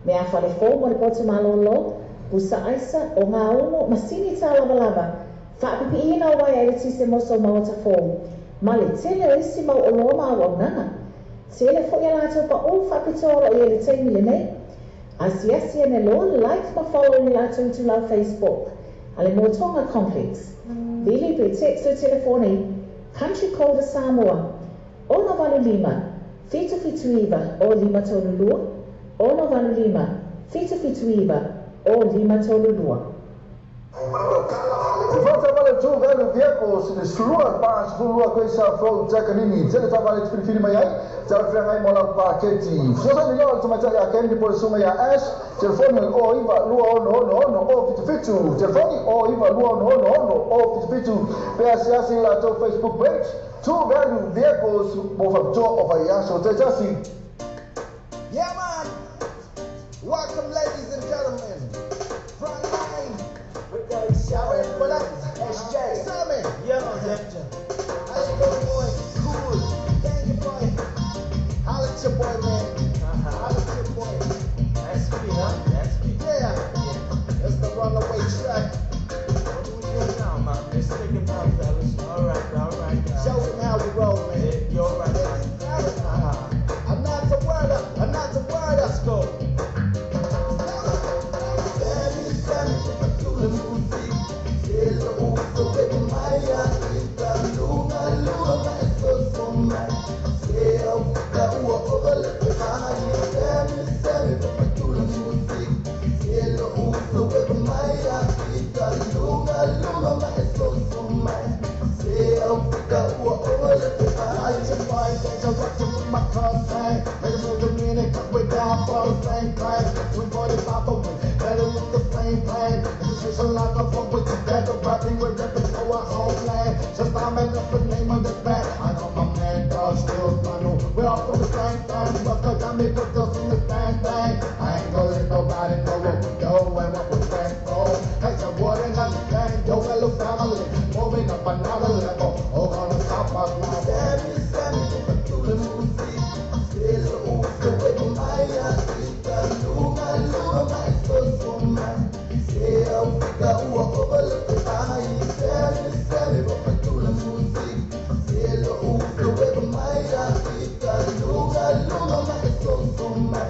me a fale fo mo le pote malolo busa aisa o nga umo masini ta lava lava fa pipi ina wa ya ti se mo so mo ta fo male tele isi mo o lo ma wa nana tele fo ya la to pa o fa pitolo e le tei le nei asiasi ne lo like ma follow ni la to la Facebook ale mo tonga Complex Billy pe text o telefone country code Samoa ona vale lima Fitu Iva o Lima Tolulua, Ono Vanu Lima, Fitu Iva o Lima Tolulua. Volta vale tu velho vehicles de slua pas slua coisa flow jacanini tele tavale filifili mai tele franga mola paketi sosa ni lo tuma tele akendi por suma ya ash telefone o iva lua no o fitu telefone o iva lua no o fitu pe asiasi la to Facebook page tu velho vehicles mo facto of a yaso te jasi. Yeah man, welcome ladies and gentlemen, front line. Shower for that SJ. Simon. Yeah, how you doing, boy? Cool. Thank you, boy. Holla at your boy, man. Holla at your boy. That's me, huh? That's me. Yeah. That's the runaway track. What do we do now, man? Let's take it down, fellas. All right. Show them how we roll, man. Yeah, you're all right. I'm not the word up. Let's go. We're off on the same thing, but the dummy put us in the same thing. I ain't gonna let nobody know what we do and what we're trying for. Hey, so what ain't understand, yo, hello family, moving up another level. Oh, on the top of my Sammy, but to the music, still also with my Luna, my soul, my still figure over the time. Sammy, but to the music, still also with my Luna, my soul, my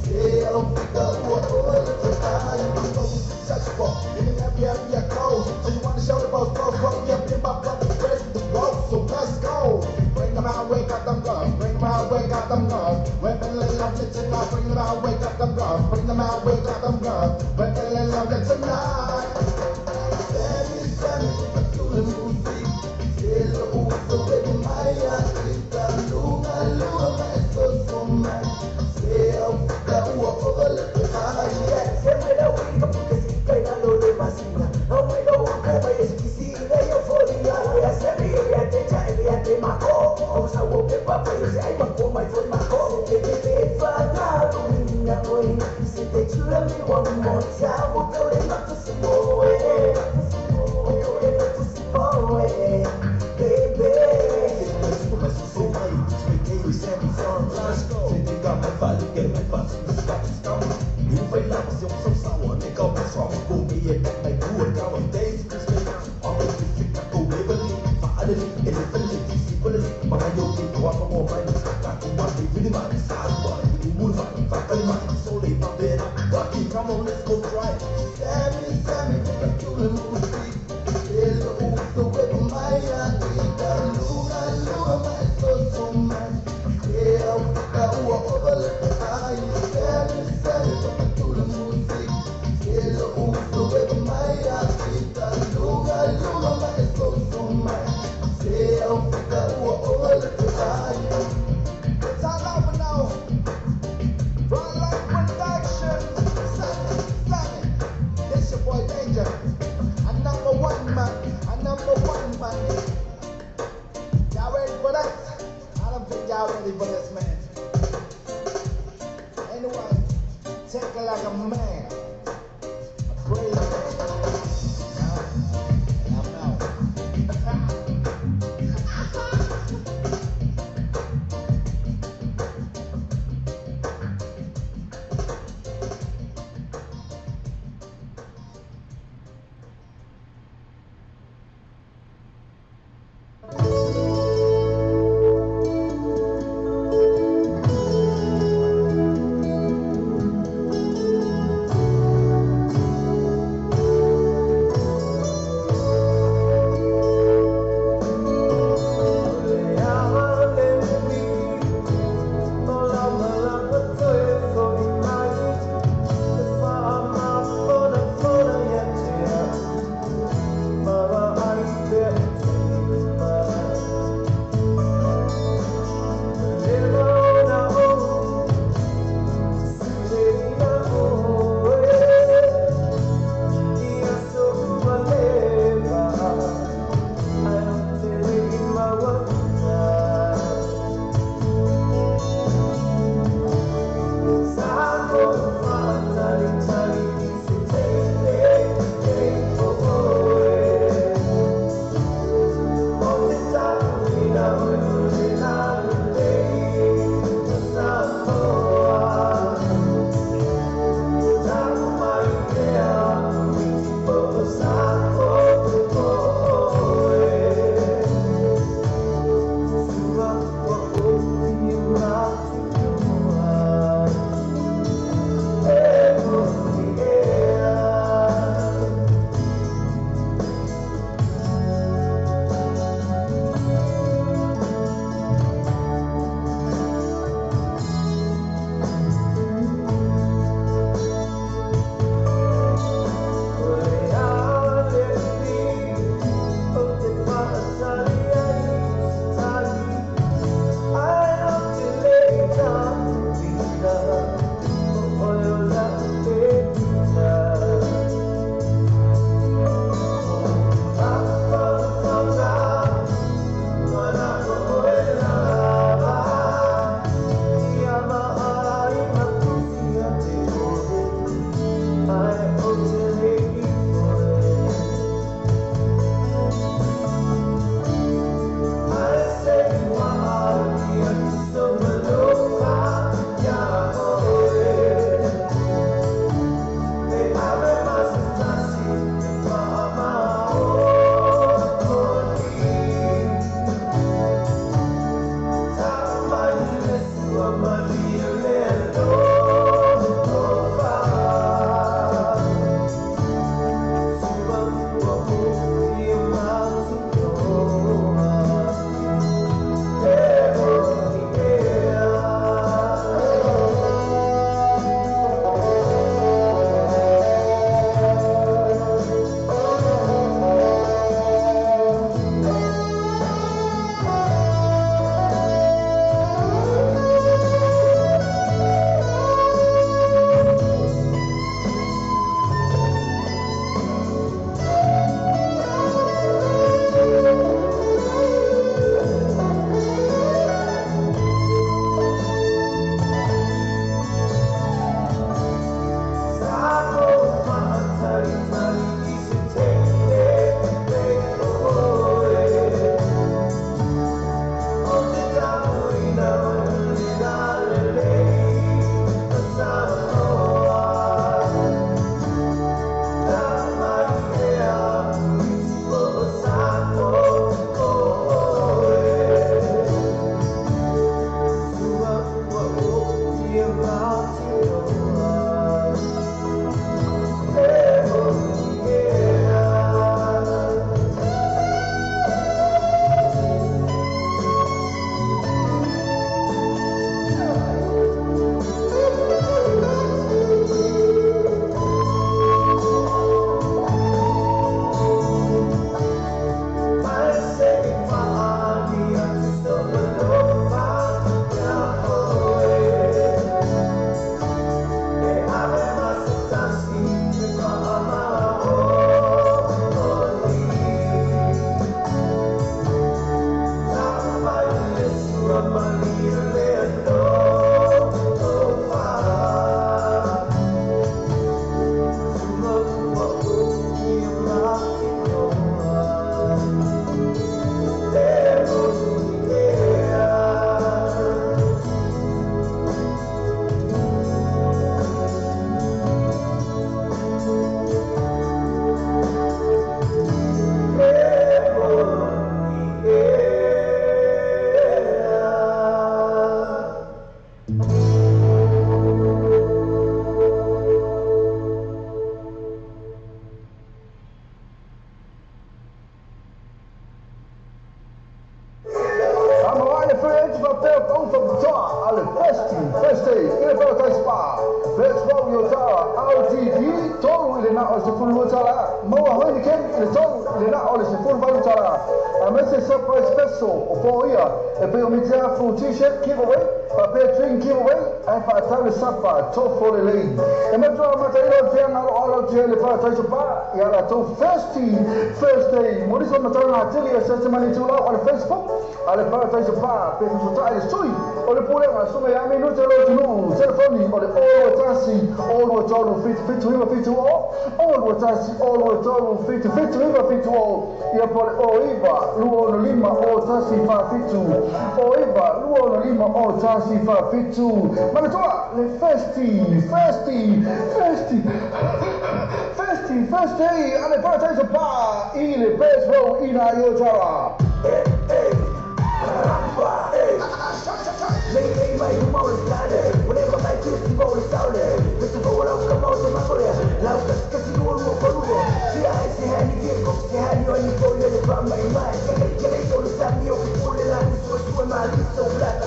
still figure over the time. Such a ball, in the happy cold. So you want to show the boss, what we have in my brother, ready to roll. So let's go. Bring them out, wake up them guns. Bring them out, wake up them guns. When they love it tonight, bring them out, wake up them guns. Bring them out, wake up them guns. When they love it tonight. Sammy, but to the music. Still also with my Luna, my soul, my still figure over the time. Sempre da única porque se pega no de vacina. Não me dou como é esqueci, nem euforia. É sempre ele até marcou. Ouça o que papai se aí marcou, mas foi marcou. Que me falaram minha mãe. Se te jura me one more time, o teu lembro se moe. Let's go. Você tem que mais vale que mais fácil. Não vai lá, você é um sal, From go me and my good now and days to stay. I'm going to pick up go Beverly, finally, and the family simply. But I don't think you have more money. That's what they really mind. Sad boy, you move on. Family mind, so late, my bed. Rocky, come on, let's go try. Sammy, I'm doing more street. Hello, the way my my so much. Yeah, I over the time. Sammy, I'm doing more street. Hello, the way my my so much. Yeah, over the time. It's all over now. Run like production. na o se fulu tala mo wa hoi ken le tau le na o le se fulu valu tala a me se surprise special o po ia e pe o mi te afu t-shirt giveaway pa pe drink giveaway ai pa tau le sapa to fo le lei e me toa mata ilo te ana o alo te le pa tai so pa ia la to Thursday mo riso mata na tele e se mani tu la o le Facebook ale pa tai so pa pe so tai le sui o le pule ma so me ya me no te lo tunu telefoni o le o tasi o lo tolu fit riva fit o lo tasi o lo tolu fit riva fit o ia pole o iva luo no lima o tasi fa fitu o iva luo no lima o tasi fa fitu ma toa le festi ale pa tai so pa ile best row ina yo tara Lei mai un mo stare, voleva mai più si vuole stare, questo volo un camoso ma corea, l'auto che si vuole un volume, si ha di vieco, si ha di ogni foglia di fama in mai, che lei solo sa mio che vuole la sua mali so blata.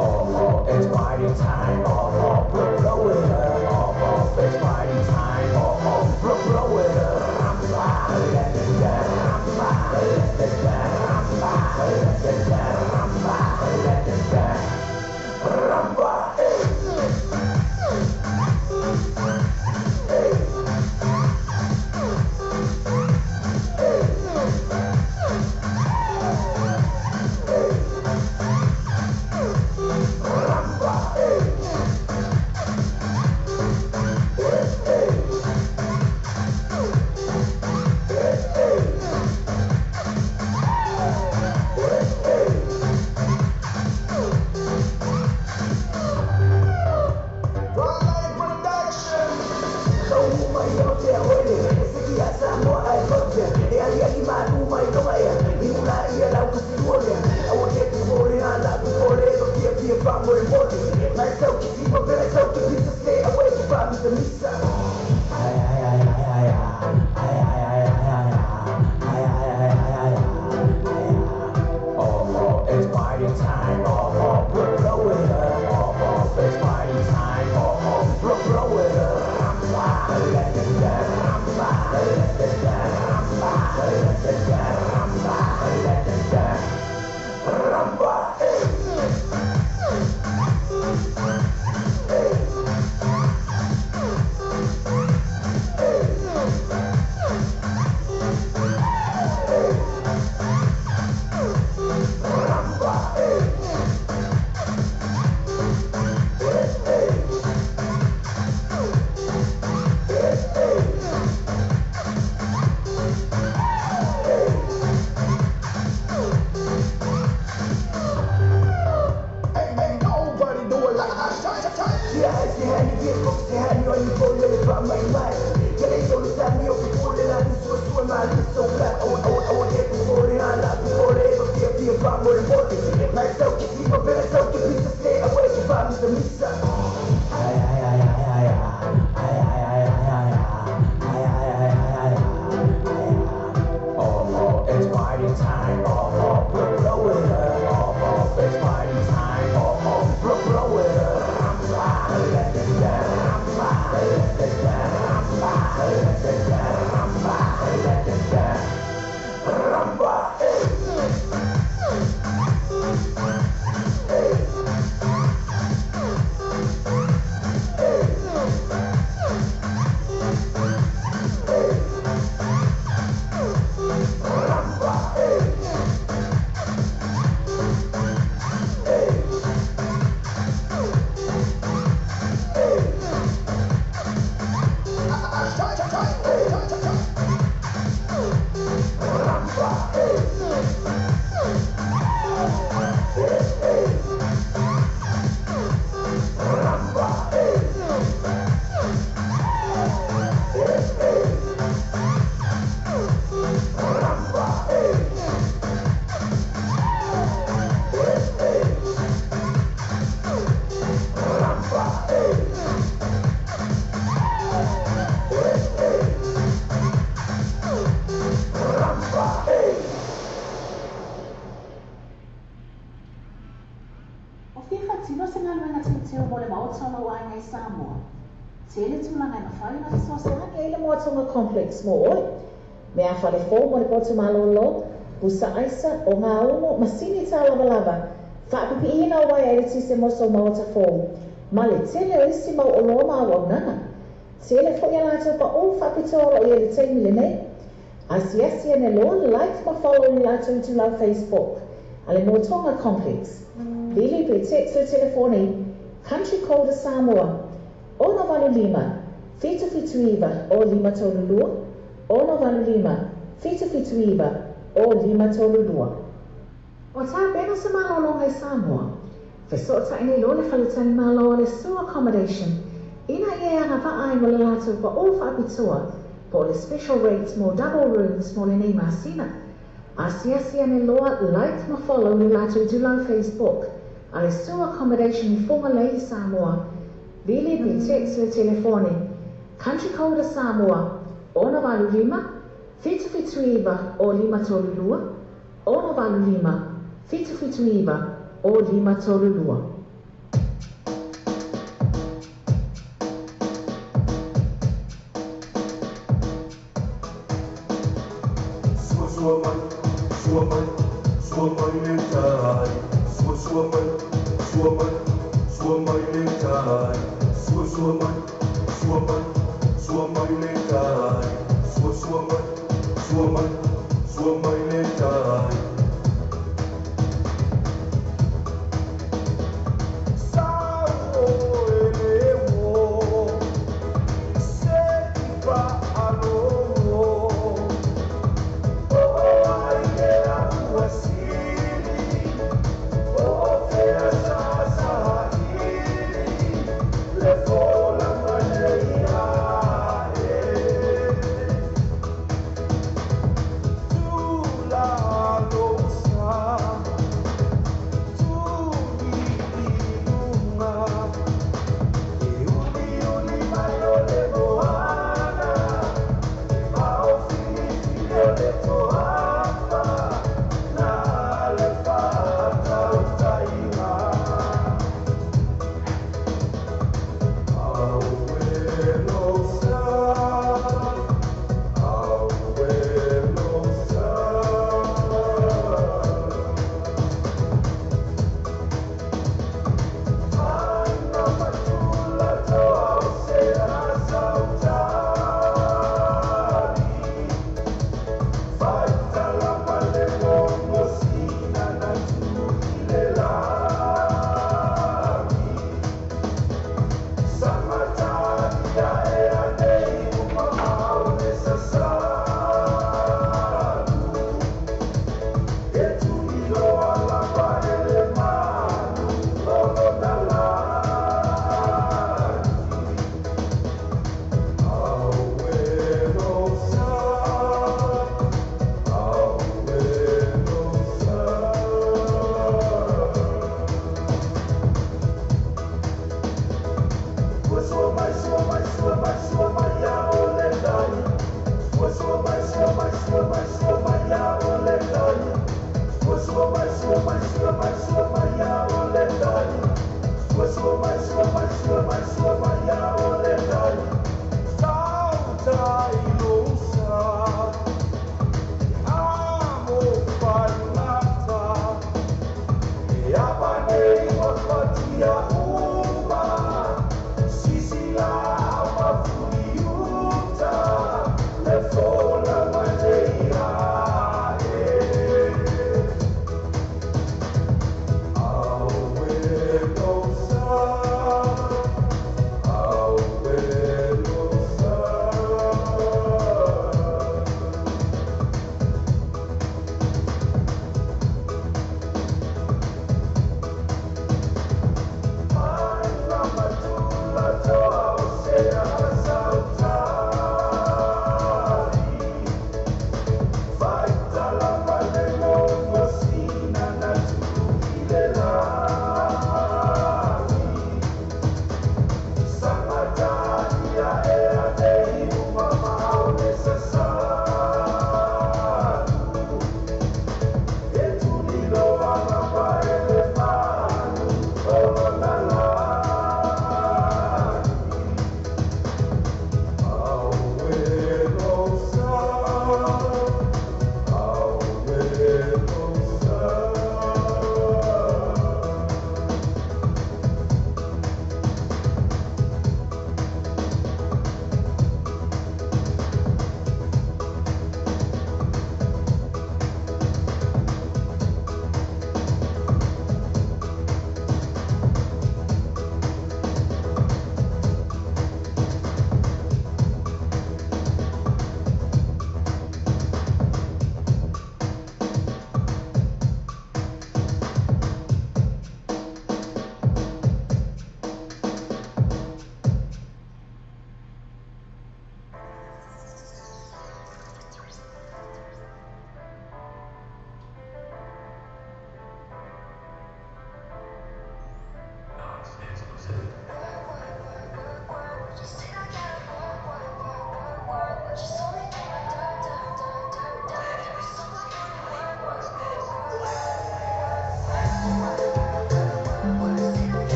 Oh, it's party time, blow it up, it's party time, blow it up. O fia whatino se ngā luenga teo mo le maotona o ai ngai Samoa. Te ele tūlanga na whai na so se hangi ele moatonga complex mo oi. Me a whale fō mo le poto malolo, busa aisa o ngā umo masini tā lava lava. Whaapipi ina o wai ele tise moso maota fō. Ma le tele o isi mau o loa maa wau nana. Te ele fo ia lātou pa o whapitoro i ele teimi le nei. Asiasi ane loa le like ma follow ni lātou i tūlau Facebook. Ale motonga complex. Bili pe text o telefoni. Country Code Samoa. Ona valu lima. Fitu iwa o lima tolulua. Ona valu lima. Fitu iwa o lima tolulua. O tā pena sa malolo ngai Samoa. Feso ta ine lo le whalutani malo le sewer accommodation. Ina ia anga wha ai mo le lātou pa o whaapitua. Po le special rates mo double rooms mo le nei masina. Asiasi ane loa like ma follow le lātou i tūlau Facebook. A le sewer accommodation i whonga lei Samoa. Vili pe text le telefoni. Country Code Samoa. Ona valu lima. Fitu iwa o lima tolulua. Ona valu lima. Fitu iwa o lima tolulua.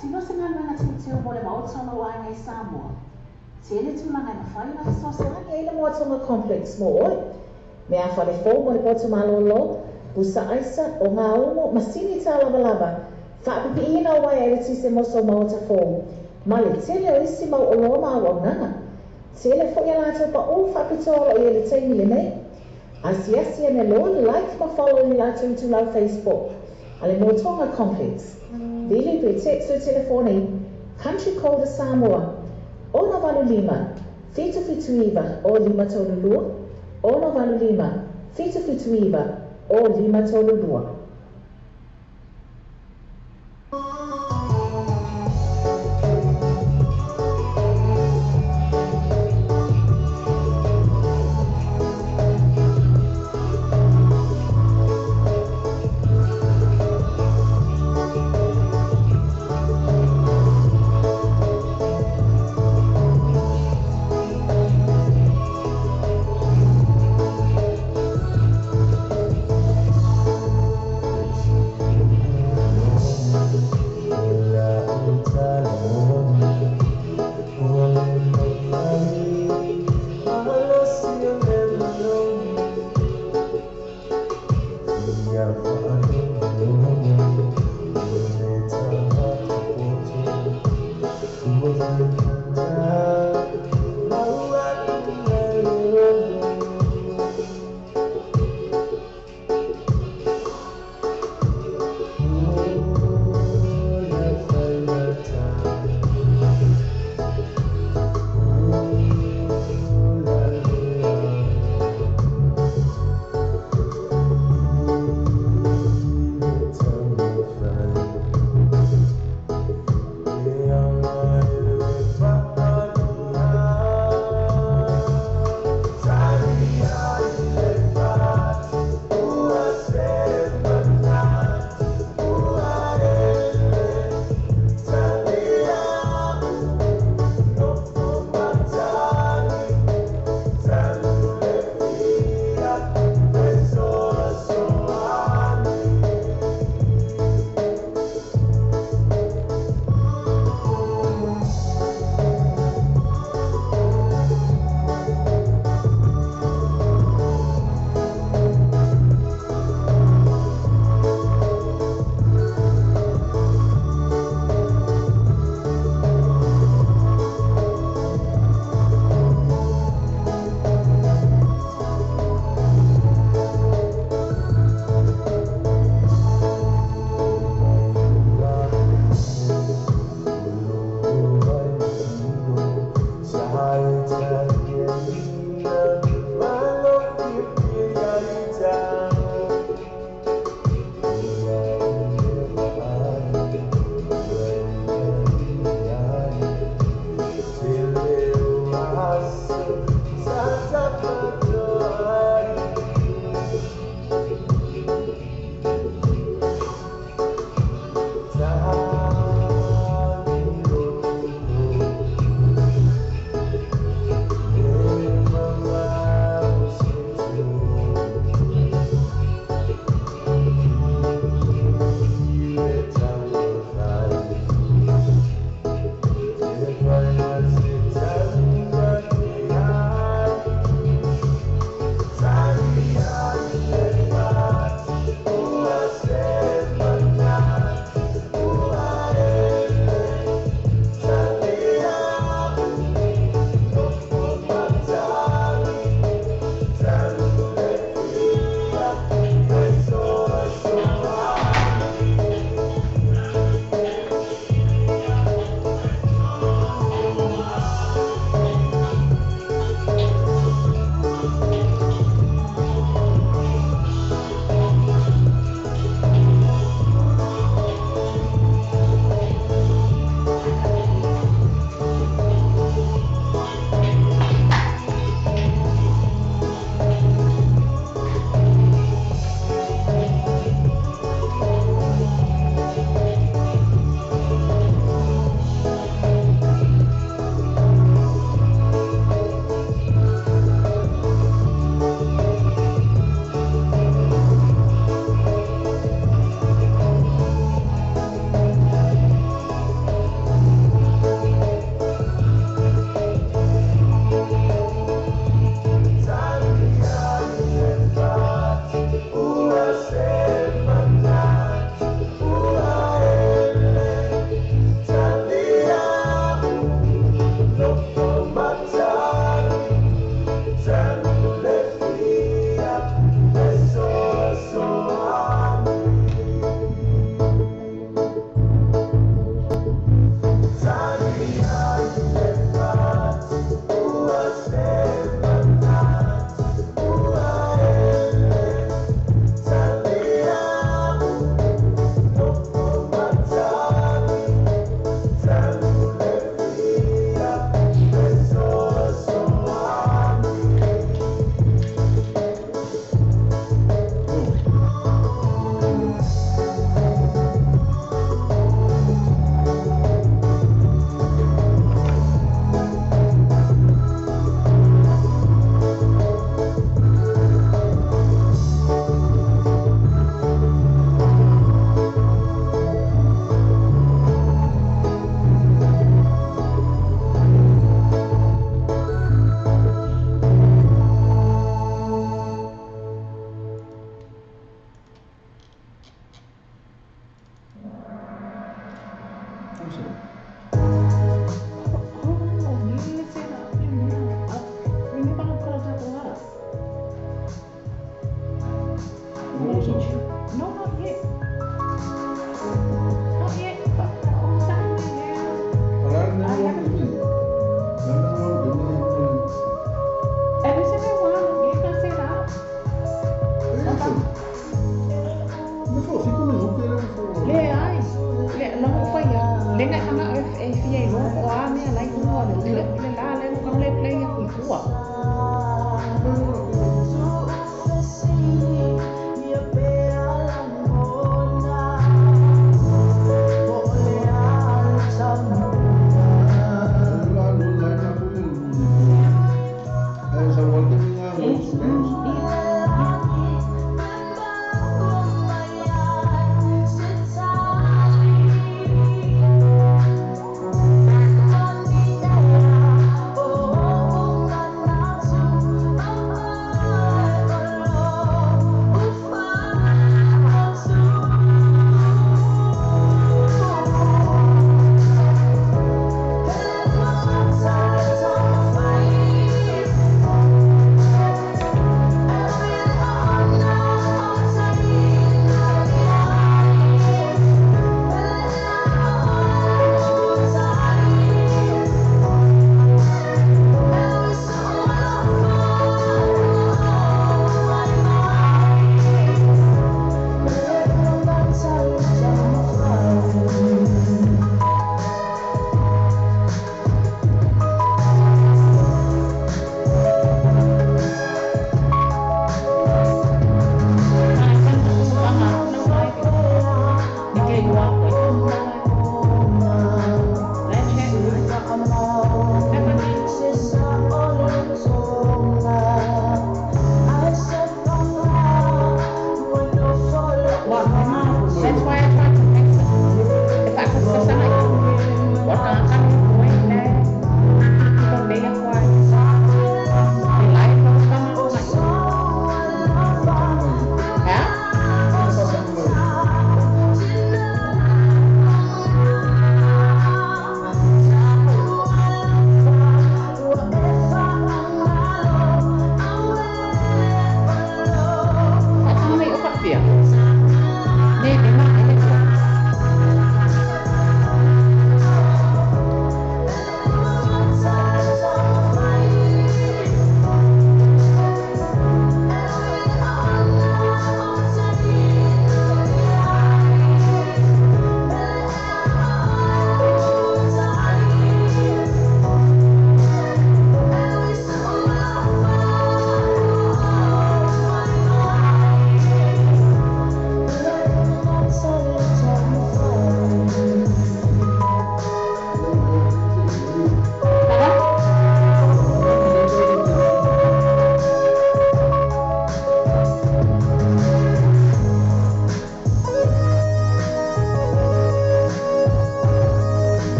tino se ngana tūtū mo le maotonga o ai Samoa. Tēne tūlanga na whai na sosalani e le Moatonga Complex mo oi. Me a whare fō mo le poto malolo, busa aisa o ngā umo masini tā lava. Whaapipi ina o wai e le tise moso maota fō. Ma le tele o isi mau o loa maa waunanga. Tele fo ia lātou pa o whaapitoa o ia le teimi le nei. Asiasi ane loa like ma follow ni lātou tu lau Facebook. Ale Moatonga Complex. Vili pe text o telefone, Country Code Samoa. Ona valu lima, fitu iwa o lima tolulua. Ona valu lima, fitu iwa o lima tolulua.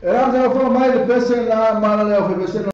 Era una forma de pese en la mala de